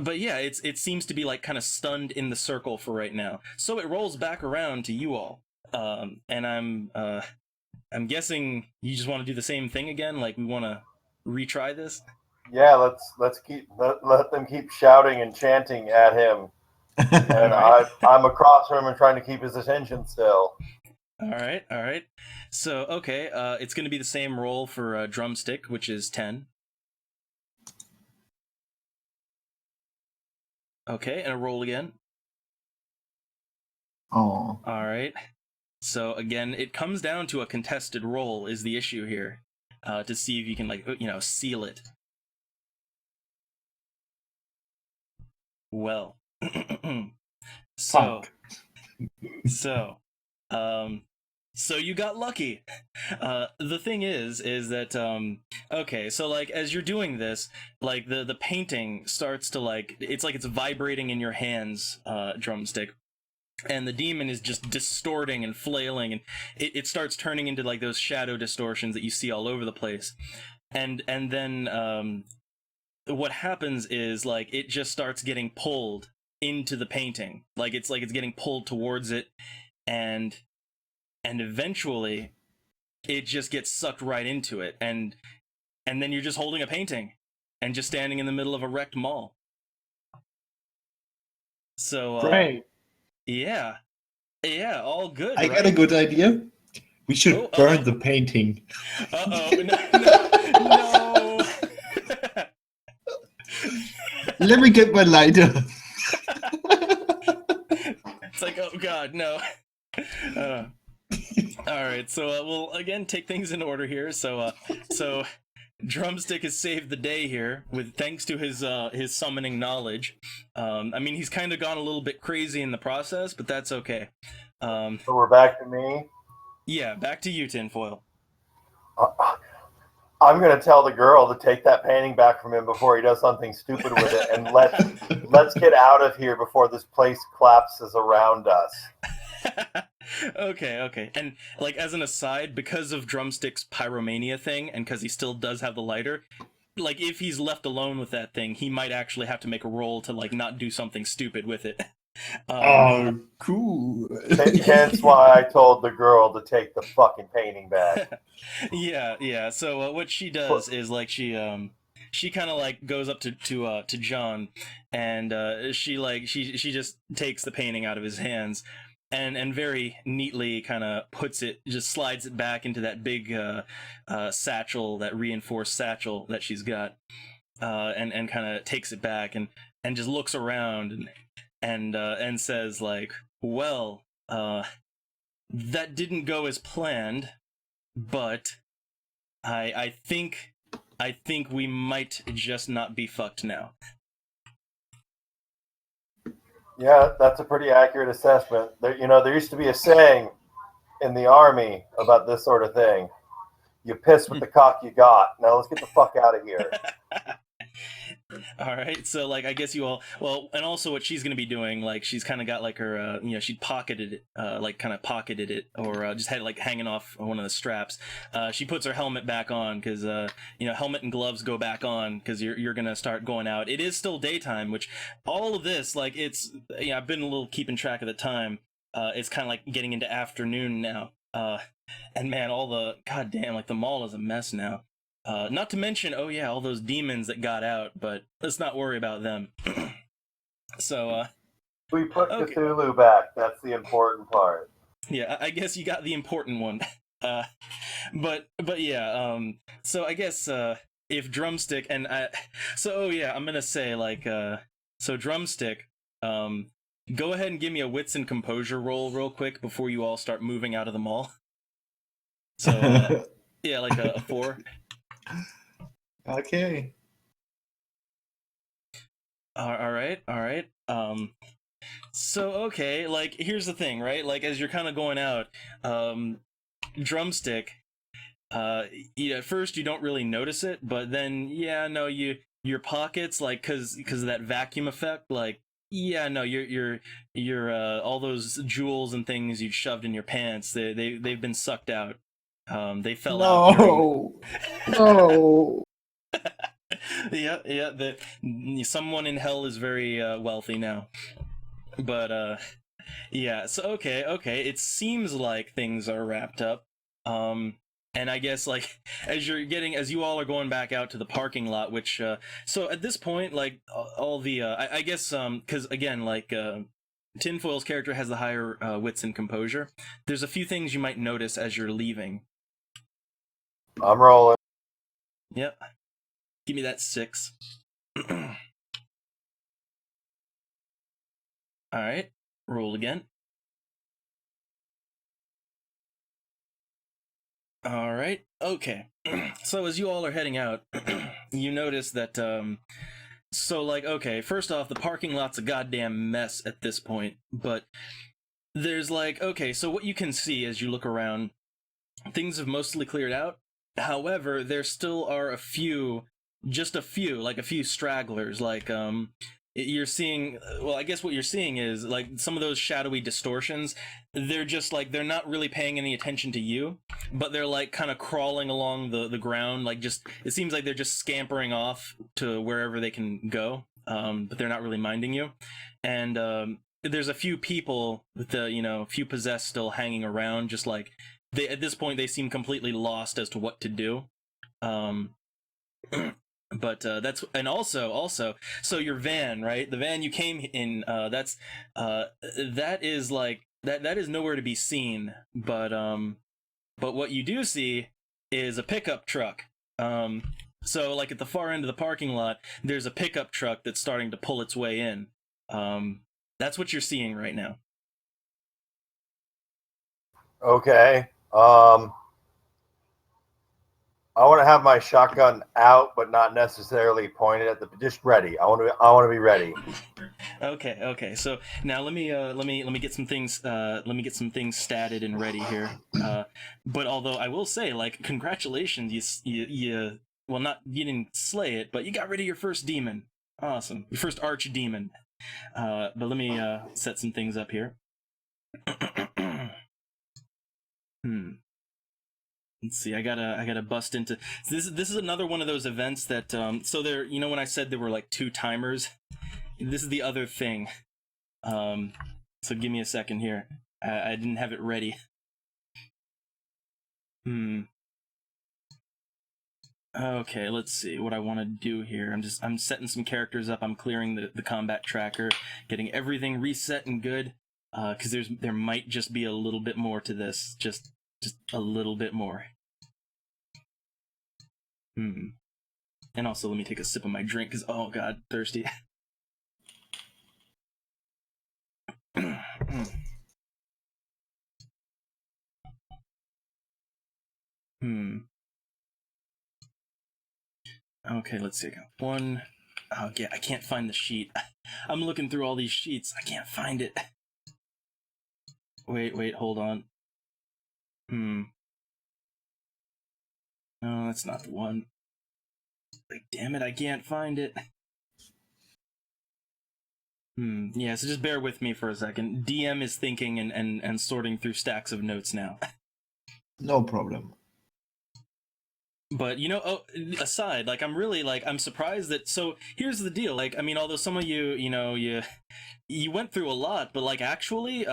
But yeah, it seems to be like kind of stunned in the circle for right now. So it rolls back around to you all, and I'm guessing you just want to do the same thing again. Like, we want to retry this. Yeah, let's let them keep shouting and chanting at him, and Right. I'm across from him and trying to keep his attention still. All right. So okay, it's going to be the same roll for Drumstick, which is 10. Okay, and a roll again. Oh. All right. So again, it comes down to a contested roll is the issue here, to see if you can, like, seal it. Well, so you got lucky. The thing is that okay, so like as you're doing this, like the painting starts to, like, it's vibrating in your hands, Drumstick, and the demon is just distorting and flailing, and it starts turning into like those shadow distortions that you see all over the place. And then what happens is, like, it just starts getting pulled into the painting. Like it's getting pulled towards it, and eventually it just gets sucked right into it, and then you're just holding a painting and just standing in the middle of a wrecked mall. So Great. Yeah, all good. I right? got a good idea. We should burn the painting. No. Let me get my lighter. It's like, oh god, no. All right, so we'll again take things in order here. So Drumstick has saved the day here with thanks to his summoning knowledge. I mean, he's kind of gone a little bit crazy in the process, but that's okay. So we're back to me. Yeah, back to you, Tinfoil. I'm gonna tell the girl to take that painting back from him before he does something stupid with it, and let's get out of here before this place collapses around us. Okay. And, like, as an aside, because of Drumstick's pyromania thing, and because he still does have the lighter, like, if he's left alone with that thing, he might actually have to make a roll to, like, not do something stupid with it. Oh, cool. Hence why I told the girl to take the fucking painting back. Yeah. So what she does is, like, she kind of, like, goes up to John, and she just takes the painting out of his hands, and very neatly kind of just slides it back into that big satchel, that reinforced satchel that she's got, and kind of takes it back and just looks around and says, like, well, that didn't go as planned, but I think we might just not be fucked now. Yeah, that's a pretty accurate assessment. There used to be a saying in the army about this sort of thing. You piss with the cock you got. Now let's get the fuck out of here. All right, so like I guess you all and also what she's gonna be doing, like she's kind of got like her she pocketed it, like kind of pocketed it, or just had it like hanging off one of the straps. She puts her helmet back on because helmet and gloves go back on because you're gonna start going out. It is still daytime, which all of this like it's I've been a little keeping track of the time. It's kind of like getting into afternoon now. And man, all the goddamn like the mall is a mess now. Not to mention, all those demons that got out, but let's not worry about them. So, we put Cthulhu back. That's the important part. Yeah, I guess you got the important one. But yeah, so I guess if Drumstick and I'm gonna say like so Drumstick, go ahead and give me a wits and composure roll real quick before you all start moving out of the mall. So like a 4. Okay. All right. So okay, like here's the thing, right? Like as you're kind of going out, Drumstick, at first you don't really notice it, but then your pockets, like cause of that vacuum effect, like your all those jewels and things you shoved in your pants, they've been sucked out. They fell out. No. Yeah. Someone in hell is very wealthy now, but yeah. So okay. It seems like things are wrapped up. And I guess like as you all are going back out to the parking lot, which so at this point, like all the I guess because again like Tinfoil's character has the higher wits and composure. There's a few things you might notice as you're leaving. I'm rolling. Yep. Give me that 6. All right. Roll again. All right. Okay. So as you all are heading out, you notice that so like okay, first off, the parking lot's a goddamn mess at this point, but there's like okay, so what you can see as you look around, things have mostly cleared out. However, there still are a few stragglers, like you're seeing, well, I guess what you're seeing is like some of those shadowy distortions. They're just like they're not really paying any attention to you, but they're like kind of crawling along the ground, like just it seems like they're just scampering off to wherever they can go, but they're not really minding you. And there's a few people with the few possessed still hanging around, just like they at this point they seem completely lost as to what to do. But that's and also so your van, right, the van you came in, that is like that is nowhere to be seen, but what you do see is a pickup truck. So like at the far end of the parking lot there's a pickup truck that's starting to pull its way in. That's what you're seeing right now. Okay. I want to have my shotgun out, but not necessarily pointed at just ready. I want to be ready. Okay. So now let me get some things statted and ready here. But although I will say, like, congratulations, you didn't slay it, but you got rid of your first demon. Awesome, your first arch demon. But let me set some things up here. Let's see. I gotta bust into this. This is another one of those events that so there. When I said there were like 2 timers, this is the other thing. So give me a second here. I didn't have it ready. Okay, let's see what I want to do here. I'm setting some characters up. I'm clearing the combat tracker, getting everything reset and good. Because there might just be a little bit more to this. Just a little bit more. And also, let me take a sip of my drink, because, oh god, thirsty. Okay, let's see. I got one. Oh, yeah, I can't find the sheet. I'm looking through all these sheets. I can't find it. Wait, hold on. No, that's not the one. Like, damn it, I can't find it. Yeah, so just bear with me for a second. DM is thinking and sorting through stacks of notes now. No problem. But, aside, like, I'm surprised that, so, here's the deal, like, I mean, although some of you, you went through a lot, but, like, actually,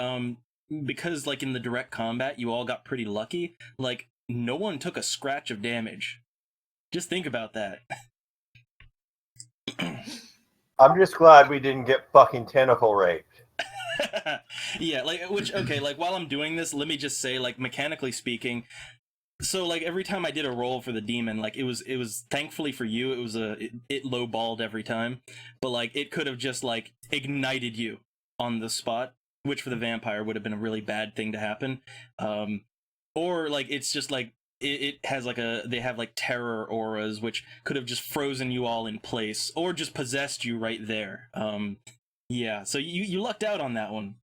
because, like, in the direct combat, you all got pretty lucky, like, no one took a scratch of damage. Just think about that. I'm just glad we didn't get fucking tentacle raped. Yeah, like, like, while I'm doing this, let me just say, like, mechanically speaking, so, like, every time I did a roll for the demon, like, it was thankfully for you, it low-balled every time, but, like, it could have just, like, ignited you on the spot, which for the vampire would have been a really bad thing to happen. Or, like, it's just, like, it has, like, they have, like, terror auras, which could have just frozen you all in place, or just possessed you right there. Yeah, so you lucked out on that one.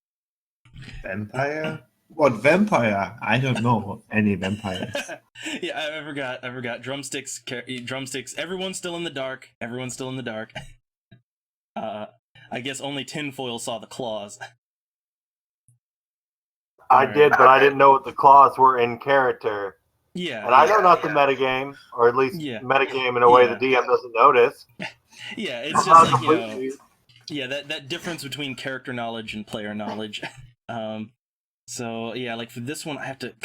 Vampire? What vampire? I don't know any vampires. Yeah, I forgot. Drumsticks. Everyone's still in the dark. I guess only Tinfoil saw the claws. I did, but I didn't know what the claws were in character. Yeah. And I know not the metagame, or at least metagame in a way the DM doesn't notice. Yeah, it's just like, yeah, that difference between character knowledge and player knowledge. So yeah, like for this one, I have to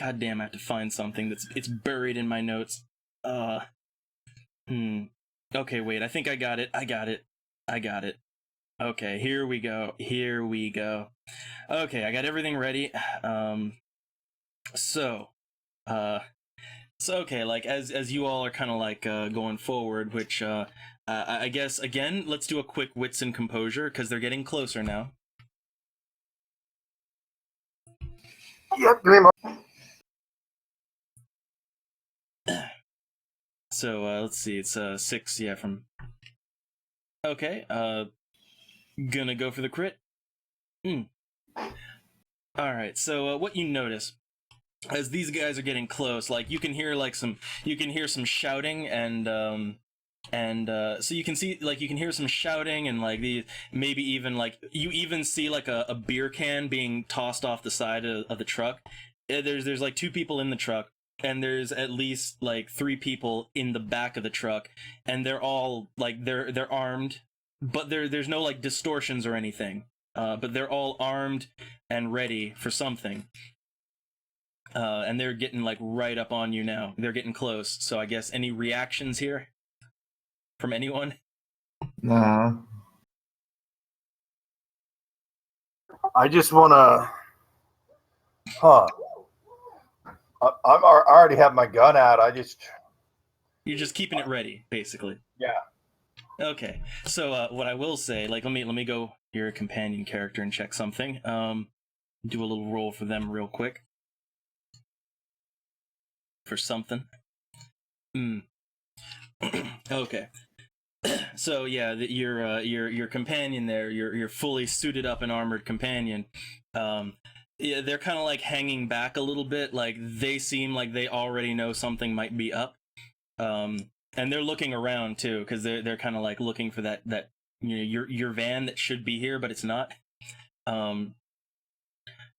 find something it's buried in my notes. Okay, wait, I think I got it. Okay, here we go. Okay, I got everything ready. So okay, like as you all are kind of like going forward, which I guess again, let's do a quick wits and composure because they're getting closer now. Yep. So let's see, it's 6, yeah, from. Okay, gonna go for the crit. All right, so what you notice as these guys are getting close, like you can hear some shouting and so you can see, like, you can hear some shouting and like maybe even like you even see like a beer can being tossed off the side of the truck. There's like 2 people in the truck, and there's at least like 3 people in the back of the truck, and they're all like they're armed, but there's no like distortions or anything. But they're all armed and ready for something. And they're getting like right up on you now. They're getting close. So I guess any reactions here from anyone? Nah. I just want to. I already have my gun out. You're just keeping it ready, basically. Yeah. Okay. So what I will say, like, let me go your companion character and check something. Do a little roll for them real quick. For something. Okay. So yeah, your companion there, your fully suited up and armored companion, yeah, they're kind of like hanging back a little bit, like they seem like they already know something might be up, and they're looking around too, because they're kind of like looking for that your van that should be here but it's not.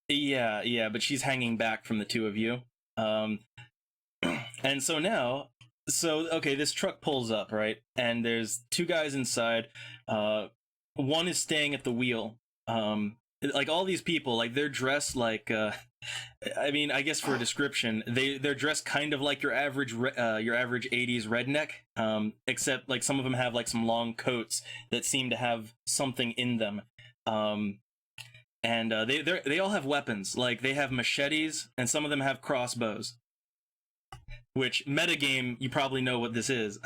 Yeah, but she's hanging back from the 2 of you, and so now. So, okay, this truck pulls up, right? And there's 2 guys inside. One is staying at the wheel. Like, all these people, like, they're dressed like, I mean, I guess for a description, they're dressed kind of like your average 80s redneck, except, like, some of them have, like, some long coats that seem to have something in them. And they all have weapons. Like, they have machetes, and some of them have crossbows. Which, metagame, you probably know what this is.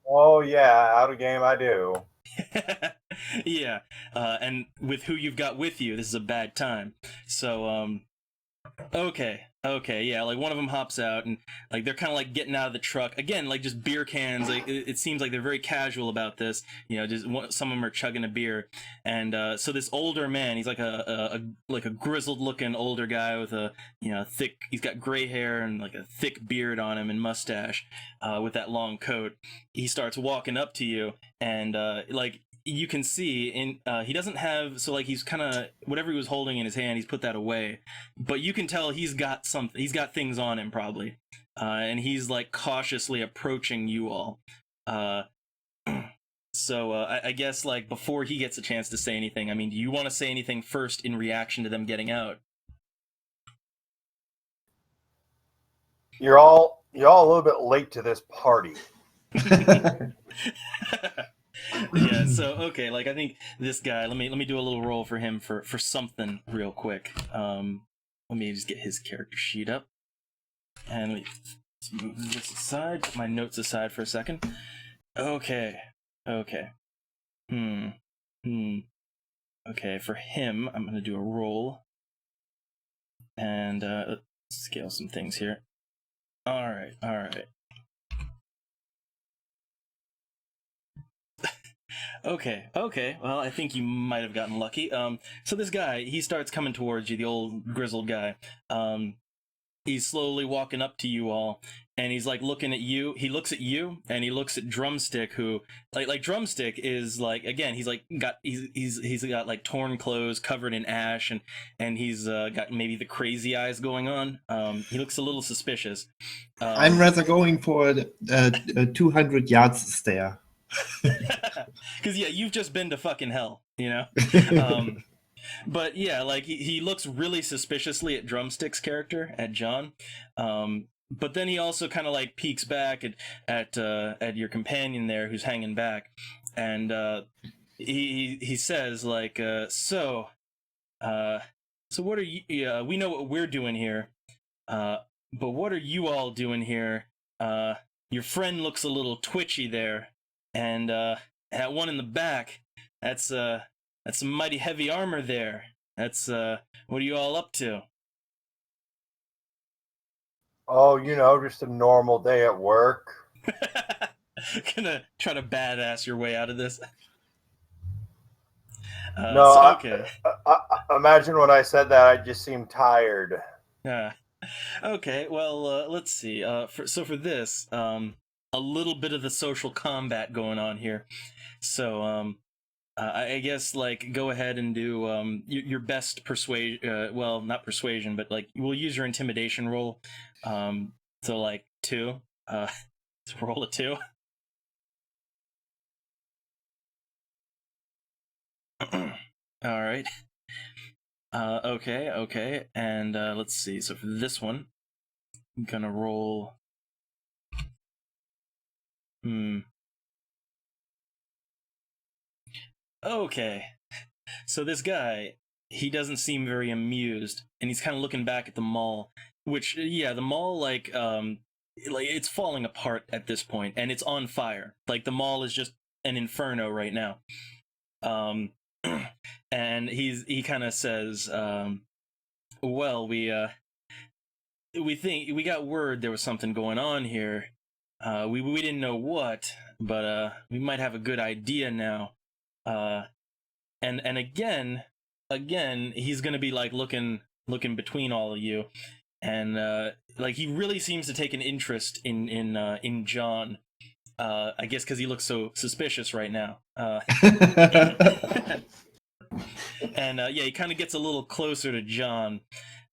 Oh, yeah, out of game I do. Yeah, and with who you've got with you, this is a bad time. So, okay. Okay, yeah, like one of them hops out and like they're kind of like getting out of the truck again, like just beer cans. Like it seems like they're very casual about this. Just some of them are chugging a beer, and so this older man, he's like a grizzled looking older guy with a thick. He's got gray hair and like a thick beard on him and mustache, with that long coat. He starts walking up to you, and like you can see he doesn't have, so like he's kind of whatever he was holding in his hand, he's put that away, but you can tell he's got something, he's got things on him probably, and he's like cautiously approaching you all. So I guess like before he gets a chance to say anything, I mean, do you want to say anything first in reaction to them getting out? You're all a little bit late to this party. Yeah, so okay, like I think this guy, let me do a little roll for him for something real quick. Let me just get his character sheet up, and let me move this aside, put my notes aside for a second. Okay. Okay, for him, I'm gonna do a roll, and let's scale some things here. All right. Okay. Well, I think you might have gotten lucky. So this guy, he starts coming towards you, the old grizzled guy. He's slowly walking up to you all, and he's like looking at you. He looks at you, and he looks at Drumstick, who like Drumstick is like, again, he's got like torn clothes covered in ash, and he's got maybe the crazy eyes going on. He looks a little suspicious. I'm rather going for a 200 yards stare. Because yeah, you've just been to fucking hell, But yeah, like he looks really suspiciously at Drumstick's character, at John. But then he also kind of like peeks back at your companion there, who's hanging back, and he says like, so what are you? We know what we're doing here, but what are you all doing here? Your friend looks a little twitchy there, and that one in the back, that's some mighty heavy armor there. That's what are you all up to? Oh, just a normal day at work. Gonna try to badass your way out of this. No, so, okay. I imagine when I said that, I just seemed tired. Okay, well, let's see. For this, a little bit of the social combat going on here. So, I guess like go ahead and do your best persuasion. Well, not persuasion, but like we'll use your intimidation roll. So like 2. To roll a 2. All right. Okay, and let's see. So for this one, I'm gonna roll. Okay. So this guy, he doesn't seem very amused, and he's kind of looking back at the mall, which, yeah, the mall, like it's falling apart at this point, and it's on fire. Like, the mall is just an inferno right now. And he kind of says, well, we think we got word there was something going on here. We didn't know what, but we might have a good idea now. And again, he's gonna be like looking between all of you, and like he really seems to take an interest in John. I guess because he looks so suspicious right now. And yeah, he kind of gets a little closer to John.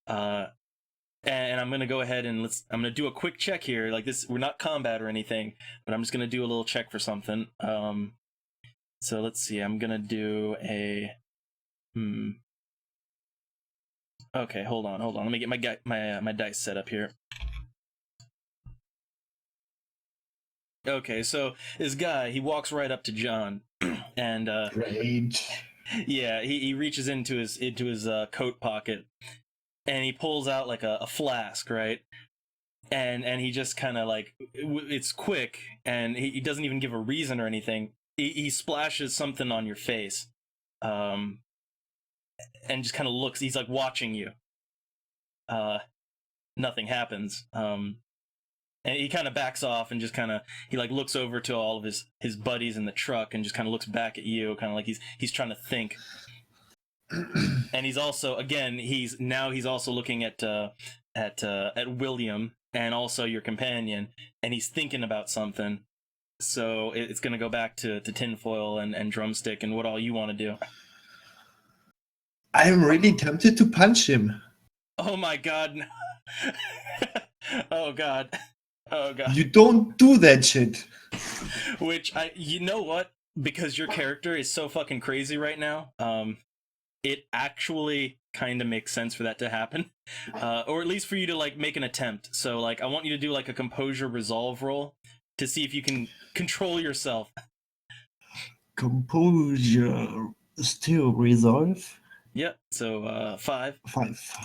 And I'm gonna go ahead and I'm gonna do a quick check here. Like this, we're not combat or anything, but I'm just gonna do a little check for something. So let's see. I'm gonna do a. Okay, hold on. Let me get my dice set up here. Okay, so this guy, he walks right up to John, and Great. Yeah, he reaches into his coat pocket, and he pulls out like a flask, right? And he just kind of like, it's quick, and he doesn't even give a reason or anything. He splashes something on your face, and just kind of looks. He's like watching you. nothing happens. And he kind of backs off and just kind of he like looks over to all of his buddies in the truck and just kind of looks back at you, kind of like he's trying to think. And he's also he's also looking at William and also your companion, and he's thinking about something. So it's gonna go back to Tinfoil and Drumstick and what all you want to do. I'm really tempted to punch him. Oh my god! Oh god! Oh god! You don't do that shit. You know what? Because your character is so fucking crazy right now. It actually kind of makes sense for that to happen, or at least for you to like make an attempt. So like, I want you to do like a composure resolve roll to see if you can control yourself. Composure, still resolve. Yep. So 5. 5.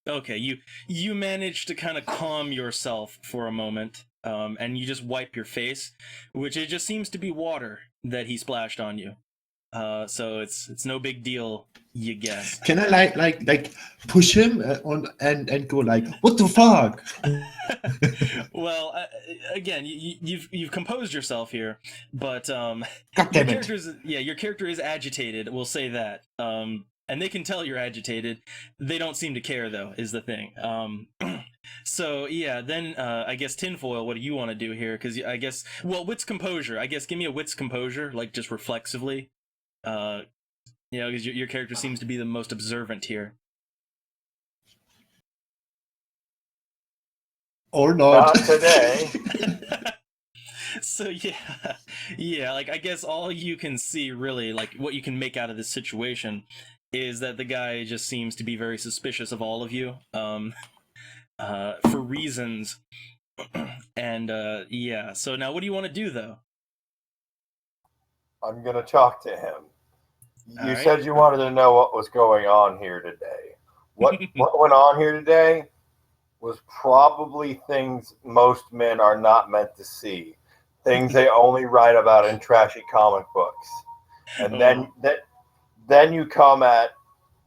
Okay, you manage to kind of calm yourself for a moment, and you just wipe your face, which it just seems to be water that he splashed on you. So it's no big deal, you guess. Can I like push him on and go like, what the fuck? Well, again, you've composed yourself here, but God damn it. your character is agitated. We'll say that. And they can tell you're agitated. They don't seem to care, though, is the thing. So, yeah, then I guess Tinfoil, what do you want to do here? Because I guess, well, wits composure. I guess give me a wits composure, like just reflexively. Because your character seems to be the most observant here. Or not. Not today. So yeah, like I guess all you can see really, like what you can make out of this situation is that the guy just seems to be very suspicious of all of you, for reasons. And yeah, so now what do you want to do though? I'm gonna talk to him. You All said you wanted to know what was going on here today. What went on here today was probably things most men are not meant to see. Things they only write about in trashy comic books. And then you come at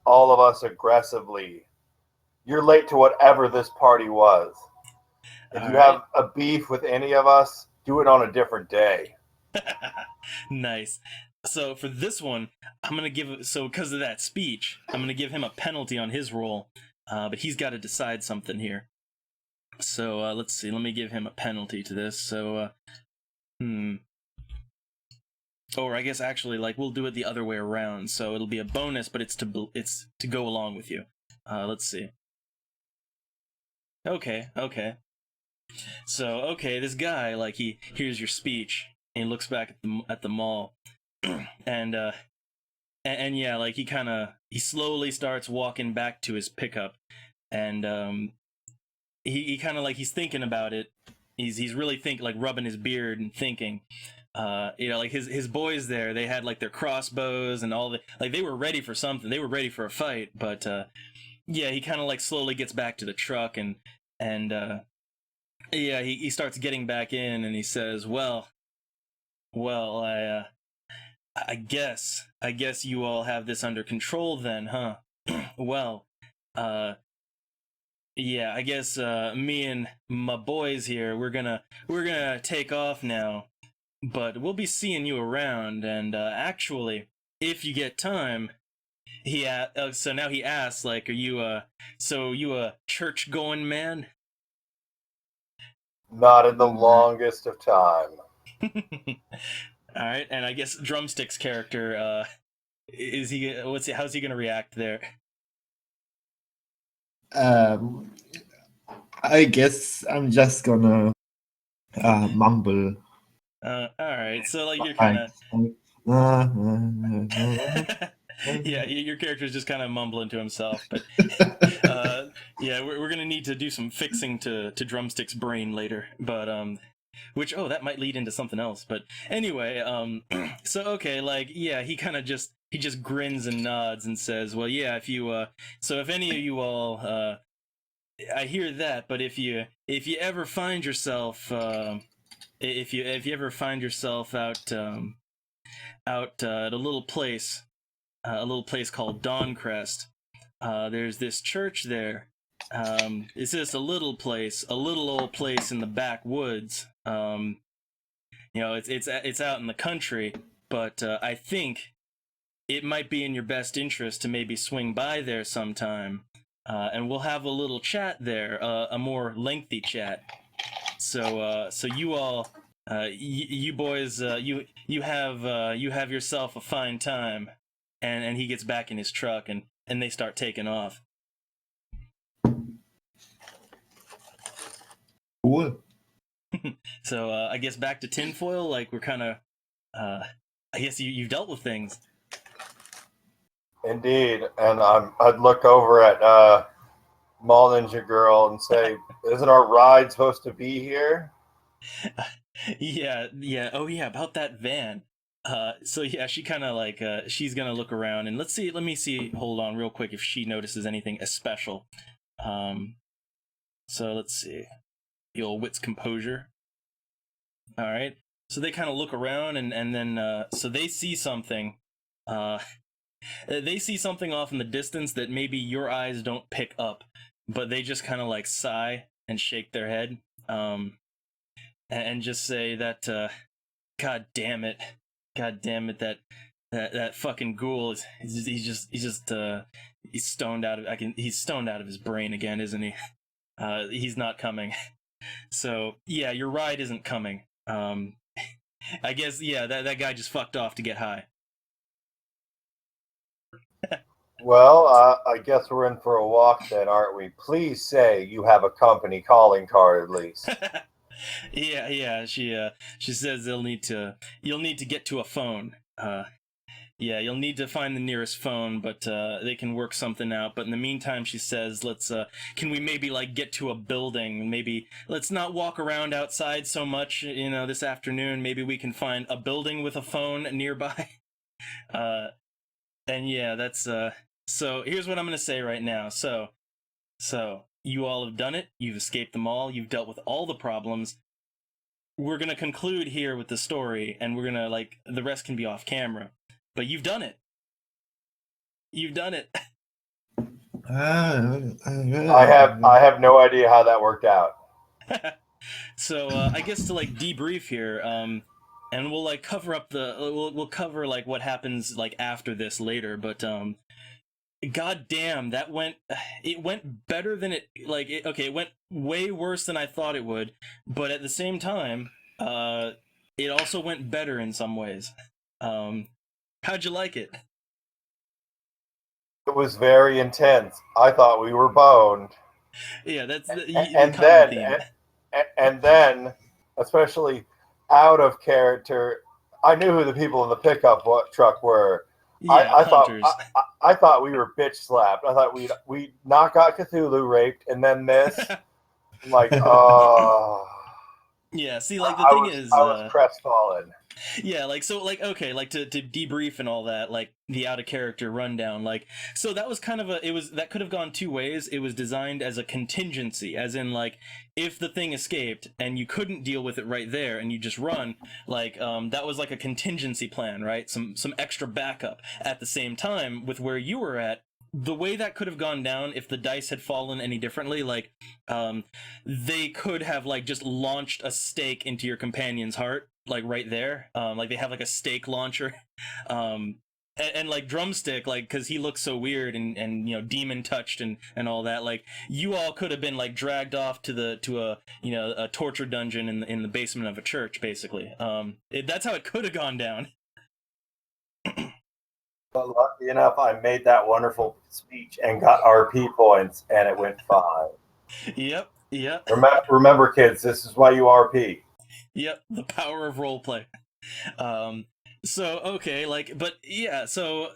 all of us aggressively. You're late to whatever this party was. If you have a beef with any of us, do it on a different day. Nice. So for this one, I'm gonna because of that speech, I'm gonna give him a penalty on his roll, but he's got to decide something here. So let's see. Let me give him a penalty to this. So, or I guess actually, like we'll do it the other way around. So it'll be a bonus, but it's to go along with you. Let's see. Okay. So this guy, like he hears your speech and he looks back at the mall. And yeah, like he slowly starts walking back to his pickup, and he kind of like he's thinking about it. He's really like rubbing his beard and thinking. Like his boys there, they had like their crossbows and all like they were ready for something. They were ready for a fight, but yeah, he kind of like slowly gets back to the truck and yeah, he starts getting back in and he says, well, I guess you all have this under control then, huh? Well, yeah, I guess me and my boys here, we're gonna take off now, but we'll be seeing you around. And actually, if you get time, so now he asks, like, are you a church going man? Not in the longest of time. All right, and I guess Drumstick's character, how's he gonna react there? I guess I'm just gonna mumble. All right, so like you're kind of yeah, your character's just kind of mumbling to himself, but yeah, we're gonna need to do some fixing to Drumstick's brain later, but which that might lead into something else, but anyway, so okay, like yeah, he just grins and nods and says, well, yeah, if any of you all, I hear that, but if you ever find yourself if you ever find yourself out at a little place called Dawncrest, there's this church there. It's just a little old place in the backwoods. It's out in the country, but I think it might be in your best interest to maybe swing by there sometime, and we'll have a little chat there, a more lengthy chat. So you all, you boys, you have yourself a fine time, and he gets back in his truck, and they start taking off. Cool. So I guess back to tinfoil. Like we're kind of, I guess you've dealt with things. Indeed, and I'd look over at Mall Ninja Girl and say, "Isn't our ride supposed to be here?" Yeah. Oh yeah, about that van. So yeah, she kind of like she's gonna look around and let me see. Hold on, real quick, if she notices anything especial. So let's see. The old wits composure. All right. So they kind of look around and then so they see something. They see something off in the distance that maybe your eyes don't pick up, but they just kind of like sigh and shake their head, and just say that, God damn it, that fucking ghoul he's stoned out of he's stoned out of his brain again, isn't he? He's not coming. So yeah, your ride isn't coming. I guess that guy just fucked off to get high. Well, I guess we're in for a walk then, aren't we? Please say you have a company calling card at least. Yeah. She says you'll need to get to a phone. Yeah, you'll need to find the nearest phone, but they can work something out. But in the meantime, she says, can we maybe like get to a building? Maybe let's not walk around outside so much, this afternoon. Maybe we can find a building with a phone nearby. And yeah, that's so here's what I'm gonna say right now. So you all have done it. You've escaped them all. You've dealt with all the problems. We're gonna conclude here with the story, and we're gonna the rest can be off camera. But you've done it. You've done it. I have no idea how that worked out. So I guess to debrief here, and we'll cover up we'll cover what happens after this later. But God damn, it went better than it went way worse than I thought it would. But at the same time, it also went better in some ways. How'd you like it? It was very intense. I thought we were boned. Yeah, that's and then, especially out of character, I knew who the people in the pickup truck were. Yeah, I thought we were bitch slapped. I thought we not got Cthulhu raped, and then this. I'm like, oh. Yeah, see, the thing is, I was crestfallen. Yeah, to debrief and all that, the out of character rundown, so that was kind of that could have gone two ways. It was designed as a contingency, as in if the thing escaped and you couldn't deal with it right there and you just run, that was a contingency plan, right? Some extra backup. At the same time, with where you were at, the way that could have gone down if the dice had fallen any differently, they could have just launched a stake into your companion's heart, right there. They have a stake launcher, and Drumstick, because he looks so weird and demon touched and all that. You all could have been dragged off to a torture dungeon in the basement of a church, basically. That's how it could have gone down. But lucky enough, I made that wonderful speech and got RP points, and it went fine. Yep. Remember, kids, this is why you RP. Yep, the power of roleplay. So okay, but yeah, so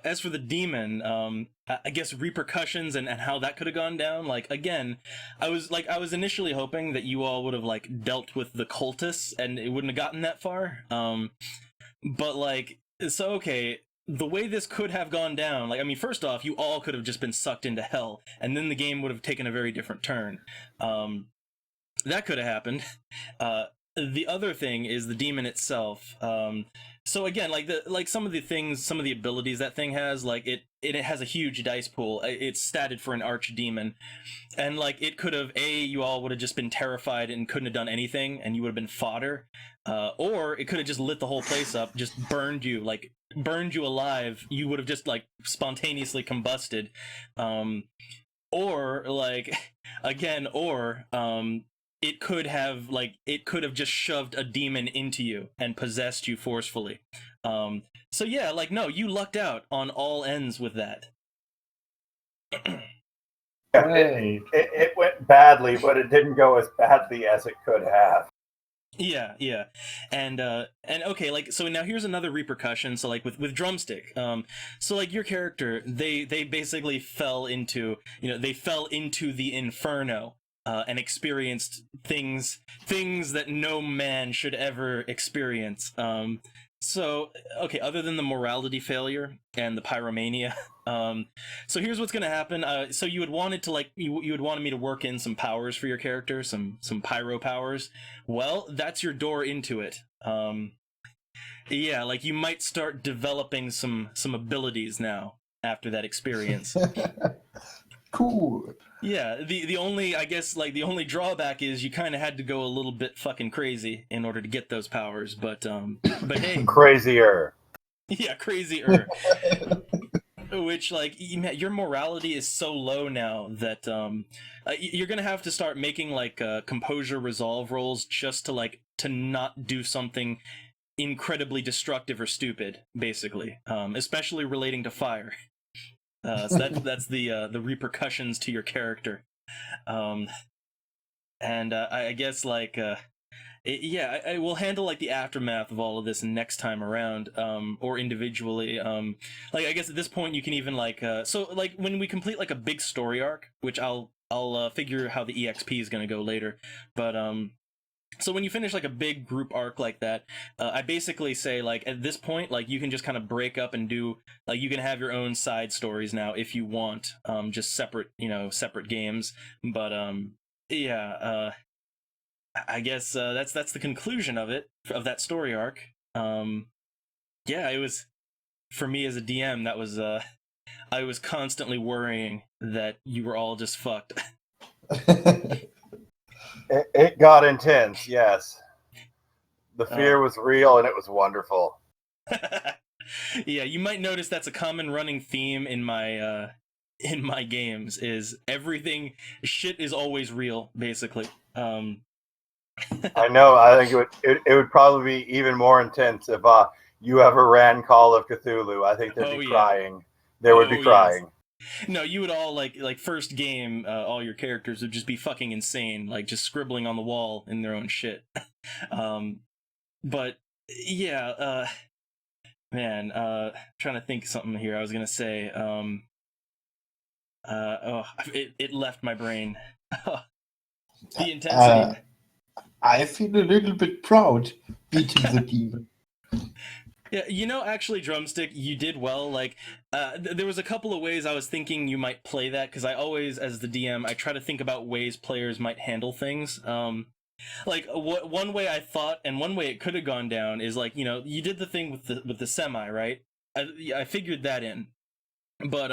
as for the demon, I guess repercussions and how that could have gone down. Again, I was initially hoping that you all would have dealt with the cultists and it wouldn't have gotten that far. But so okay. The way this could have gone down, first off, you all could have just been sucked into hell, and then the game would have taken a very different turn. That could have happened. the other thing is the demon itself. So again, some of the things, some of the abilities that thing has, like it has a huge dice pool. It's statted for an archdemon, and like it could have you all would have just been terrified and couldn't have done anything, and you would have been fodder, or it could have just lit the whole place up, just burned you alive. You would have just like spontaneously combusted, or like again, or it could have just shoved a demon into you and possessed you forcefully. So yeah, like no, you lucked out on all ends with that. It went badly, but it didn't go as badly as it could have. Yeah, and okay, like so now here's another repercussion. So like with drumstick, so like your character, they basically fell into the inferno. And experienced things that no man should ever experience. So, okay, other than the morality failure and the pyromania, so here's what's gonna happen. So you had wanted to you had wanted me to work in some powers for your character, some pyro powers. Well, that's your door into it. Yeah, like you might start developing some abilities now after that experience. Cool. Yeah, the only, I guess, like the only drawback is you kind of had to go a little bit fucking crazy in order to get those powers, but hey, crazier. Yeah, crazier. Which like your morality is so low now that you're gonna have to start making like composure resolve rolls just to not do something incredibly destructive or stupid, basically, especially relating to fire. So that's the repercussions to your character, and I guess like I will handle like the aftermath of all of this next time around, or individually. Like I guess at this point you can even like so like when we complete like a big story arc, which I'll figure how the EXP is gonna go later, but so when you finish like a big group arc like that, I basically say like at this point like you can just kind of break up and do like you can have your own side stories now if you want, just separate games. But yeah, I guess that's the conclusion of that story arc. Yeah, it was for me as a DM that was I was constantly worrying that you were all just fucked. It got intense, yes. The fear was real, and it was wonderful. Yeah, you might notice that's a common running theme in my games. Is everything shit is always real, basically. I know. I think it would probably be even more intense if you ever ran Call of Cthulhu. I think there'd be crying. There would be crying. Yes. No, you would all like first game, all your characters would just be fucking insane, like just scribbling on the wall in their own shit. But yeah, man, trying to think something here. I was gonna say, it left my brain. The intensity. I feel a little bit proud beating the demon. Yeah, actually, Drumstick, you did well. Like, there was a couple of ways I was thinking you might play that, because I always, as the DM, I try to think about ways players might handle things. Like, one way I thought, and one way it could have gone down is, like, you did the thing with the semi, right? I figured that in. But,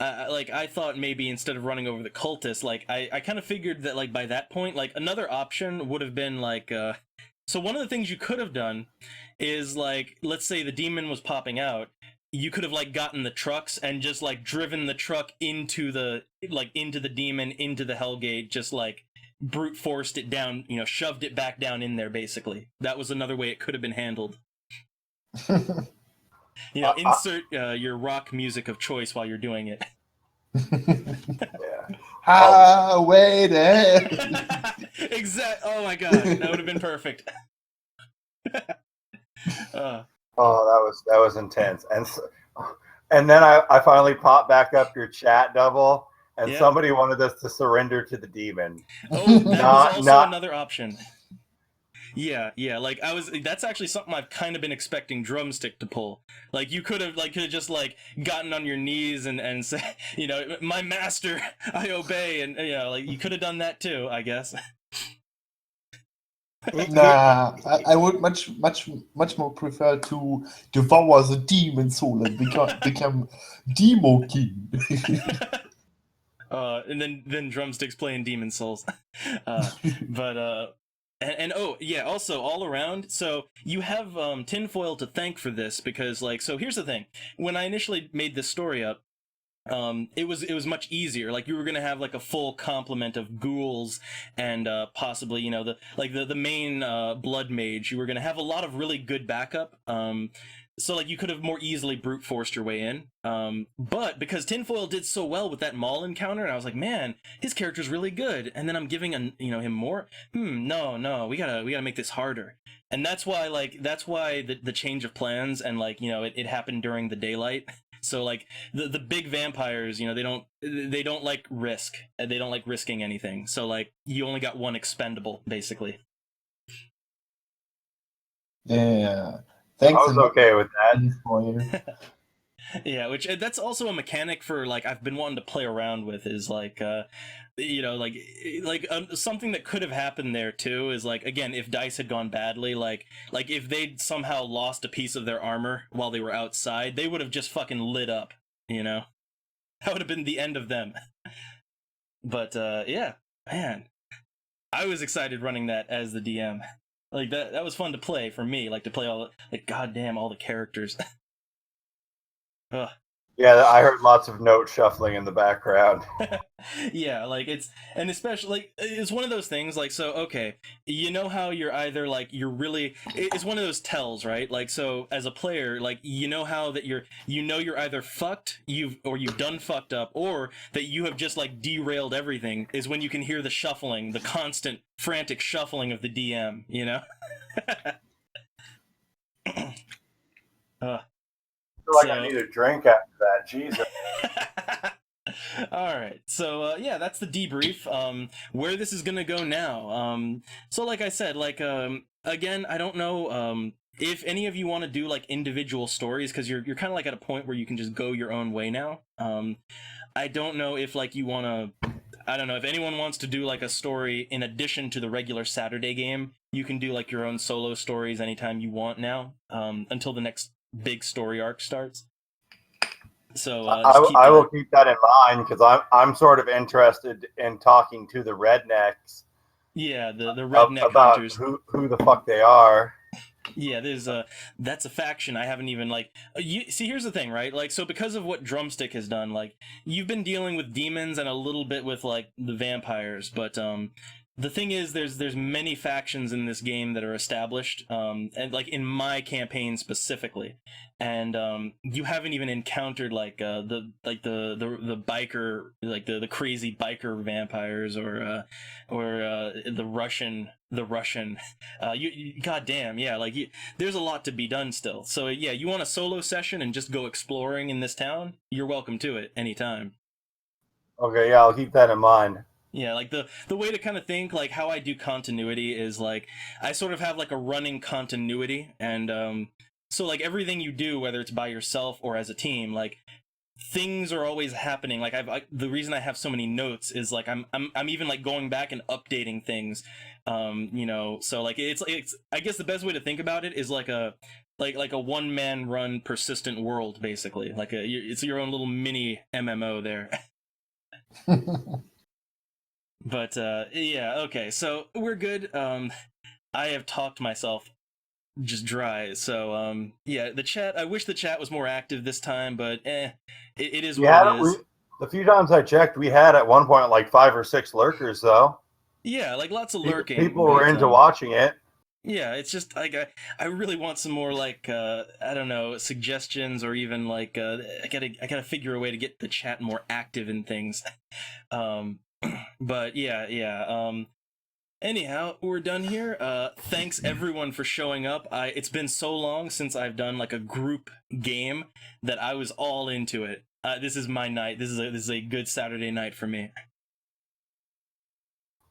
I thought maybe instead of running over the cultists, like, I kind of figured that, like, by that point, like, another option would have been, like, so one of the things you could have done is, like, let's say the demon was popping out, you could have, like, gotten the trucks and just, like, driven the truck into the demon, into the Hellgate, just, like, brute forced it down, shoved it back down in there, basically. That was another way it could have been handled. Insert your rock music of choice while you're doing it. Yeah. Wait. Exact. Oh my god, that would have been perfect. Oh, that was intense, and then I finally popped back up your chat double, and somebody wanted us to surrender to the demon. Oh, that was also another option. Yeah, like that's actually something I've kind of been expecting Drumstick to pull. Like you could have just like gotten on your knees and say, my master, I obey, and like you could have done that too, I guess. Nah, I would much more prefer to devour the demon soul and become Demo King. And then drumsticks playing Demon Souls. But and oh yeah, also all around. So you have Tinfoil to thank for this because like so here's the thing. When I initially made this story up, it was much easier. Like you were gonna have like a full complement of ghouls and possibly the main blood mage. You were gonna have a lot of really good backup. So like you could have more easily brute forced your way in. But because Tinfoil did so well with that Maul encounter, and I was like, man, his character's really good. And then I'm giving him more. No, we gotta make this harder. And that's why the change of plans and it happened during the daylight. So like the big vampires, they don't like risk. They don't like risking anything. So like you only got one expendable basically. Yeah. I Thanks was okay with that. for you. Yeah, which that's also a mechanic for like I've been wanting to play around with is something that could have happened there too is like again if dice had gone badly like if they'd somehow lost a piece of their armor while they were outside they would have just fucking lit up, that would have been the end of them. But yeah, man, I was excited running that as the DM. Like that was fun to play for me, like to play all goddamn all the characters. Ugh. Yeah, I heard lots of note shuffling in the background. Yeah, like especially like it's one of those things like so okay, how you're either like you're really it's one of those tells, right? Like so as a player, like how that you're either fucked, you've done fucked up, or that you have just like derailed everything is when you can hear the shuffling, the constant frantic shuffling of the DM, I feel like I need a drink after that. Jesus. All right, so yeah, that's the debrief. Where this is gonna go now. So like I said, like again, I don't know if any of you want to do like individual stories because you're kind of like at a point where you can just go your own way now. I don't know if like you want to. I don't know if anyone wants to do like a story in addition to the regular Saturday game. You can do like your own solo stories anytime you want now, until the next big story arc starts. So I will keep that in mind because I'm sort of interested in talking to the rednecks. Yeah, the redneck about hunters. Who the fuck they are. Yeah, that's a faction I haven't even see here's the thing, right? Like so because of what Drumstick has done, like you've been dealing with demons and a little bit with like the vampires, but the thing is there's many factions in this game that are established and like in my campaign specifically, and you haven't even encountered like the biker, like the crazy biker vampires or the Russian goddamn, yeah, like there's a lot to be done still. So yeah, you want a solo session and just go exploring in this town, you're welcome to it anytime. Okay, yeah, I'll keep that in mind. Yeah, like the way to kind of think like how I do continuity is like I sort of have like a running continuity, and so like everything you do, whether it's by yourself or as a team, like things are always happening. Like the reason I have so many notes is like I'm even like going back and updating things. So like it's I guess the best way to think about it is like a one man run persistent world basically. Like it's your own little mini MMO there. But yeah, okay. So we're good. I have talked myself just dry. So yeah, the chat. I wish the chat was more active this time, but it is what it is. The few times I checked, we had at one point like 5 or 6 lurkers, though. Yeah, like lots of lurking. People were into watching it. Yeah, it's just like I really want some more like I don't know, suggestions or even like I gotta figure a way to get the chat more active in things. But yeah. Anyhow, we're done here. Thanks everyone for showing up. It's been so long since I've done like a group game that I was all into it. This is my night. This is a good Saturday night for me.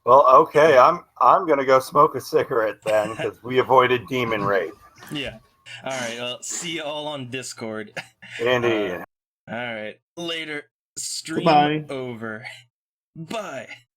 Well, okay, I'm gonna go smoke a cigarette then because we avoided demon raid. Yeah. All right. Well, see you all on Discord. Indeed. All right. Later. Stream Goodbye. over. Bye.